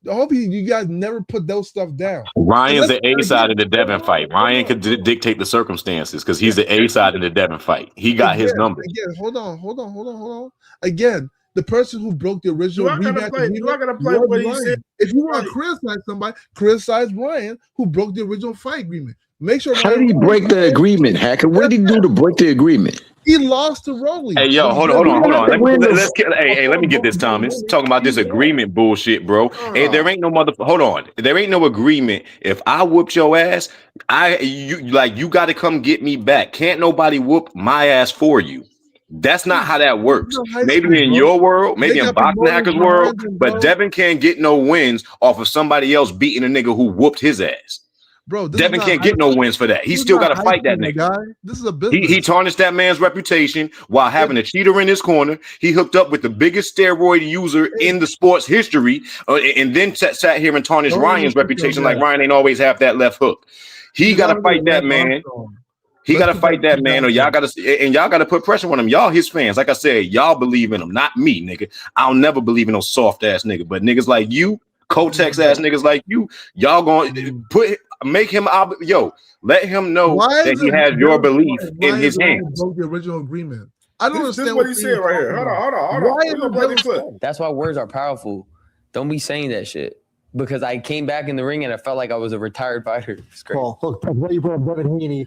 I hope you guys never put those stuff down. Ryan's the A side of the Devin fight. Ryan could dictate the circumstances because he's the A side of the Devin fight. He got his numbers. Again, hold on. Again, the person who broke the original rematch. Do I gotta play what he said? If you want to criticize somebody, criticize Ryan who broke the original fight agreement. Make sure. How did he break the agreement, Hacker? What did he do to break the agreement? He lost to Rolly. Hey, yo, hold on. Let me get this, Thomas. Talking about this agreement bullshit, bro. Hey, there ain't no hold on. There ain't no agreement. If I whooped your ass, you got to come get me back. Can't nobody whoop my ass for you. That's not how that works. Maybe in your world, maybe in Boxing Hacker's world, but Devin can't get no wins off of somebody else beating a nigga who whooped his ass. Bro, Devin can't get no wins for that. He still got to fight that nigga. Guy. This is a business. He tarnished that man's reputation while having a cheater in his corner. He hooked up with the biggest steroid user in the sports history, and then sat here and tarnished Ryan's reputation like Ryan ain't always have that left hook. He got to fight that man. He got to fight that man, or y'all got to put pressure on him. Y'all his fans. Like I said, y'all believe in him, not me, nigga. I'll never believe in no soft ass nigga, but niggas like you, Kotex ass niggas like you, y'all going to make him let him know that he has your belief in his hands. Broke the original agreement. I don't understand what he said right here. Hold on. That's why words are powerful. Don't be saying that shit. Because I came back in the ring and I felt like I was a retired fighter. It's great. Well, look, you brought up Devin Haney.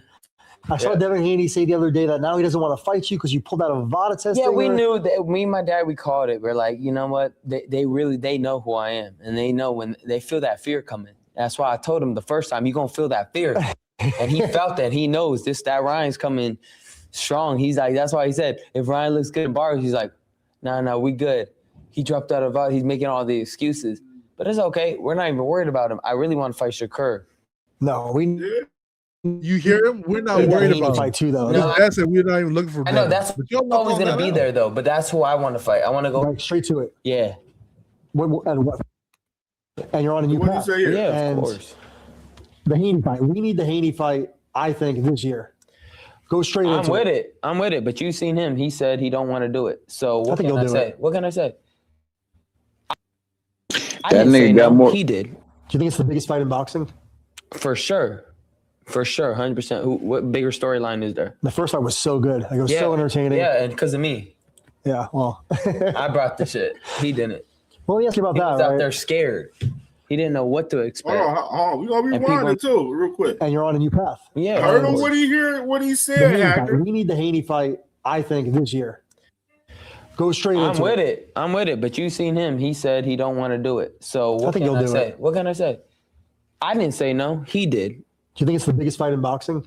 I saw Devin Haney say the other day that now he doesn't want to fight you because you pulled out a VADA test. Yeah, we knew that. Me and my dad, we called it. We're like, you know what? They know who I am, and they know when they feel that fear coming. That's why I told him the first time, you're gonna feel that fear, and he felt that. He knows that Ryan's coming strong. He's like, that's why he said, if Ryan looks good in bars, he's like, no, we good. He dropped out of VADA. He's making all the excuses, but it's okay. We're not even worried about him. I really want to fight Shakur. No, You hear him? We're not worried about fight too, though. No, that's it. We're not even looking for. I know that's always going to be there, though. But that's who I want to fight. I want to go straight to it. Yeah. What And you're on a new What do you path. say here? Yeah, of And course. the Haney fight. We need the Haney fight, I think, this year. Go straight I'm into with it. it. I'm with it. But you seen him. He said he don't want to do it. So I what think can he'll I do say? it. What can I say? I That didn't say nigga got no. more. He did. Do you think it's the biggest fight in boxing? For sure. For sure. 100%. What bigger storyline is there? The first fight was so good. Like, it was so entertaining. Yeah, and because of me. Yeah, well. I brought the shit. He didn't. Well, let me ask you about He that, was right? out there scared. He didn't know what to expect. Hold on. We're going to be And people- rewinding too, real quick. And you're on a new path. Yeah. Heard him what he The said, Haney Hacker. fight. We need the Haney fight, I think, this year. Go straight I'm into with it. it. I'm with it. But you seen him. He said he don't want to do it. So what think can he'll I do say? it. What can I say? I didn't say no. He did. Do you think it's the biggest fight in boxing?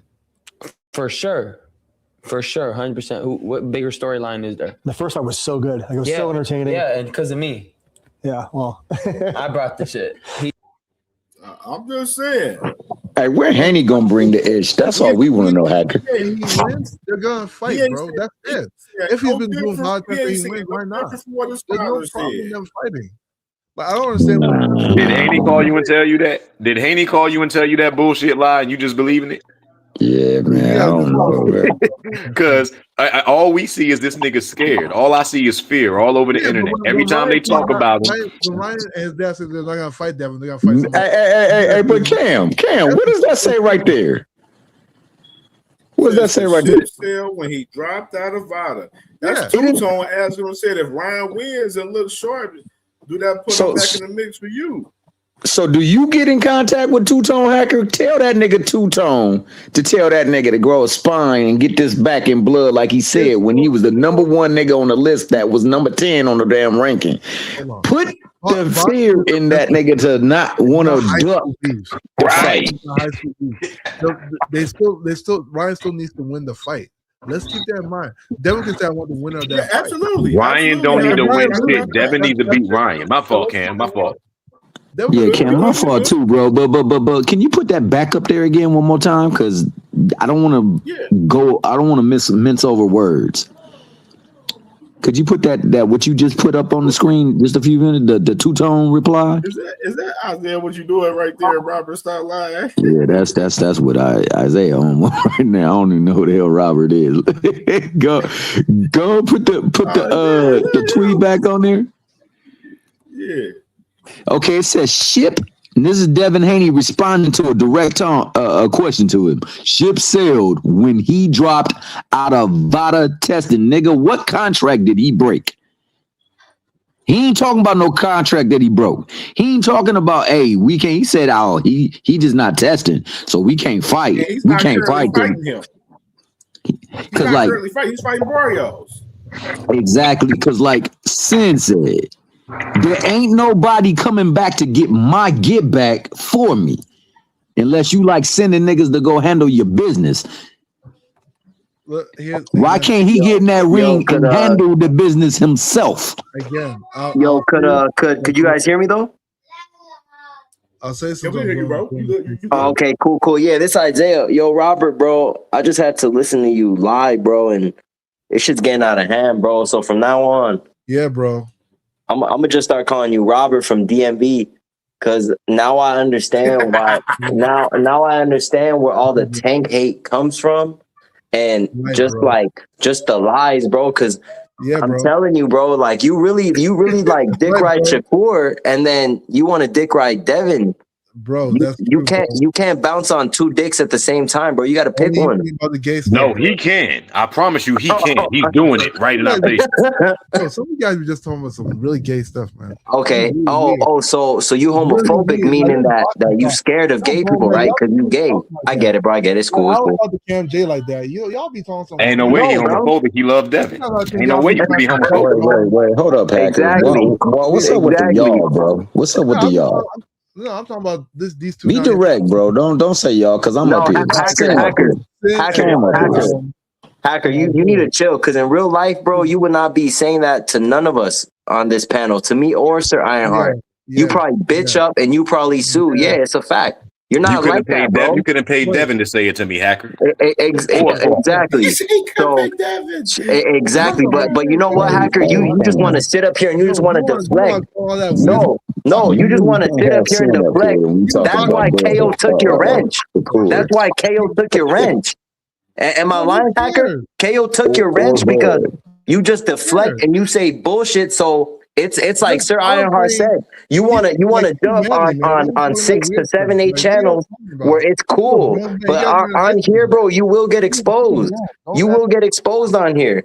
For sure. For sure. 100%. What bigger storyline is there? The first fight was so good. Like, it was so entertaining. Yeah, and because of me. Yeah, well. I brought the shit. I'm just saying. Hey, where Haney gonna bring the edge? That's all we want to know, Hacker. Yeah, he wins. They're gonna fight, bro. That's it. If he's been doing podcast, he wins. Why not? There's no problem in them fighting. But I don't understand. Did Haney call you and tell you that? Did Haney call you and tell you that bullshit lie and you just believing it? Yeah, man. I don't know, man. Because all we see is this nigga scared. All I see is fear all over the internet. Every time they talk about him. When Ryan and his dad said they're not gonna fight Devin, they're gonna fight somebody. Hey, but Cam, what does that say right there? What does that say right there? Still, when he dropped out of Vada, that's two-tone asked him and said, if Ryan wins and looks sharp, do that put him back in the mix for you? So do you get in contact with Two-Tone Hacker? Tell that nigga Two-Tone to tell that nigga to grow a spine and get this back in blood like he said when he was the number one nigga on the list that was number 10 on the damn ranking. Put the fear in that nigga to not want to duck the fight. They still Ryan still needs to win the fight. Let's keep that in mind. Devin can say I want the winner of that fight. Absolutely. Ryan don't need to win shit. Devin needs to beat Ryan. My fault, Cam. My fault. Yeah, Cam, my fault too, bro. But can you put that back up there again one more time? Because I don't want to go. I don't want to mince over words. Could you put that what you just put up on the screen just a few minutes? The two-tone reply. Is that Isaiah? What you doing right there, Robert? Stop lying. Yeah, that's what Isaiah on right now. I don't even know who the hell Robert is. go put the tweet back on there. Yeah. Okay, it says ship. And this is Devin Haney responding to a direct question to him. Ship sailed when he dropped out of VADA testing. Nigga, what contract did he break? He ain't talking about no contract that he broke. He ain't talking about, hey, we can't. He said, oh, he just not testing, so we can't fight. Yeah, we can't fight them. Because like he's fighting Barrios. Exactly, because like Sin said, there ain't nobody coming back to get my get back for me. Unless you like sending niggas to go handle your business. Why can't he get in that ring and handle the business himself? Again. Could you guys hear me though? I'll say something. Yeah, we hear you, bro. You good. Oh, okay, cool. Yeah, this Isaiah. Yo, Robert, bro. I just had to listen to you live, bro, and this shit's getting out of hand, bro. So from now on, yeah, bro. I'm gonna just start calling you Robert from DMV, because now I understand why. now I understand where all the tank hate comes from, and just the lies, bro. Because I'm telling you, bro, like you really like dick ride Shakur, and then you want to dick ride Devin. Bro, you can't bounce on two dicks at the same time, bro. You got to pick one. No, he can. I promise you, he can. He's doing it right in our face. Bro, some of you guys were just talking about some really gay stuff, man. Okay. So you homophobic, meaning that you scared of gay people, right? Because you gay. I get it, bro. I get it. It's cool. I don't about the CamJ like that. Y'all be talking something. Ain't no way he homophobic. He loved Devin. Ain't no way you can be homophobic. Wait, hold up, Hacker. Exactly. What's up with the y'all, bro? What's up with the y'all? No, I'm talking about these two. Be direct, bro. Don't say y'all, because I'm up here. Hacker, you need to chill, because in real life, bro, you would not be saying that to none of us on this panel. To me or Sir Ironheart. You probably bitch up and you probably sue. Yeah, it's a fact. You're not like that, bro. You couldn't pay Devin to say it to me, Hacker. Exactly. So exactly, but you know what, Hacker? You just want to sit up here and you just want to deflect. No, No, you just want to can't sit up have here and sin up here deflect. when we talking That's about why KO took your wrench. the That's chords. why KO took your wrench. Am I lying, Hacker? KO took your wrench because you just deflect and you say bullshit. So it's like Sir Ironheart said. You wanna jump on 6 to 7, 8 channels where it's cool, but on here, bro, you will get exposed. You will get exposed on here.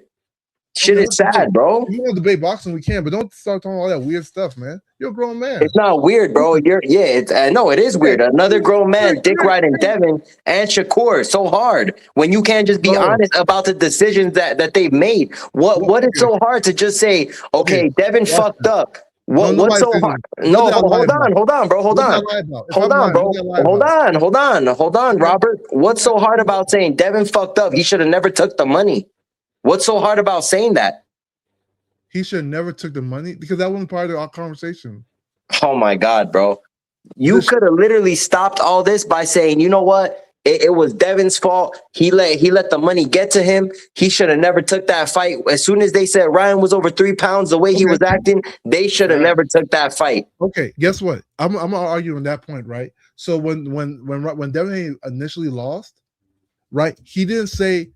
Shit is sad, bro. If you want to debate boxing, we can, but don't start talking all that weird stuff, man. You're a grown man. It's not weird, bro. No, it is weird. Another grown man, dick riding Devin and Shakur so hard when you can't just be honest about the decisions that they've made. What is so hard to just say, okay, Devin fucked up. What's so hard? No, hold on, bro. Hold on, Robert. What's so hard about saying Devin fucked up? He should have never took the money. What's so hard about saying that? He should have never took the money because that wasn't part of our conversation. Oh my God, bro. You could have literally stopped all this by saying, you know what? It was Devin's fault. He let the money get to him. He should have never took that fight. As soon as they said Ryan was over 3 pounds, the way he was acting, they should have never took that fight. Okay, guess what? I'm gonna argue on that point, right? So when Devin Haney initially lost, right? He didn't say,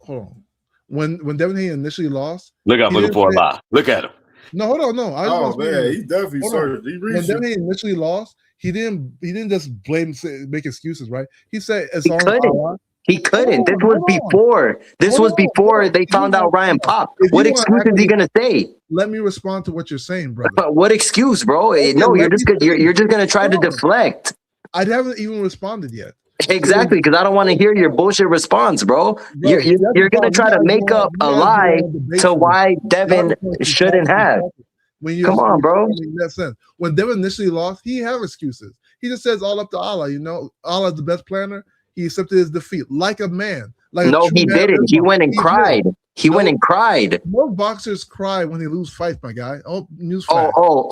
hold on. When Devin Haney initially lost, look out looking for a lie. Look at him. No, hold on, no. Oh man, he definitely started. When Devin Haney initially lost, he didn't just make excuses, right? He said it's he couldn't. He couldn't. This was before. This was before they found out Ryan popped. What excuse is he gonna say? Let me respond to what you're saying, brother. What excuse, bro? No, you're just gonna try to deflect. I haven't even responded yet. Exactly, because I don't want to hear your bullshit response, bro. You're gonna try to make up a lie to why Devin shouldn't have. Come on, bro. That sense. When Devin initially lost, he had excuses. He just says all up to Allah. You know, Allah's the best planner. He accepted his defeat like a man. No, he didn't. He went and cried. He went and cried. Most boxers cry when they lose fights, my guy. Oh,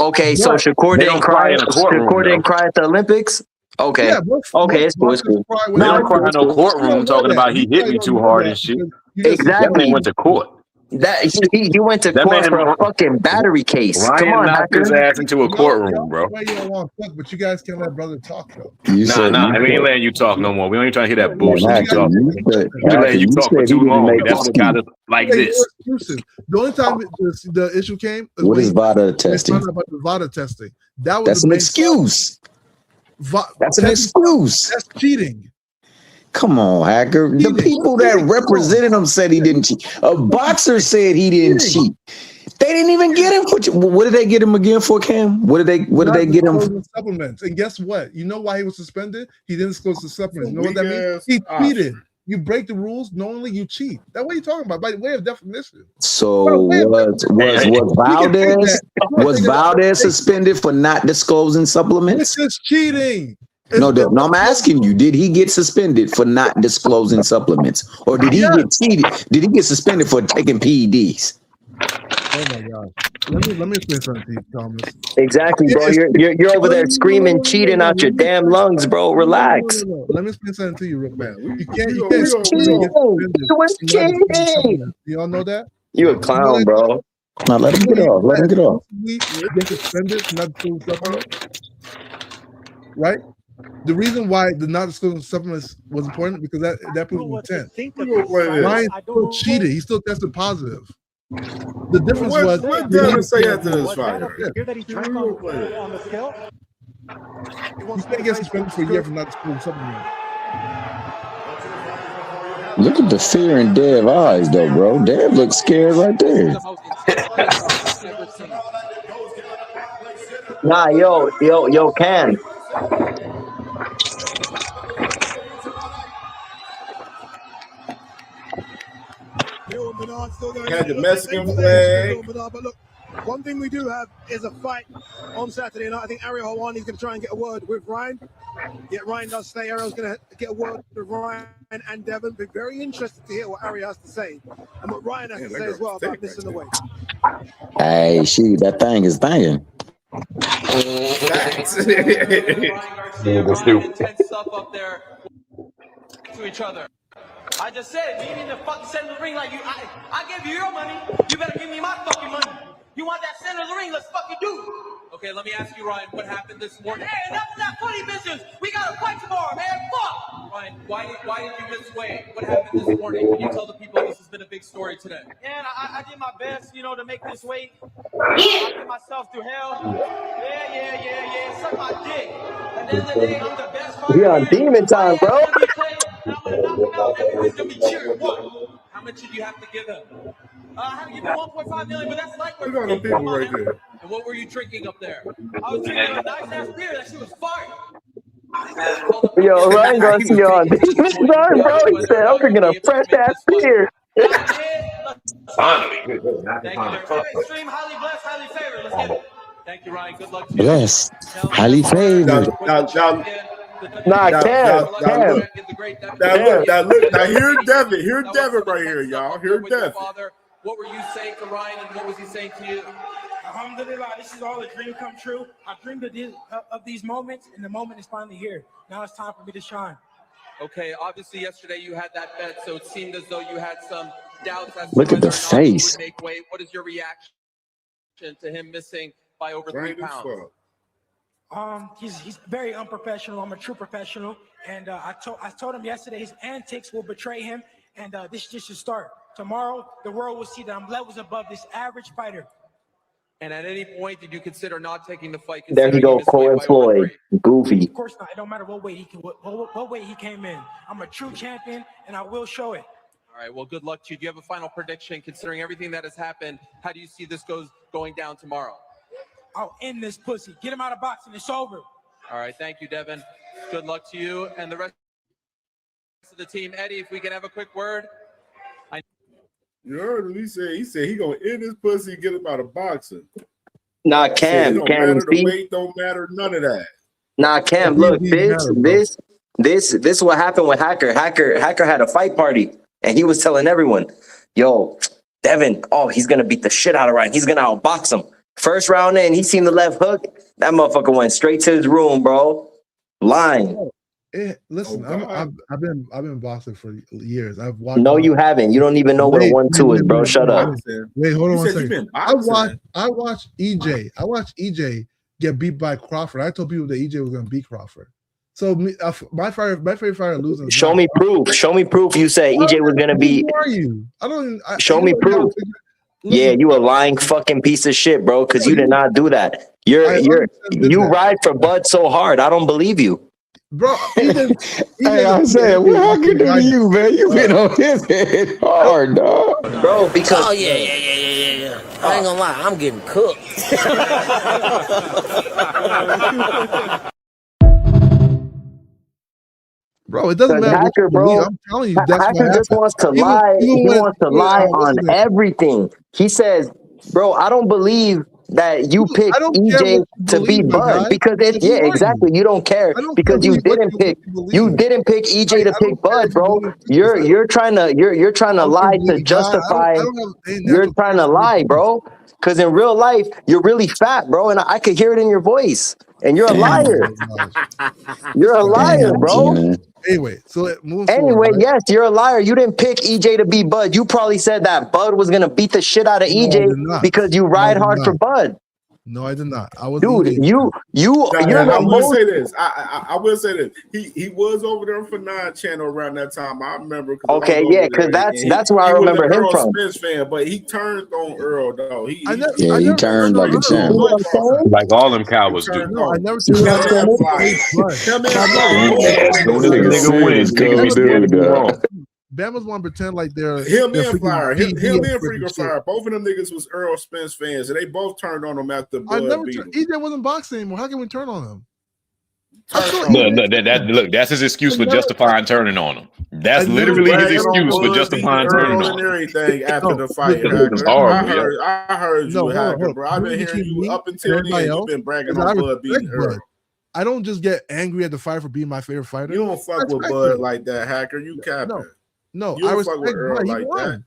okay. So Shakur didn't cry. Shakur didn't cry at the Olympics. Okay. Yeah, okay, it's cool. It's cool. They don't cry in no courtroom talking about he hit me too hard and shit. Exactly. That man went to court. He went to court for a fucking battery case. Ryan Come on, knocked his ass into a courtroom, bro. But you guys can't let brother talk, though. Nah, we ain't letting you talk no more. We ain't trying to hear that bullshit you talk. We letting you talk for said too he didn't long. make That's excuses. kind of like this. The only time the issue came is What when is VADA testing? found out about the VADA testing. That was That's the an main excuse. That's an testing- excuse. That's cheating. Come on, Hacker. The people that represented him said he didn't cheat. A boxer said he didn't cheat. They didn't even get him for. What did they get him again for, Cam? What did they get him for? Supplements. And guess what? You know why he was suspended? He didn't disclose the supplements. You know what that means? He cheated. You break the rules knowingly, you cheat. That's what you're talking about by way of definition. So was Valdez suspended for not disclosing supplements? This is cheating. No, I'm asking you, did he get suspended for not disclosing supplements? Or did he get cheated? Did he get suspended for taking PEDs? Oh my God. Let me explain something to you, Thomas. Exactly, bro. You're over there screaming, cheating out your damn lungs, bro. Relax. No. Let me explain something to you real quick. You can't You all know that? You a clown, bro. Now let him get off. Let him get off. Get suspended for not disclosing supplements. Right? The reason why the not disclosing supplements was important because that proves intent. Ryan still cheated. He still tested positive. The difference was what Devin say after this fight? Hear that he drank on the scale? You can't get suspended for a year for not disclosing supplements. Look at the fear in Dev's eyes, though, bro. Dev looks scared right there. Nah, yo, Cam. Had the Mexican flag. But look, one thing we do have is a fight on Saturday night. I think Ariel Helwani is going to try and get a word with Ryan. Yet Ryan does stay. Ariel's going to get a word with Ryan and Devin. Be very interested to hear what Ariel has to say and what Ryan has to say as well about missing the weight. Hey, shoot, that thing is banging. Stuff up there to each other. I just said, you need to fucking center of the ring like you. I gave you your money. You better give me my fucking money. You want that center of the ring? Let's fucking do it. Okay, let me ask you, Ryan, what happened this morning? Hey, enough of that funny business. We got to fight tomorrow, man. Fuck. Ryan, why did you miss weight? What happened this morning? Can you tell the people this has been a big story today? Man, I did my best, to make this weight. I put myself through hell. Yeah. Suck my dick. At the end of the day, I'm the best He fighter on here. demon time, I bro. am heavyweight clay, and I'm gonna knock him out, and everyone's gonna be cheering. What? How much did you have to give him? I had to give him 1.5 million, but that's light work Look for at me. the people Come on, right man. there. And what were you drinking up there? I was drinking a nice ass beer. That shit was fire. Yo, Ryan Garcia on demon time, bro. He said, I'm drinking a fresh ass beer. Finally, good. Not the Thank you time very to much. Extreme, highly blessed, highly favored. Let's get it. Thank you, Ryan. Good luck to you. Blessed, highly favored. Nah, Cam. Now here's Devin. Here's Devin right here, y'all. Here's Devin. What were you saying to Ryan, and what was he saying to you? Alhamdulillah, this is all a dream come true. I dreamed of these moments, and the moment is finally here. Now it's time for me to shine. Okay, obviously yesterday you had that bet, so it seemed as though you had some doubts as to Look at whether the or not you face. would make weight. What is your reaction to him missing by over 3 pounds? He's very unprofessional. I'm a true professional, and I told him yesterday his antics will betray him, and this just should start. Tomorrow, the world will see that I'm levels above this average fighter. And at any point, did you consider not taking the fight? There you considering go, missed weight Cole by over Floyd. 3? Goofy. Of course not. It don't matter what weight he came in. I'm a true champion, and I will show it. All right, well, good luck to you. Do you have a final prediction considering everything that has happened? How do you see this going down tomorrow? I'll end this pussy. Get him out of boxing. It's over. All right, thank you, Devin. Good luck to you and the rest of the team. Eddie, if we can have a quick word. You heard him. He said he gonna end his pussy and get him out of boxing. Nah, He said Cam. it don't Cam, matter the see? weight, don't matter none of that. Nah, Cam, look, this is what happened with Hacker. Hacker had a fight party, and he was telling everyone, yo, Devin, he's going to beat the shit out of Ryan. He's going to outbox him. First round in, he seen the left hook. That motherfucker went straight to his room, bro. Lying. Listen, I've been boxing for years. I've watched. No, you haven't. You don't even know what a 1-2 is, bro. Shut up. Wait, hold on one second. I watched EJ. I watched EJ get beat by Crawford. I told people that EJ was going to beat Crawford. So my favorite fighter losing. Show me proof. Show me proof. You say EJ was going to beat. Who are you? I don't. Show me proof. Yeah, you a lying fucking piece of shit, bro. Because you did not do that. You ride for Bud so hard. I don't believe you. Bro, hey, I'm saying, what I can do to you, man? You been on his head hard, dog. Bro, because Yeah. I ain't gonna lie, I'm getting cooked. Bro, it doesn't matter. Hacker, bro. I'm telling you, that's Hacker what just wants to lie. He wants to lie on everything. He says, bro, I don't believe that you picked EJ to beat Bud because exactly. You don't care because you didn't pick EJ to pick Bud, bro. You're trying to lie to justify. You're trying to lie, bro. Because in real life, you're really fat, bro, and I could hear it in your voice. And you're a liar. You're a liar, bro. Anyway, so yes, you're a liar. You didn't pick EJ to beat Bud. You probably said that Bud was gonna beat the shit out of EJ because you ride hard for Bud. No, I did not. I was dude. EJ. I will say this. I will say this. He was over there for 9 channel around that time. I remember. Okay, yeah, because that's where I remember him Earl from. Spence fan, but he turned on Earl though. He turned like a champ. Like all them cowards do. No, I never seen Nigga wins. Bama's want to pretend like they're him they're and Fire. Him and freaking Freaker Fire. Both of them niggas was Earl Spence fans, and they both turned on him after Bud beat him. EJ wasn't boxing anymore. How can we turn on him? Look, that's his excuse for justifying turning on him. That's literally his excuse for justifying turning on him. Everything after the fight. I heard you, Hacker, bro. I've been hearing you up until then. You've been bragging on Bud beating Earl. I don't just get angry at the fight for being my favorite fighter. You don't fuck with Bud like that, Hacker. You capping. No, you I don't fuck with respect Earl Bud. like that.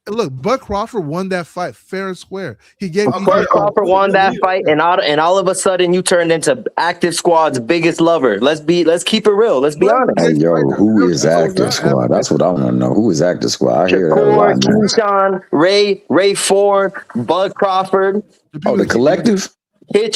Look, Bud Crawford won that fight fair and square. He gave Bud Crawford won that fight, and all of a sudden you turned into Active Squad's biggest lover. Let's keep it real. Let's be honest. Hey, yo, who is Active Squad? That's what I want to know. Who is Active Squad? I hear that a lot, man. Keyshawn, Ray Ford, Bud Crawford. Oh, the collective? Okay,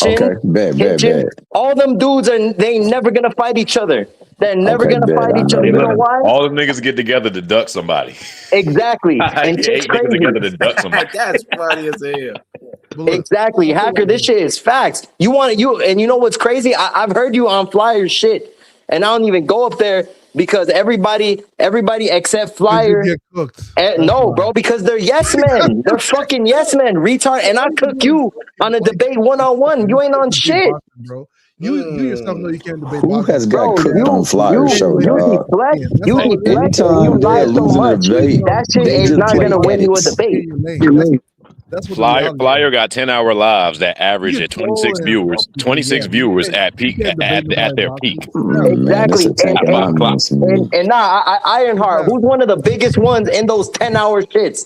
Kitchen, bet. all them dudes they ain't never gonna fight each other. They're never Okay, gonna bet. fight I each know other. Hey, You know that. listen, why? all them niggas get together to duck somebody. Exactly. And shit's 8 niggas crazy. together to duck somebody. That's funny as hell. But look, Exactly. Hacker, this shit is facts. You want you and you know what's crazy? I've heard you on Flyer shit, and I don't even go up there because everybody except Flyer. get cooked. No, bro, because they're yes men. They're fucking yes men, retard. And I cook you on a debate 1-on-1. You ain't on shit. Boxing, bro. You yourself know you can't debate Who boxing. has got cooked on Flyer show, dog? You deflect and you Anytime lie they're so losing a much. debate, That shit they is just not play gonna win you a edits. debate. That's what the reality Flyer got 10-hour lives that average You at can troll 26 and viewers, insult people, 26 yeah. viewers You at peak can't debate at nobody their boxing. peak. Man, that's Exactly. a tank of my Clock. minds. Man. And Ironheart, who's one of the biggest ones in those 10-hour shits?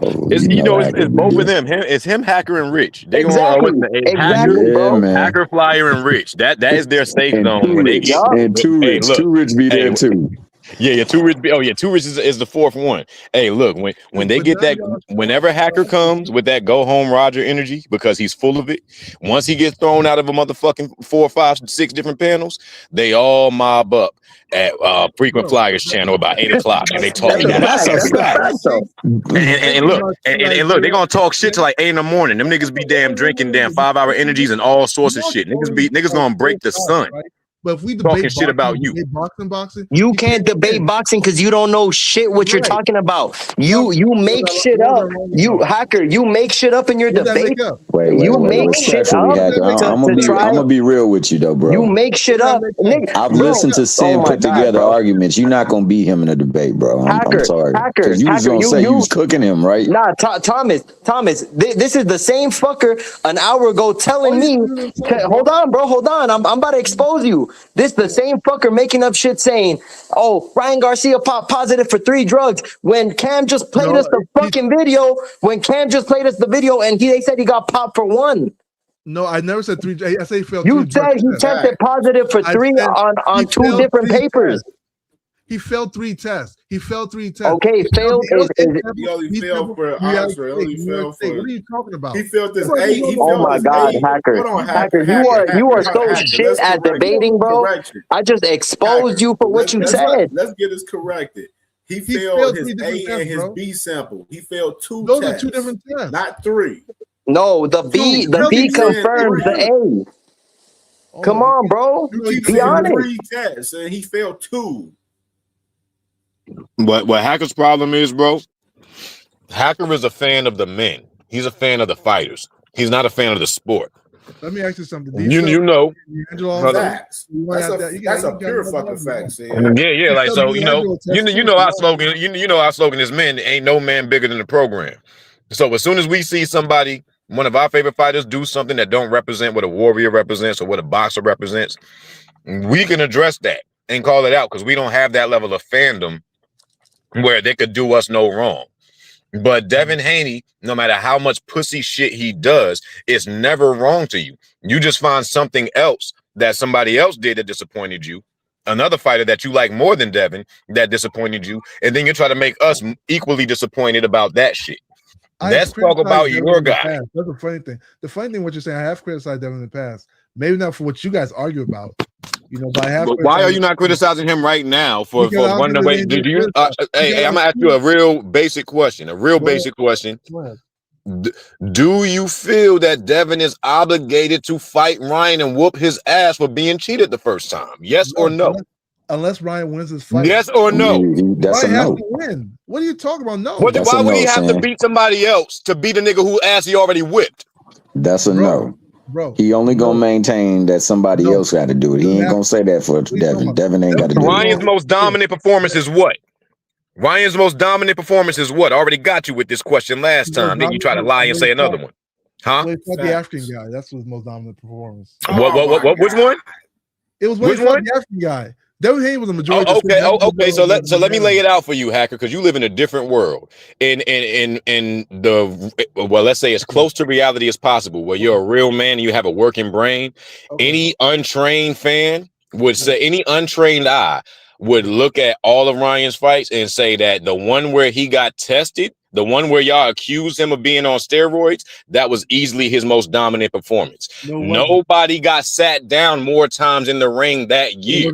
Oh, It's Hacker, it's both of yeah. them. It's him, Hacker, and Rich. They going Exactly. Hacker, Exactly, bro. man. Hacker, Flyer, and Rich. That is their safe And zone Too when they Rich. get. And Too Hey, Rich. look. Too Rich be there Hey, too. yeah, Too Rich. Oh yeah, Too Rich is the fourth one. Hey, look, when they But get now that, y'all whenever Hacker comes with that go home Roger energy because he's full of it. Once he gets thrown out of a motherfucking 4, 5, 6 different panels, they all mob up at Frequent Flyers channel about 8 o'clock, and they talking that That's a shit. fact. And look, and look, they gonna talk shit till like 8 in the morning. Them niggas be damn drinking damn 5-hour energies and all sorts of shit. Niggas gonna break the sun. But if we Talking debate shit about you. boxing, You can't debate boxing because you don't know shit what you're talking about. You make shit up. You Hacker, you make shit up in your debate. Wait. You make shit Respectfully, up Hacker, I'm to try. gonna be real with you though, bro. You make shit up. Nigga, I've bro, listened to oh Sin my put God, together bro. arguments. You're not gonna beat him in a debate, bro. I'm sorry. Because you was gonna say you was cooking him, right? Nah, Thomas, this is the same fucker an hour ago telling me, hold on, bro, hold on. I'm about to expose you. This the same fucker making up shit saying, oh, Ryan Garcia positive for 3 drugs when Cam just played us the fucking video, and they said he got popped for 1. No, I never said 3. I say he failed 3 You drug said he tests. tested positive for 3 said on he 2 failed different 3 papers. tests. He failed 3 tests. Okay, failed is He only failed for Oxford. Only failed for. What are you talking about? He failed this 8. He oh failed my this God, 8. Hacker. Hold on, Hacker, you are so shit Let's at correct debating, it. bro. Correction. I just exposed you for what you Let's said. get this corrected. He He failed failed his 3 different A tests, and his bro. B sample. He failed 2 Those tests. are 2 different tests. Not 3. No, the B confirms the A. Come on, bro. You keep Be saying honest. 3 tests, and he failed 2. What Hacker's problem is, bro? Hacker is a fan of the men. He's a fan of the fighters. He's not a fan of the sport. Let me ask you something. You know. Facts. That's a pure fucking fact. Yeah. Like so, you know our slogan. You know our slogan is men. Ain't no man bigger than the program. So as soon as we see somebody, one of our favorite fighters, do something that don't represent what a warrior represents or what a boxer represents, we can address that and call it out because we don't have that level of fandom where they could do us no wrong. But Devin Haney, no matter how much pussy shit he does, it's never wrong to you. You just find something else that somebody else did that disappointed you, another fighter that you like more than Devin that disappointed you, and then you try to make us equally disappointed about that shit. Let's talk about your guy. That's the funny thing. The funny thing, what you're saying, I have criticized Devin in the past. Maybe not for what you guys argue about. But I have. But why are you not criticizing him right now for one way? Do you? Hey, I'm gonna ask you a real basic question. Do you feel that Devin is obligated to fight Ryan and whoop his ass for being cheated the first time? Yes or no? Unless Ryan wins his fight. Yes or no? That's Ryan has to win. What are you talking about? No. Why would he have to beat somebody else to beat a nigga who ass he already whipped? That's a no. Bro, he only gonna maintain that somebody else got to do it. He ain't gonna say that for Devin. Devin ain't got to do it. Ryan's most dominant performance is what? Ryan's most dominant performance is what? I already got you with this question last time. Then you try to lie and say another one. Huh? Well, it's not the African guy. That's his most dominant performance. What? Which one? It was when he fought the African guy. Devin Haney was a majority. Okay. So let me lay it out for you, Hacker, because you live in a different world. In the let's say as close to reality as possible, where you're a real man and you have a working brain. Any untrained fan would say, any untrained eye would look at all of Ryan's fights and say that the one where he got tested, the one where y'all accused him of being on steroids, that was easily his most dominant performance. Nobody got sat down more times in the ring that year.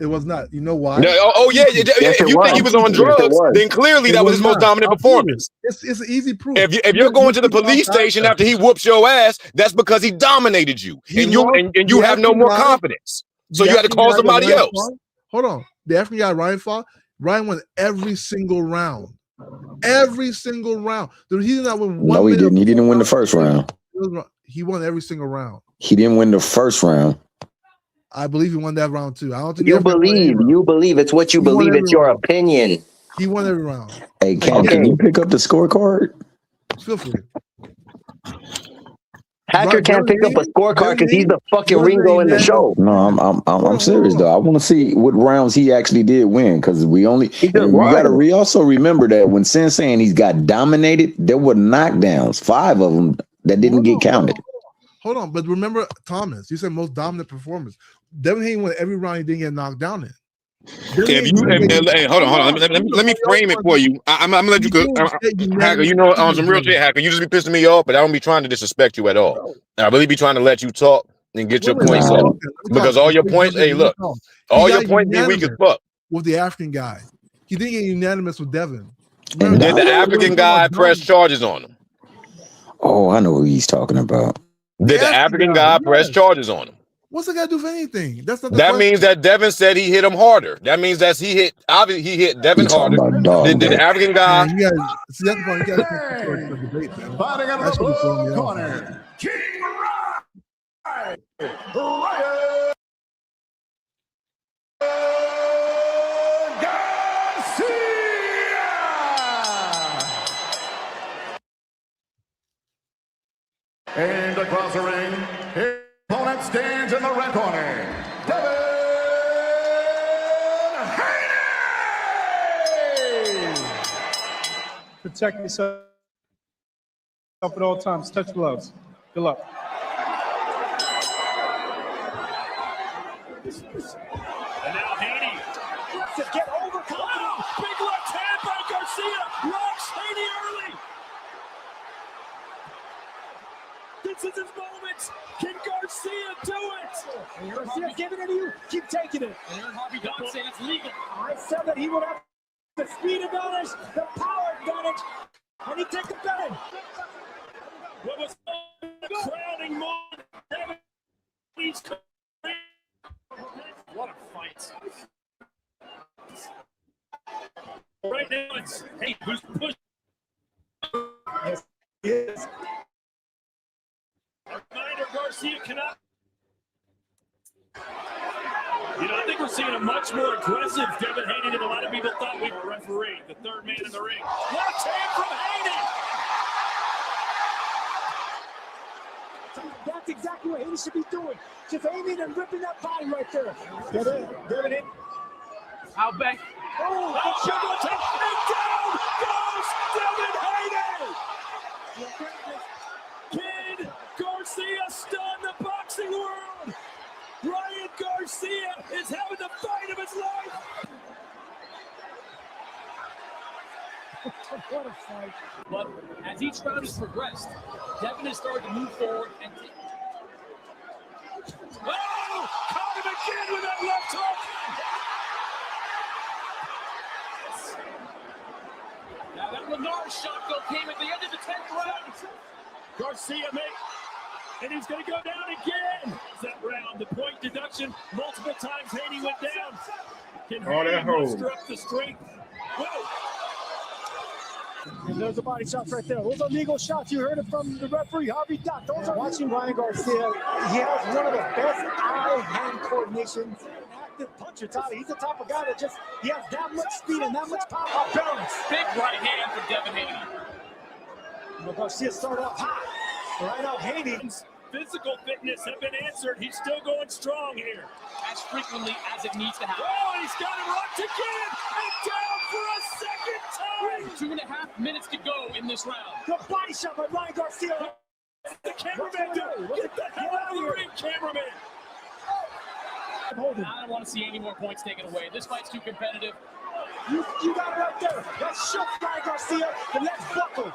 It was not. You know why? No, if you think he was on drugs, then clearly that was his most dominant performance. It's an easy proof. If you're going to the police station after he whoops your ass, that's because he dominated you, and you have no more confidence. So you had to call somebody else. Hold on. The African guy Ryan fought, Ryan won every single round. Every single round. Dude, he did not win one. No, he didn't. He didn't win the first round. He won every single round. He didn't win the first round. I believe he won that round too. I don't think you believe. It's what you believe. It's your opinion. He won every round. Hey, Cam, can you pick up the scorecard? Feel free. Hacker can't pick up a scorecard because he's the fucking Ringo in the show. No, I'm serious though. I want to see what rounds he actually did win because we also remember that when Sin's saying he's got dominated, there were knockdowns, 5 of them that didn't get counted. Hold on, but remember Thomas, you said most dominant performance. Devin Haney won every round he didn't get knocked down in. Hey, hold on. Let me frame it for you. I'm gonna let you go. Hacker, you know, on some real shit, Hacker, you just be pissing me off, but I don't be trying to disrespect you at all. I really be trying to let you talk and get your points off. Because all your points, hey, look, all your points be weak as fuck. With the African guy, he didn't get unanimous with Devin. Did the African guy press charges on him? Oh, I know what he's talking about. Did the African guy press charges on him? What's the guy do for anything? That's not. That means that Devin said he hit him harder. That means that he hit Devin harder. Did the African guy? See, that's the point. You guys debate, man. Fighting out of the blue corner, King Ryan Garcia. And across the ring, his opponent stands in the red corner, Devin Haney. Protect yourself at all times. Touch gloves. Good luck. And now Haney to get overconfident. Big left hand by Garcia. Locks Haney early. This is his moment. Can Garcia do it? Garcia's giving it to you. Keep taking it. And Aaron Harvey don't say it's legal. I said that he would have the speed advantage, the power advantage, and he take the betting. What was the crowning moment? Devin Haney's career. What a fight. Right now it's Haney who's pushing. Yes, he is. Reminder, Garcia cannot. You know, I think we're seeing a much more aggressive Devin Haney than a lot of people thought we were. Referee, the third man in the ring. Left hand from Haney. That's exactly what Haney should be doing. Just aiming and ripping that body right there. Devin Haney. Out back. Oh, shoulder attack. And down goes Devin Haney. Can Garcia stun the boxing world? Ryan Garcia is having the fight of his life. What a fight. But as each round has progressed, Devin has started to move forward and oh! Caught him again with that left hook! Now that Lennar shot though came at the end of the 10th round. Garcia and he's going to go down again. That round, the point deduction, multiple times Haney went down. Can Haney muster up the strength? Whoa! And there's the body shots right there. Those are legal shots. You heard it from the referee, Harvey Dot. Those are watching Ryan Garcia. He has one of the best eye-hand coordinations. Active puncher, Tyler. He's the type of guy that he has that much speed and that much power balance. Big right hand for Devin Haney. Garcia started off hot. Right now, Haney's physical fitness have been answered. He's still going strong here. As frequently as it needs to happen. Oh, and he's got him locked again. And down for a second time. 2.5 minutes to go in this round. The body shot by Ryan Garcia. The cameraman, get the hell out of the ring, cameraman. holding. I don't want to see any more points taken away. This fight's too competitive. You got it right there. Let's show Ryan Garcia the next buckle.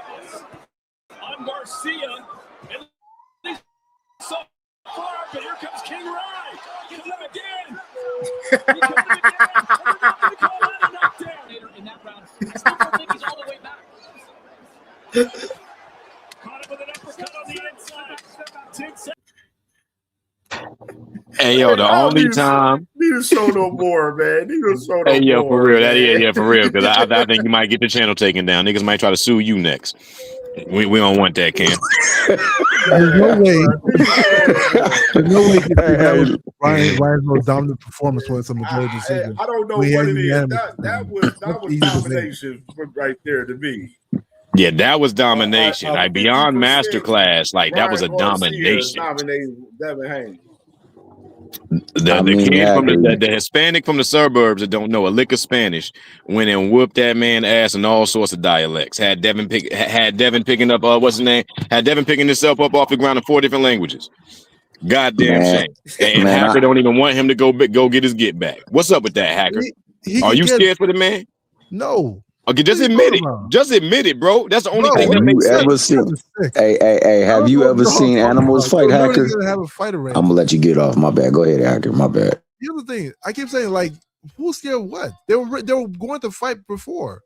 On Garcia. And so far, but here comes King Ryan. Get him again. He comes again. We're not going to call that a knockdown. In that round, I still don't think he's all the way back. Caught him with an uppercut on the inside. 10 seconds. Hey yo, the only time. Need to show no more, man. Need to show no Hey yo, more. for real. Man. Yeah, for real. Because I think you might get the channel taken down. Niggas might try to sue you next. We don't want that, Cam. There's no way. There's no way that was Ryan's most dominant performance was a majority decision. I don't know what it is. That was domination right there to me. Yeah, that was domination. Like beyond 50% masterclass, like that was a Ryan Garcia domination. Dominated Devin Haney. The kid from the Hispanic from the suburbs that don't know a lick of Spanish went and whooped that man ass in all sorts of dialects. Had Devin picking up what's his name? Had Devin picking himself up off the ground in 4 different languages. Goddamn shame. And Hacker don't even want him to go get his get back. What's up with that, Hacker? Are you scared for the man? No. Okay, just admit it. Just admit it, bro. That's the only thing that makes sense. Hey, have you ever seen animals fight, Hacker? I'm gonna let you get off. My bad. Go ahead, Hacker. My bad. The other thing, I keep saying, like, who's scared of what? They were going to fight before.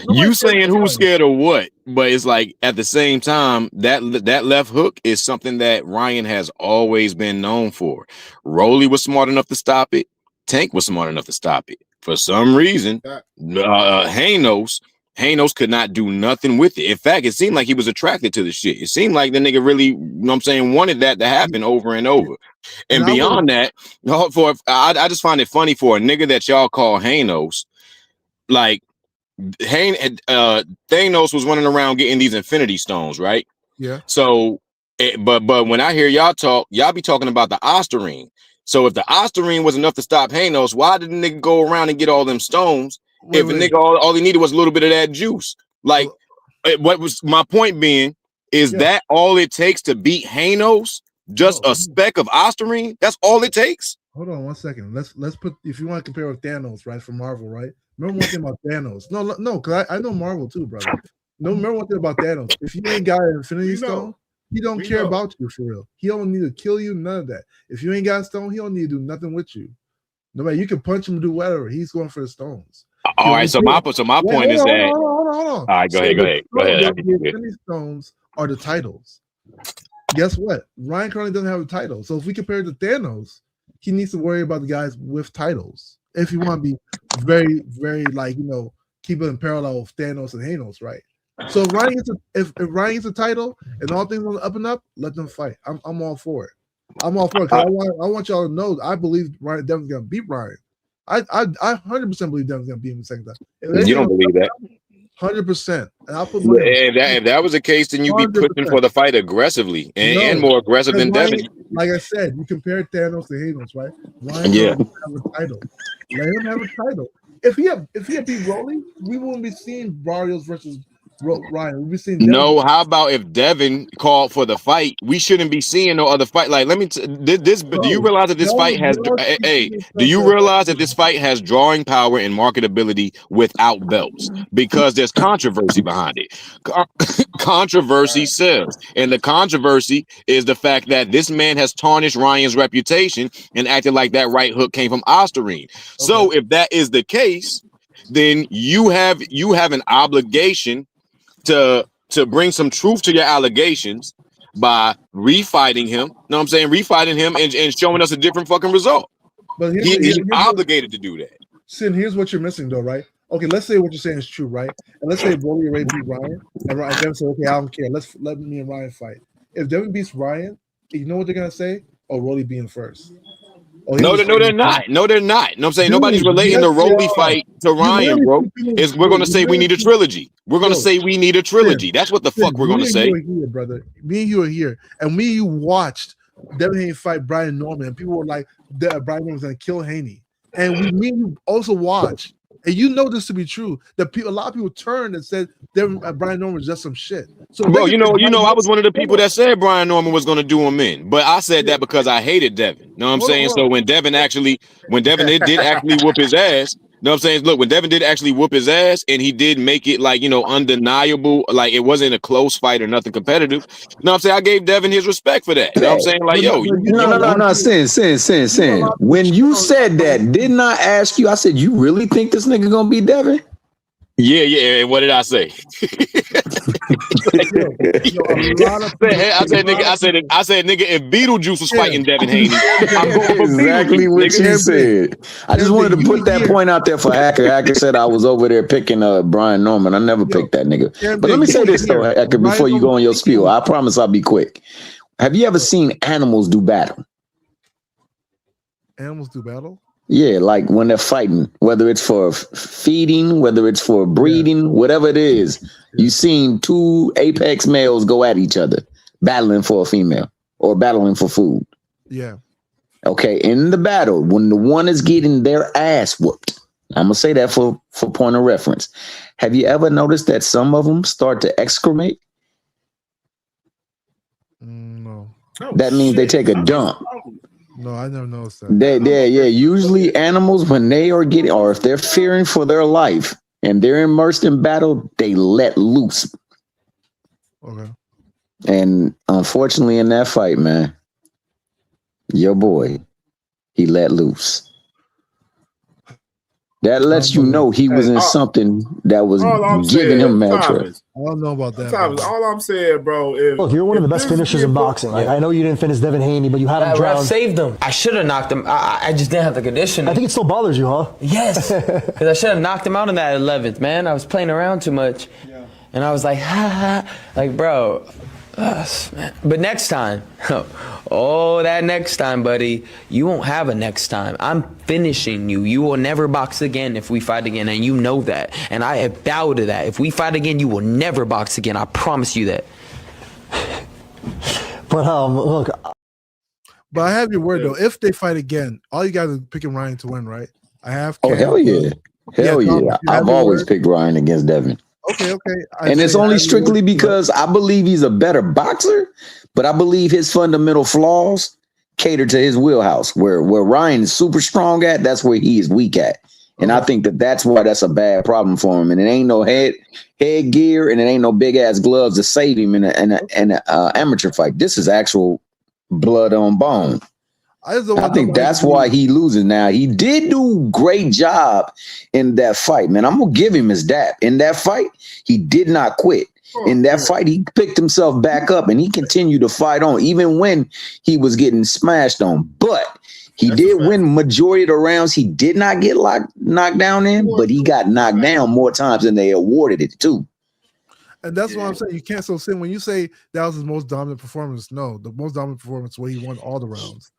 You saying who's scared of what? But it's like at the same time, that left hook is something that Ryan has always been known for. Rolly was smart enough to stop it. Tank was smart enough to stop it. For some reason, Hanos could not do nothing with it. In fact, it seemed like he was attracted to the shit. It seemed like the nigga really, you know what I'm saying, wanted that to happen over and over. And beyond that, I just find it funny for a nigga that y'all call Hanos, like Thanos was running around getting these Infinity Stones, right? Yeah. So, but when I hear y'all talk, y'all be talking about the Osterine. So if the Osterine was enough to stop Hanos, why did the nigga go around and get all them stones? If a nigga all he needed was a little bit of that juice. Like, what was my point being is that all it takes to beat Hanos? Just a speck of Osterine? That's all it takes? Hold on 1 second. Let's put, if you want to compare with Thanos, right, from Marvel, right? Remember one thing about Thanos. No, because I know Marvel too, brother. No, remember one thing about Thanos. If you ain't got an Infinity Stone, he don't care about you for real. He don't need to kill you, none of that. If you ain't got a stone, he don't need to do nothing with you. No matter, you can punch him, do whatever. He's going for the stones. All right, so my point is that. Hold on. All right, go ahead. The Infinity Stones are the titles. Guess what? Ryan currently doesn't have a title. So if we compare it to Thanos, he needs to worry about the guys with titles. If you want to be very, very, like, you know, keep it in parallel with Thanos and Hanos, right? So if Ryan gets a title and all things on the up and up, let them fight. I'm all for it. I'm all for it. I want y'all to know I believe Devin's gonna beat Ryan. I 100% believe Devin's gonna beat him the second time. You don't believe that? 100%. And I'll put if that was the case, then you'd be pushing for the fight aggressively and more aggressive than Devin. Like I said, you compare Thanos to Hanos, right? Ryan doesn't have a title. Let him have a title. If he had beat Rolly, we wouldn't be seeing Barrios versus Ryan. We'd be seeing Devin. No, how about if Devin called for the fight? We shouldn't be seeing no other fight. Like, let me this. Do you realize that this fight has? Do you realize that this fight has drawing power and marketability without belts? Because there's controversy behind it. Controversy sells, and the controversy is the fact that this man has tarnished Ryan's reputation and acted like that right hook came from Osterine. So, if that is the case, then you have an obligation to bring some truth to your allegations by refighting him. Know what I'm saying? Refighting him and showing us a different fucking result. But he's obligated to do that. Sin, here's what you're missing though, right? Okay, let's say what you're saying is true, right? And let's say Rolly already beat Ryan, and Devin said, okay, I don't care. Let me and Ryan fight. If Devin beats Ryan, you know what they're gonna say? Oh, Rolly being first. No, they're not. No, they're not. No, I'm saying nobody's relating the Rolly fight to Ryan, bro. We're gonna say we need a trilogy. We're gonna say we need a trilogy. That's what the fuck we're gonna say. Here, brother. Me and you are here, and me and you watched Devin Haney fight Brian Norman, and people were like, Brian Norman's gonna kill Haney. And me and you also watched And you know this to be true. That a lot of people turned and said Brian Norman was just some shit. So Bro, you know, I was one of the people that said Brian Norman was going to do him in, but I said that because I hated Devin. You know what I'm saying? So when Devin did actually whoop his ass, you know what I'm saying? Look, when Devin did actually whoop his ass and he did make it like, undeniable, like it wasn't a close fight or nothing competitive. You know what I'm saying? I gave Devin his respect for that. You know what I'm saying? Like, yo, No, Sin. When you said that, didn't I ask you? I said, you really think this nigga gonna be Devin? Yeah. And what did I say? I said, nigga, if Beetlejuice was fighting Devin Haney, I'm going for exactly Beetlejuice, what nigga. you said. I just wanted to put that point out there for Hacker. Hacker said I was over there picking Brian Norman. I never picked that nigga. But let me say this though, Hacker, before you go on your spiel. I promise I'll be quick. Have you ever seen animals do battle? Animals do battle? Yeah, like when they're fighting, whether it's for feeding, whether it's for breeding, whatever it is, you've seen two apex males go at each other, battling for a female or battling for food. Yeah. Okay, in the battle, when the one is getting their ass whooped, I'm going to say that for point of reference. Have you ever noticed that some of them start to excremate? No. That means they take a dump. No, I never noticed that. Usually animals, when they are getting, or if they're fearing for their life and they're immersed in battle, they let loose. Okay. And unfortunately in that fight, man, your boy, he let loose. That lets you know he was in something that was giving him mad trust. I don't know about that. Thomas, all I'm saying, bro, is look, you're one of the best finishers in boxing. Like, I know you didn't finish Devin Haney, but you had him drowned. Ref saved him. I should have knocked him. I just didn't have the conditioning. I think it still bothers you, huh? Yes, because I should have knocked him out in that 11th, man. I was playing around too much, and I was like, like, bro. Man. But next time, that next time, buddy, you won't have a next time. I'm finishing you. You will never box again if we fight again, and you know that. And I bow to that. If we fight again, you will never box again. I promise you that. But look. But I have your word though. If they fight again, all you guys are picking Ryan to win, right? I have. Oh hell yeah, I've always picked Ryan against Devin. Okay. And it's only strictly because I believe he's a better boxer, but I believe his fundamental flaws cater to his wheelhouse. Where Ryan is super strong at, that's where he is weak at. And I think that's why that's a bad problem for him. And it ain't no headgear, and it ain't no big ass gloves to save him in an amateur fight. This is actual blood on bone. I think that's why he loses now. He did do a great job in that fight, man. I'm going to give him his dap. In that fight, he did not quit. In that fight, he picked himself back up and he continued to fight on, even when he was getting smashed on. But he did win majority of the rounds. He did not get knocked down in, but he got knocked down more times than they awarded it to. And that's what I'm saying. You can't sin when you say that was his most dominant performance. No, the most dominant performance where he won all the rounds.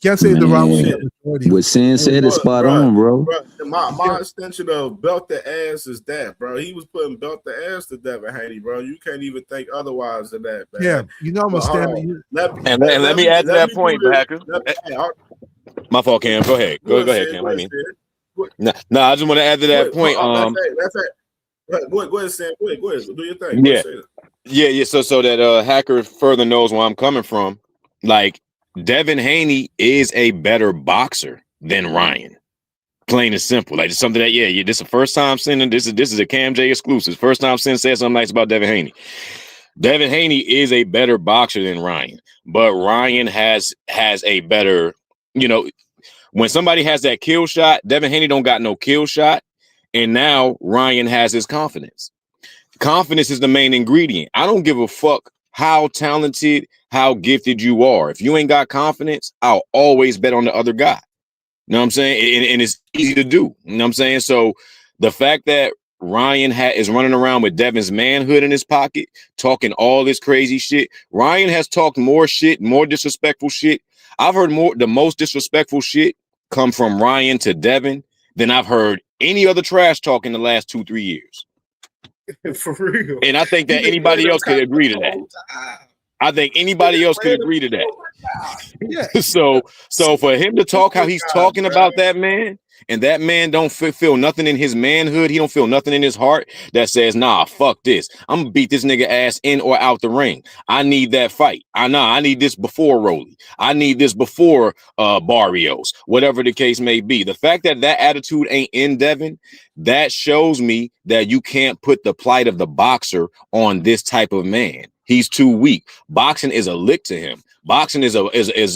Can't say the round was majority. What Sin said is spot on, bro. My extension of belt the ass is that, bro. He was putting belt the ass to Devin Haney, bro. You can't even think otherwise than that, man. Yeah, you know I'm a stand. Let me add to that point, Hacker. My fault, Cam. Go ahead. Go ahead, Cam. I just want to add to that point. That's it. Go ahead, Sam. Go ahead. Do your thing. Yeah. So that Hacker further knows where I'm coming from. Like, Devin Haney is a better boxer than Ryan. Plain and simple. Like, it's something that, this is the first time Sin, this is a CamJ exclusive. First time Sin said something nice about Devin Haney. Devin Haney is a better boxer than Ryan, but Ryan has a better, when somebody has that kill shot, Devin Haney don't got no kill shot, and now Ryan has his confidence. Confidence is the main ingredient. I don't give a fuck how talented, how gifted you are. If you ain't got confidence, I'll always bet on the other guy. You know what I'm saying? And it's easy to do. You know what I'm saying? So the fact that Ryan is running around with Devin's manhood in his pocket, talking all this crazy shit. Ryan has talked more shit, more disrespectful shit. I've heard the most disrespectful shit come from Ryan to Devin than I've heard any other trash talk in the last 2-3 years. For real. And I think that anybody else could agree to that. I think anybody else could agree to that. Yeah. So for him to talk how he's talking about that man, and that man don't feel nothing in his manhood, he don't feel nothing in his heart that says, nah, fuck this. I'm gonna beat this nigga ass in or out the ring. I need that fight. I need this before Rolly. I need this before Barrios, whatever the case may be. The fact that attitude ain't in Devin, that shows me that you can't put the plight of the boxer on this type of man. He's too weak. Boxing is a lick to him. Boxing is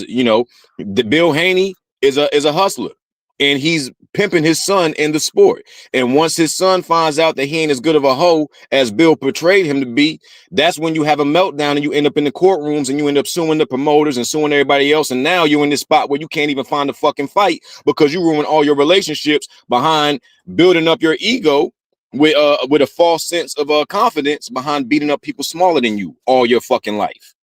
you know, the Bill Haney is a hustler, and he's pimping his son in the sport. And once his son finds out that he ain't as good of a hoe as Bill portrayed him to be, that's when you have a meltdown and you end up in the courtrooms and you end up suing the promoters and suing everybody else. And now you're in this spot where you can't even find a fucking fight because you ruin all your relationships behind building up your ego with a false sense of confidence behind beating up people smaller than you all your fucking life.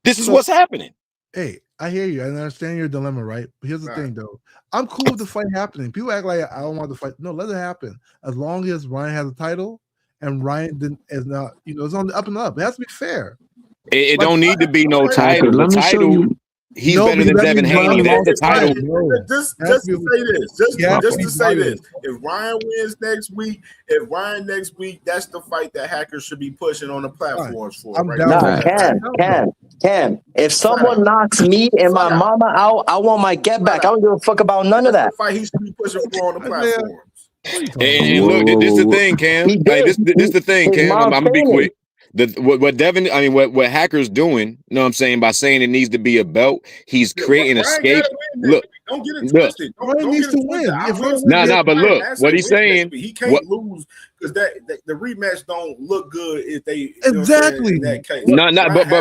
This is what's happening. Hey, I hear you. I understand your dilemma, right? But here's the thing, though. I'm cool with the fight happening. People act like I don't want the fight. No, let it happen. As long as Ryan has a title and Ryan is not, you know, it's on the up and up. It has to be fair. It don't need to be no title. The title, he's better than Devin Haney. That's the title. Just to say this, if Ryan wins next week, that's the fight that hackers should be pushing on the platforms for. Cam. If someone knocks me and my mama out, I want my get back. I don't give a fuck about none of that. That's the fight he should be pushing for on the platforms. And look, this is the thing, Cam. This the thing, Cam. I'm gonna be quick. What Devin, I mean, what Hacker's doing, you know what I'm saying, by saying it needs to be a belt, he's creating a scape. Look, don't get it twisted. Don't get it twisted. But look, what he's saying, he can't lose because the rematch don't look good if they exactly in that case.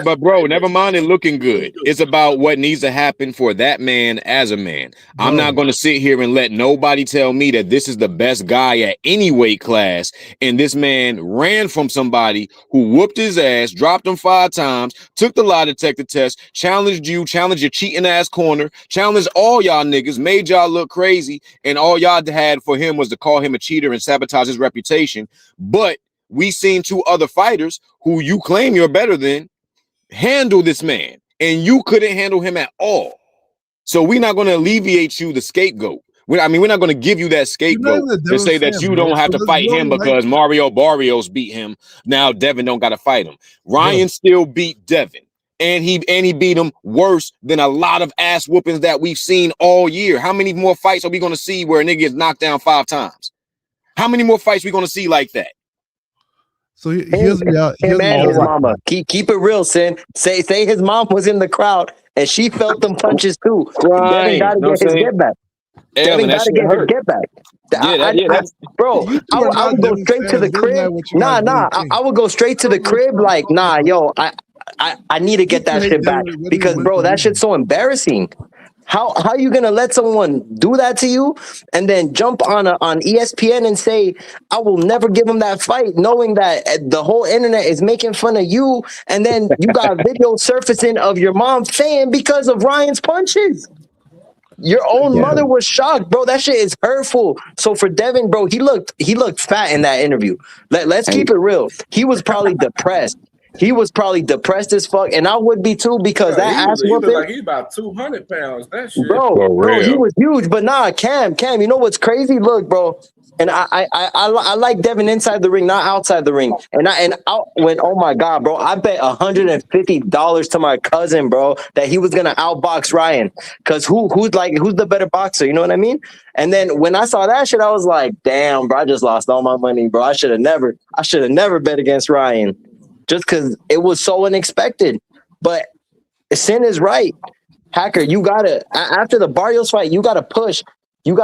But bro, never mind it looking good. It's about what needs to happen for that man as a man. I'm not going to sit here and let nobody tell me that this is the best guy at any weight class, and this man ran from somebody who whooped his ass, dropped him 5 times, took the lie detector test, challenged your cheating ass corner, challenged all y'all niggas, made y'all look crazy, and all y'all had for him was to call him a cheater and sabotage his reputation. But we seen 2 other fighters who you claim you're better than handle this man, and you couldn't handle him at all. So we're not going to alleviate you the scapegoat. We're not going to give you that scapegoat to say that you don't have to fight him because Mario Barrios beat him. Now Devin don't got to fight him. Ryan still beat Devin. And he beat him worse than a lot of ass whoopings that we've seen all year. How many more fights are we going to see where a nigga gets knocked down 5 times? How many more fights we going to see like that? So here's him and his mama. Keep it real, Sin. Say his mom was in the crowd and she felt them punches too. Devin got to get his get back. Devin got to get his get back. Bro, I would go straight to the crib. I would go straight to the crib. Like, nah, yo, I need to get that shit back because, bro, that shit's so embarrassing. How you gonna let someone do that to you and then jump on ESPN and say I will never give him that fight, knowing that the whole internet is making fun of you, and then you got video surfacing of your mom saying because of Ryan's punches. Your own mother was shocked, bro. That shit is hurtful. So for Devin, bro, he looked fat in that interview. Let's keep it real. He was probably depressed. He was probably depressed as fuck, and I would be too because that ass whooping. He like he's about 200 pounds. That shit, bro, he was huge. But nah, Cam, you know what's crazy? Look, bro, and I like Devin inside the ring, not outside the ring. And oh my god, bro, I bet $150 to my cousin, bro, that he was gonna outbox Ryan. Cause who's the better boxer? You know what I mean? And then when I saw that shit, I was like, damn, bro, I just lost all my money, bro. I should have never bet against Ryan. Just because it was so unexpected. But Sin is right. Hacker, you gotta, after the Barrios fight, you gotta push. And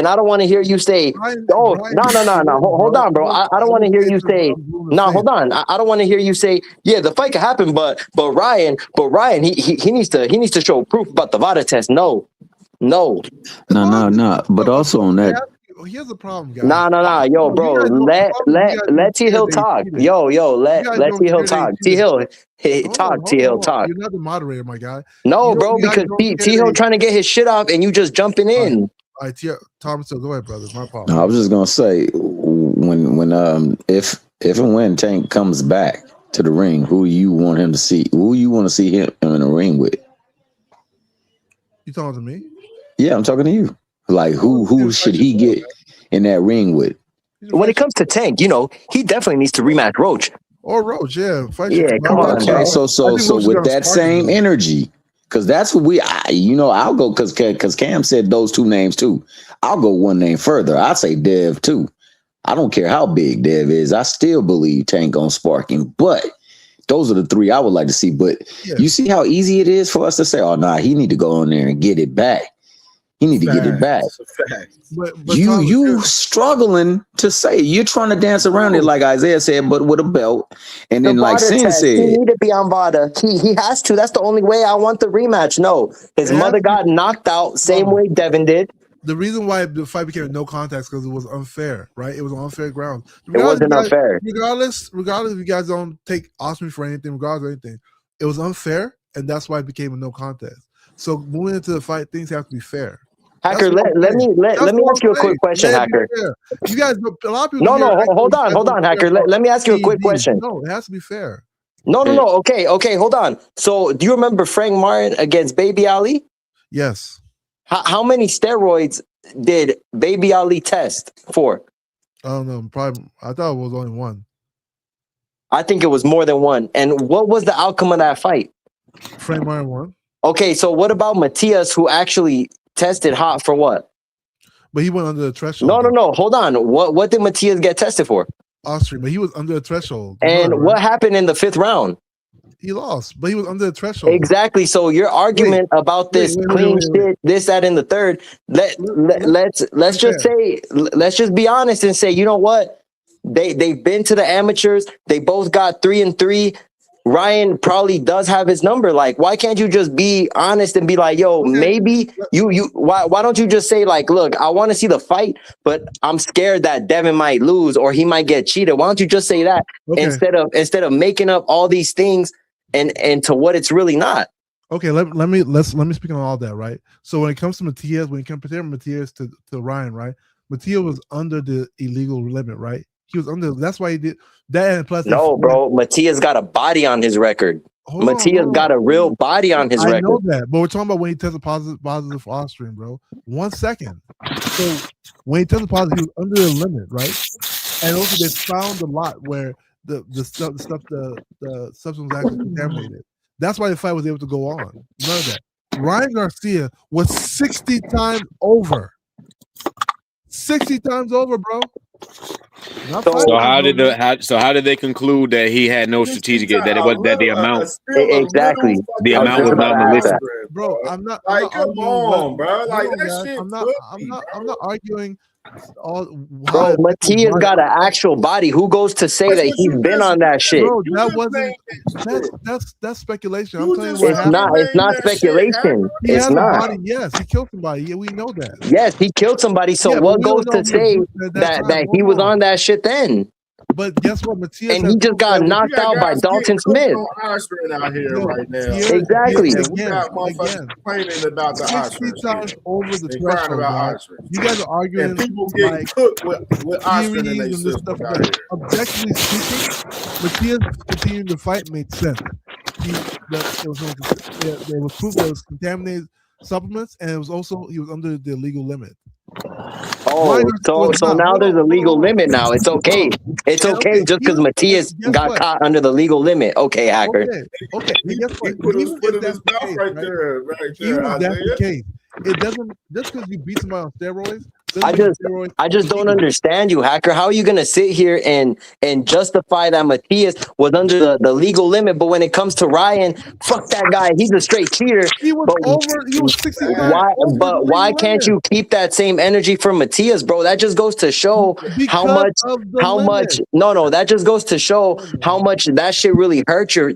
I don't want to hear you say, no. Hold on, bro. I don't want to hear you say, no, hold on. I don't want to hear you say, yeah, the fight could happen, but Ryan, he needs to show proof about the VADA test. No. But also on that. Here's the problem, guys. Nah. Yo, bro, let T Hill talk. Yo, let T Hill talk. T Hill, talk. T Hill, talk. You're not the moderator, my guy. No, bro, because T Hill trying to get his shit off, and you just jumping in. All right, Thomas, go ahead, brother. My fault. I was just gonna say if and when Tank comes back to the ring, who you want him to see? Who you want to see him in the ring with? You talking to me? Yeah, I'm talking to you. Like, who should he get in that ring with? When it comes to Tank, you know, he definitely needs to rematch Roach. Or Roach, yeah. Yeah, come on, Okay, bro. so with that same energy, because that's what I'll go because Cam said those two names too. I'll go one name further. I say Dev too. I don't care how big Dev is. I still believe Tank on sparking, but those are the three I would like to see. But you see how easy it is for us to say, "Oh, nah, he need to go in there and get it back. He need to get it back." But You struggling to say, you're trying to dance around it like Isaiah said, but with a belt. And then like VADA Sin test. He said, need to be on VADA. He has to. That's the only way I want the rematch. No, his mother got knocked out same way Devin did. the reason why the fight became no contact because it was unfair, right? It was on unfair grounds. It wasn't unfair. Regardless if you guys don't take Osprey for anything, regardless of anything, it was unfair, and that's why it became a no contest. So moving into the fight, things have to be fair. Hacker, let me ask you a quick question, Hacker. You guys, a lot of people. No, hold on, Hacker. Let me ask you a quick question. No, it has to be fair. No. Okay, hold on. So, do you remember Frank Martin against Baby Ali? Yes. How many steroids did Baby Ali test for? I don't know. Probably, I thought it was only one. I think it was more than one. And what was the outcome of that fight? Frank Martin won. Okay, so what about Matias, who actually tested hot for what? But he went under the threshold. No. Hold on. What did Matias get tested for? Osprey, but he was under the threshold. And what happened in the 5th round? He lost, but he was under the threshold. Exactly. So your argument about this clean shit, this, that, and the third. Let's just be honest and say, you know what? They've been to the amateurs. They both got 3-3. Ryan probably does have his number. Like, why can't you just be honest and be like, yo, maybe why don't you just say, like, look, I want to see the fight, but I'm scared that Devin might lose or he might get cheated. Why don't you just say that instead of making up all these things and to what it's really not? Okay, let me speak on all that, right? So when it comes to Matias, when you compare Matias to Ryan, right? Matias was under the illegal limit, right? He was under. That's why he did that. And plus, no, bro, Matias got a body on his record. Matias got a real body on his record. I know that, but we're talking about when he tested positive for Austrian, bro. 1 second. So when he tested positive, he was under the limit, right? And also they found a lot where the substance was actually contaminated. That's why the fight was able to go on. None of that. Ryan Garcia was 60 times over. 60 times over, bro. So how did they conclude that he had no strategic, that it was that the amount exactly the amount was not malicious? Bro, I'm not come on, bro. Like that shit. I'm not arguing all. Bro, Matias got an actual body. Who goes to say that he's been on that shit? Bro, that wasn't. That's speculation. I'm telling you what happened. It's not speculation. He It's has not. a body. Yes, he killed somebody. Yeah, we know that. Yes, he killed somebody. So what goes to say that he was on that shit then? But guess what, Matias? And he just got knocked out by Dalton Smith. Out here right now. Exactly. We got motherfuckers complaining about the 60 times over the and threshold. crying about Right? You guys are arguing. And people get cooked with Oscar and they this stuff like that. Objectively speaking, Matias continuing to fight made sense. There was proof that it was contaminated supplements, and it was also he was under the legal limit. Oh, so now there's a legal limit now. It's okay. It's okay just because Matias got caught under the legal limit. Okay, Hacker. Okay. Guess what? He put his foot in his mouth right there. Even if that's the case, it doesn't just because you beat somebody on steroids. I just don't understand you, Hacker. How are you gonna sit here and justify that Matias was under the legal limit, but when it comes to Ryan, fuck that guy. He's a straight cheater. He was 60 times why can't you keep that same energy for Matias, bro? That just goes to show how much. No, that just goes to show how much that shit really hurt you.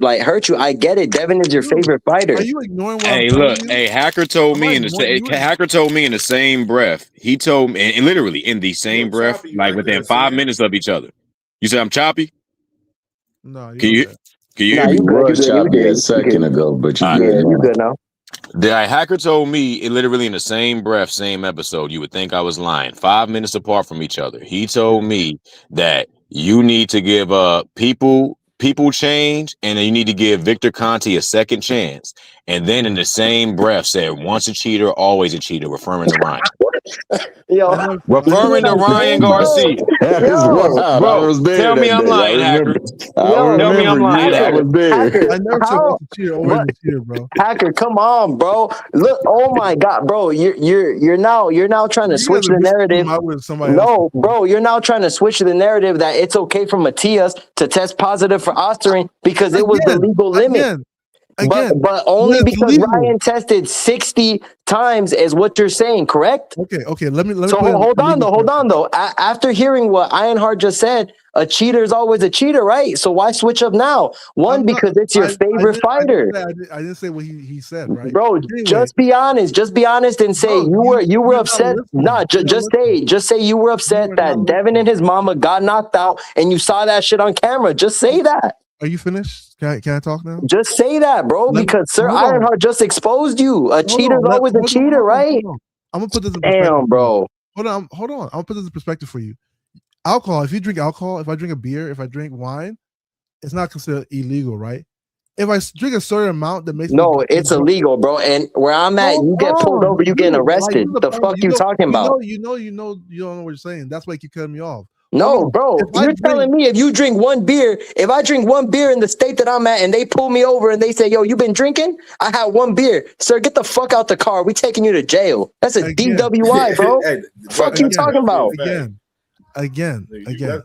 I get it. Devin is your favorite fighter. Are you ignoring what Hey, look, Hacker told me in the same breath. He told me, and literally in the same breath, like within 5 minutes of each other. You said I'm choppy? No. Can you hear me? You was choppy a second ago, but you good now. The Hacker told me literally in the same breath, same episode. You would think I was lying. 5 minutes apart from each other. He told me that you need to give people people change, and you need to give Victor Conti a second chance. And then in the same breath said, once a cheater, always a cheater, referring to Ryan. Yo, Referring to Ryan Garcia. That is wild. I was there tell me that I'm day. lying, Hacker. I Tell me I'm remember lying, you. I Hacker. was there. Hacker, I never said how? once a cheater, always a cheater, bro. Hacker, come on, bro. Look, oh my God, bro. You're now trying to You switch guys the are narrative. out with somebody else. No, bro, you're now trying to switch the narrative that it's okay for Matias to test positive for Osterine because it was the legal limit. But only because Ryan tested 60 times is what you're saying, correct? Okay. Let me. So hold on though. After hearing what Ironheart just said, a cheater is always a cheater, right? So why switch up now? Because it's your favorite fighter. I didn't say what he said, right? Bro, Anyway, just be honest and say you were upset. Nah, just say you were upset that Devin and his mama got knocked out and you saw that shit on camera. Just say that. Are you finished? Can I talk now? Just say that, bro, because Sir Ironheart just exposed you. A cheater's always a cheater, right? I'm gonna put this in perspective. Damn, bro. Hold on. I'm gonna put this in perspective for you. Alcohol. If you drink alcohol, if I drink a beer, if I drink wine, it's not considered illegal, right? If I drink a certain amount that makes it's illegal, bro. And where I'm at, you get pulled over, you getting arrested. The fuck you talking about? You don't know what you're saying. That's why you keep cutting me off. No, bro. You're telling me if you drink one beer, if I drink one beer in the state that I'm at and they pull me over and they say, yo, you been drinking? I had one beer. Sir, get the fuck out the car. We taking you to jail. That's a DWI, bro. Fuck you talking about? Again.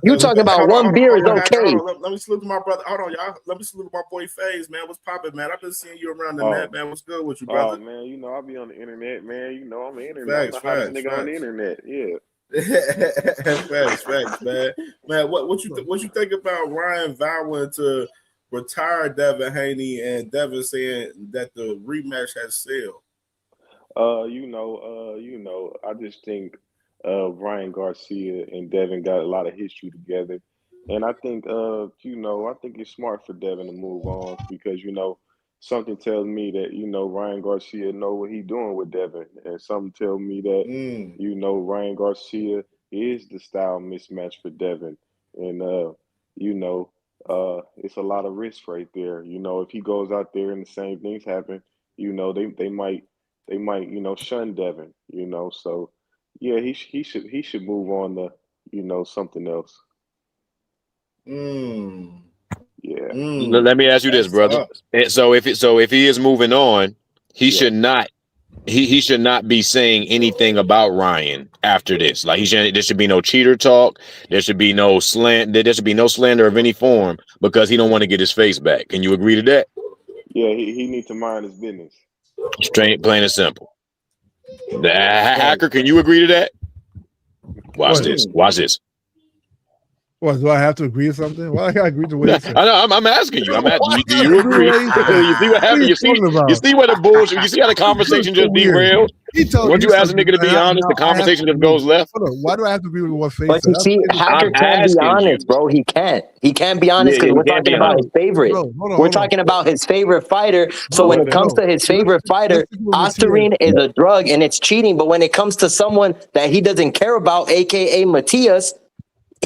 You talking about one beer is okay. Let me salute my brother. Hold on, y'all. Let me salute my boy FaZe, man. What's poppin', man? I've been seeing you around the net, man. What's good with you, brother? Oh, man, you know, I'll be on the internet, man. You know, I'm an internet. Facts, I'm the nigga on the internet. Yeah. facts, man. Man, what you think about Ryan vowing to retire Devin Haney and Devin saying that the rematch has sailed? I just think Ryan Garcia and Devin got a lot of history together. And I think I think it's smart for Devin to move on because, something tells me that, Ryan Garcia know what he's doing with Devin. And something tells me that, Ryan Garcia is the style mismatch for Devin. And it's a lot of risk right there. If he goes out there and the same things happen, they might shun Devin, So yeah, he should move on to, something else. Yeah. Let me ask you this, brother. So if he is moving on, he should not he should not be saying anything about Ryan after this. Like there should be no cheater talk. There should be no there should be no slander of any form because he don't want to get his face back. Can you agree to that? Yeah, he needs to mind his business. Straight, plain and simple. The Hacker, can you agree to that? Watch this. What, do I have to agree to something? Why I gotta agree to what he said? I know, I'm asking you. Do you agree? You see what happened? You see where the bullshit, you see how the conversation just derailed? Once you ask a nigga to be honest, the conversation just goes left. Why do I have to agree with what FaZe But you see, Hacker can't be honest, bro. He can't be honest because we're talking about his favorite. We're talking about his favorite fighter. So when it comes to his favorite fighter, Osterine is a drug and it's cheating. But when it comes to someone that he doesn't care about, aka Matias,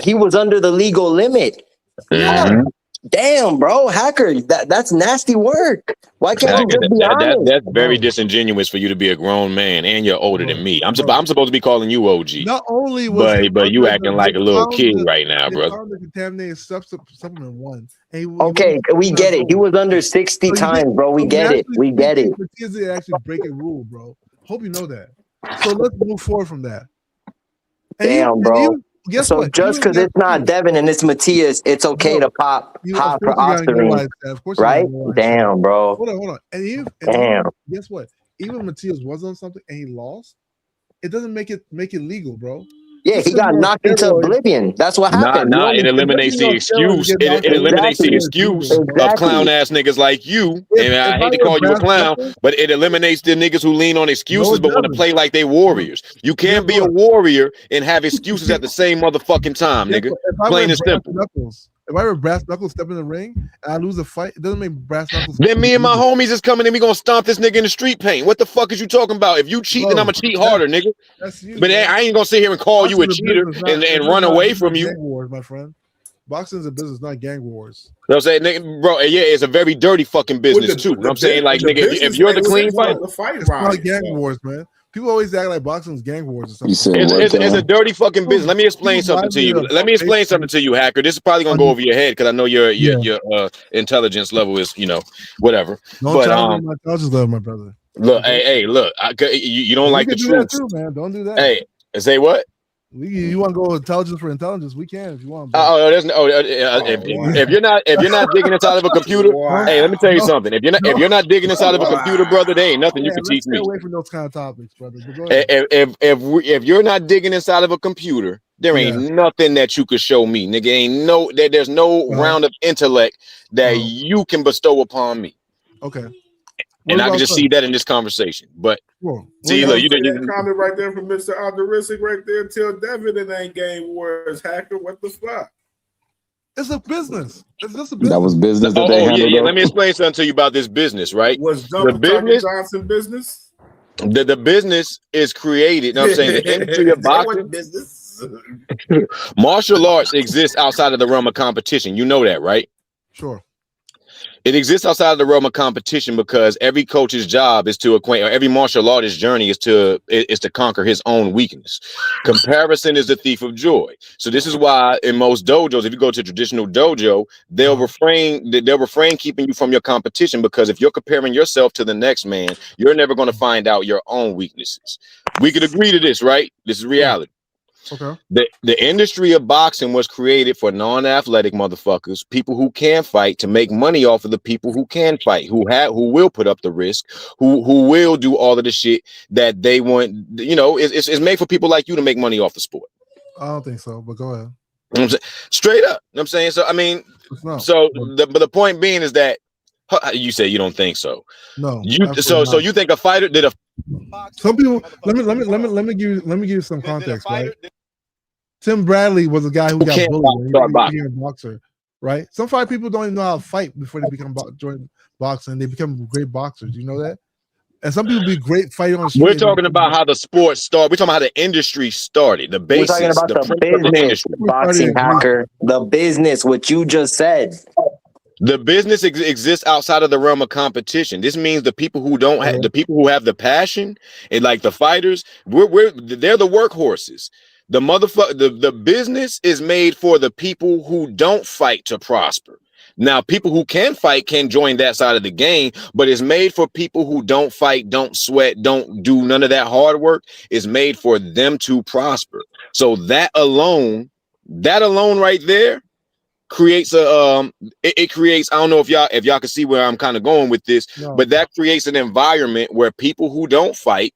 he was under the legal limit. Mm-hmm. Damn, bro, Hacker, that's nasty work. Why can't you just be honest? That's very disingenuous for you to be a grown man and you're older than me. I'm supposed to be calling you OG. Not only was but you acting like a little kid right now, bro. Contaminated supplement one. Okay, we get it. He was under 60 times, bro. We get it. We get it. Matias didn't actually break a rule, bro. Hope you know that. So let's move forward from that. Damn, bro. So just because it's not Devin and it's Matias, it's okay to pop for Osterine, right? Damn, bro. Hold on. And damn. Guess what? Even Matias was on something and he lost. It doesn't make it legal, bro. Yeah, he got knocked into oblivion. That's what happened. It eliminates the excuse. It eliminates the excuse of clown ass niggas like you. And I hate to call you a clown, but it eliminates the niggas who lean on excuses but want to play like they warriors. You can't be a warrior and have excuses at the same motherfucking time, nigga. Plain and simple. If I ever brass knuckles step in the ring and I lose a fight, it doesn't make brass knuckles. Then me and my homies is coming and we gonna stomp this nigga in the street paint. What the fuck is you talking about? If you cheat, then I'ma cheat harder, nigga. But I ain't gonna sit here and call you a cheater and run away from you. Wars, my friend. Boxing is a business, not gang wars. You know what I'm saying, nigga, bro? Yeah, it's a very dirty fucking business too. You know what I'm saying, like, nigga, if you're the clean fighter, it's not gang wars, man. People always act like boxing is gang wars or something. You said it's a dirty fucking business. Let me explain something to you. Let me explain something to you, Hacker. This is probably gonna go over your head because I know your intelligence level is, you know, whatever. Don't but challenge my intelligence level, my brother. look, hey, look, you don't like the do truth, that too, man. Don't do that. Hey, say what? You want to go intelligence for intelligence? We can if you want. There's no. If you're not digging inside of a computer, hey, let me tell you something. If you're not digging inside of a computer, brother, there ain't nothing you can teach me. Stay away from those kind of topics, brother. Go ahead. If you're not digging inside of a computer, there ain't nothing that you could show me, nigga. There's no round of intellect that you can bestow upon me. Okay. And I can just see that in this conversation. But see, look, you that comment right there from Mr. Alderisic right there. Tell Devin it ain't game wars, Hacker. What the fuck? It's a business. It's just a business. That was business that they handled. Yeah. Let me explain something to you about this business, right? Was the business Johnson business? The business is created. You know what I'm saying? The industry of boxing. Business. Martial arts exists outside of the realm of competition. You know that, right? Sure. It exists outside of the realm of competition because every coach's job is to acquaint, or every martial artist's journey is to conquer his own weakness. Comparison is the thief of joy. So this is why in most dojos, if you go to a traditional dojo, they'll refrain keeping you from your competition, because if you're comparing yourself to the next man, you're never going to find out your own weaknesses. We could agree to this, right? This is reality. Okay. The industry of boxing was created for non-athletic motherfuckers, people who can fight, to make money off of the people who can fight, who will put up the risk, who will do all of the shit that they want. You know, it's made for people like you to make money off the sport. I don't think so, but go ahead. You know what I'm saying? Straight up. You know what I'm saying? So I mean, the point being is that you say you don't think so. No. So you think a fighter did a some people let me give you some context, right? Tim Bradley was a guy who got bullied when he became a boxer, right? Some fight people don't even know how to fight before they join boxing. They become great boxers. You know that? And some people be great fighting on the street. We're talking about how the sport started. We're talking about how the industry started. The basis. We're talking about the business, boxing, Hacker. The business, what you just said. The business exists outside of the realm of competition. This means the people who don't have the people who have the passion, and like the fighters, they're the workhorses. The business is made for the people who don't fight to prosper. Now, people who can fight can join that side of the game, but it's made for people who don't fight, don't sweat, don't do none of that hard work. It's made for them to prosper. So that alone right there creates it creates, I don't know if y'all can see where I'm kind of going with this, but that creates an environment where people who don't fight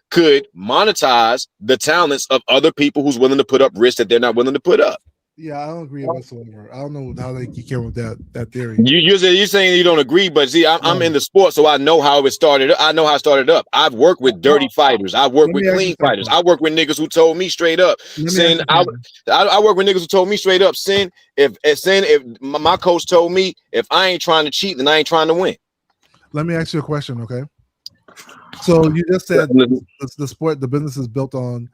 could monetize the talents of other people who's willing to put up risks that they're not willing to put up. Yeah, I don't agree whatsoever. I don't know how they came with that theory. You're saying you don't agree, but see, I'm in the sport, so I know how it started. I know how it started up. I've worked with dirty fighters. I've worked with clean fighters. I work with niggas who told me straight up, sin. I work with niggas who told me straight up, sin. If my coach told me, if I ain't trying to cheat, then I ain't trying to win. Let me ask you a question, okay? So you just said the sport, the business is built on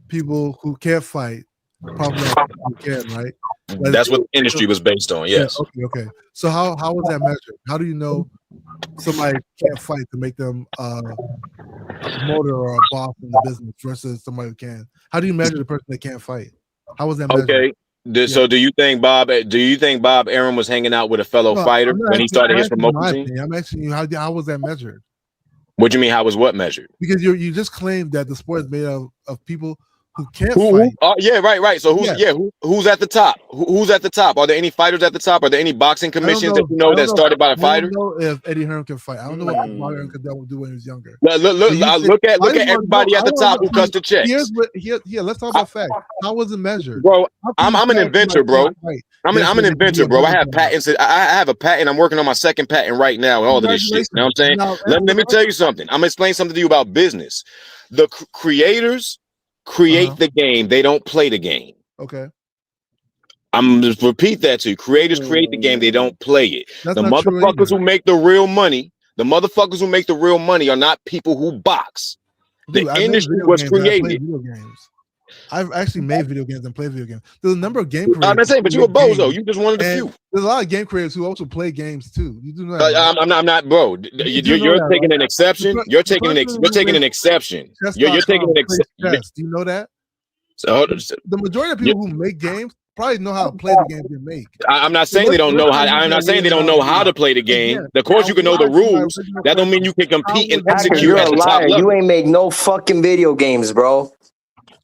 people who can't fight, probably who can, right? That's what the industry was based on. Yes. Yeah, okay. So how was that measured? How do you know somebody can't fight to make them a promoter or a boss in the business versus somebody who can? How do you measure the person that can't fight? How was that measured? Okay. So do you think Bob Arum was hanging out with a fellow fighter when he started his promotion team? I'm asking you, how was that measured? What do you mean? How was what measured? Because you just claimed that the sport is made of people who can't fight. Yeah, right. So who's at the top? Who's at the top? Are there any fighters at the top? Are there any boxing commissions that you know that started by a fighter? I don't know if Eddie Hearn can fight. I don't know what Eddie Hearn could do when he was younger. Look at everybody at the top who cuts the checks. Let's talk about facts. How was it measured? Bro, I'm an inventor, bro. I'm an inventor, bro. I have patents. I have a patent. I'm working on my second patent right now and all of this shit. You know what I'm saying? Let me tell you something. I'm gonna explain something to you about business. The creators create the game. They don't play the game. Okay. I'm just repeat that to you. Creators create the game. They don't play it. The motherfuckers who make the real money, are not people who box. The industry was created. I've actually made video games and played video games. There's a number of game creators. I'm not saying, but you a bozo. You just one of the few. There's a lot of game creators who also play games too. You do know that, right? I'm not, bro. You're taking an exception. You're taking an exception. You're taking an exception. Do you know that? So the majority of people who make games probably know how to play the games they make. I'm not saying they don't know how. I'm not saying they don't know how to play the game. Of course, you can know the rules. That don't mean you can compete and execute You're at a the top liar. level. You ain't make no fucking video games, bro.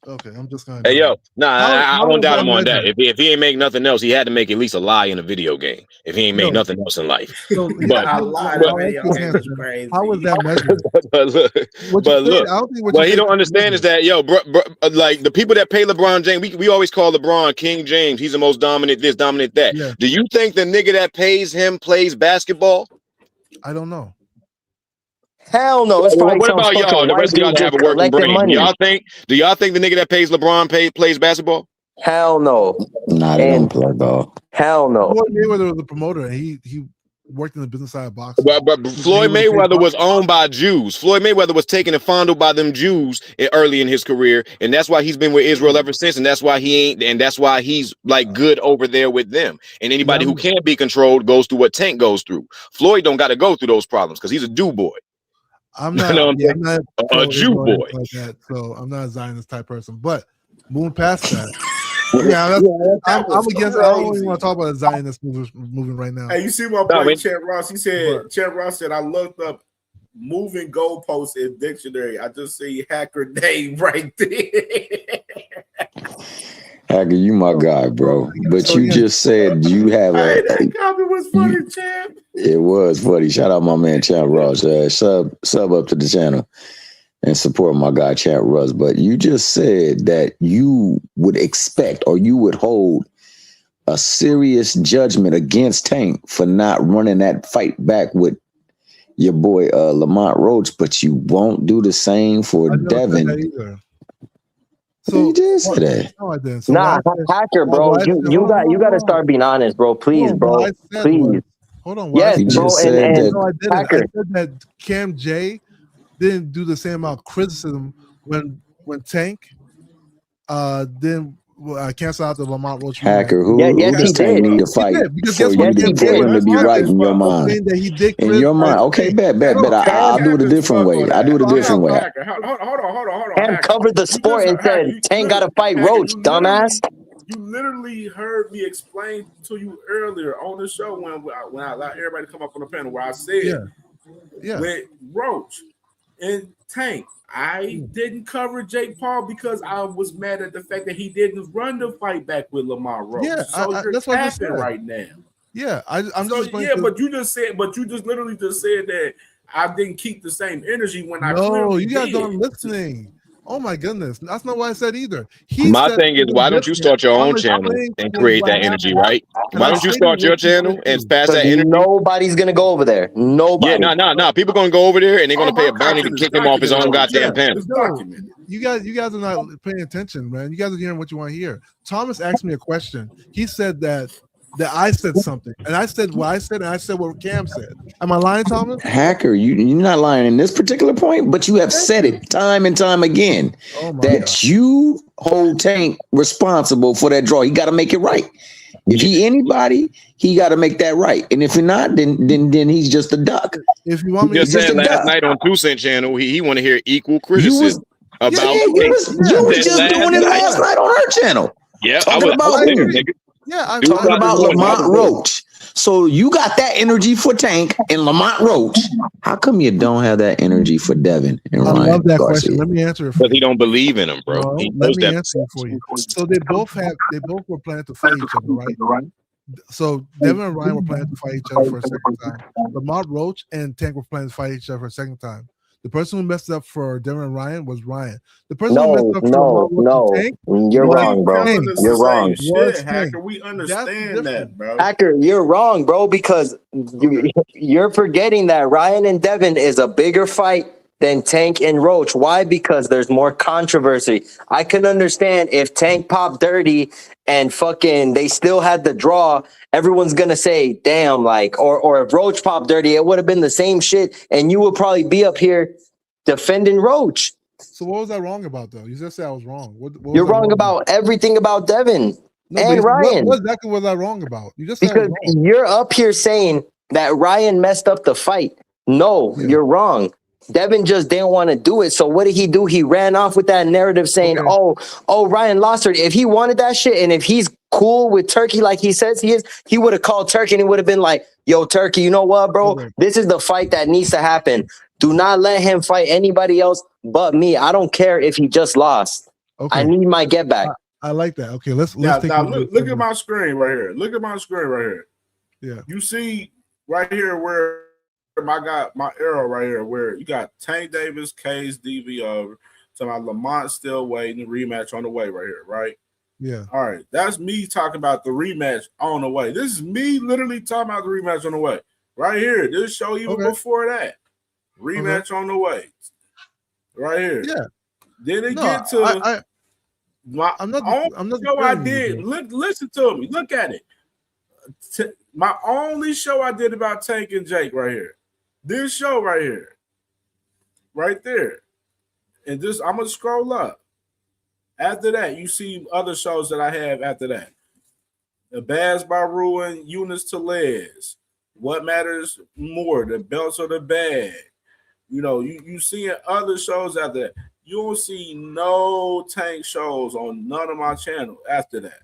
Okay, I'm just gonna. Hey yo, I how won't is doubt that him on that. measured? If he ain't make nothing else, he had to make at least a lie in a video game. If he ain't made nothing else in life, So, but How was that measured? but look, what he don't understand is that bro, like the people that pay LeBron James, we always call LeBron King James. He's the most dominant this, dominant that. Yeah. Do you think the nigga that pays him plays basketball? I don't know. Hell no. It's probably What some about y'all? fucking The white rest of y'all dude that have just a working collecting brain. money. Do y'all think the nigga that pays LeBron plays basketball? Hell no. Nah, they don't play ball. Hell no. Floyd Mayweather was a promoter, and he worked in the business side of boxing. But Floyd Mayweather was owned by Jews. Floyd Mayweather was taken and fondled by them Jews early in his career, and that's why he's been with Israel ever since. And that's why that's why he's like good over there with them. And anybody who can't be controlled goes through what Tank goes through. Floyd don't got to go through those problems because he's a Jew boy. I'm not, I'm not a Jew boy like that, so I'm not a Zionist type person. But moving past that, I'm against. I don't even want to talk about the Zionist movement right now. Hey, you see my boy Chet Ross? He said, Chet Ross said, I looked up moving goalposts in dictionary. I just see hacker name right there. Hacker, you my guy, bro. But you just said you have a. That comment was funny, champ. It was funny. Shout out my man Champ Ross. Sub up to the channel and support my guy Champ Ross. But you just said that you would expect or you would hold a serious judgment against Tank for not running that fight back with your boy Lamont Roach, but you won't do the same for Devin. So you just said that. No, I didn't. Hacker, bro. You got to start being honest, bro. Please, bro. Please. Hold on. Yes, bro. And no, I didn't. Hacker. I said that Cam J didn't do the same amount of criticism when Tank then cancel out the Lamont Roach. Hacker, who does Tank need to fight for you to be right in your mind? In your mind, okay, bet. I'll do it a different way. Hold on. Cam covered the sport and said Tank got to fight Roach, dumbass. You literally heard me explain to you earlier on the show when I allowed everybody to come up on the panel where I said with Roach and Tank, I didn't cover Jake Paul because I was mad at the fact that he didn't run the fight back with Lamar Roach. Yeah, so you're that's what I just capping said right now. Yeah, I'm so, just but you just literally just said that I didn't keep the same energy when I No, clearly you guys did. aren't listening. Oh my goodness, that's not what I said either. My thing is, why don't you start your own channel and create that energy, right? Why don't you start your channel and pass that energy? Nobody's gonna go over there. Nobody. Yeah, no. People gonna go over there and they're gonna pay a bounty to kick him off his own goddamn panel. You guys are not paying attention, man. You guys are hearing what you want to hear. Thomas asked me a question. He said that I said something, and I said what I said, and I said what Cam said. Am I lying, Thomas? Hacker, you're not lying in this particular point, but you have said it time and time again that you hold Tank responsible for that draw. He got to make it right. If he anybody, he got to make that right. And if you're not, then he's just a duck. If you want me, just said last night on 2 Cent channel, he want to hear equal criticism about. You was just doing it last night on her channel. Yeah, talking about who? Yeah, I'm talking about Lamont Roach. So you got that energy for Tank and Lamont Roach. How come you don't have that energy for Devin and Ryan? I love that Garcia? question. Let me answer it. Because he don't believe in him, bro. No, let me answer it for you. So they both were planning to fight each other, right? So Devin and Ryan were planning to fight each other for a second time. Lamont Roach and Tank were planning to fight each other for a second time. The person who messed up for Devin and Ryan was Ryan. The person who messed up for Tank, you're wrong, bro. You're wrong. Hacker, we understand that, bro. Hacker, you're wrong, bro, because you're forgetting that Ryan and Devin is a bigger fight than Tank and Roach. Why? Because there's more controversy. I can understand if Tank popped dirty and fucking they still had the draw, everyone's gonna say, damn, like, or if Roach popped dirty, it would have been the same shit, and you would probably be up here defending Roach. So what was I wrong about though? You just said I was wrong. What You're was I wrong wrong about everything about Devin No, and but Ryan. what exactly was I wrong about? You just said I was Because wrong. you're up here saying that Ryan messed up the fight. No, you're wrong. Devin just didn't want to do it. So what did he do? He ran off with that narrative saying, oh, Ryan lost her. If he wanted that shit and if he's cool with Turkey like he says he is, he would have called Turkey and he would have been like, yo, Turkey, you know what, bro? This is the fight that needs to happen. Do not let him fight anybody else but me. I don't care if he just lost. I need my get back. I like that. Okay, let's Now take look at my screen right here. Look at my screen right here. Yeah. You see right here where I got my arrow right here, where you got Tank Davis, Case, DV over. So my Lamont still waiting, rematch on the way right here, right? Yeah. All right. That's me talking about the rematch on the way. This is me literally talking about the rematch on the way. Right here. This show even before that. Rematch on the way. Right here. Yeah. Then it get to I'm not show I did. Listen to me. Look at it. My only show I did about Tank and Jake right here. This show right here. Right there. And this, I'm going to scroll up. After that, you see other shows that I have after that. The Baz by Ruin, Eunice Telez. What Matters More, The Belts or the Bag. You know, you seeing other shows after that. You don't see no Tank shows on none of my channel after that.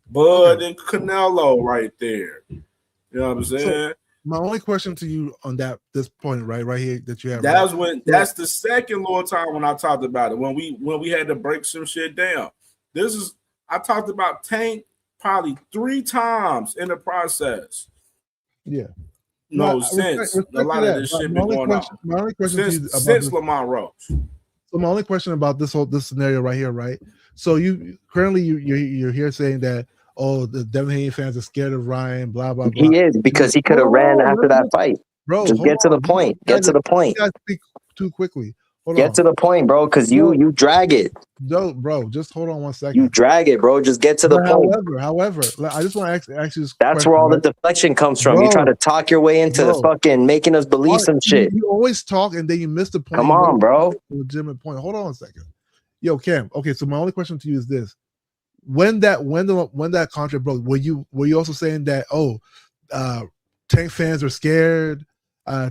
Bud and Canelo right there. You know what I'm saying? So my only question to you on this point, right here that you have. That's that's the second little time when I talked about it. When we had to break some shit down. I talked about Tank probably 3 times in the process. Yeah. Since a lot of this shit been going on. My only question since Lamont Roach. So my only question about this scenario right here, right? So you're here saying that the Devin Haney fans are scared of Ryan, blah blah blah. He is, because he could have ran after that fight. Bro, just get to the point. Get to the point. You guys speak too quickly. Get to the point, bro, because you drag it. No, bro, just hold on 1 second. You drag it, bro. Just get to the point. However, I just want to ask you this That's question, where all the deflection comes from. You try to talk your way into the fucking making us believe some shit. You always talk and then you miss the point. Come on, bro. Legitimate point. Hold on 1 second. Yo, Cam. Okay, so my only question to you is this: when that contract broke, were you also saying that Tank fans are scared?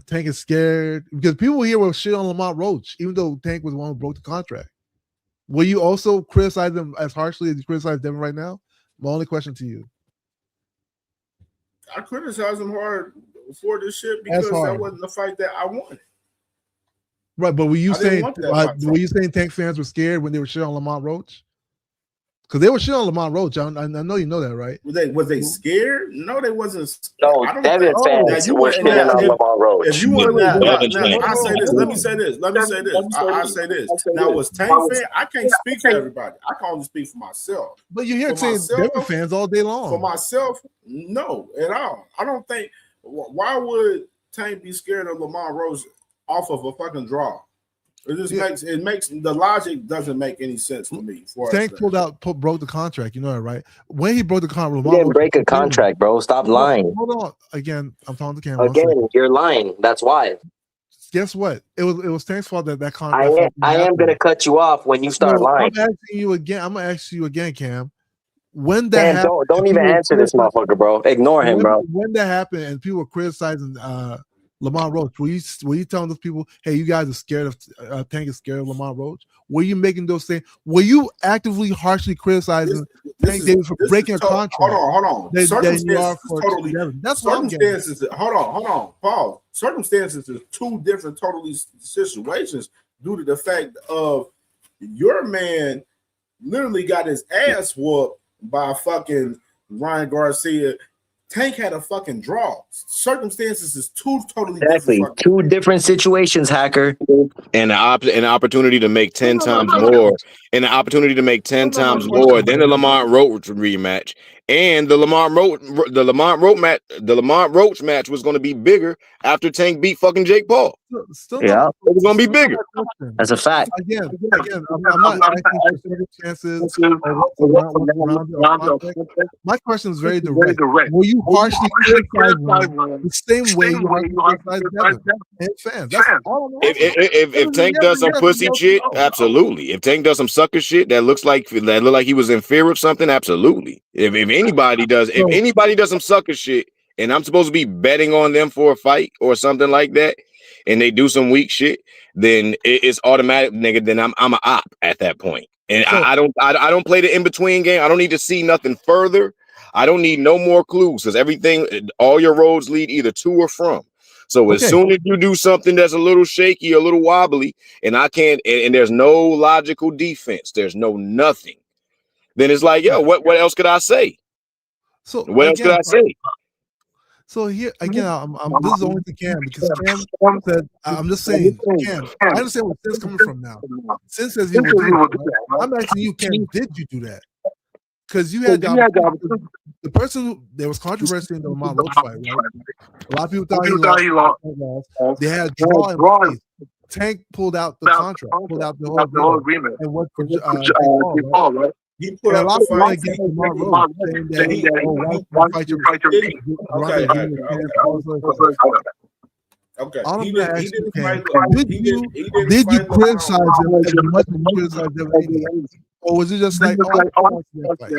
Tank is scared because people here were shit on Lamont Roach, even though Tank was the one who broke the contract. Will you also criticize them as harshly as you criticize Devin right now? My only question to you. I criticize him hard for this shit because that wasn't the fight that I wanted. Right, but were you saying Tank fans were scared when they were shit on Lamont Roach? Because they were shit on Lamont Roach. I know you know that, right? Was they scared? No, they wasn't scared. No, Devin fans were shitting on Lamont Roach. If you want to, I say this. Let me say this. I say this. Now, was Tank fan? I can't speak for everybody. I can only speak for myself. But you hear saying Devin fans all day long. For myself, no, at all. I don't think. Why would Tank be scared of Lamont Roach off of a fucking draw? It just makes the logic doesn't make any sense to me. Tank broke the contract. You know that, right? When he broke the contract, he didn't break a contract, bro. Stop lying. Hold on. Again, I'm talking to Cam. Again, you're lying. That's why. Guess what? It was Tank's fault that contract. I am gonna cut you off when you start lying. I'm asking you again. I'm gonna ask you again, Cam. When that happened, don't even answer this motherfucker, bro. Ignore him, bro. When that happened and people were criticizing Lamont Roach, were you telling those people, hey, you guys are scared of Tank is scared of Lamont Roach? Were you making those things? Were you actively harshly criticizing Tank Davis for breaking a contract? Hold on. Circumstances totally. That's what I'm getting. Hold on. Pause. Circumstances is 2 different totally situations due to the fact of your man literally got his ass whooped by fucking Ryan Garcia. Tank had a fucking draw. Circumstances is 2 totally different. 2 different situations, hacker. And an opportunity to make 10 times more. And an opportunity to make 10 times more than the Lamont Roach rematch. And the Lamont Roach match was going to be bigger after Tank beat fucking Jake Paul. Still Yeah, not. It was gonna be Still not bigger. my question. that's a fact. Again, I'm not asking for circumstances or what's around it or context. My question is very direct. Will you harshly criticize Ryan the same way you harshly criticize Devin and fans? That's all I'm asking. If Tank does some pussy shit, absolutely. If Tank does some sucker shit that look like he was in fear of something, absolutely. If anybody does some sucker shit and I'm supposed to be betting on them for a fight or something like that, and they do some weak shit, then it's automatic, nigga. Then I'm a op at that point. And I don't play the in between game. I don't need to see nothing further. I don't need no more clues because all your roads lead either to or from. So as soon as you do something that's a little shaky, a little wobbly, and I can't, and there's no logical defense, there's no nothing, then it's like, yo, what else could I say? So what else could I say? So here again, this is only to Cam because Cam said, "I'm just saying, Cam. I understand where Sin's coming from now. Sin says he will do that. Right? I'm asking you, Cam, did you do that? Because you had the person there was controversy in the Lamont Roach fight, right? A lot of people thought he lost. They had a draw in place. Tank pulled out the contract, pulled out the whole agreement, and went for Jake Paul, right? He put and a up lot of the people fight against Lamont Roach saying that, why fight your Okay. All He I'm gonna didn't ask you, fight. did you criticize him as much as you criticized Devin Haney? Or was it just like, oh, I want that fight?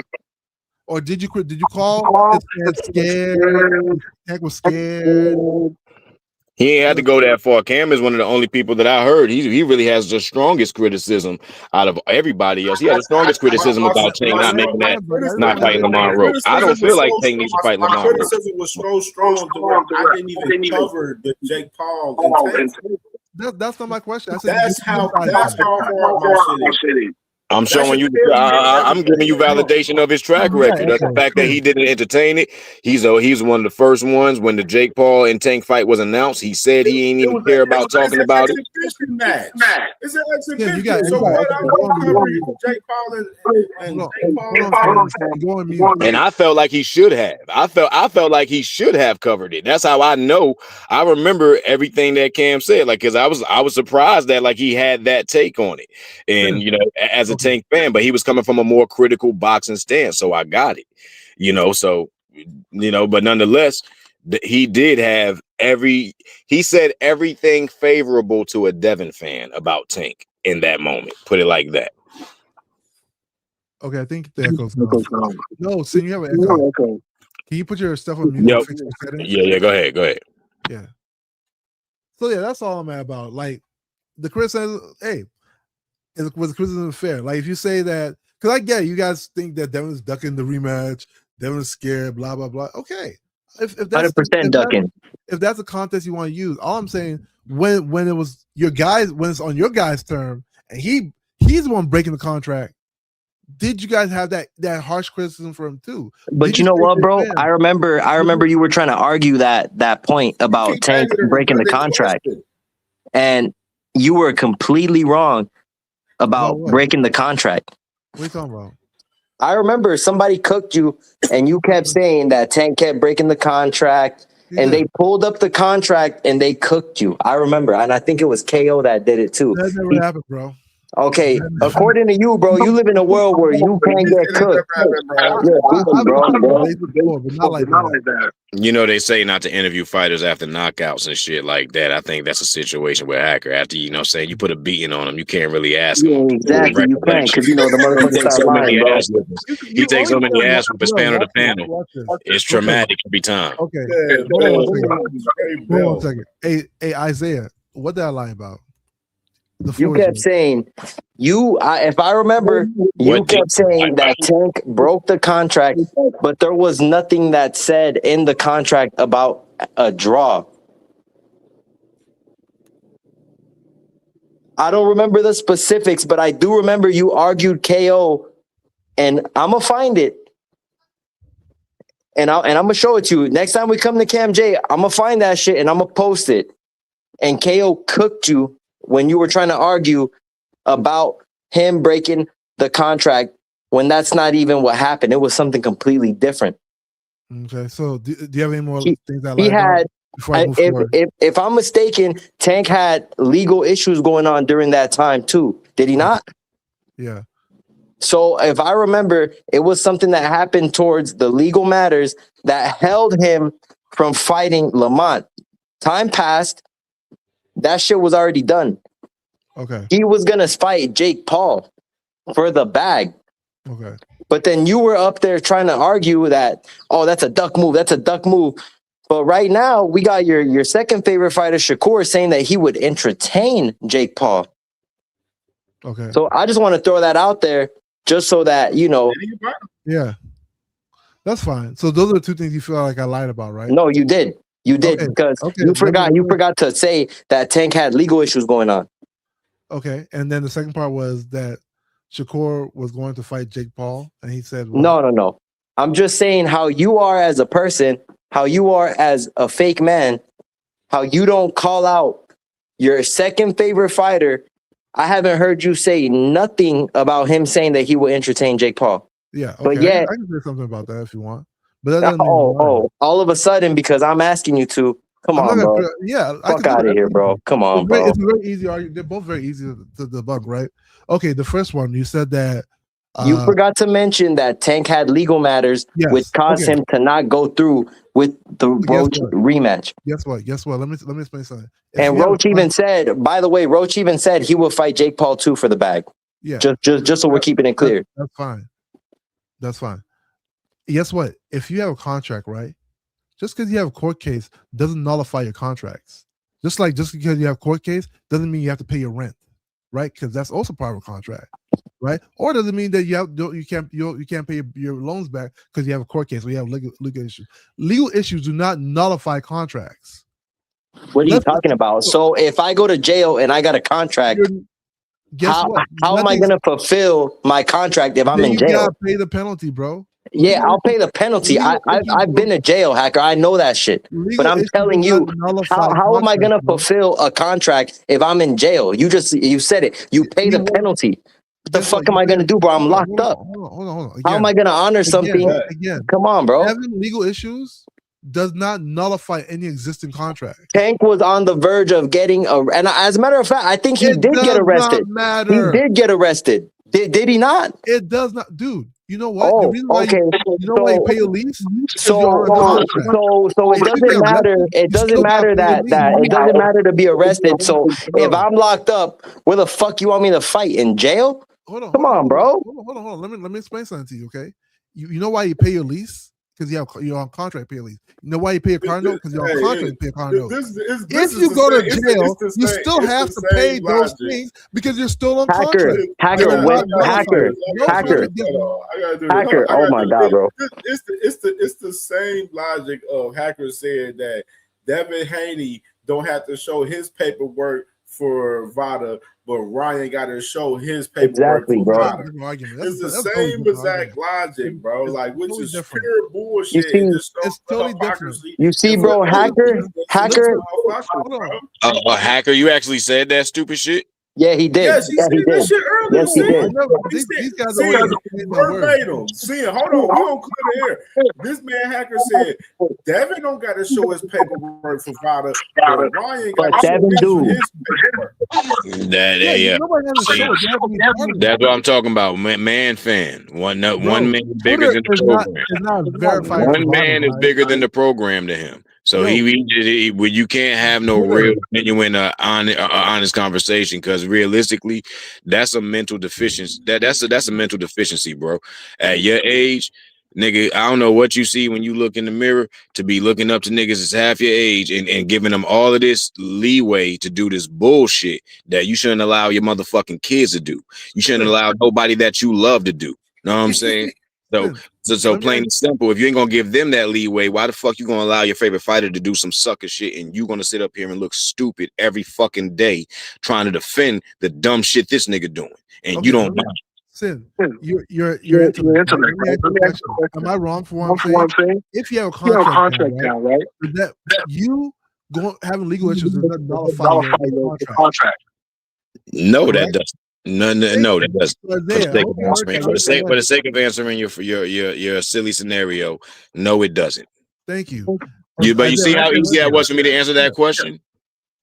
Or did you call his fans scared? Tank was scared. He ain't had to go that far. Cam is one of the only people that I heard. He really has the strongest criticism out of everybody else. He has the strongest criticism about Tank not fighting Lamont Roach. I don't feel like Tank needs to fight My Lamont Roach. criticism was so strong to where I didn't even cover the Jake Paul and Tank. That's not my question. I said, That's how hard my shit is. I'm showing you. I'm giving you validation of his track record. The fact that he didn't entertain it. He's one of the first ones when the Jake Paul and Tank fight was announced. He said he ain't even care about talking about it. It's an exhibition. So what? I'm gonna cover Jake Paul and Jake Paul. And I felt like he should have. I felt like he should have covered it. That's how I know. I remember everything that Cam said. Like, because I was surprised that like he had that take on it. And you know, as a Tank fan, but he was coming from a more critical boxing stance, so I got it. So but nonetheless, he did have he said everything favorable to a Devin fan about Tank in that moment. Put it like that. Okay, I think the echo's gone. No, so you have an echo. Can you put your stuff on mute? Yep. Fix your settings? Yeah, go ahead. Yeah. So yeah, that's all I'm at about. Like the criticism, was the criticism fair? Like if you say that, because I get it, you guys think that Devin's ducking the rematch, Devin's scared, blah blah blah. Okay, if that's 100% ducking. If that's a contest you want to use, all I'm saying when it was your guys, when it's on your guys' term, and he's the one breaking the contract. Did you guys have that harsh criticism for him too? But you know what, bro? I remember you were trying to argue that point about Tank breaking the contract, and you were completely wrong about breaking the contract. What are you talking about? I remember somebody cooked you, and you kept saying that Tank kept breaking the contract, and they pulled up the contract and they cooked you. I remember, and I think it was KO that did it too. That never happened, bro. Okay, according to you, bro, you live in a world where you can't get cooked. You know, they say not to interview fighters after knockouts and shit like that. I think that's a situation where Hacker, after saying you put a beating on them, you can't really ask him. Exactly, you can't because the motherfucker start lying, bro. He takes so many ass with the span of the panel. It's traumatic every time. Okay, hold on a second. Hey, Isaiah, what did I lie about? You kept saying if I remember, you kept saying that Tank broke the contract, but there was nothing that said in the contract about a draw. I don't remember the specifics, but I do remember you argued KO, and I'm gonna find it, and I'm gonna show it to you next time we come to CamJ. I'm gonna find that shit and I'm gonna post it. And KO cooked you when you were trying to argue about him breaking the contract when that's not even what happened. It was something completely different. Okay, so do you have any more things that before I move forward. If I'm mistaken, Tank had legal issues going on during that time too. Did he not? Yeah. So if I remember, it was something that happened towards the legal matters that held him from fighting Lamont. Time passed. That shit was already done. Okay. He was gonna fight Jake Paul for the bag. Okay. But then you were up there trying to argue that, oh, that's a duck move. That's a duck move. But right now, we got your second favorite fighter, Shakur, saying that he would entertain Jake Paul. Okay. So I just want to throw that out there just so that, you know. Yeah. That's fine. So those are the two things you feel like I lied about, right? No, you did. You did, Okay. because Okay. you forgot to say that Tank had legal issues going on. Okay. And then the second part was that Shakur was going to fight Jake Paul, and he said, what? No. I'm just saying how you are as a person, how you are as a fake man, how you don't call out your second favorite fighter. I haven't heard you say nothing about him saying that he would entertain Jake Paul. Yeah. Okay. But yeah, I can say something about that if you want. But that doesn't mean all of a sudden, because I'm asking you to, come I'm on, not bro. gonna, yeah, I Fuck can do out of that. here, bro. Come on, bro. It's a very easy argument. They're both very easy to debug, right? Okay, the first one, you said that You forgot to mention that Tank had legal matters, Yes, which caused okay. him to not go through with the Roach rematch. Guess what? Let me explain something. And Roach even said, by the way, Roach even said he will fight Jake Paul too for the bag. Yeah. Just so we're keeping it clear. That's fine. That's fine. Guess what? If you have a contract, right? Just because you have a court case doesn't nullify your contracts. Just because you have a court case doesn't mean you have to pay your rent, right? Because that's also part of a contract, right? Or does it mean that you can't pay your loans back because you have a court case or you have legal issues? Legal issues do not nullify contracts. What are you talking about? So if I go to jail and I got a contract, how am I going to fulfill my contract if I'm in You jail? gotta pay the penalty, bro. Yeah, I'll pay the penalty. I've been to jail, Hacker. I know that shit. But I'm telling you, how am I going to fulfill a contract if I'm in jail? You said it. You pay the penalty. What the fuck am I going to do, bro? I'm locked up. Hold on. How am I going to honor something? Come on, bro. Having legal issues does not nullify any existing contract. Tank was on the verge of getting and as a matter of fact, I think he did get arrested. He did get arrested. Did he not? It does not, dude. You know what? The reason why why you pay a lease? So it doesn't matter. It doesn't matter that it doesn't matter to be arrested. So if I'm locked up, where the fuck you want me to fight? In jail? Come on, bro. Hold on. Let me explain something to you, okay? You know why you pay your lease? Because you're on contract pay lease. You know why you pay a car note? Because you're on contract to pay a car note. If you go to jail, you still have to pay those things because you're still on contract. Hacker. Oh my god, bro. It's the same logic of Hacker said that Devin Haney don't have to show his paperwork for Vada, but Ryan got to show his paperwork for Vada. It's the same exact logic, bro. Like, which is pure bullshit. It's totally different. You see, bro, Hacker. Hacker, you actually said that stupid shit? Yeah, he did. Yes, he said that shit earlier. Yes, he did. These guys are verbatim. Hold on, we don't clear the air. This man Hacker said Devin don't got to show his paperwork for Vada, but Ryan got to show his paperwork. That's what I'm talking about. Man fan. One man bigger than the program. One man is bigger than the program to him. So you can't have no real genuine honest conversation, because realistically, that's a mental deficiency. That's a mental deficiency, bro. At your age, nigga, I don't know what you see when you look in the mirror to be looking up to niggas that's half your age and giving them all of this leeway to do this bullshit that you shouldn't allow your motherfucking kids to do. You shouldn't allow nobody that you love to do. Know what I'm saying? So plain and simple, if you ain't gonna give them that leeway, why the fuck you gonna allow your favorite fighter to do some sucker shit and you gonna sit up here and look stupid every fucking day trying to defend the dumb shit this nigga doing, and you don't mind? Sin, you're intellect. Am I wrong for what I'm saying? If you have a contract now, right? That you having legal issues does not nullify your contract. No, that doesn't. No, that doesn't. For the sake of answering your silly scenario, no, it doesn't. Thank you. But you see how easy that was for me to answer that question?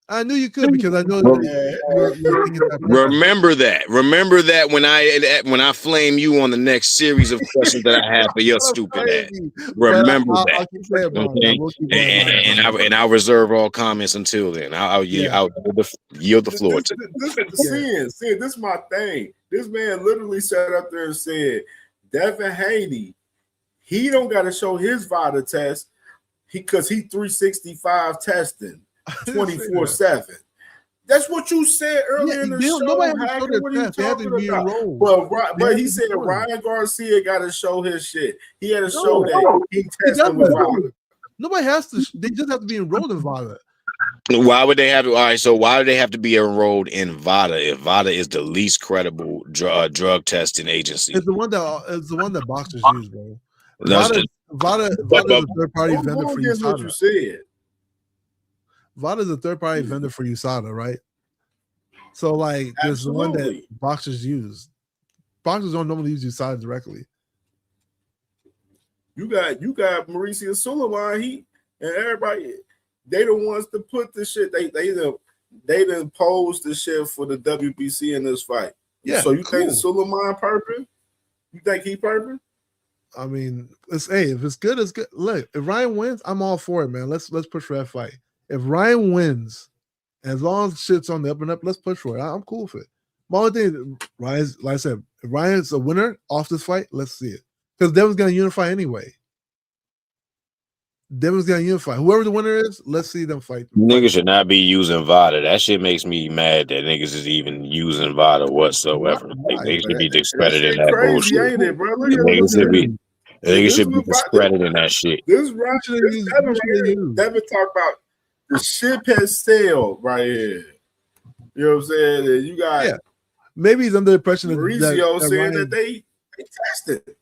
I knew you could because I know you're thinking that. Remember that. Remember that when I flame you on the next series of questions that I have for your stupid ass. Remember that. I'll keep saying about Okay? it. We'll keep going I'll reserve all comments until then. I'll yield the floor to this is my thing. This man literally sat up there and said, Devin Haney, he don't got to show his VADA test because he 365 testing 24/7. That's what you said earlier in the show. What are you talking about? But he said Ryan Garcia got to show his shit. He had to show that he tested with VADA. Nobody has to. They just have to be enrolled in VADA. Why would they have to? All right, so why do they have to be enrolled in VADA if VADA is the least credible drug testing agency? It's the one that boxers use, bro. VADA is a third party vendor for USADA. What you said. VADA is a third party vendor for USADA, right? So like, there's the one that boxers use. Boxers don't normally use USADA directly. You got Mauricio Suleiman, he and everybody. They the ones to put the shit. They done posed the shit for the WBC in this fight. Yeah. So you think Suleiman purping? You think he purping? I mean, if it's good, it's good. Look, if Ryan wins, I'm all for it, man. Let's push for that fight. If Ryan wins, as long as shit's on the up and up, let's push for it. I'm cool with it. My only thing, Ryan's, like I said, if Ryan's a winner off this fight, let's see it. Because Devin's gonna unify anyway. Devin's gonna unify. Whoever the winner is, let's see them fight. Niggas should not be using VADA. That shit makes me mad that niggas is even using VADA whatsoever. They should be discrediting that bullshit. Ain't it, bro? Look at Niggas should be discrediting that shit. This Devin talk about the ship has sailed right here. You know what I'm saying? And you got maybe he's under the impression Mauricio that saying Ryan, that they tested.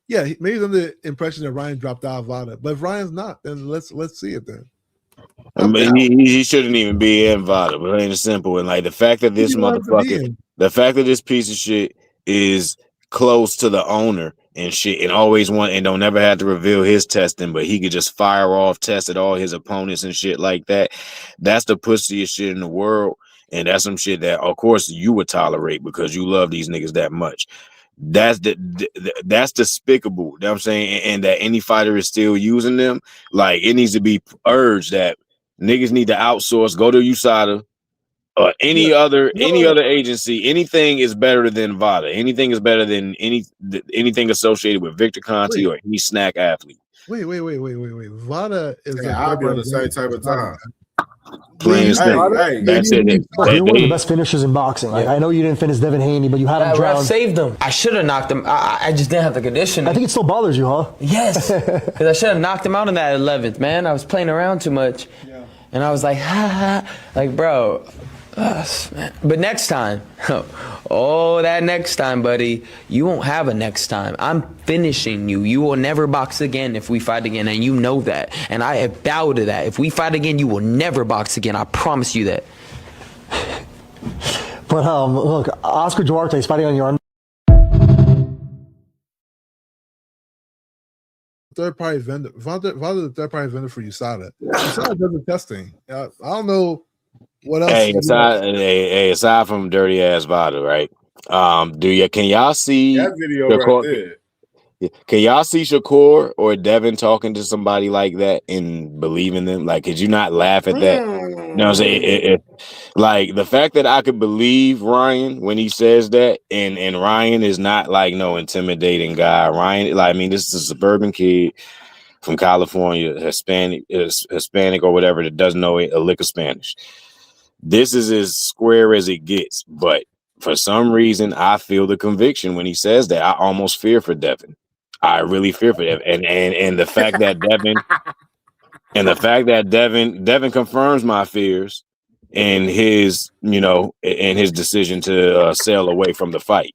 Yeah, maybe he's under the impression that Ryan dropped out of VADA. But if Ryan's not, then let's see it then. I mean, he shouldn't even be in VADA, but plain and simple. And like the fact that this motherfucker, the fact that this piece of shit is close to the owner and shit, and always don't never have to reveal his testing, but he could just fire off tests at all his opponents and shit like that. That's the pussiest shit in the world, and that's some shit that, of course, you would tolerate because you love these niggas that much. That's despicable. You know what I'm saying? And that any fighter is still using them. Like, it needs to be urged that niggas need to outsource, go to USADA or any other agency. Anything is better than VADA. Anything is better than anything associated with Victor Conti or any snack athlete. Wait. VADA is I'll be on the same type of time. Plain as day. That's it. You're one of the best finishers in boxing. Like, I know you didn't finish Devin Haney, but you had him drown. I saved him. I should have knocked him. I just didn't have the conditioning. I think it still bothers you, huh? Yes, because I should have knocked him out in that 11th, man. I was playing around too much, and I was like, like, bro. Man. But next time, that next time, buddy, you won't have a next time. I'm finishing you. You will never box again if we fight again, and you know that. And I have bowed to that. If we fight again, you will never box again. I promise you that. But look, Oscar Duarte is fighting on your arm. Third party vendor. VADA is the third party vendor for USADA. USADA does the testing. I don't know. What else? Hey, aside from dirty ass VADA, right? Can y'all see that video right there? Can y'all see Shakur or Devin talking to somebody like that and believing them? Like, could you not laugh at that? You know what I'm saying? Like the fact that I could believe Ryan when he says that, and Ryan is not like no intimidating guy. Ryan, like, I mean, this is a suburban kid from California, Hispanic or whatever, that doesn't know a lick of Spanish. This is as square as it gets, but for some reason, I feel the conviction when he says that. I almost fear for Devin. I really fear for Devin, and the fact that Devin confirms my fears in his, in his decision to sail away from the fight.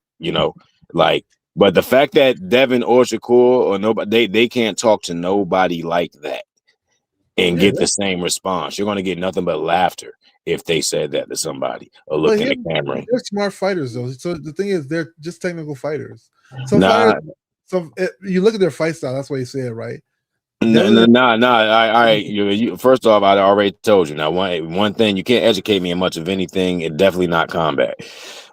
But the fact that Devin or Shakur or nobody, they can't talk to nobody like that and get the same response. You're going to get nothing but laughter if they said that to somebody or looked in the camera. They're smart fighters, though. So the thing is, they're just technical fighters. Fighters, you look at their fight style. That's why you say it, right? No. You first off, I already told you. Now, one thing, you can't educate me in much of anything, and definitely not combat.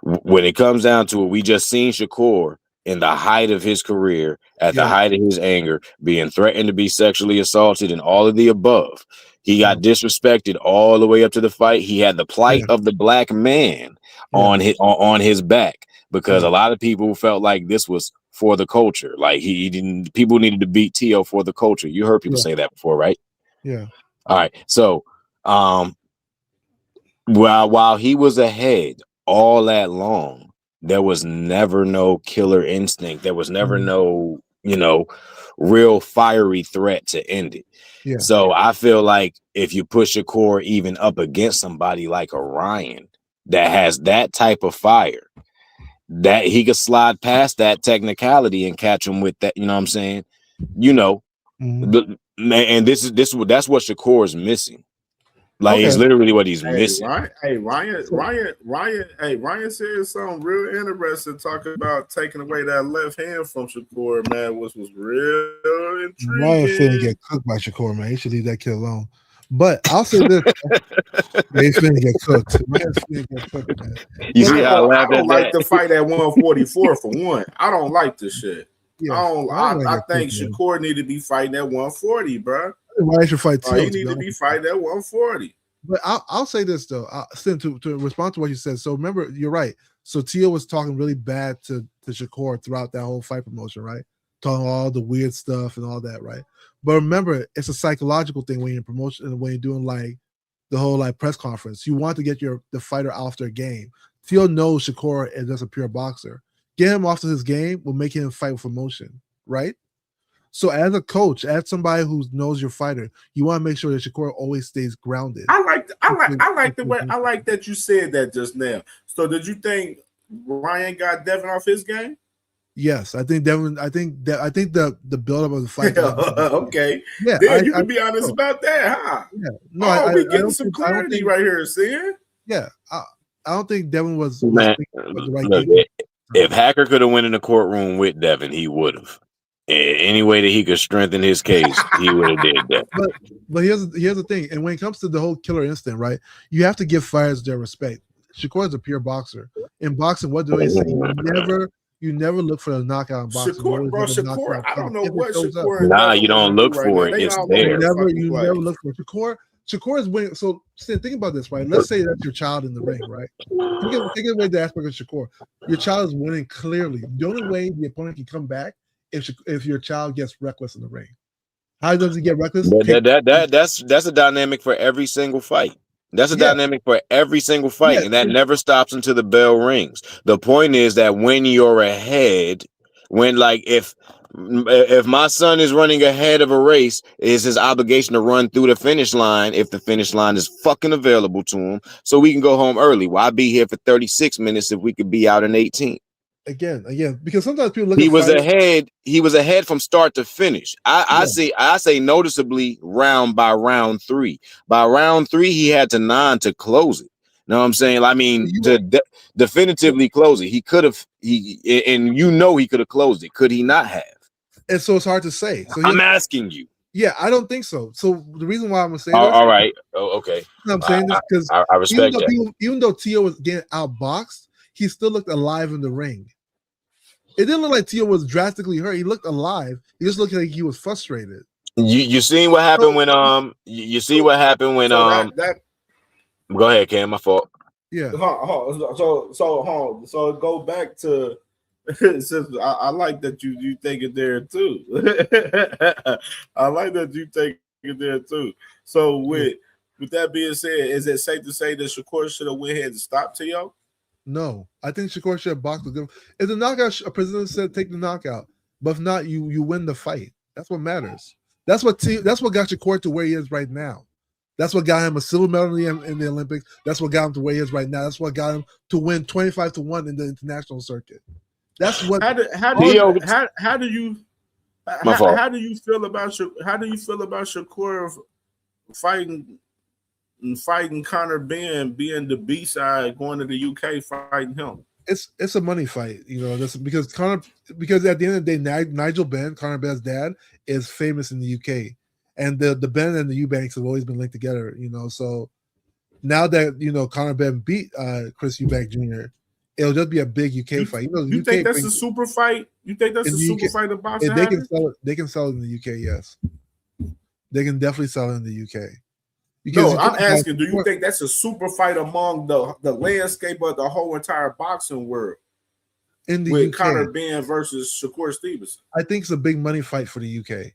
When it comes down to it, we just seen Shakur in the height of his career, at the height of his anger, being threatened to be sexually assaulted, and all of the above. He got disrespected all the way up to the fight. He had the plight of the black man on his back, because a lot of people felt like this was for the culture. Like he didn't. People needed to beat Tio for the culture. You heard people say that before, right? Yeah. All right. So, while he was ahead all that long, there was never no killer instinct. There was never no, real fiery threat to end it. Yeah. So I feel like if you push your core even up against somebody like a Ryan that has that type of fire, that he could slide past that technicality and catch him with that. You know what I'm saying? And that's what Shakur is missing. Like it's literally what he's missing. Ryan said something real interesting talking about taking away that left hand from Shakur, man, which was real intriguing. Ryan finna get cooked by Shakur, man. He should leave that kid alone. But I'll say this: he's finna get cooked. Ryan's finna get cooked, man. You see how I don't like the fight at 144 for one. I don't like this shit. I think Shakur need to be fighting at 140, bro. Ryan should fight Tio. He need to be fighting at 140. But I'll say this though, to respond to what you said. So remember, you're right. So Tio was talking really bad to Shakur throughout that whole fight promotion, right? Talking all the weird stuff and all that, right? But remember, it's a psychological thing when you're in promotion and when you're doing like the whole like press conference. You want to get the fighter off their game. Tio knows Shakur is just a pure boxer. Get him off to his game will make him fight with emotion, right? So as a coach, as somebody who knows your fighter, you want to make sure that Shakur always stays grounded. I like the way I like that you said that just now. So did you think Ryan got Devin off his game? Yes, I think Devin. I think the buildup of the fight. Okay, yeah, then you can be honest about that, huh? Yeah, no, we getting some clarity right here, Sin. Yeah, I don't think Devin was Man, the right look, game. if Hacker could have went in the courtroom with Devin, he would have. Any way that he could strengthen his case, he would have did that. But here's the thing, and when it comes to the whole killer instinct, right? You have to give fighters their respect. Shakur is a pure boxer. In boxing, what do they say? You never look for the knockout in boxing. Shakur, I don't know what Shakur. Nah, you don't look for it. It's there. You never look for it. Shakur is winning. So think about this, right? Let's say that's your child in the ring, right? Take away the aspect of Shakur. Your child is winning clearly. The only way the opponent can come back if your child gets reckless in the ring. How does he get reckless? That's a dynamic for every single fight. That's a dynamic for every single fight, and that never stops until the bell rings. The point is that when you're ahead, if my son is running ahead of a race, it's his obligation to run through the finish line if the finish line is fucking available to him, so we can go home early. Why be here for 36 minutes if we could be out in 18? Again, because sometimes people look. He was ahead. He was ahead from start to finish. I say noticeably round by round 3. By round 3, he had to 9 to close it. Know what I'm saying? I mean, definitively close it. He could have. He could have closed it. Could he not have? And so it's hard to say. So I'm asking you. Yeah, I don't think so. So the reason why I'm gonna say this, all right, okay. I'm saying this because I respect that. Even though Tio was getting outboxed, he still looked alive in the ring. It didn't look like Tio was drastically hurt. He looked alive. He just looked like he was frustrated. You seen what happened when you see what happened when Go ahead, Cam. My fault. Yeah. So go back to. I like that you take it there too. I like that you take it there too. So with that being said, is it safe to say that Shakur should have went ahead and stopped Tio? No, I think Shakur should have boxed with him. If the knockout, a president said take the knockout, but if not, you win the fight. That's what matters. That's what got Shakur to where he is right now. That's what got him a silver medal in the Olympics. That's what got him to where he is right now. That's what got him to win 25-1 in the international circuit. That's what. How do you feel about Shakur fighting Conor being the B side, going to the UK fighting him? it's a money fight, you know. That's because at the end of the day, Nigel Benn, Conor Benn's dad, is famous in the UK, and the Benn and the Eubanks have always been linked together, you know. So now that Conor Benn beat Chris Eubank Jr., it'll just be a big UK fight. You know, the You UK think that's a super fight? You think that's in a the super UK, fight in boxing? they can sell it. They can sell it in the UK. Yes, they can definitely sell it in the UK. Because No, I'm asking, do you think that's a super fight among the landscape of the whole entire boxing world? In the with UK, Conor Benn versus Shakur Stevenson. I think it's a big money fight for the UK.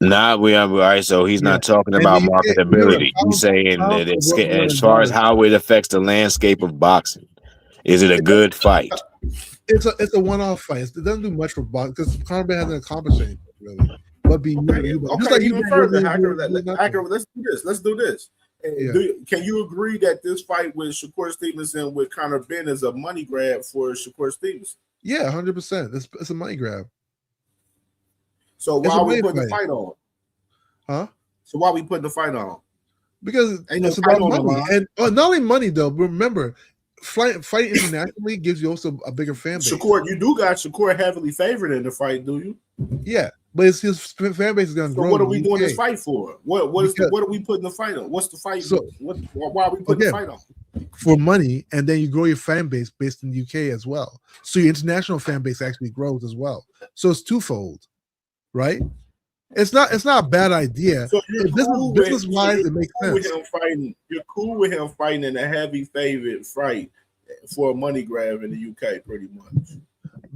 Nah, we have all right. So he's not talking And about the UK, remember, marketability. He's saying that it's, $1 as million. far as how it affects the landscape of boxing. Is it a good fight? It's a one-off fight. It doesn't do much for boxing because Conor Benn hasn't accomplished anything really. But being just like even further, Hacker, let's do this. Let's do this. Yeah. Can you agree that this fight with Shakur Stevenson with Conor Benn is a money grab for Shakur Stevenson? Yeah, 100%. It's a money grab. So why are we putting the fight on? Huh? So why are we putting the fight on? Because it's about money. And not only money though, but remember, fight internationally gives you also a bigger fan base. Shakur, you do got Shakur heavily favored in the fight, do you? Yeah, but his fan base is going to grow. So what are we doing this fight for? What are we putting the fight on? What's the fight? So, why are we putting the fight on? For money, and then you grow your fan base based in the UK as well. So your international fan base actually grows as well. So it's twofold, right? It's not a bad idea. So business wise, it makes sense. You're cool with him fighting in a heavy favorite fight for a money grab in the UK, pretty much.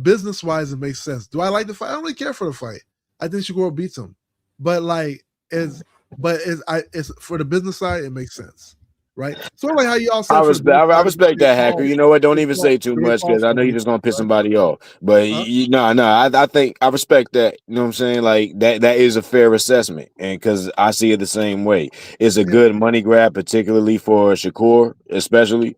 Business wise, it makes sense. Do I like the fight? I don't really care for the fight. I think Shakur beats him, but it's for the business side, it makes sense, right? Sort of like how you all said. I respect that, Hacker. You know what? Don't even say too much because I know you're just gonna piss somebody off. But I think I respect that. You know what I'm saying? Like that is a fair assessment, and because I see it the same way. It's a good money grab, particularly for Shakur, especially.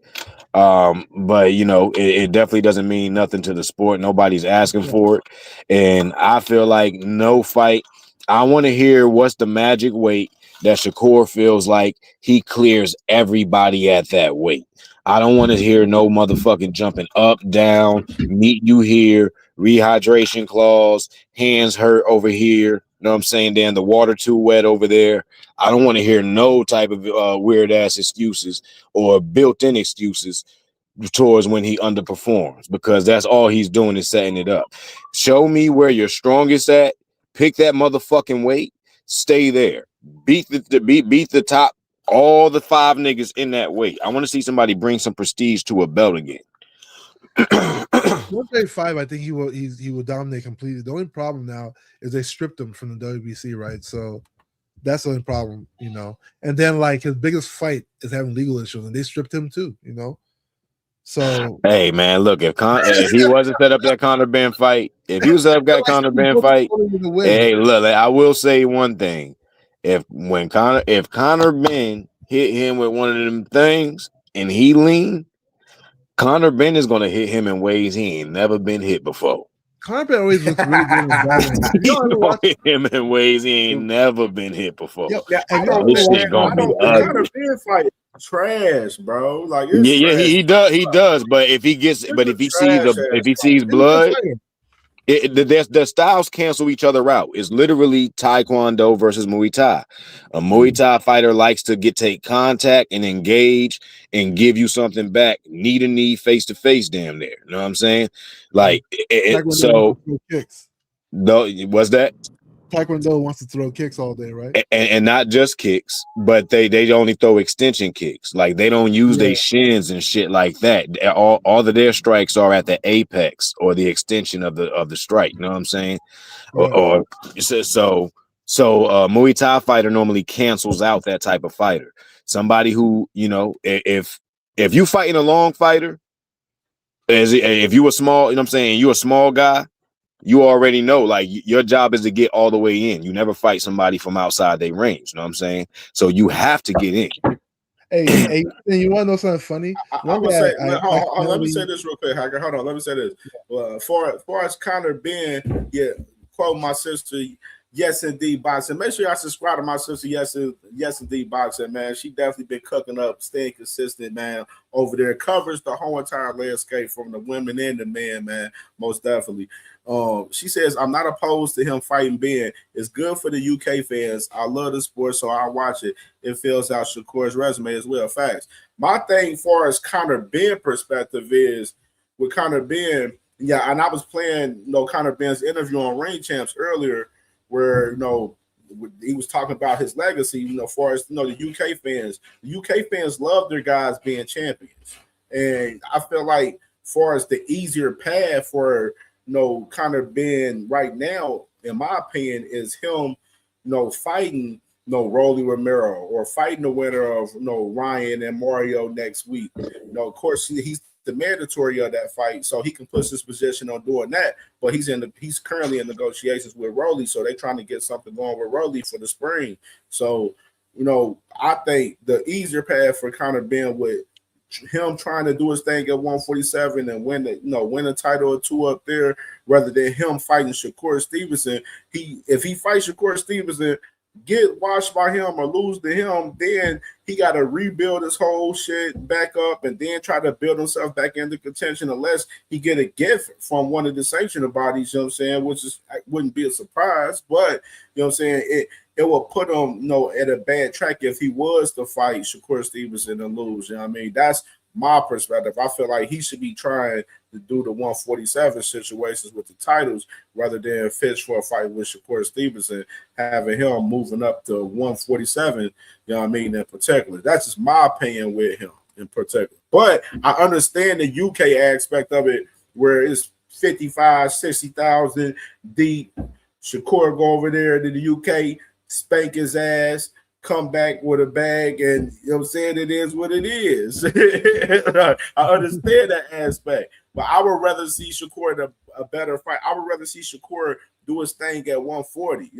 But it definitely doesn't mean nothing to the sport. Nobody's asking for it, and I feel like no fight. I want to hear what's the magic weight that Shakur feels like he clears everybody at that weight. I don't want to hear no motherfucking jumping up, down, meet you here, rehydration clause, hands hurt over here. You know what I'm saying? Then the water too wet over there. I don't want to hear no type of weird ass excuses or built-in excuses towards when he underperforms, because that's all he's doing is setting it up. Show me where you're strongest at. Pick that motherfucking weight. Stay there. Beat the top, all the 5 niggas in that weight. I want to see somebody bring some prestige to a belt again. 135, I think he will dominate completely. The only problem now is they stripped him from the WBC, right? So that's the only problem, And then like his biggest fight is having legal issues, and they stripped him too, So hey man, look, if he wasn't set up that Conor Benn fight, if he was set up that Conor Benn fight, hey, look, I will say one thing: if Conor Benn hit him with one of them things and he lean, Conor Benn is gonna hit him in ways he ain't never been hit before. Conor Benn always looks really good in battle. He's gonna hit him in ways he ain't never been hit before. This shit gonna be ugly. Conor Benn fight is trash, bro. Like He does. But if he sees blood, the styles cancel each other out. It's literally Taekwondo versus Muay Thai. A Muay Thai fighter likes to take contact and engage and give you something back, knee to knee, face to face, damn near. You know what I'm saying? Like kicks. No, what's that? Taekwondo wants to throw kicks all day, right? And not just kicks, but they only throw extension kicks. Like they don't use their shins and shit like that. All of their strikes are at the apex or the extension of the strike. You know what I'm saying? Right. So Muay Thai fighter normally cancels out that type of fighter. Somebody who, if you fighting a long fighter, if you a small, you know what I'm saying, you a small guy, you already know, like, your job is to get all the way in. You never fight somebody from outside their range. You know what I'm saying? So you have to get in. Hey, you want to know something funny? Let me say this real quick, Hacker. Hold on. Let me say this. Well, as far as Conor Benn, quote my sister, Yes Indeed Boxing. Make sure y'all subscribe to my sister, Yes Indeed Boxing, man. She definitely been cooking up, staying consistent, man, over there. Covers the whole entire landscape from the women and the men, man, most definitely. She says, I'm not opposed to him fighting Ben. It's good for the UK fans. I love the sport, so I watch it. It fills out Shakur's resume as well. Facts. My thing far as Conor Ben perspective is with Conor Ben, yeah, and I was playing, Conor Ben's interview on Ring Champs earlier, where he was talking about his legacy. As far as the UK fans love their guys being champions, and I feel like, far as the easier path for Conor Ben right now, in my opinion, is him, fighting Rolly Romero or fighting the winner of Ryan and Mario next week. Of course, he's the mandatory of that fight, so he can push his position on doing that. But he's currently in negotiations with Rolly, so they're trying to get something going with Rolly for the spring. So, I think the easier path for Conor Ben with him trying to do his thing at 147 and win a title or two up there, rather than him fighting Shakur Stevenson. If he fights Shakur Stevenson, get watched by him or lose to him, then he got to rebuild his whole shit back up and then try to build himself back into contention, unless he get a gift from one of the sanctioning bodies, which wouldn't be a surprise, but it will put him at a bad track if he was to fight Shakur Stevenson and lose. That's my perspective. I feel like he should be trying to do the 147 situations with the titles rather than fish for a fight with Shakur Stevenson, having him moving up to 147, in particular. That's just my opinion with him in particular. But I understand the UK aspect of it, where it's 55, 60,000 deep. Shakur go over there to the UK, spank his ass, come back with a bag, and it is what it is. I understand that aspect, but I would rather see Shakur a better fight. I would rather see Shakur do his thing at 140.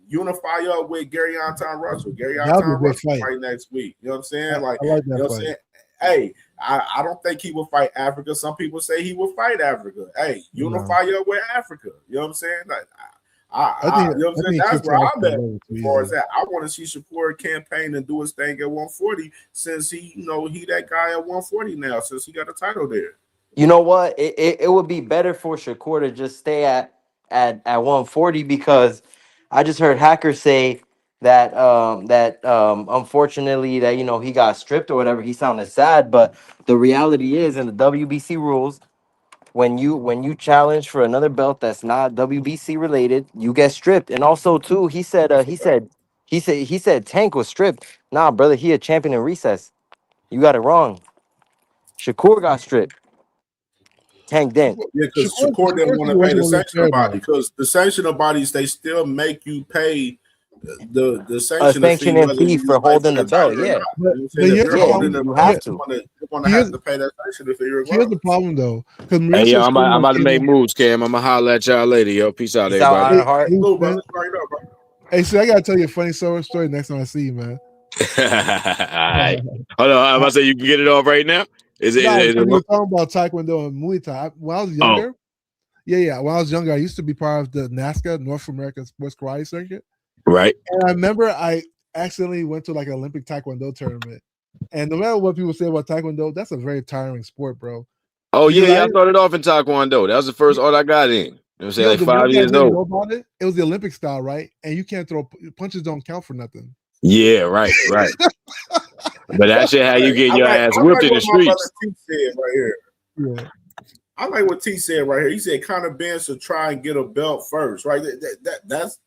Unify up with Gary Anton Russell. Gary Anton Russell fight next week. You know what I'm saying? I like that fight. Hey, I don't think he will fight Africa. Some people say he will fight Africa. Hey, unify up with Africa. You know what I'm saying? That's where I'm at as far as that. I want to see Shakur campaign and do his thing at 140, since he that guy at 140 now, since he got a title there. You know what? It would be better for Shakur to just stay at 140, because I just heard Hacker say that unfortunately that he got stripped or whatever. He sounded sad, but the reality is, in the WBC rules, when you challenge for another belt that's not WBC related, you get stripped. And also too, he said Tank was stripped. Nah, brother, he a champion in recess. You got it wrong. Shakur got stripped. Tank didn't. Yeah, because Shakur didn't want to pay the sanctioning body, because the sanctioning bodies, they still make you pay the sanctioning fee for holding the belt. Yeah, you have to. They're going to have to pay that sanctioning fee regardless. Here's the problem, though. Hey, yo, I'm about to make moves, Cam. I'm gonna holler at y'all later, yo. Peace out, everybody. Hey, I gotta tell you a funny story next time I see you, man. All right. Hold on. I'm about to say, you can get it off right now. Is it? We were talking about Taekwondo and Muay Thai. When I was younger, when I was younger, I used to be part of the NASCA, North American Sports Karate Circuit. Right. And I remember I accidentally went to like an Olympic Taekwondo tournament. And no matter what people say about Taekwondo, that's a very tiring sport, bro. Oh, I started off in Taekwondo. That was the first art I got in. You know what I'm saying? Like 5 years old. About it was the Olympic style, right? And you can't throw punches, don't count for nothing. Yeah, right. But that shit, how you get your ass whipped in the streets. Yeah. I like what T said right here. He said Conor Ben should try and get a belt first, right? That's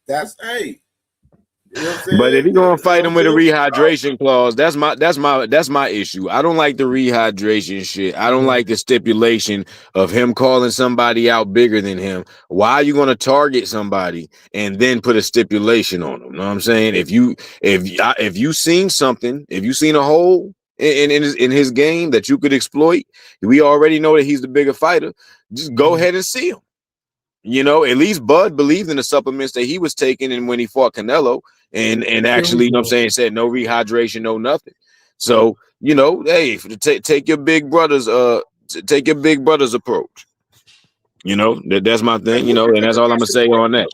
hey. You know what I'm saying? But if you're gonna fight him with a rehydration clause, that's my issue. I don't like the rehydration shit. I don't like the stipulation of him calling somebody out bigger than him. Why are you gonna target somebody and then put a stipulation on them? You know what I'm saying? If you seen something, if you seen a hole in his game that you could exploit, we already know that he's the bigger fighter. Just go ahead and see him. At least Bud believed in the supplements that he was taking, and when he fought Canelo, and actually, said no rehydration, no nothing. So, hey, take your big brother's approach. You know, that's my thing. You know, and that's all I'm gonna say on that.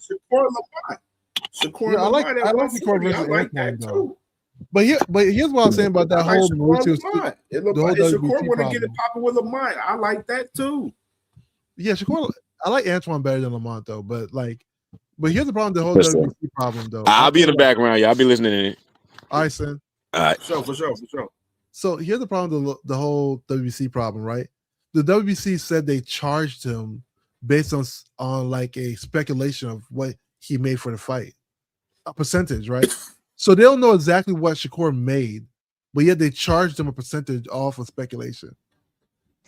Shakur Yeah, Lamont at I like Shakur 140. I versus like Antoine that though. too. But here's what I'm saying about I that like whole Shakur Mauricio, Lamont. the whole If Shakur WBC want to problem. get it popping with Lamont, I like that too. Yeah, Shakur. I like Antoine better than Lamont though. But here's the problem. The whole Yes, sir. WBC problem though. I'll be in the background. Y'all be listening in. All right, son. All right. For sure. So here's the problem. The whole WBC problem, right? The WBC said they charged him based on like a speculation of what he made for the fight, a percentage, right? So they don't know exactly what Shakur made, but yet they charged him a percentage off of speculation.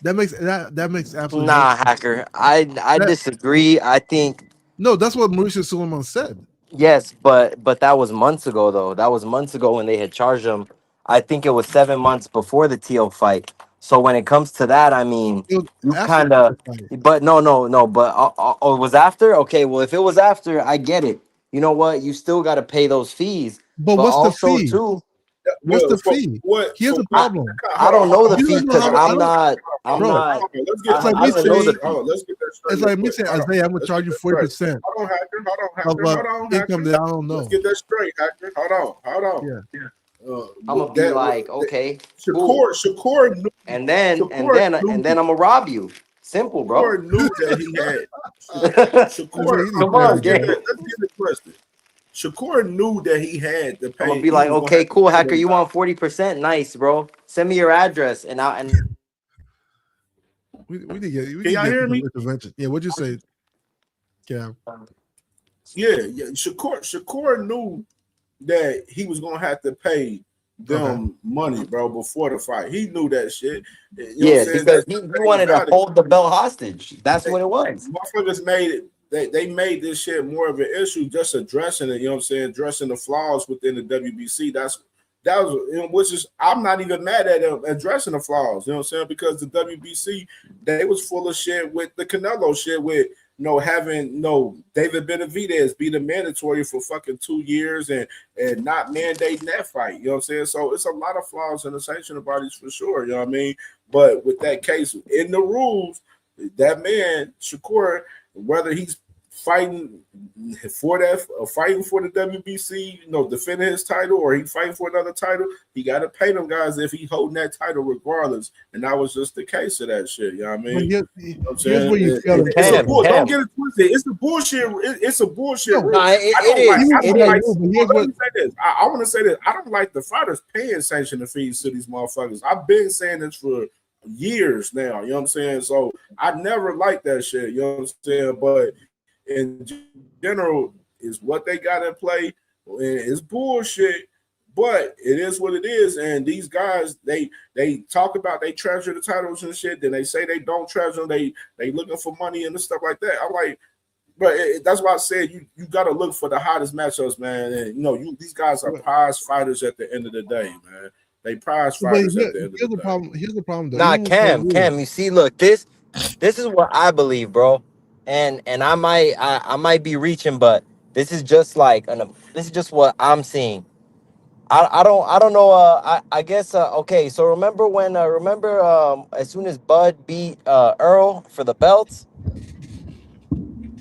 That makes absolutely no Nah, sense. Hacker. I disagree. I think No, that's what Mauricio Suleiman said. yes, but that was months ago though. That was months ago when they had charged him. I think it was 7 months before the TO fight. So when it comes to that, I mean, It was you after kind of, the fight. but no. But oh, it was after. Okay, well, if it was after, I get it. You know what? You still got to pay those fees. But But what's the also fee? too, What's the fee? Here's the problem. I don't know the You fee don't know because how. I'm not. I'm Bro, not. Let's it's like I me don't know the saying. fee. Let's get that straight. It's like me saying, Isaiah, I'm gonna charge you 40% Hold on, Hacker. of Hold on, income Hacker. that I don't Let's know. get that straight, Hacker. Hold on. Yeah. I'm gonna be like, okay, cool. Shakur knew. And then Shakur knew. I'm gonna rob you. Simple, bro. Shakur knew that he had. Shakur, Come on, gang. let's get it twisted. Shakur knew that he had to I'm pay. gonna be He like, was gonna okay, have to cool, pay Hacker. them You guys. want 40%? Nice, bro. Send me your address, and We need to get Can y'all hear some me? intervention. Yeah, what'd you say, Cam? Yeah. Shakur knew that he was gonna have to pay them money, bro, before the fight. He knew that shit. You know what I'm yeah, saying? because he wanted to hold the belt hostage. That's what it was. Motherfuckers made it. They made this shit more of an issue, just addressing it. You know what I'm saying? Addressing the flaws within the WBC. That was, you know, which is, I'm not even mad at them addressing the flaws. You know what I'm saying? Because the WBC, they was full of shit with the Canelo shit with having David Benavidez be the mandatory for fucking 2 years and not mandating that fight. You know what I'm saying? So it's a lot of flaws in the sanctioning bodies for sure. You know what I mean? But with that case in the rules, that man Shakur, whether he's fighting for the WBC, defending his title, or he fighting for another title, he got to pay them guys if he holding that title regardless. And that was just the case of that shit. You know what I mean? Here's where you feel Don't get it twisted. It's a bullshit. It's a bullshit rule. Nah, Let me say this. I want to say this. I don't like the fighters paying sanctioning fees to these motherfuckers. I've been saying this for years now. You know what I'm saying? So I never liked that shit. You know what I'm saying? But in general, is what they got in play. It's bullshit, but it is what it is. And these guys, they talk about they treasure the titles and shit. Then they say they don't treasure them. They looking for money and stuff like that. I'm like, but that's why I said you got to look for the hottest matchups, man. And these guys are prize fighters at the end of the day, man. They prize fighters at the end of the day. Here's the problem, though. Nah, Cam, you see, look, this is what I believe, bro. And I might be reaching, but this is just like this is just what I'm seeing. I don't know. I guess okay. So remember when as soon as Bud beat Earl for the belts,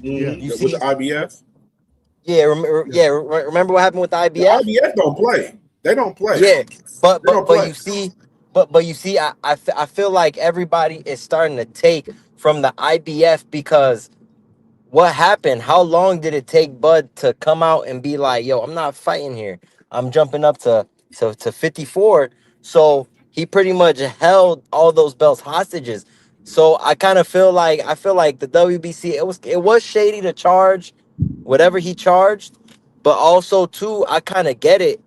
Yeah, you with see, the IBF. yeah, remember what happened with the IBF? The IBF don't play. They don't play. Yeah, but They don't play. you see, I feel like everybody is starting to take from the IBF because what happened? How long did it take Bud to come out and be like, "Yo, I'm not fighting here. I'm jumping up to 54." So he pretty much held all those belts hostages. So I kind of feel like the WBC it was shady to charge whatever he charged, but also too I kind of get it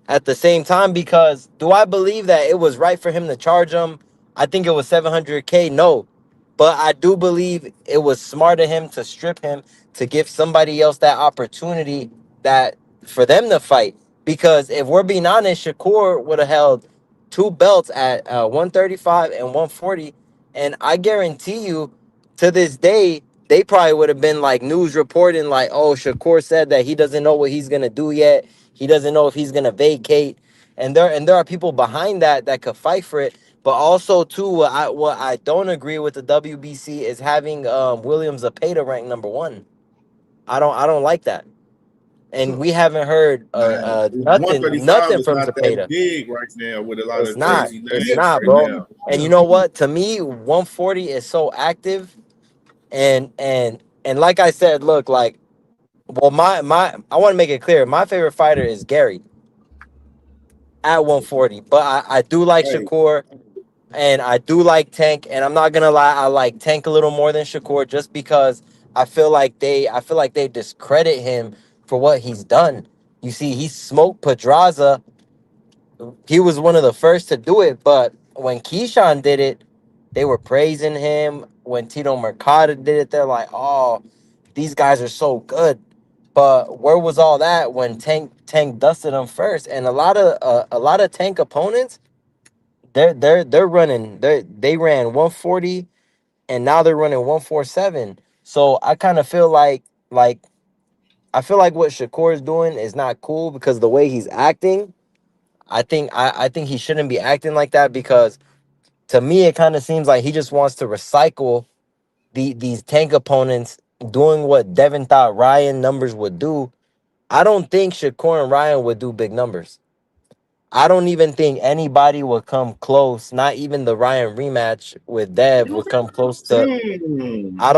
at the same time because do I believe that it was right for him to charge him? I think it was 700K. No, but I do believe it was smart of him to strip him to give somebody else that opportunity that for them to fight. Because if we're being honest, Shakur would have held two belts at 135 and 140. And I guarantee you, to this day, they probably would have been like news reporting like, oh, Shakur said that he doesn't know what he's gonna do yet. He doesn't know if he's gonna vacate. And there are people behind that could fight for it. But also too, what I don't agree with the WBC is having Williams Zepeda ranked number 1. I don't like that. And we haven't heard nothing 135 is from not that Zepeda. big right now with a lot It's of not. crazy It's names not, right bro. now. And you know what? To me, 140 is so active, and like I said, look, like, well, my I want to make it clear. My favorite fighter is Gary at 140, but I do like Hey, Shakur, and I do like Tank, and I'm not gonna lie, I like Tank a little more than Shakur just because I feel like they discredit him for what he's done. You see, he smoked Pedraza. He was one of the first to do it, but when Keyshawn did it, they were praising him. When Tito Mercado did it, they're like, "Oh, these guys are so good." But where was all that when Tank dusted them first? And a lot of Tank opponents, they're running they ran 140, and now they're running 147. So I kind of feel like I feel like what Shakur is doing is not cool because the way he's acting. I think he shouldn't be acting like that because to me it kind of seems like he just wants to recycle these Tank opponents doing what Devin thought Ryan numbers would do. I don't think Shakur and Ryan would do big numbers. I don't even think anybody would come close. Not even the Ryan rematch with Dev would come close to. hmm. I'll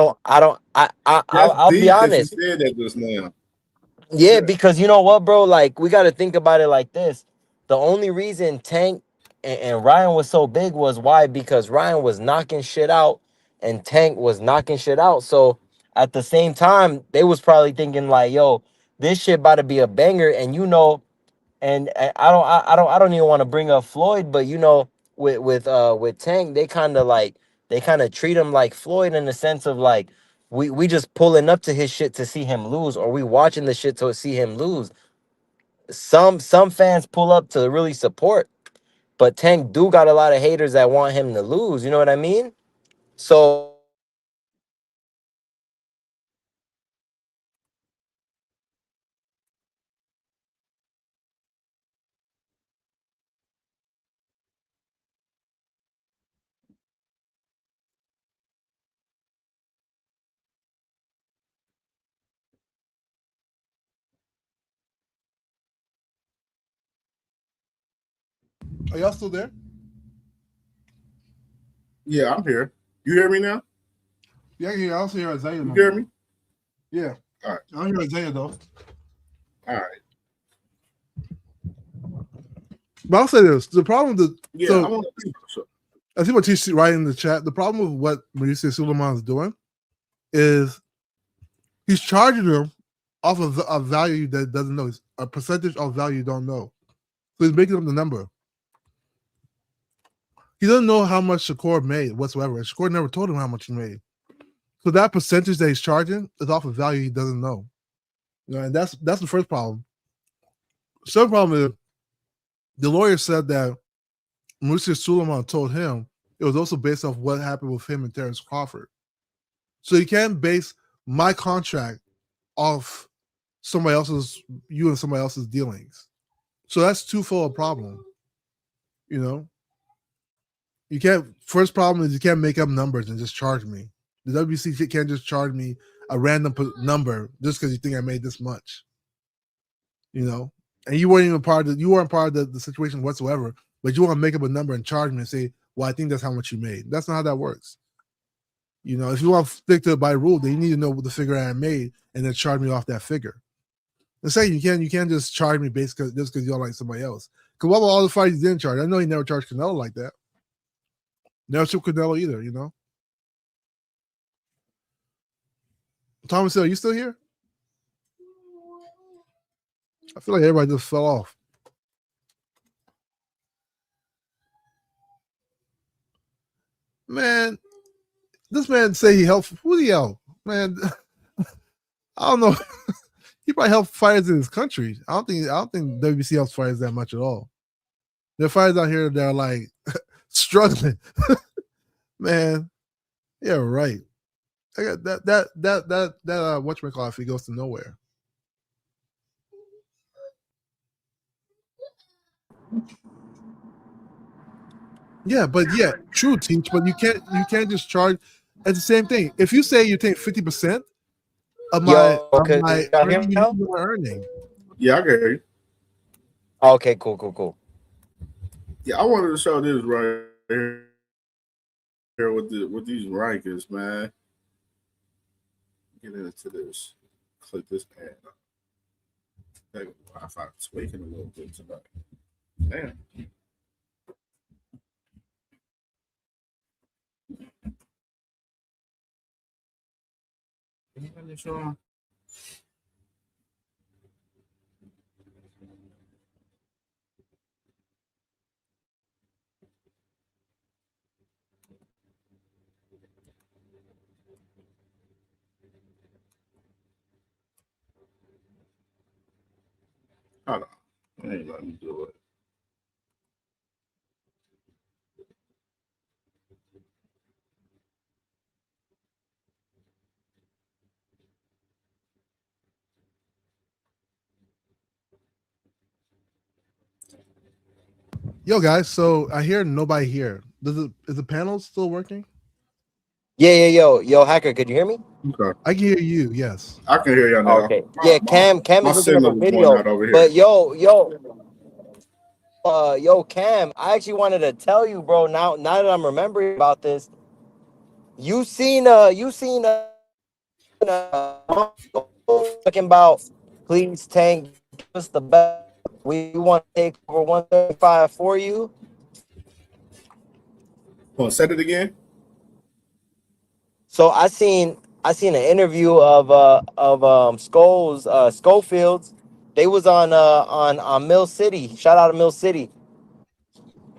That's I'll be deep that you honest. said that just now. Yeah, because you know what, bro? Like, we got to think about it like this. The only reason Tank and Ryan was so big was why? Because Ryan was knocking shit out and Tank was knocking shit out. So at the same time, they was probably thinking like, yo, this shit about to be a banger. And and I don't even want to bring up Floyd, but with Tank, they kind of treat him like Floyd in the sense of like we just pulling up to his shit to see him lose, or we watching the shit to see him lose. Some fans pull up to really support, but Tank do got a lot of haters that want him to lose. You know what I mean? So Are y'all still there? Yeah, I'm here. You hear me now? Yeah, I also hear Isaiah. You hear me? Yeah. All right. I don't hear Isaiah though. All right. But I'll say this: the problem with Yeah, so I want to. I see what he's writing in the chat. The problem with what Mauricio Suleiman is doing is he's charging them off of a value that doesn't know. It's a percentage of value you don't know. So he's making up the number. He doesn't know how much Shakur made whatsoever. And Shakur never told him how much he made. So that percentage that he's charging is off of value he doesn't know. And that's the first problem. The second problem is the lawyer said that Mauricio Suleiman told him it was also based off what happened with him and Terrence Crawford. So you can't base my contract off you and somebody else's dealings. So that's twofold problem. You know, you can't. First problem is you can't make up numbers and just charge me. The WBC can't just charge me a random number just because you think I made this much. You know, and you weren't even you weren't part of the situation whatsoever. But you want to make up a number and charge me and say, "Well, I think that's how much you made." That's not how that works. You know, if you want to stick to it by rule, then you need to know what the figure I made and then charge me off that figure. And say you can't just charge me basically just because you don't like somebody else. Because what about all the fights he didn't charge? I know he never charged Canelo like that. Never took Canelo either, you know. Thomas Hill, you still here? I feel like everybody just fell off. Man, this man say he helped. Who did he help? Man, I don't know. He probably helped fighters in his country. I don't think WBC helps fighters that much at all. There are fighters out here that are like struggling. Man, yeah, right. I got that whatchamacallit if he goes to nowhere. Yeah, but yeah, true, Teach. But you can't just charge. It's the same thing. If you say you take 50% of my Yo, can y'all hear earning, me you now? need more earning. Yeah, I can hear you. Okay, cool. Yeah, I wanted to show this right here with these rankings, man. Get into this. Click this ad. Hey, Wi-Fi tweaking a little bit tonight. Damn. Anybody show? Hold on. It ain't letting me do it. Yo, guys. So I hear nobody here. Is the panel still working? Yeah, yo, hacker, could you hear me? Okay. I can hear you. Yes. I can hear y'all now. Okay. Yeah, Cam My is looking up a signal was going video, out over but here. yo, Cam, I actually wanted to tell you, bro. Now that I'm remembering about this, you seen talking about, please Tank, give us the best. We want to take over 135 for you. Oh, say it again. So I seen an interview of Schofield's. They was on Mill City. Shout out to Mill City.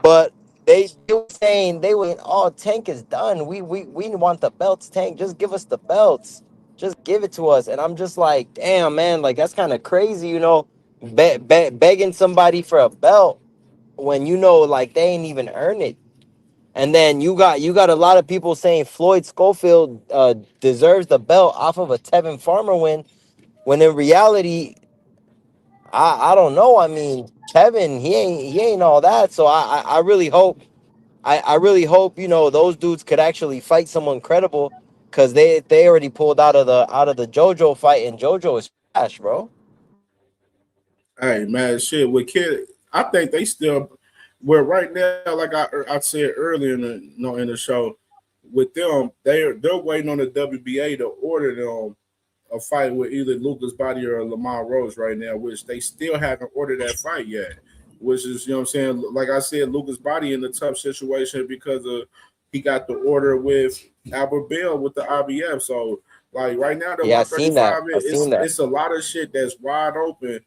But they were saying, oh, Tank is done. We want the belts, Tank. Just give us the belts. Just give it to us. And I'm just like, damn, man, like that's kind of crazy, begging somebody for a belt when like they ain't even earn it. And then you got a lot of people saying Floyd Schofield deserves the belt off of a Tevin Farmer win, when in reality, I don't know. I mean, Kevin, he ain't all that. So I really hope those dudes could actually fight someone credible, because they already pulled out of the JoJo fight, and JoJo is trash, bro. Hey man, shit with Kid, I think they still. Well, right now, like I said earlier in the show, with them, they're waiting on the WBA to order them a fight with either Lucas Body or Lamar Rose right now, which they still haven't ordered that fight yet. Which is, you know what I'm saying? Like I said, Lucas Body in a tough situation because of he got the order with Albert Bell with the IBF. So like right now, the Yeah, I seen that. 135, I seen that. it's a lot of shit that's wide open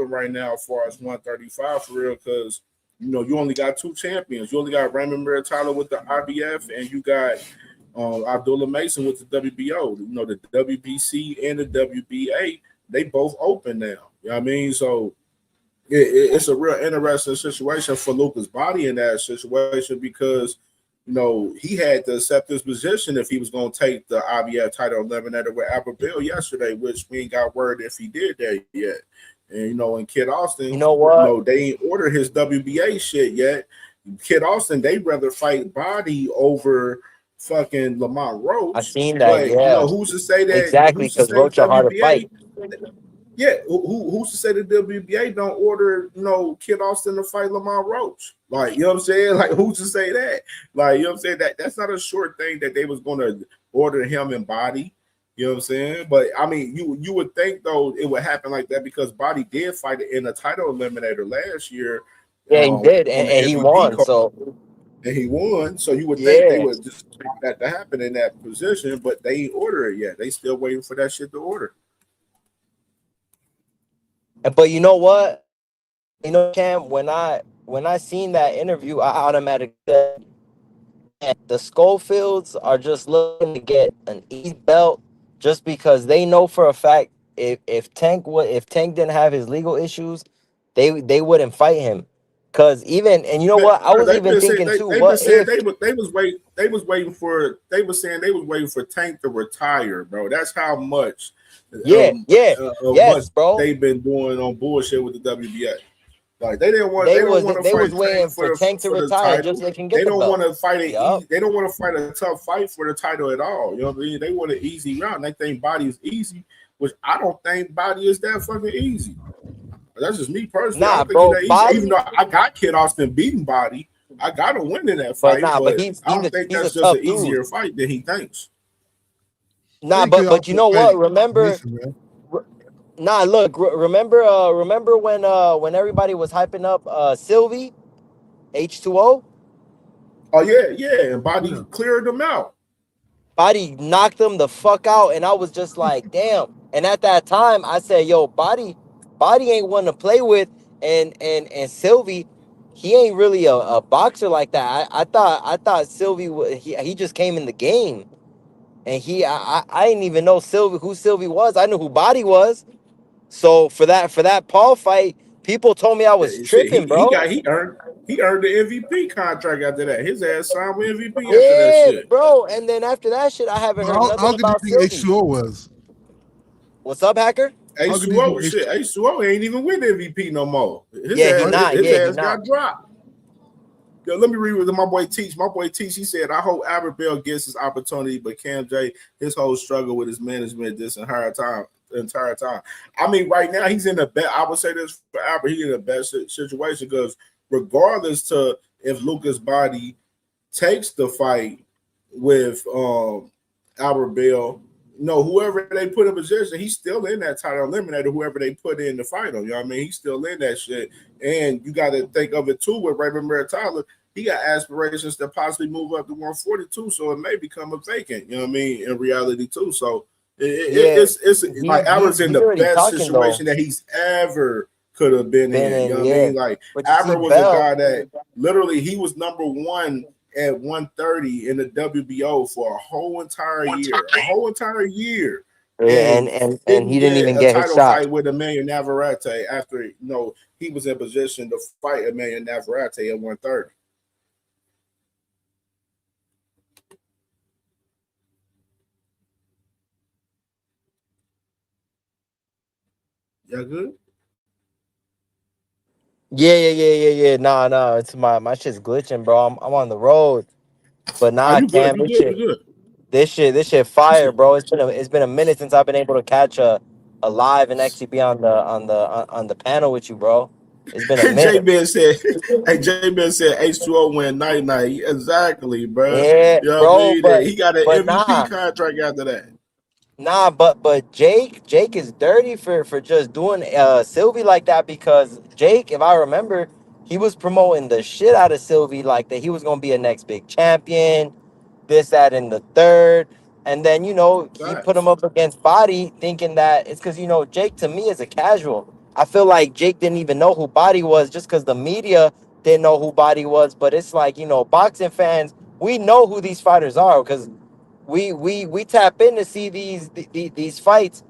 right now as far as 135 for real, because you only got two champions. You only got Raymond Muratalo with the IBF, and you got Abdullah Mason with the WBO. The WBC and the WBA, they both open now. You know what I mean? So it's a real interesting situation for Lucas Body in that situation, because he had to accept his position if he was going to take the IBF title eliminator with Albert Bill yesterday, which we ain't got word if he did that yet. And in Kid Austin, You know what? they ain't ordered his WBA shit yet. Kid Austin, they'd rather fight Body over fucking Lamont I Roach. seen that. But Yeah, who's to say that? exactly. Who's to Because say Roach a harder WBA? fight. Yeah, who's to say the WBA don't order Kid Austin to fight Lamar Roach? Like, you know what I'm saying? Like, who's to say that? Like, you know what I'm saying? That's not a short thing that they was gonna order him in Body. You know what I'm saying? But I mean, you would think though it would happen like that, because Body did fight in a title eliminator last year Yeah, he did, on the and he MVP won. card, So and he won. So you would think they yeah, would just expect that to happen in that position, but they ain't order it yet. They still waiting for that shit to order. but you know what? Cam, when I seen that interview, I automatically said, "Man, the Schofields are just looking to get an easy belt, just because they know for a fact if Tank didn't have his legal issues, they wouldn't fight him. Cause even, and you know what? I was They've even been saying thinking too, they've been what saying if? they was waiting for Tank to retire, bro. That's how much Yeah, much yes, bro. they've been doing on bullshit with the WBA. Like they don't want to they fight was Tank waiting for for Tank to the retire title. just so they can They get the don't want belt. to fight Yup. They don't want to fight a tough fight for the title at all. You know what I mean? They want an easy round. They think Body is easy, which I don't think Body is that fucking easy. That's just me personally. I Nah, don't think he's bro, that easy. Even Body, though I got Kid Austin beating Body, I got to win in that but fight. nah, but But I don't think he's a that's just an tough dude. easier fight than he thinks. Nah, Thank you but you also know what? fight Remember, Mason, man. nah, look, remember when everybody was hyping up Sylvie H2O? Oh yeah, and Body Yeah. cleared them out. Body knocked him the fuck out, and I was just like, damn. And at that time, I said, yo, Body ain't one to play with, and Sylvie, he ain't really a boxer like that. I thought Sylvie he just came in the game, and I didn't even know who Sylvie was. I knew who Body was. So for that Paul fight, people told me I was Yeah, shit, tripping, bro. he earned the MVP contract after that. His ass signed with MVP after that Yeah, shit. bro. And then after that shit, I haven't heard How nothing good do about you think Sylvie. H2O was? What's up, Hacker? How good do you think H2O shit. H2O ain't even with MVP no more. His Yeah, he ass not. his Yeah, he ass not. got dropped. Yo, let me read what my boy Teach. My boy Teach, he said, I hope Albert Bell gets his opportunity, but Cam J, his whole struggle with his management this entire time. I mean, right now he's in the best. I would say this for Albert, he's in the best situation because regardless to if Lucas Body takes the fight with Albert Bell, whoever they put in position, he's still in that title eliminator, whoever they put in the fight on. You know what I mean? He's still in that shit. And you got to think of it too with Raymond Merritt Tyler. He got aspirations to possibly move up to 142, so it may become a vacant, you know what I mean, in reality too. So Yeah, it's like Albert's in he's the already best talking though. situation that he's ever could have been in. You know what I Yeah. mean? Like But you see, Albert was a Bell, guy that literally he was number one at 130 in the WBO for a whole entire year. And and didn't he didn't get even a get his title shot. fight with Emmanuel Navarrete after he was in position to fight Emmanuel Navarrete at 130. Y'all good? Yeah. Nah. It's my shit's glitching, bro. I'm on the road. But Oh, nah, you good? Cam, You good? You good? this shit fire, bro. It's been a minute since I've been able to catch a live and actually be on the panel with you, bro. It's been a J minute. Ben said, "Hey, J Ben said H2O win night. Exactly, bro. Yeah, You know what I bro. mean? But He got an but MVP nah. contract after that. Nah, but Jake is dirty for just doing Sylvie like that because Jake, if I remember, he was promoting the shit out of Sylvie like that he was gonna be a next big champion, this, that, and the third. And then, he put him Facts. up against Body thinking that it's because, Jake to me is a casual. I feel like Jake didn't even know who Body was just because the media didn't know who Body was. But it's like, boxing fans, we know who these fighters are because we tap in to see these fights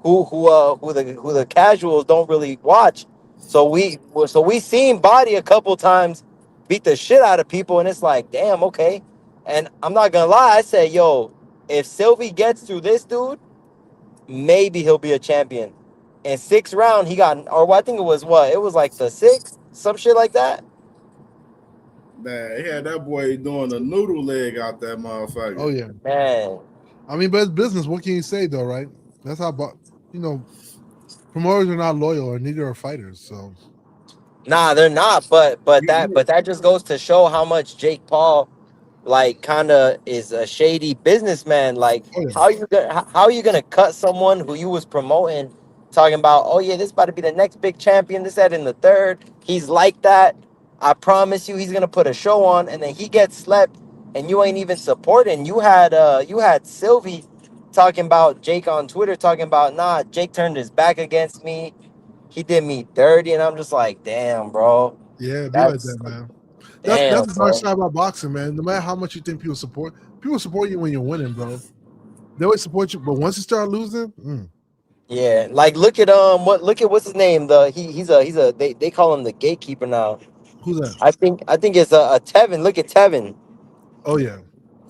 who the casuals don't really watch. So we seen Body a couple times beat the shit out of people, and it's like, damn, okay. And I'm not gonna lie, I said, yo, if Sylvie gets through this dude, maybe he'll be a champion. In 6th round, he got, or I think it was what? It was like the 6th, some shit like that. Man, he had that boy doing a noodle leg out that motherfucker. Oh yeah, man. I mean, but it's business. What can you say though, right? That's how promoters are not loyal, or neither are fighters. So Nah, they're not. But that just goes to show how much Jake Paul like kind of is a shady businessman. Like how are you gonna cut someone who you was promoting, talking about, oh yeah, this about to be the next big champion, this, that, and the third. He's like that. I promise you, he's gonna put a show on, and then he gets slept, and you ain't even supporting. You had Sylvie talking about Jake on Twitter, talking about, nah, Jake turned his back against me. He did me dirty, and I'm just like, damn, bro. yeah, be like That's that, man. damn, That's the dark bro. side about boxing, man. No matter how much you think people support you when you're winning, bro. They always support you, but once you start losing, Yeah, like look at what's his name? He's a they call him the gatekeeper now. who's that? I think it's a Tevin. Look at Tevin. Oh yeah,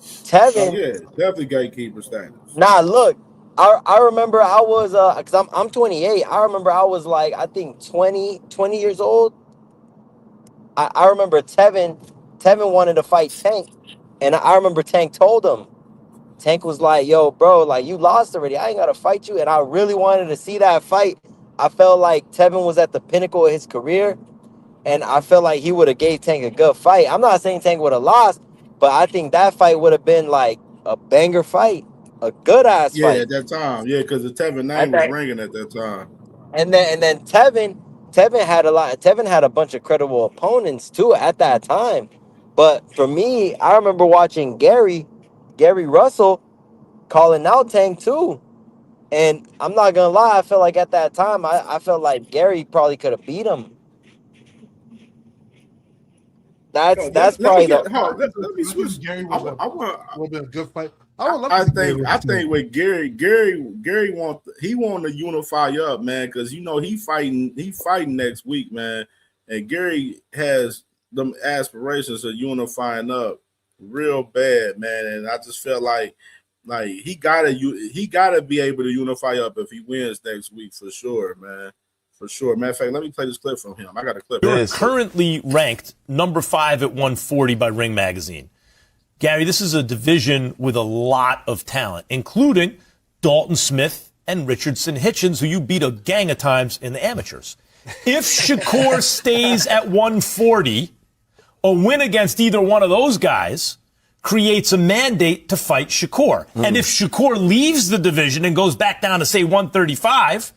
Oh Tevin. yeah, definitely gatekeeper status. Nah, look. I remember I was cuz I'm 28. I remember I was like I think 20 years old I remember Tevin wanted to fight Tank, and I remember Tank told him. Tank was like, "Yo, bro, like you lost already. I ain't gotta fight you." And I really wanted to see that fight. I felt like Tevin was at the pinnacle of his career, and I felt like he would have gave Tank a good fight. I'm not saying Tank would have lost, but I think that fight would have been like a banger fight, a good ass Yeah, fight. at that time. Yeah, because the Tevin name At was that, ringing at that time. and then Tevin had a lot. Tevin had a bunch of credible opponents too at that time. But for me, I remember watching Gary Russell calling out Tank too. And I'm not gonna lie, I felt like at that time, I felt like Gary probably could have beat him. Yo, That's let me probably get the let me I think switch. Gary I, would wa- I want. have been a good fight. I would love to see Gary versus I Tank. think with Gary want to unify up, man, because he fighting next week, man, and Gary has them aspirations of unifying up real bad, man, and I just felt like he gotta be able to unify up if he wins next week for sure, man, for sure. Matter of fact, let me play this clip from him. I got a clip. You're currently ranked number 5 at 140 by Ring Magazine. Gary, this is a division with a lot of talent, including Dalton Smith and Richardson Hitchens, who you beat a gang of times in the amateurs. If Shakur stays at 140, a win against either one of those guys creates a mandate to fight Shakur. And if Shakur leaves the division and goes back down to, say, 135,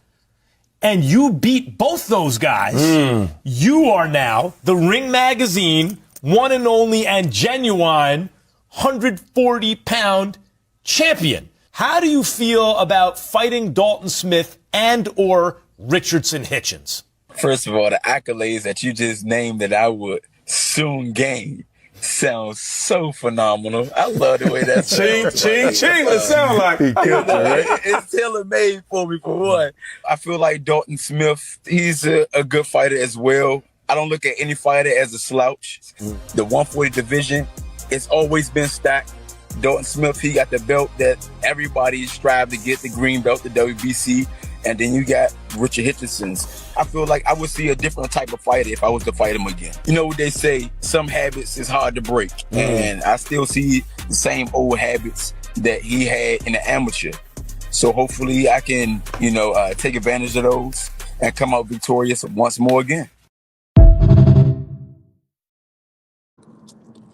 and you beat both those guys, you are now the Ring Magazine one and only and genuine 140-pound champion. How do you feel about fighting Dalton Smith and or Richardson Hitchens? First of all, the accolades that you just named that I would soon gain sounds so phenomenal. I love the way that sounds. Ching, it sounds like. It's tailor-made for me, for one. I feel like Dalton Smith, he's a good fighter as well. I don't look at any fighter as a slouch. The 140 division, it's always been stacked. Dalton Smith, he got the belt that everybody strive to get, the green belt, the WBC. And then you got Richard Hitchens. I feel like I would see a different type of fighter if I was to fight him again. You know what they say, some habits is hard to break. And I still see the same old habits that he had in the amateur. So hopefully I can, take advantage of those and come out victorious once more again.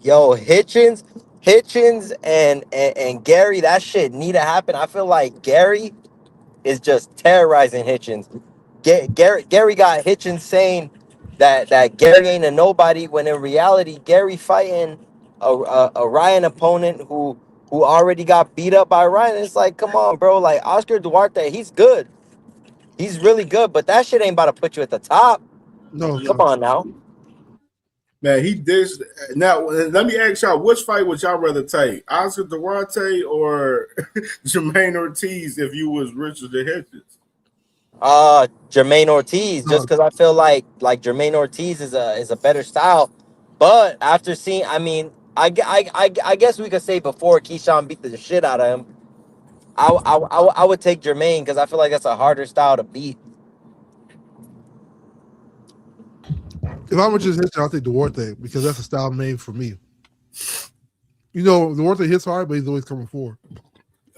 Yo, Hitchens and Gary, that shit need to happen. I feel like Gary is just terrorizing Hitchens. Gary got Hitchens saying that Gary ain't a nobody, when in reality Gary fighting a Ryan opponent who already got beat up by Ryan. It's like, come on, bro. Like Oscar Duarte, he's good. He's really good, but that shit ain't about to put you at the top. No, come on now. Man, he did. Now, let me ask y'all, which fight would y'all rather take? Oscar Duarte or Jermaine Ortiz if you was Richard the Hitchens? Jermaine Ortiz, just because I feel like Jermaine Ortiz is a better style. But after seeing, I guess we could say before Keyshawn beat the shit out of him, I would take Jermaine because I feel like that's a harder style to beat. If I'm just Hitchens, I'll take Duarte because that's a style made for me. Duarte hits hard, but he's always coming forward.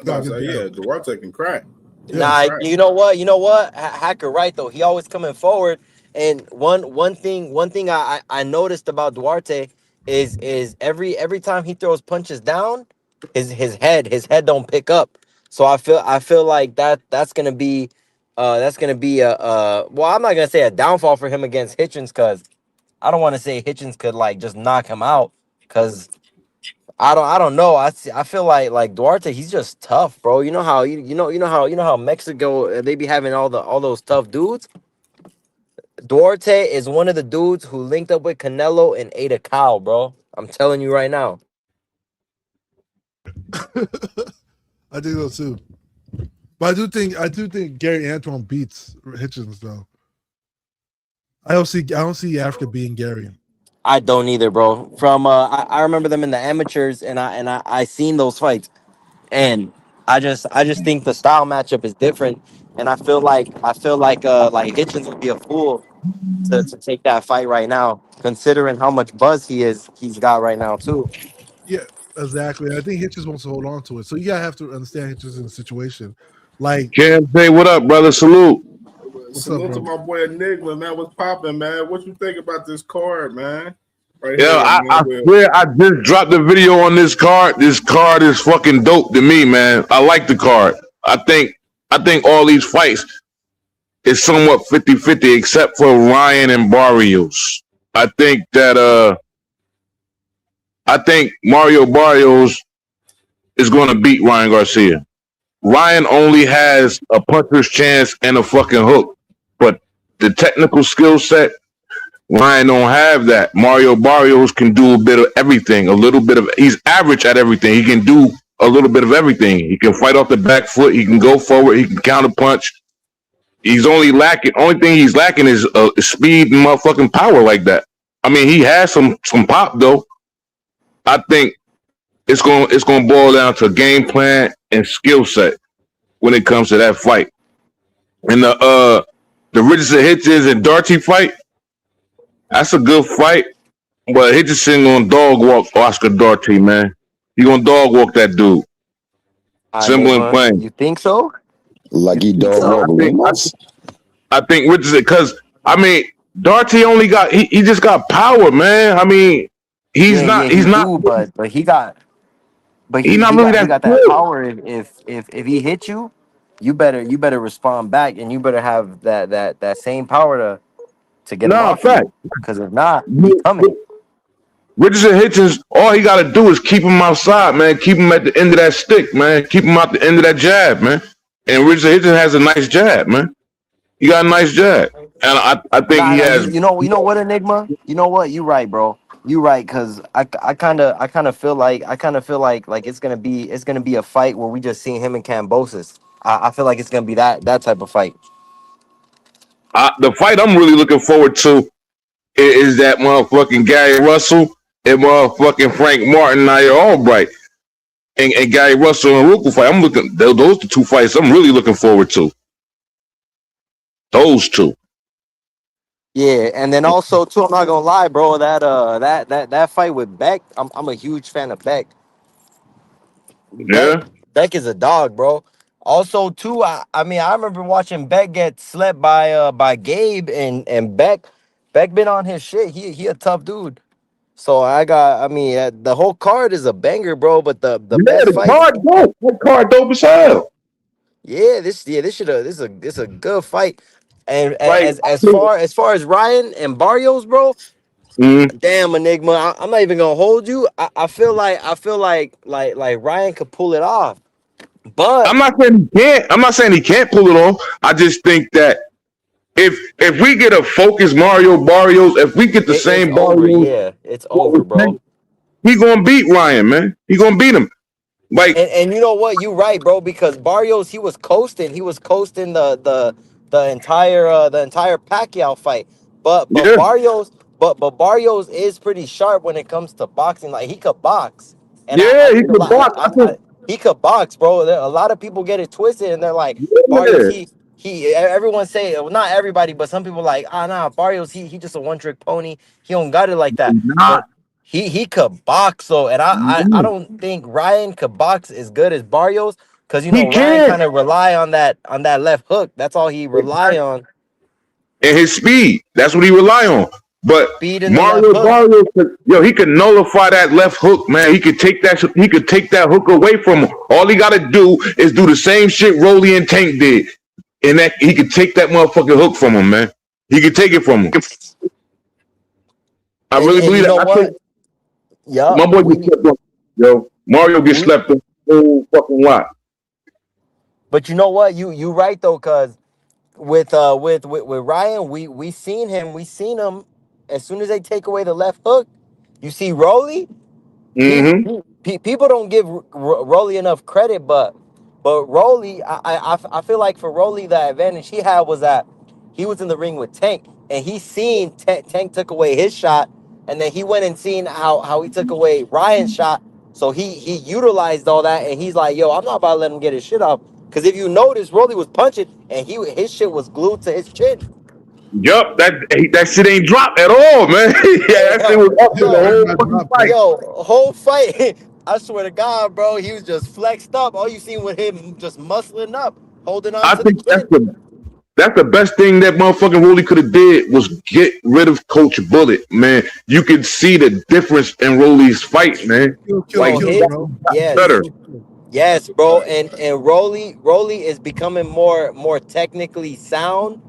Duarte can crack. You know what? Hacker right though. He always coming forward. And one thing I noticed about Duarte is every time he throws punches down, his head don't pick up. So I feel like that's gonna be well, I'm not gonna say a downfall for him against Hitchens, because I don't want to say Hitchens could like just knock him out, because I don't know. I feel like Duarte, he's just tough, bro. You know how Mexico, they be having all those tough dudes. Duarte is one of the dudes who linked up with Canelo and ate a cow, bro. I'm telling you right now. I think so too. But I do think Gary Antoine beats Hitchens though. I don't see Africa beating Gary. I don't either, bro. From I remember them in the amateurs, and I seen those fights, and I just think the style matchup is different, and I feel like Hitchens would be a fool to take that fight right now. considering how much buzz he's got right now too. Yeah, exactly. I think Hitchens wants to hold on to it. So you gotta have to understand Hitchens in the situation. Like, Cam, say what up, brother? Salute. What's up, Salute to bro? my boy Enigma, man. What's popping, man? What you think about this card, man? Right Yeah, here, I man. With swear I just dropped the video on this card. This card is fucking dope to me, man. I like the card. I think all these fights is somewhat 50-50 except for Ryan and Barrios. I think Mario Barrios is gonna beat Ryan Garcia. Ryan only has a puncher's chance and a fucking hook. But the technical skill set, Ryan don't have that. Mario Barrios can do a bit of everything, a little bit of. He's average at everything. He can do a little bit of everything. He can fight off the back foot. He can go forward. He can counter punch. He's only lacking. Only thing he's lacking is speed and motherfucking power like that. I mean, he has some pop though. I think it's gonna boil down to game plan and skill set when it comes to that fight. And the Richardson Hitchens and Darty fight, that's a good fight. But Hitchison gonna dog walk Oscar Darty, man. He gonna dog walk that dude. Simple and Enigma, plain. you think so? Like he dog So walk Ramos? I think Richardson, because I mean, Darty only got he just got power, man. I mean, he's yeah, not he he's not do, but he got but he's he not he really got he that got that good. power. If he hit you, you better respond back, and you better have that same power to get him Nah, off you. fact. Because if not, he coming. Richardson Hitchens, all he got to do is keep him outside, man. Keep him at the end of that stick, man. Keep him out the end of that jab, man. And Richardson Hitchens has a nice jab, man. He got a nice jab, and I think Nah, he nah. has. You know what, Enigma? You know what? You right, bro. You right, cause I kind of feel like it's gonna be a fight where we just see him and Cambosis. I feel like it's gonna be that type of fight. The fight I'm really looking forward to is that motherfucking Gary Russell and motherfucking Frank Martin, Nair Albright, and Gary Russell and Ruku fight. I'm looking. Those the two fights I'm really looking forward to. Those two. Yeah, and then also too, I'm not gonna lie, bro. That fight with Beck, I'm a huge fan of Beck. Beck Yeah. Beck is a dog, bro. Also, too, I mean, I remember watching Beck get slept by Gabe and Beck been on his shit. He a tough dude. So I mean, the whole card is a banger, bro. But the Yeah, best the fight, card dope. That card dope as hell. this is a good fight. And Like, as far as Ryan and Barrios, bro. mm, Damn, Enigma, I'm not even gonna hold you. I feel like Ryan could pull it off, but I'm not saying he can't. I'm not saying he can't pull it off. I just think that if we get a focused Mario Barrios, if we get the it's same over. Barrios, Yeah, it's over, bro. he gonna beat Ryan, man. He gonna beat him. Like, And you know what? You right, bro. Because Barrios, he was coasting. He was coasting the entire Pacquiao fight. But yeah, Barrios is pretty sharp when it comes to boxing. Like he could box, and I yeah, he think a could lot. box. He could box, bro. A lot of people get it twisted, and they're like Barrios. Yeah, Everyone say, well, not everybody, but some people like, nah, Barrios. He just a one trick pony. He don't got it like that. not. But he could box though, and I don't think Ryan could box as good as Barrios, because He Ryan can. kind of rely on that left hook. That's all he rely on. And his speed. That's what he rely on. But Speed in the left Mario hook. Barrios, he could nullify that left hook, man. He could take that. He could take that hook away from him. All he got to do is do the same shit Rolly and Tank did, and that he could take that motherfucking hook from him, man. He could take it from him. I really And believe you that. know I what? think Yeah, my boy gets slept on. Yo, Mario gets slept on a whole fucking lot. but you know what? You right though, cause with Ryan, we seen him. As soon as they take away the left hook, you see Rolly. Mm-hmm. People don't give Rolly enough credit, but Rolly, I feel like for Rolly, the advantage he had was that he was in the ring with Tank, and he seen Tank took away his shot, and then he went and seen how he took away Ryan's shot. So he utilized all that, and he's like, yo, I'm not about to let him get his shit off. Because if you notice, Rolly was punching, and his shit was glued to his chin. Yup, that shit ain't dropped at all, man. Yeah, that shit was up for the whole fucking fight. Yo, whole fight. I swear to God, bro, he was just flexed up. All you seen with him just muscling up, holding on I to the think chin. that's the best thing that motherfucking Rolly could have did was get rid of Coach Bullet, man. You could see the difference in Rolly's fight, man. Like he got better. Yes, bro, and Rolly is becoming more technically sound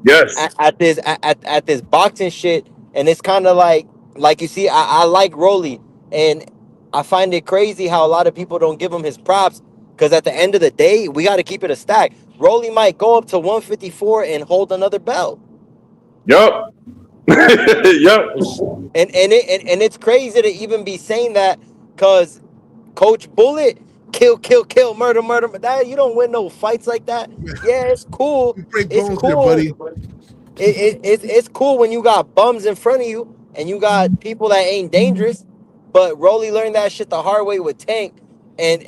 Yes. at this boxing shit, and it's kind of like you see, I like Rolly, and I find it crazy how a lot of people don't give him his props because at the end of the day, we got to keep it a stack. Rolly might go up to 154 and hold another belt. Yup. Yup. And it's crazy to even be saying that because Coach Bullet kill murder. That you don't win no fights like that. Yeah, it's cool. It's cool. It's cool when you got bums in front of you and you got people that ain't dangerous. But Rolly learned that shit the hard way with Tank, and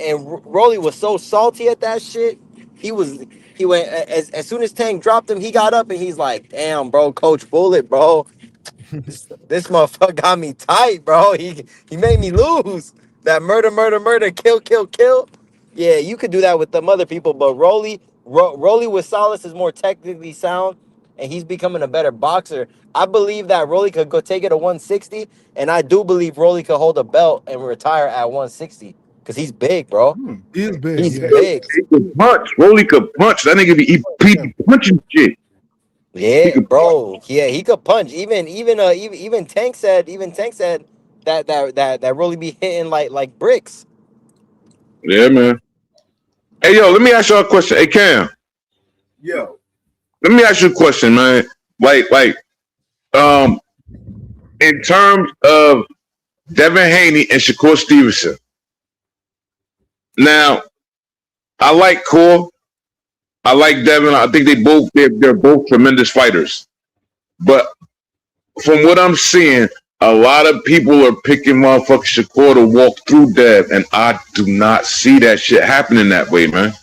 Rolly was so salty at that shit. He went as soon as Tank dropped him, he got up and he's like, "Damn, bro, Coach Bullet, bro, this motherfucker got me tight, bro. He made me lose that murder, kill. Yeah, you could do that with them other people, but Rolly with Salas is more technically sound, and he's becoming a better boxer. I believe that Rolly could go take it to 160, and I do believe Rolly could hold a belt and retire at 160 because he's big, bro. He is big. He's Yeah. big. He could punch. Rolly could punch. That nigga be punching shit. Yeah, bro. Yeah, he could punch. Even Tank said that Rolly be hitting like bricks. Yeah, man. Hey, yo, let me ask y'all a question. Hey, Cam. Yo. Let me ask you a question, man. In terms of Devin Haney and Shakur Stevenson. Now, I like Core. I like Devin. I think they're both tremendous fighters. But from what I'm seeing, a lot of people are picking motherfucking Shakur to walk through Dev, and I do not see that shit happening that way, man.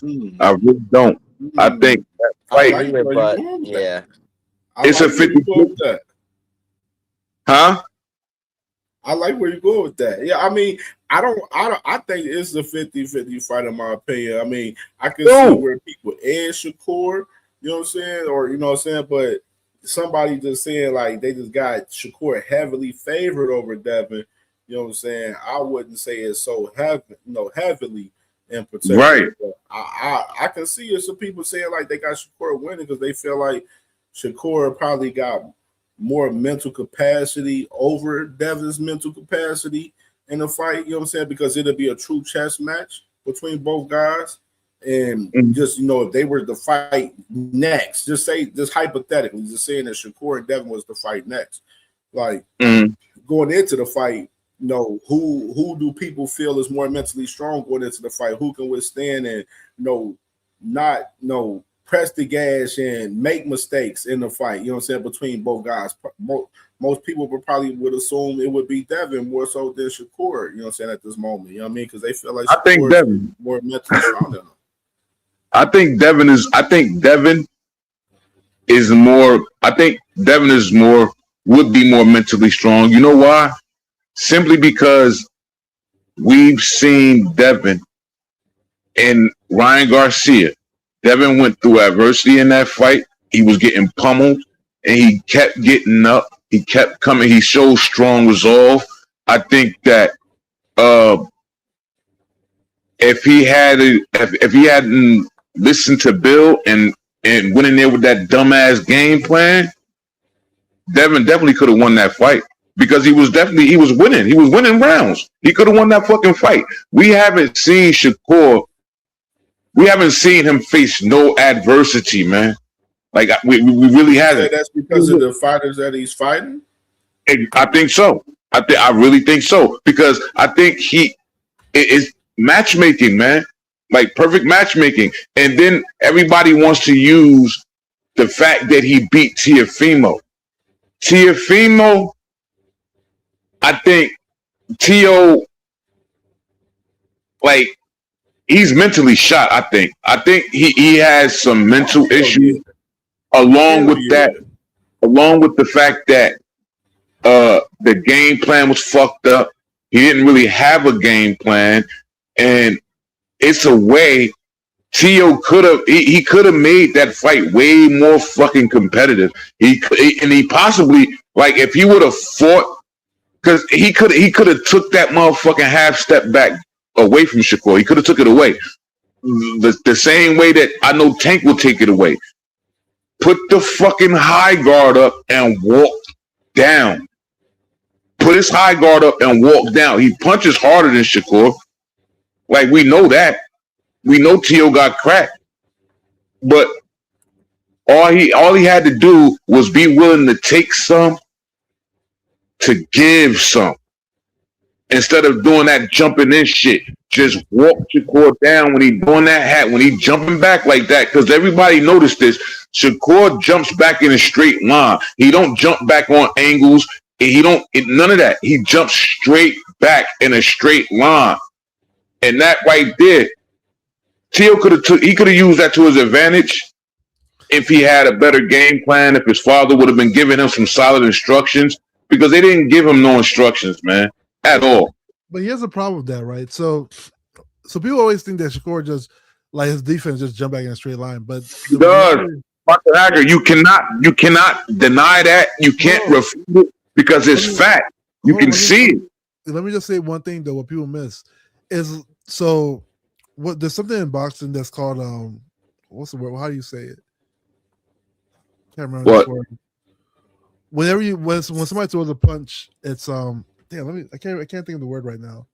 I really don't. I think that fight. I agree, but yeah, It's a 50. Huh? I like where you go with that. Yeah, I mean, I think it's a 50-50 fight in my opinion. I mean, I can see where people edge Shakur, you know what I'm saying? Or you know what I'm saying, but somebody just saying like they just got Shakur heavily favored over Devin, you know what I'm saying? I wouldn't say it's so heavily in particular. Right. But I can see some people saying like they got Shakur winning because they feel like Shakur probably got more mental capacity over Devin's mental capacity in the fight, you know what I'm saying? Because it'll be a true chess match between both guys. And just, if they were to fight next, just hypothetically, just saying that Shakur and Devin was to fight next. Like going into the fight, who do people feel is more mentally strong going into the fight? Who can withstand and not press the gas and make mistakes in the fight, you know what I'm saying, between both guys. Most people would assume it would be Devin more so than Shakur, you know what I'm saying, at this moment, you know what I mean? Because they feel like Shakur is more mentally strong than him. I think Devin would be more mentally strong. You know why? Simply because we've seen Devin and Ryan Garcia. Devin went through adversity in that fight. He was getting pummeled, and he kept getting up. He kept coming. He showed strong resolve. I think that if he hadn't listened to Bill and went in there with that dumbass game plan, Devin definitely could have won that fight because he was winning. He was winning rounds. He could have won that fucking fight. We haven't seen Shakur. We haven't seen him face no adversity, man. Like we really haven't. That's because of the fighters that he's fighting. I think so. I really think so because I think it's matchmaking, man. Like perfect matchmaking, and then everybody wants to use the fact that he beat Teofimo. Teofimo, I think Teo, like he's mentally shot. I think he has some mental issues along with that. along with the fact that the game plan was fucked up. He didn't really have a game plan, and it's a way Tio could have he could have made that fight way more fucking competitive. He possibly, like, if he would have fought, because he could have took that motherfucking half step back away from Shakur. He could have took it away the same way that I know Tank will take it away. Put the fucking high guard up and walk down. Put his high guard up and walk down. He punches harder than Shakur. Like, we know that. We know Tio got cracked. But all he had to do was be willing to take some to give some. Instead of doing that jumping in shit. Just walk Shakur down when he doing that hat, when he jumping back like that, because everybody noticed this. Shakur jumps back in a straight line. He don't jump back on angles. None of that. He jumps straight back in a straight line. And that right there, Tio could have used that to his advantage if he had a better game plan, if his father would have been giving him some solid instructions, because they didn't give him no instructions, man, at all. But here's the problem with that, right? So people always think that Shakur just, like, his defense just jump back in a straight line, but Dr. Hacker, you cannot deny that. You can't refute it because it's fact. You can see it. Let me just say one thing though. What people miss is there's something in boxing that's called what's the word? How do you say it? Can't remember what this word. When somebody throws a punch, it's I can't think of the word right now.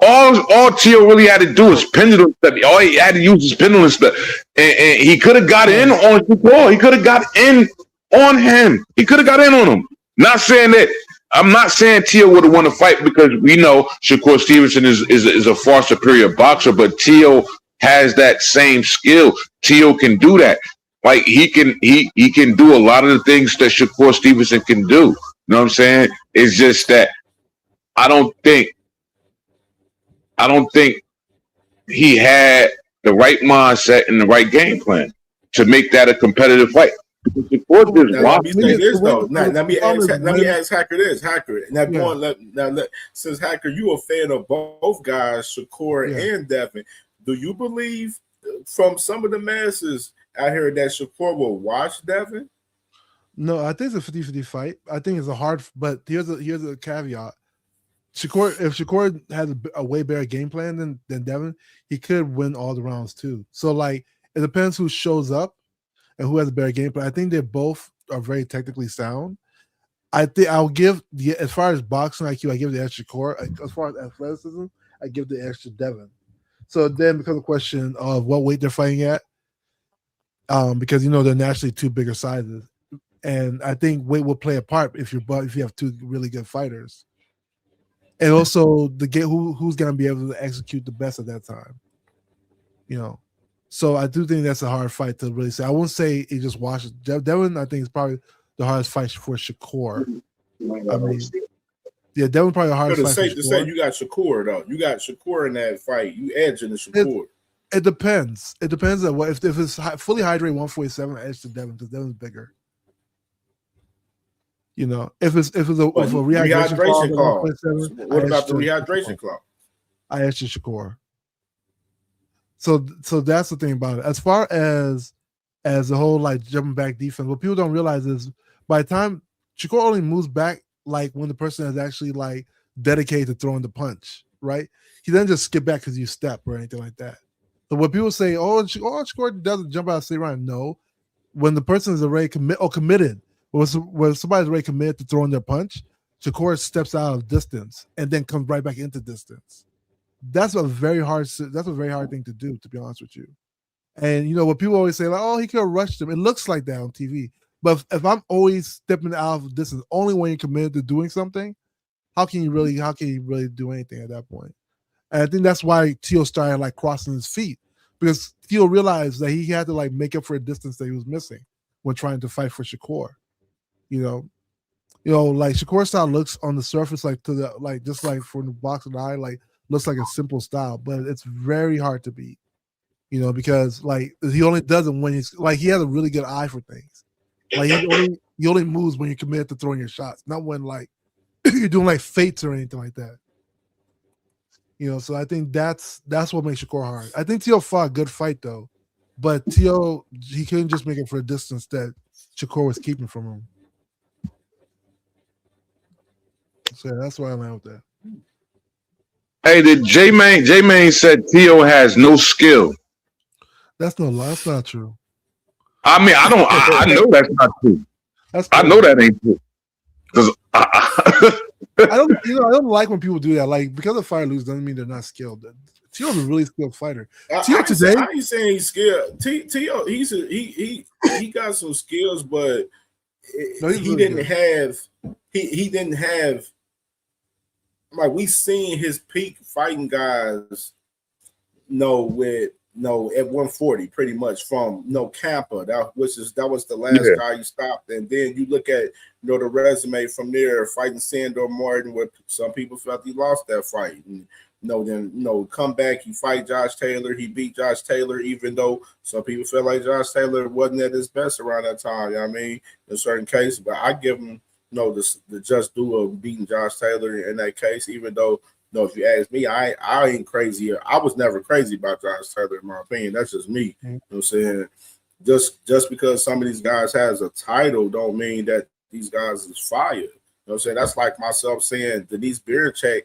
All Tio really had to do was pendulum step. All he had to use is pendulum step, and he could have got in on Shakur. He could have got in on him. He could have got in on him. Not saying that. I'm not saying Tio would have won the fight, because we know Shakur Stevenson is a far superior boxer, but Tio has that same skill. Tio can do that. Like, he can do a lot of the things that Shakur Stevenson can do. You know what I'm saying? It's just that I don't think he had the right mindset and the right game plan to make that a competitive fight. Let me say this though. Let me ask Hacker this. Hacker. Since Hacker, you a fan of both guys, Shakur and Devin. Do you believe from some of the masses out here that Shakur will watch Devin? No, I think it's a 50-50 fight. I think it's a hard, but here's a caveat. If Shakur had a way better game plan than Devin, he could win all the rounds too. So, like, it depends who shows up and who has a better game plan. I think they both are very technically sound. I think I'll give as far as boxing IQ, I give the edge to Shakur. As far as athleticism, I give the edge to Devin. So then becomes a question of what weight they're fighting at, because they're naturally two bigger sizes, and I think weight will play a part if you have two really good fighters. And also who's going to be able to execute the best at that time, So I do think that's a hard fight to really say. I won't say he just watches. Devin, I think, is probably the hardest fight for Shakur. I mean, yeah, Devin probably the hardest fight. It's safe to say you got Shakur though. You got Shakur in that fight. You edging the Shakur. It depends. It depends on what. If it's fully hydrated 147, I edge to Devin because Devin's bigger. If it's a rehydration clause, what about the rehydration clause? I edge to Shakur. So that's the thing about it. As far as the whole, like, jumping back defense, what people don't realize is by the time Shakur only moves back, like, when the person is actually, like, dedicated to throwing the punch, right? He doesn't just skip back because you step or anything like that. So when people say, Shakur doesn't jump out of the line, no. When the person is already committed, when somebody's already committed to throwing their punch, Shakur steps out of distance and then comes right back into distance. That's a very hard thing to do, to be honest with you. And what people always say, like, oh, he could have rushed him. It looks like that on TV. But if I'm always stepping out of distance, only when you're committed to doing something, how can you really do anything at that point? And I think that's why Tio started, like, crossing his feet, because Tio realized that he had to, like, make up for a distance that he was missing when trying to fight for Shakur. Like, Shakur style looks on the surface just like from the box of the eye, like, looks like a simple style, but it's very hard to beat. Because, like, he only does it when he's, like, he has a really good eye for things. Like he only moves when you're committed to throwing your shots, not when like you're doing like fates or anything like that. So I think that's what makes Shakur hard. I think T.O. fought a good fight though, but T.O. he couldn't just make it for a distance that Shakur was keeping from him. So yeah, that's why I'm out with that. Hey, did J-Main said T.O. has no skill. That's not true. I mean, I know that's not true. I know that ain't true. I don't like when people do that. Like, because of fire lose doesn't mean they're not skilled. T.O.'s a really skilled fighter. I ain't saying he's skilled. T.O. he got some skills, but he didn't have like we seen his peak fighting guys. At 140, pretty much from Campa. That was the last guy you stopped, and then you look at the resume from there, fighting Sandor Martin, where some people felt he lost that fight. And then come back, he fight Josh Taylor, he beat Josh Taylor, even though some people felt like Josh Taylor wasn't at his best around that time. You know what I mean, in certain cases, but I give him the just due of beating Josh Taylor in that case, even though. No, if you ask me, I ain't crazy. I was never crazy about Josh Taylor, in my opinion. That's just me. You know what I'm saying? Just because some of these guys has a title don't mean that these guys is fire. You know what I'm saying? That's like myself saying Denise Bierchek,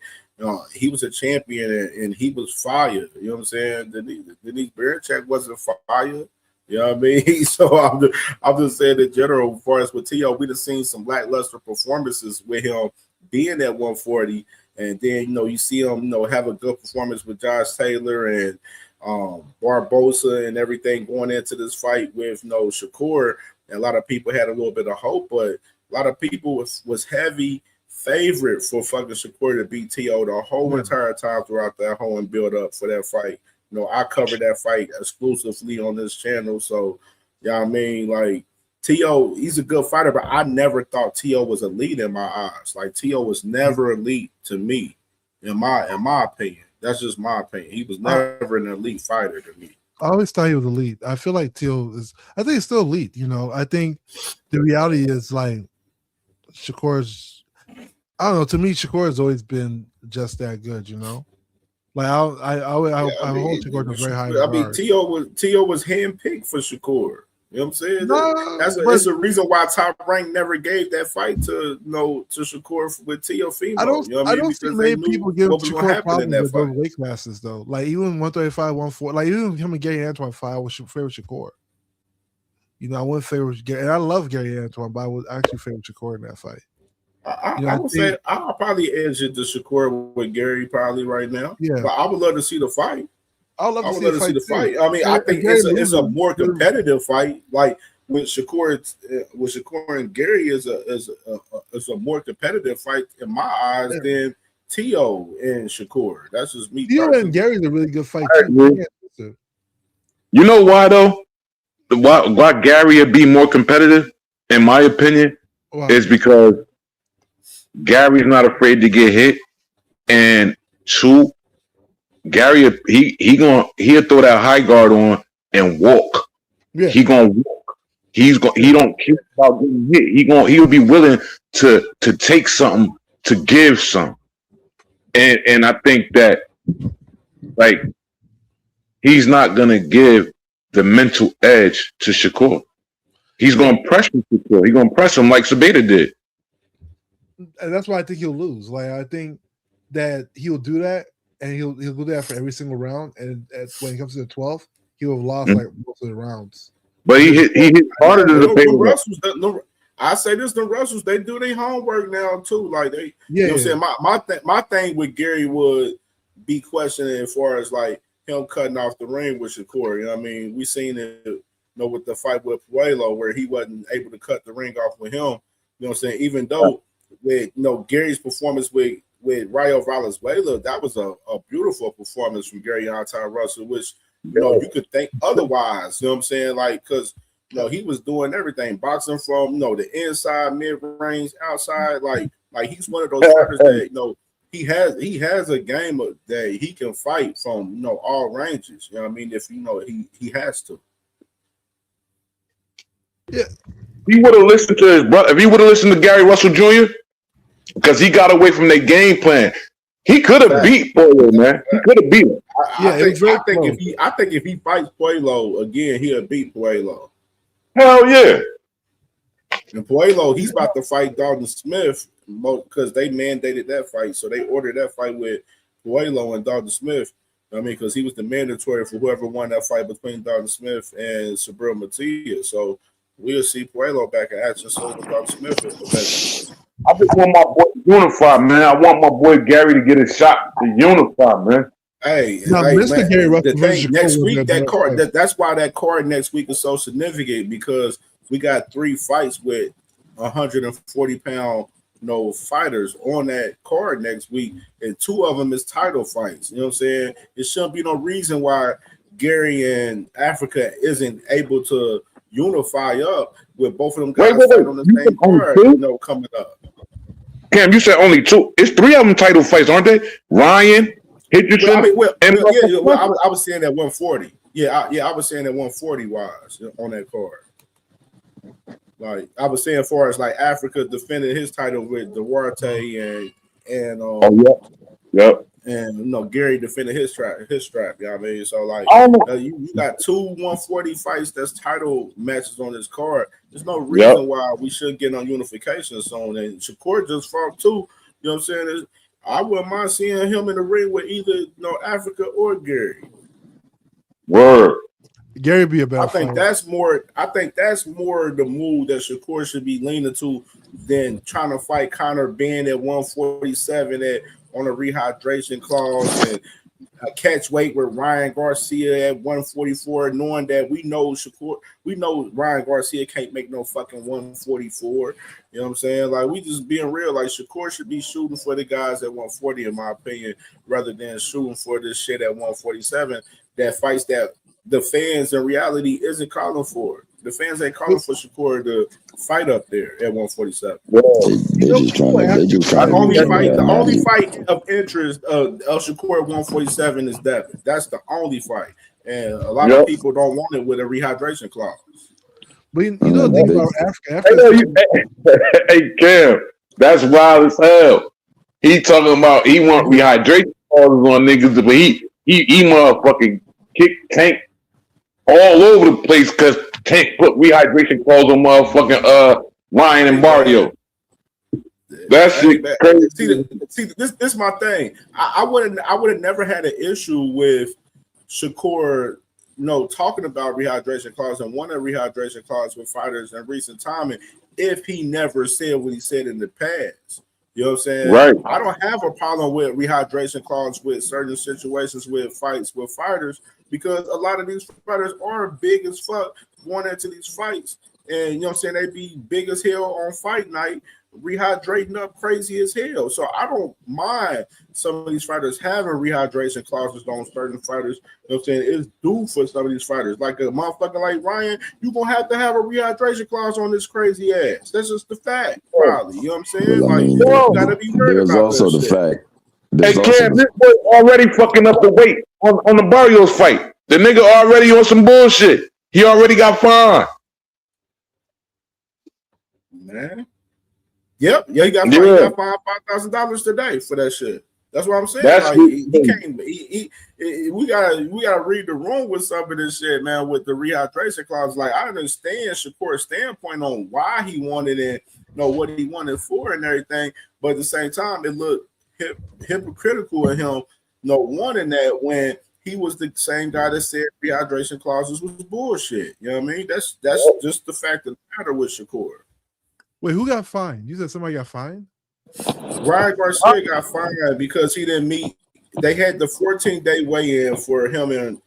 he was a champion and he was fire. You know what I'm saying? Denise Bierchek wasn't fire. You know what I mean? So I'm just saying in general, as far as with T.O., we'd have seen some lackluster performances with him being at 140. And then, you see him, have a good performance with Josh Taylor and Barbosa and everything going into this fight with, Shakur. And a lot of people had a little bit of hope, but a lot of people was heavy favorite for fucking Shakur to beat T.O. the whole entire time throughout that whole build up for that fight. I covered that fight exclusively on this channel. So, I mean? Like, T.O., he's a good fighter, but I never thought T.O. was elite in my eyes. Like, T.O. was never elite to me, in my opinion. That's just my opinion. He was never an elite fighter to me. I always thought he was elite. I feel like T.O. I think he's still elite. I think the reality is like Shakur's. I don't know. To me, Shakur has always been just that good. Like I hold Shakur to very high regard. I mean, T.O. was handpicked for Shakur. You know what I'm saying? It's a reason why Top Rank never gave that fight to Shakur with T.O. Female. I don't see many people give Shakur problems with those weight classes though. Like even 135, 140, like even him and Gary Antoine fight, I would favor Shakur. I wouldn't favor Gary, and I love Gary Antoine, but I would actually favor Shakur in that fight. I would say I'll probably edge it to Shakur with Gary probably right now. Yeah, but I would love to see the fight. I would love to see the fight. I mean, I think it's a more competitive fight. Like with Shakur and Gary is a more competitive fight in my eyes than T.O. and Shakur. That's just me. T.O. and Gary's a really good fight. You know why though? Why Gary would be more competitive, in my opinion, is because Gary's not afraid to get hit, and two, Gary he'll throw that high guard on and walk. Yeah. He gonna walk. He don't care about getting hit. He'll be willing to take something to give some. And I think that like he's not gonna give the mental edge to Shakur. He's gonna press Shakur. He's gonna press him like Sabeda did. And that's why I think he'll lose. Like I think that he'll do that. And he'll do that for every single round. And when it comes to the 12th, he'll have lost like most of the rounds. But he hit harder than the paper. I say this: the Russells, they do their homework now too. Like they, you know what I'm saying. My thing with Gary would be questioning as far as like him cutting off the ring with Shakur. You know what I mean? We seen it, with the fight with Puello where he wasn't able to cut the ring off with him. You know what I'm saying? Even though with Gary's performance with Rayo Valenzuela, that was a beautiful performance from Gary Anton Russell, which you could think otherwise. You know what I'm saying? Like, because he was doing everything, boxing from the inside, mid range, outside. Like he's one of those fighters that he has a game that he can fight from all ranges. You know what I mean? If he has to. Yeah, he would have listened to his brother, if he would have listened to Gary Russell Jr., because he got away from their game plan, he could have beat Poirier, man. He could have beat him. I think if he fights Puello again, he'll beat Puello. Hell yeah. And Puello, he's about to fight Dalton Smith because they mandated that fight. So they ordered that fight with Puello and Dalton Smith. I mean, because he was the mandatory for whoever won that fight between Dalton Smith and Subriel Matias. So we'll see Puello back in action soon with Dalton Smith eventually. I just want my boy to unify, man. I want my boy Gary to get a shot to unify, man. Hey, Now, hey Mr. man, Gary the thing next week, that that card, that's why that card next week is so significant, because we got 3 fights with 140-pound fighters on that card next week, and 2 of them is title fights. You know what I'm saying? It shouldn't be no reason why Gary and Africa isn't able to unify up with both of them guys fight on the same card, coming up. Cam, you said only 2. It's 3 of them title fights, aren't they? Ryan, Hitcherson, I was saying that 140. I was saying that 140 wise on that card. Like I was saying, as far as like Africa defending his title with Duarte and Gary defending his strap. You know what I mean? So like you got 2 140 fights that's title matches on this card. There's no reason why we shouldn't get on unification soon. And Shakur just fought too. You know what I'm saying? I wouldn't mind seeing him in the ring with either Africa or Gary. Word. Gary be a better I think that's more the move that Shakur should be leaning to than trying to fight Conor Benn at 147 on a rehydration clause and a catch weight with Ryan Garcia at 144, knowing that we know Ryan Garcia can't make no fucking 144. You know what I'm saying? Like, we just being real. Like, Shakur should be shooting for the guys at 140, in my opinion, rather than shooting for this shit at 147 that fights that the fans in reality isn't calling for. The fans ain't calling for Shakur to fight up there at 147. The only fight of interest of Shakur at 147 is Devin. That's the only fight. And a lot of people don't want it with a rehydration clause. But you know the thing about Africa. Hey, Cam, that's wild as hell. He talking about he want rehydration clauses on niggas, but he motherfucking kick Tank all over the place because Tank put rehydration clause on motherfucking Ryan and Mario. That's crazy. See, this is my thing. I would have never had an issue with Shakur, talking about rehydration clause and wanting a rehydration clause with fighters in recent time, if he never said what he said in the past. You know what I'm saying? Right. I don't have a problem with rehydration clause with certain situations with fights with fighters, because a lot of these fighters are big as fuck going into these fights. And you know what I'm saying? They be big as hell on fight night, rehydrating up crazy as hell. So I don't mind some of these fighters having rehydration clauses on certain fighters. You know what I'm saying? It's due for some of these fighters. Like a motherfucker like Ryan, you're going to have a rehydration clause on this crazy ass. That's just the fact, probably. You know what I'm saying? Well, I mean, you got to be worried there's about also that the shit. fact. Hey, Cam, this boy already fucking up the weight on the Barrios fight. The nigga already on some bullshit. He already got fined. Man. Yep. Yeah, he got fined $5,000 today for that shit. That's what I'm saying. That's he can't. We gotta read the room with some of this shit, man. With the rehydration clause, like I understand Shakur's standpoint on why he wanted it, what he wanted for and everything, but at the same time, it looked hypocritical of him, wanting that when he was the same guy that said rehydration clauses was bullshit. You know what I mean? That's just the fact of the matter with Shakur. Wait, who got fined? You said somebody got fined? Ryan Garcia got fined because he didn't meet. They had the 14-day weigh-in for him and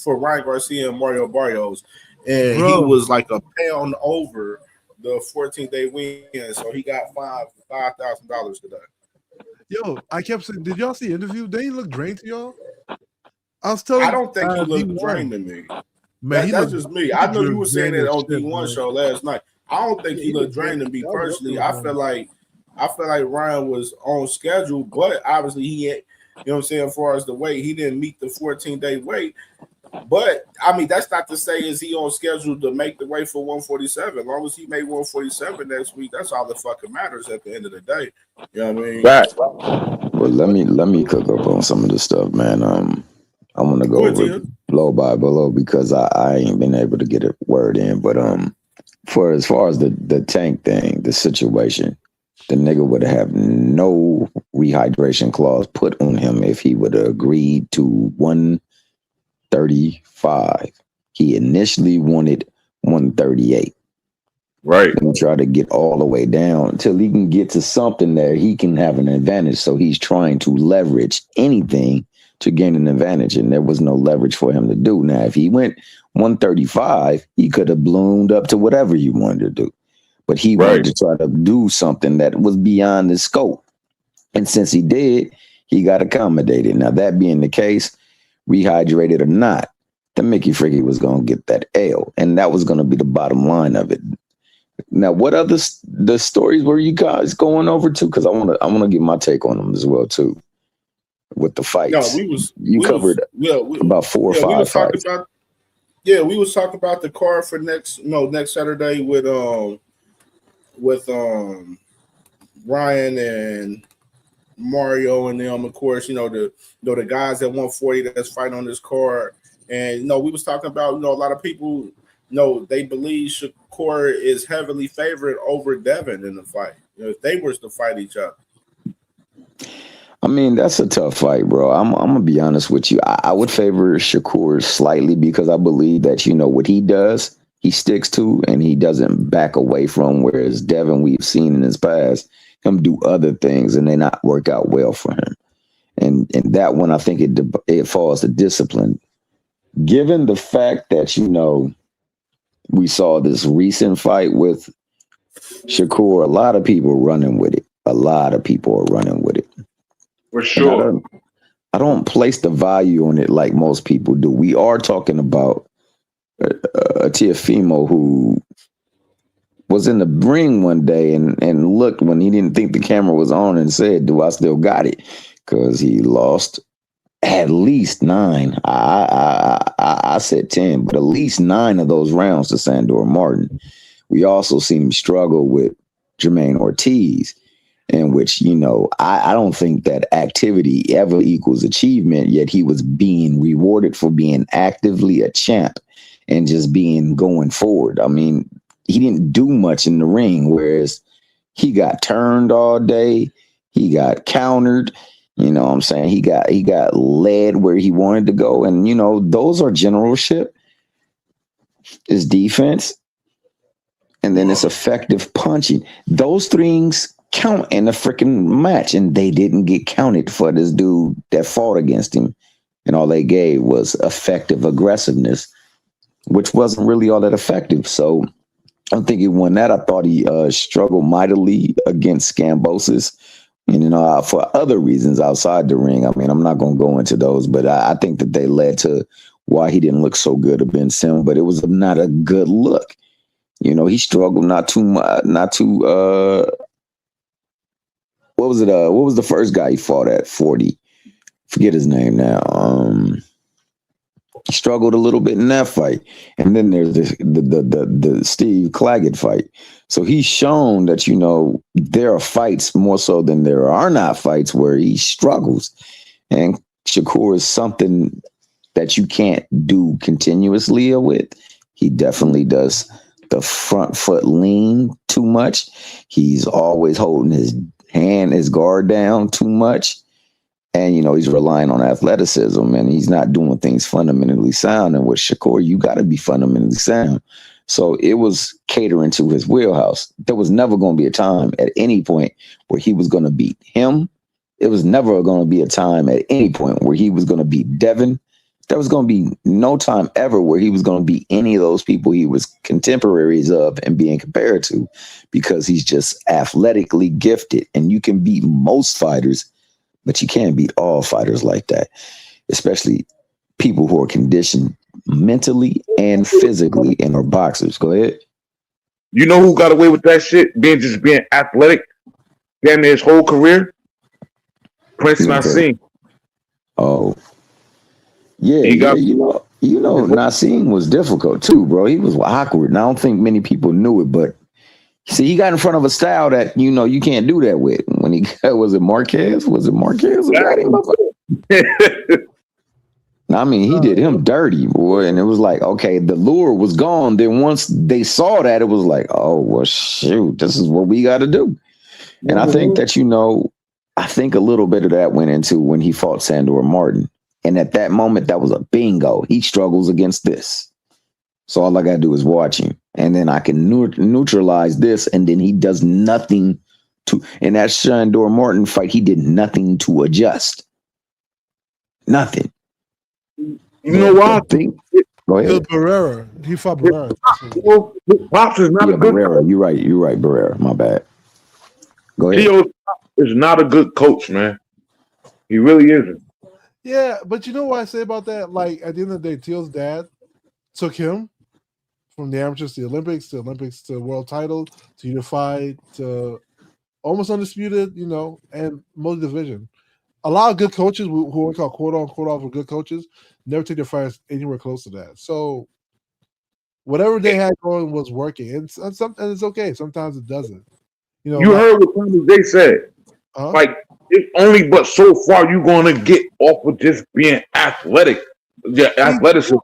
for Ryan Garcia and Mario Barrios, and he was like a pound over the 14-day weigh-in, so he got fined $5,000 today. Yo, I kept saying, did y'all see the interview? They didn't look drained to y'all. I don't think he looked drained to me. Man, that's just me. I know you were saying that on D1 show last night. I don't think he looked drained to me personally. I feel like Ryan was on schedule, but obviously he had, you know what I'm saying, as far as the weight, he didn't meet the 14-day weight. But I mean, that's not to say is he on schedule to make the weight for 147. As long as he made 147 next week, that's all that fucking matters at the end of the day. You know what I mean? Right. Well, let me cook up on some of this stuff, man. I want to go over it blow by blow because I ain't been able to get a word in. But for as far as the tank thing, the situation, the nigga would have no rehydration clause put on him if he would have agreed to 135. He initially wanted 138. Right. Let me try to get all the way down until he can get to something that he can have an advantage. So he's trying to leverage anything to gain an advantage, and there was no leverage for him to do. Now, if he went 135, he could have bloomed up to whatever he wanted to do. But he wanted to try to do something that was beyond his scope. And since he did, he got accommodated. Now, that being the case, rehydrated or not, the Mickey Fricky was going to get that L. And that was going to be the bottom line of it. Now, what other the stories were you guys going over to? Because I want to get my take on them as well too. With the fights, No, you covered about 4 or 5 fights. We was talking about the card for next Saturday with Ryan and Mario and them. Of course, the guys at 140 that's fighting on this card. And we was talking about a lot of people. They believe Shakur is heavily favored over Devin in the fight. If they were to fight each other. I mean, that's a tough fight, bro. I'm gonna be honest with you. I would favor Shakur slightly because I believe that what he does, he sticks to, and he doesn't back away from. Whereas Devin, we've seen in his past him do other things and they not work out well for him. And that one, I think it falls to discipline. Given the fact that we saw this recent fight with Shakur, a lot of people running with it. A lot of people are running with it. For sure. I don't place the value on it like most people do. We are talking about a Teofimo who was in the ring one day and looked when he didn't think the camera was on and said, "Do I still got it?" Because he lost at least 9. I said 10, but at least 9 of those rounds to Sandor Martin. We also seen him struggle with Jermaine Ortiz, in which, I don't think that activity ever equals achievement, yet he was being rewarded for being actively a champ and just being going forward. I mean, he didn't do much in the ring, whereas he got turned all day. He got countered. You know what I'm saying? He got led where he wanted to go. And, those are generalship. It's defense. And then it's effective punching. Those things count in a freaking match. And they didn't get counted for this dude that fought against him. And all they gave was effective aggressiveness, which wasn't really all that effective. So I don't think he won that. I thought he struggled mightily against Skambosis. And, for other reasons outside the ring. I mean, I'm not going to go into those, but I think that they led to why he didn't look so good at Ben Sim, but it was not a good look. He struggled not too much, what was it? What was the first guy he fought at 40? Forget his name now. He struggled a little bit in that fight. And then there's the Steve Claggett fight. So he's shown that, there are fights more so than there are not fights where he struggles. And Shakur is something that you can't do continuously with. He definitely does the front foot lean too much. He's always holding his guard down too much. And, he's relying on athleticism and he's not doing things fundamentally sound. And with Shakur, you got to be fundamentally sound. So it was catering to his wheelhouse. There was never going to be a time at any point where he was going to beat him. It was never going to be a time at any point where he was going to beat Devin. There was going to be no time ever where he was going to beat any of those people he was contemporaries of and being compared to, because he's just athletically gifted. And you can beat most fighters, but you can't beat all fighters like that, especially people who are conditioned mentally and physically and are boxers. Go ahead. You know who got away with that shit? Being athletic, damn near his whole career? Prince Nassim. Oh. Yeah, He got you know, Nassim was difficult too, bro. He was awkward, and I don't think many people knew it, but see, he got in front of a style that you can't do that with. When he got, was it Marquez? Was it Marquez who got him? I mean, he did him dirty, boy, and it was like, okay, the lure was gone. Then once they saw that, it was like, oh well, shoot, this is what we got to do. And I think that I think a little bit of that went into when he fought Sandor Martin, and at that moment, that was a bingo. He struggles against this, so all I got to do is watch him, and then I can neutralize this, and then he does nothing to. In that Sandor Martin fight, he did nothing to adjust, nothing. You know why? Go ahead. Barrera. He fought Barrera. Pops is not a good Barrera. You're right, Barrera. My bad. Go ahead. Tio is not a good coach, man. He really isn't. Yeah, but you know what I say about that? Like at the end of the day, Teal's dad took him from the amateurs to the Olympics to world title to unified to almost undisputed, and multi division. A lot of good coaches who are called quote unquote off good coaches never take their fighters anywhere close to that. So whatever they had going was working, and it's okay. Sometimes it doesn't. You heard what Tommy J said. Like it's only but so far you're gonna get off of just being athletic. Yeah, athleticism.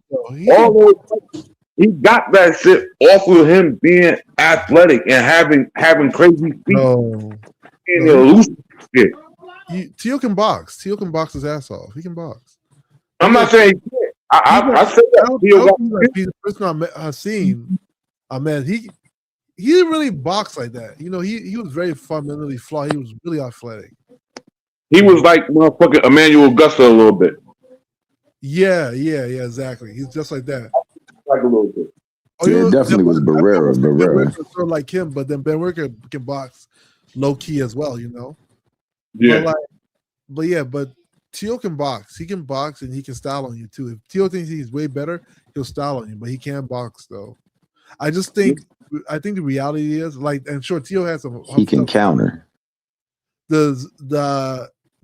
He got that shit off of him being athletic and having crazy feet. Teal can box. Teal can box his ass off. He can box. I'm not saying he can't. I say that he's the person I've seen. Man, he didn't really box like that. He was very fundamentally flawed. He was really athletic. He was like motherfucking Emmanuel Augusta a little bit. Yeah, exactly. He's just like that. Like a little bit. It definitely was Barrera. Sort of like him, but then Ben Wicker can box low key as well. Yeah. But Teal can box. He can box and he can style on you too. If Teal thinks he's way better, he'll style on you, but he can't box though. I think the reality is and sure Teal has some. He can counter. The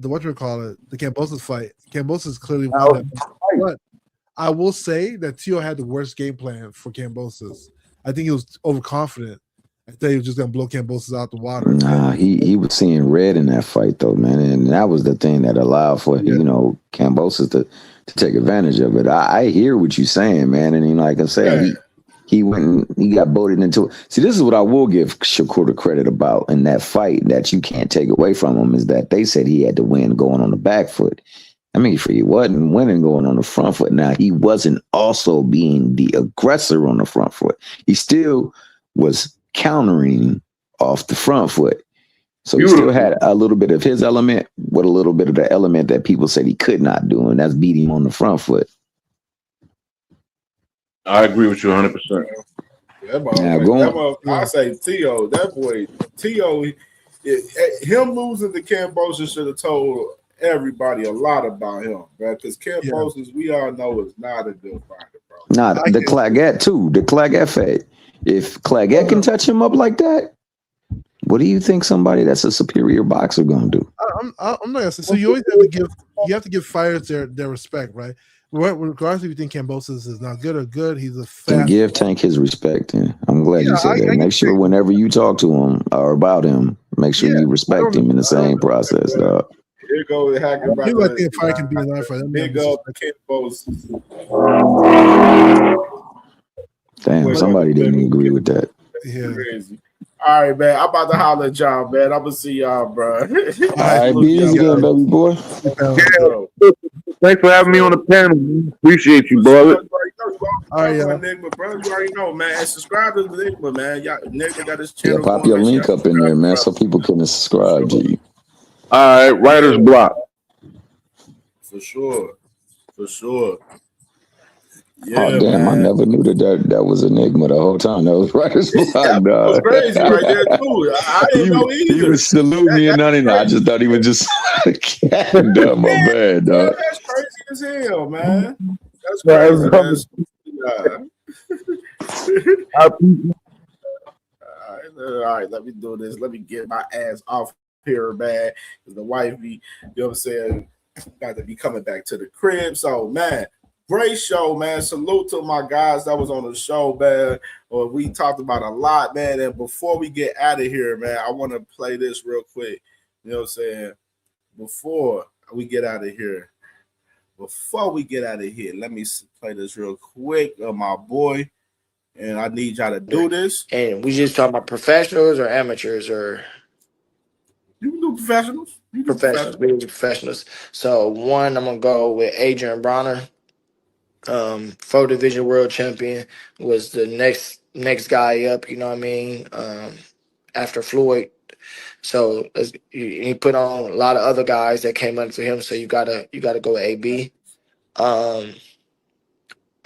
whatchamacallit, the Kambosos fight. Kambosos clearly won that. But I will say that Teal had the worst game plan for Kambosos. I think he was overconfident. I thought he was just gonna blow Kambosos out the water. Nah, he was seeing red in that fight though, man, and that was the thing that allowed for Kambosos to take advantage of it. I hear what you're saying, man, and like I said, he got voted into it. See, this is what I will give Shakur the credit about in that fight that you can't take away from him is that they said he had to win going on the back foot. I mean, he wasn't winning going on the front foot. Now, he wasn't also being the aggressor on the front foot. He still was countering off the front foot. So he still had a little bit of his element with a little bit of the element that people said he could not do, and that's beat him on the front foot. I agree with you 100%. I say Tio, that boy, Tio, him losing to Kambosos should have told everybody a lot about him, bro. Because Kambosos, we all know, is not a good fighter, bro. Nah, the Claggett too. The Claggett fight. If Claggett can touch him up like that, what do you think somebody that's a superior boxer gonna do? I'm not gonna say. So you always have to give fighters their respect, right? Regardless if you think Kambosos is not good or good, he's a fast. And give Tank his respect. And I'm glad you said that. Make sure whenever you talk to him or about him, make sure you respect him in the same process, dog. Here goes Hacker. You like the fight can be a line for them. Big up Kambosos. Damn, somebody didn't agree with that. Yeah. Crazy. All right, man. I'm about to holler at y'all, man. I'm gonna see y'all, bro. All right, be easy then, baby boy. Thanks for having me on the panel. Appreciate you, brother. All right, Enigma, bro. You already know, man. And subscribe to the Enigma, man. Y'all, Enigma got his channel. Yeah, pop your link up in there, man, so people can subscribe to you. All right, writer's block. For sure. Yeah, oh damn! man. I never knew that was Enigma the whole time. That was writer's block, dog. That was crazy right there too. I didn't know either. He was saluting me and nothing. I just thought he was just dumb. My bad, dog. That's crazy as hell, man. That's crazy. Man. All right, let me do this. Let me get my ass off here, man. Because the wife be, you know what I'm saying, got to be coming back to the crib. So, man, Great show, man. Salute to my guys that was on the show, man. We talked about a lot, man. And before we get out of here, man, I want to play this real quick. You know what I'm saying? Before we get out of here, let me play this real quick, my boy. And I need y'all to do this. And we just talking about professionals or amateurs or you can do professionals. You can do professionals. We do professionals. So one, I'm gonna go with Adrian Bronner, 4 division world champion, was the next guy up. You know what I mean? After Floyd. So he put on a lot of other guys that came under him. So you gotta go with AB.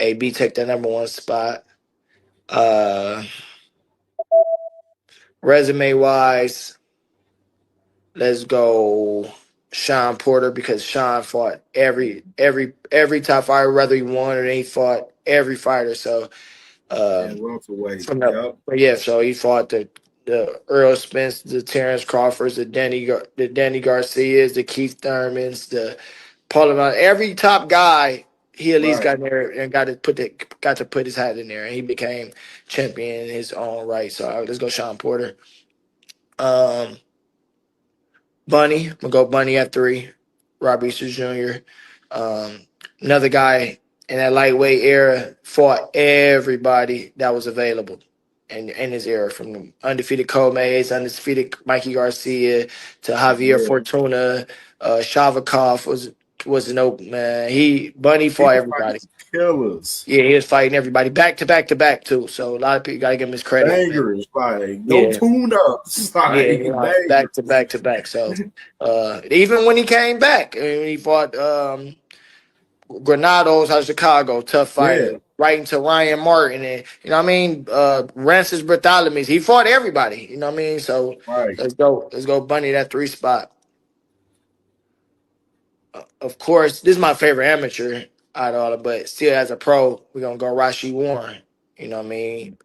AB take the number 1 spot. Resume wise, let's go Sean Porter, because Sean fought every top fighter, whether he won or he fought every fighter. So welterweight. Yep. Yeah, so he fought the Earl Spence, the Terrence Crawfords, the Danny Garcias, the Keith Thurmans, the Paul, every top guy. He at least got in there and got to put his hat in there, and he became champion in his own right. So let's go Sean Porter. Bunny, I'm gonna go Bunny at 3. Rob Easter Jr. Another guy in that lightweight era, fought everybody that was available in his era, from the undefeated Comays, undefeated Mikey Garcia to Javier Fortuna. Shavakov was no man. Bunny fought everybody. Killers. Yeah, he was fighting everybody back to back to back too. So a lot of people gotta give him his credit. Bangers, like no tune-ups. Like, back to back to back. So even when he came back, he fought Granados out of Chicago, tough fighter. Yeah. Right into Ryan Martin, and you know what I mean, Rancis Bartholomew. He fought everybody. You know what I mean. So let's go Bunny that 3 spot. Of course, this is my favorite amateur out of all, but still as a pro, we're gonna go Rashi Warren. You know what I mean.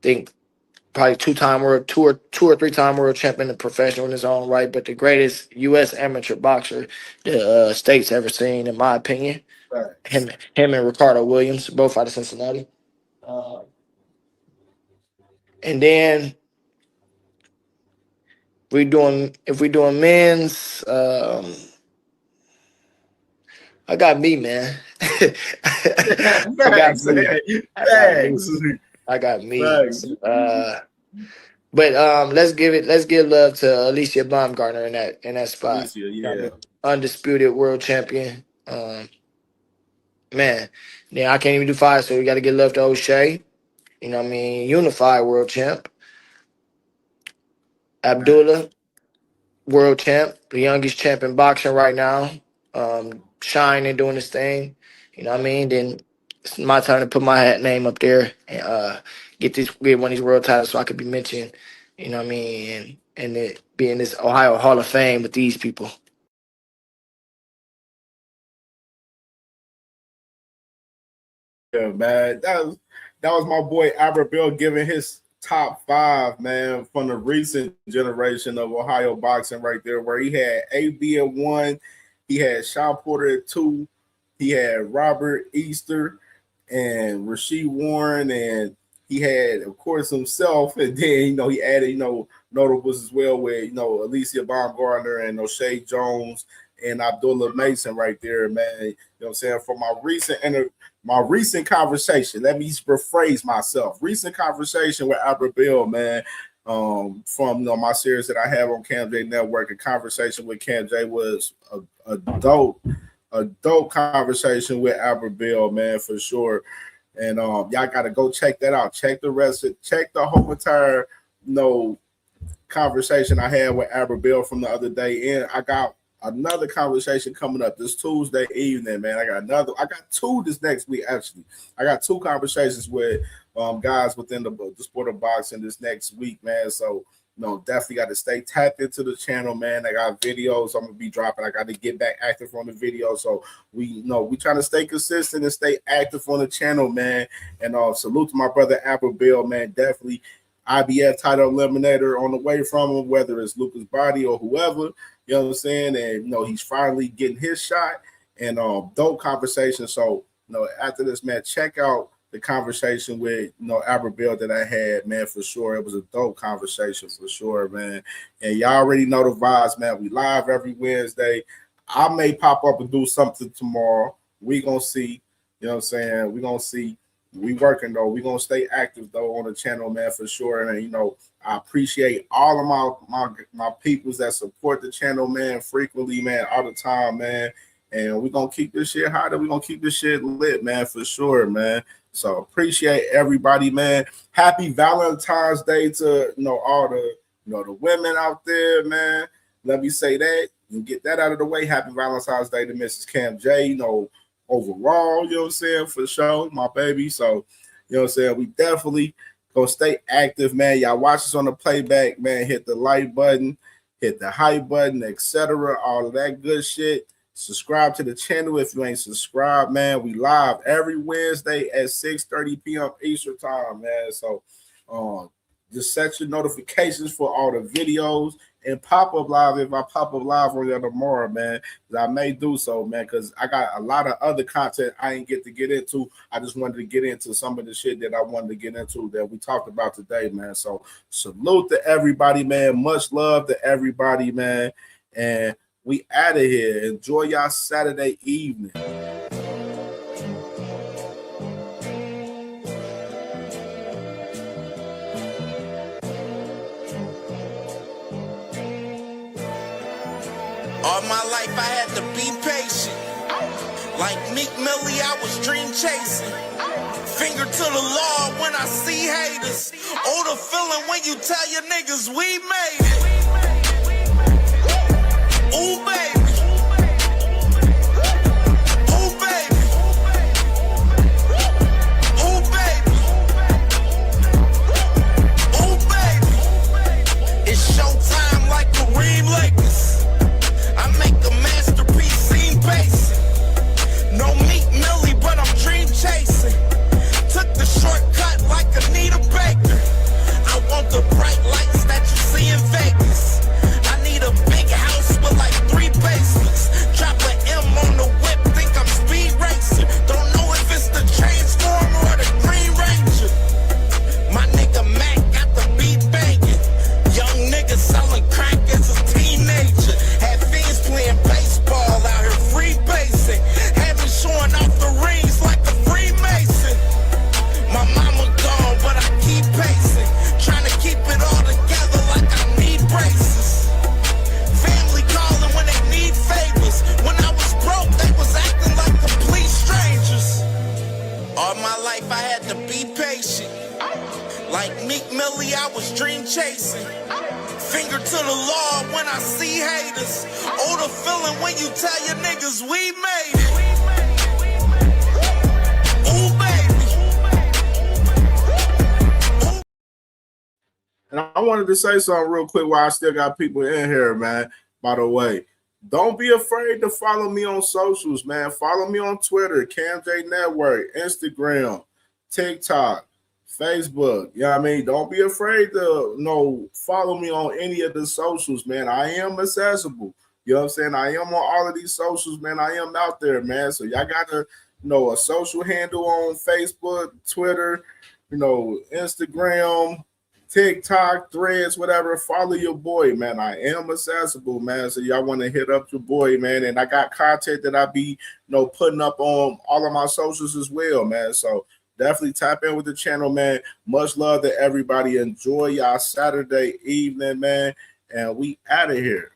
Think probably 2-time world, 2 or 3-time world champion and professional in his own right, but the greatest U.S. amateur boxer the state's ever seen, in my opinion. Him and Ricardo Williams, both out of Cincinnati. And then if we doing men's, I got me, man. I got me. But let's give love to Alicia Baumgartner in that spot. Alicia, yeah. Undisputed world champion. Man, I can't even do 5, so we got to give love to O'Shea. You know what I mean? Unified world champ. Abdullah, world champ, the youngest champ in boxing right now. Shining, doing his thing. You know what I mean? Then it's my turn to put my name up there and get one of these world titles so I could be mentioned. You know what I mean? And it be in this Ohio Hall of Fame with these people. Yeah, man. That was my boy Albert Bill giving his top 5, man, from the recent generation of Ohio boxing right there, where he had AB at 1, he had Sean Porter at 2, he had Robert Easter and Rasheed Warren, and he had, of course, himself, and then, he added, notables as well with, Alicia Baumgartner and O'Shea Jones and Abdullah Mason right there, man. You know what I'm saying? For my recent conversation, let me rephrase myself. Recent conversation with Albert Bill, man, from my series that I have on CamJNetwork. A conversation with CamJ was a dope conversation with Albert Bill, man, for sure. And y'all got to go check that out. Check the whole entire conversation I had with Albert Bill from the other day. And I got another conversation coming up this Tuesday evening, man. I got 2 this next week, actually. I got 2 conversations with guys within the sport of boxing this next week, man. So, definitely got to stay tapped into the channel, man. I got videos I'm going to be dropping. I got to get back active on the video. So, we trying to stay consistent and stay active on the channel, man. And salute to my brother Albert Bill, man. Definitely IBF title eliminator on the way from him, whether it's Lucas Body or whoever. You know what I'm saying? And, he's finally getting his shot. and dope conversation. So, after this, man, check out the conversation with Albert Bill that I had, man, for sure. It was a dope conversation for sure, man. And y'all already know the vibes, man. We live every Wednesday. I may pop up and do something tomorrow. We gonna see. You know what I'm saying? We gonna see. We working though. We gonna stay active though on the channel, man, for sure. And I appreciate all of my peoples that support the channel, man, frequently, man, all the time, man. And we're gonna keep this shit hot. We're gonna keep this shit lit, man, for sure, man. So appreciate everybody, man. Happy Valentine's Day to all the the women out there, man. Let me say that and get that out of the way. Happy Valentine's Day to Mrs. Cam J, overall, you know what I'm saying, for sure, my baby. So, you know what I'm saying, we definitely gonna stay active, man. Y'all watch us on the playback, man. Hit the like button, hit the hype button, etc. All of that good shit. Subscribe to the channel if you ain't subscribed, man. We live every Wednesday at 6:30 p.m. Eastern time, man. So just set your notifications for all the videos and pop up live if I pop up live on you tomorrow, man. I may do so, man, because I got a lot of other content I ain't get to get into. I just wanted to get into some of the shit that I wanted to get into that we talked about today, man. So salute to everybody, man. Much love to everybody, man. And we out of here. Enjoy y'all Saturday evening. All my life I had to be patient. Like Meek Millie, I was dream chasing. Finger to the law when I see haters. Oh, the feeling when you tell your niggas we made it. Ooh, baby. Ooh, baby. Ooh, baby. Ooh, baby. It's showtime like Kareem Lakers. I make a masterpiece, seem basic. No Meek Millie, but I'm dream chasing. Took the shortcut like Anita Baker. I want the bright lights that you see in Vegas. I need a big house with like 3 basements. Drop an M on the whip, think I'm speed racing. Don't know if it's the Transformer or the Green Ranger. My nigga Mac got the beat banging. Young nigga selling crack as a teenager. Had fiends playing baseball out here free basing. Had me showing off the rings like a Freemason. My mama gone, but I keep pacing. Trying to keep it all together like I need braces. Family calling when they need favors. When I was broke, they was acting like complete strangers. All my life I had to be patient. Like Meek Millie, I was dream chasing. Finger to the law when I see haters. Oh, the feeling when you tell your niggas we made it. Ooh, baby. And I wanted to say something real quick while I still got people in here, man. By the way, don't be afraid to follow me on socials, man. Follow me on Twitter, CamJNetwork, Instagram, TikTok, Facebook. You know what I mean? Don't be afraid to follow me on any of the socials, man. I am accessible. You know what I'm saying? I am on all of these socials, man. I am out there, man. So y'all got to a social handle on Facebook, Twitter, Instagram, TikTok, Threads, whatever. Follow your boy, man. I am accessible, man. So y'all want to hit up your boy, man. And I got content that I be, putting up on all of my socials as well, man. So definitely tap in with the channel, man. Much love to everybody. Enjoy y'all Saturday evening, man. And we out of here.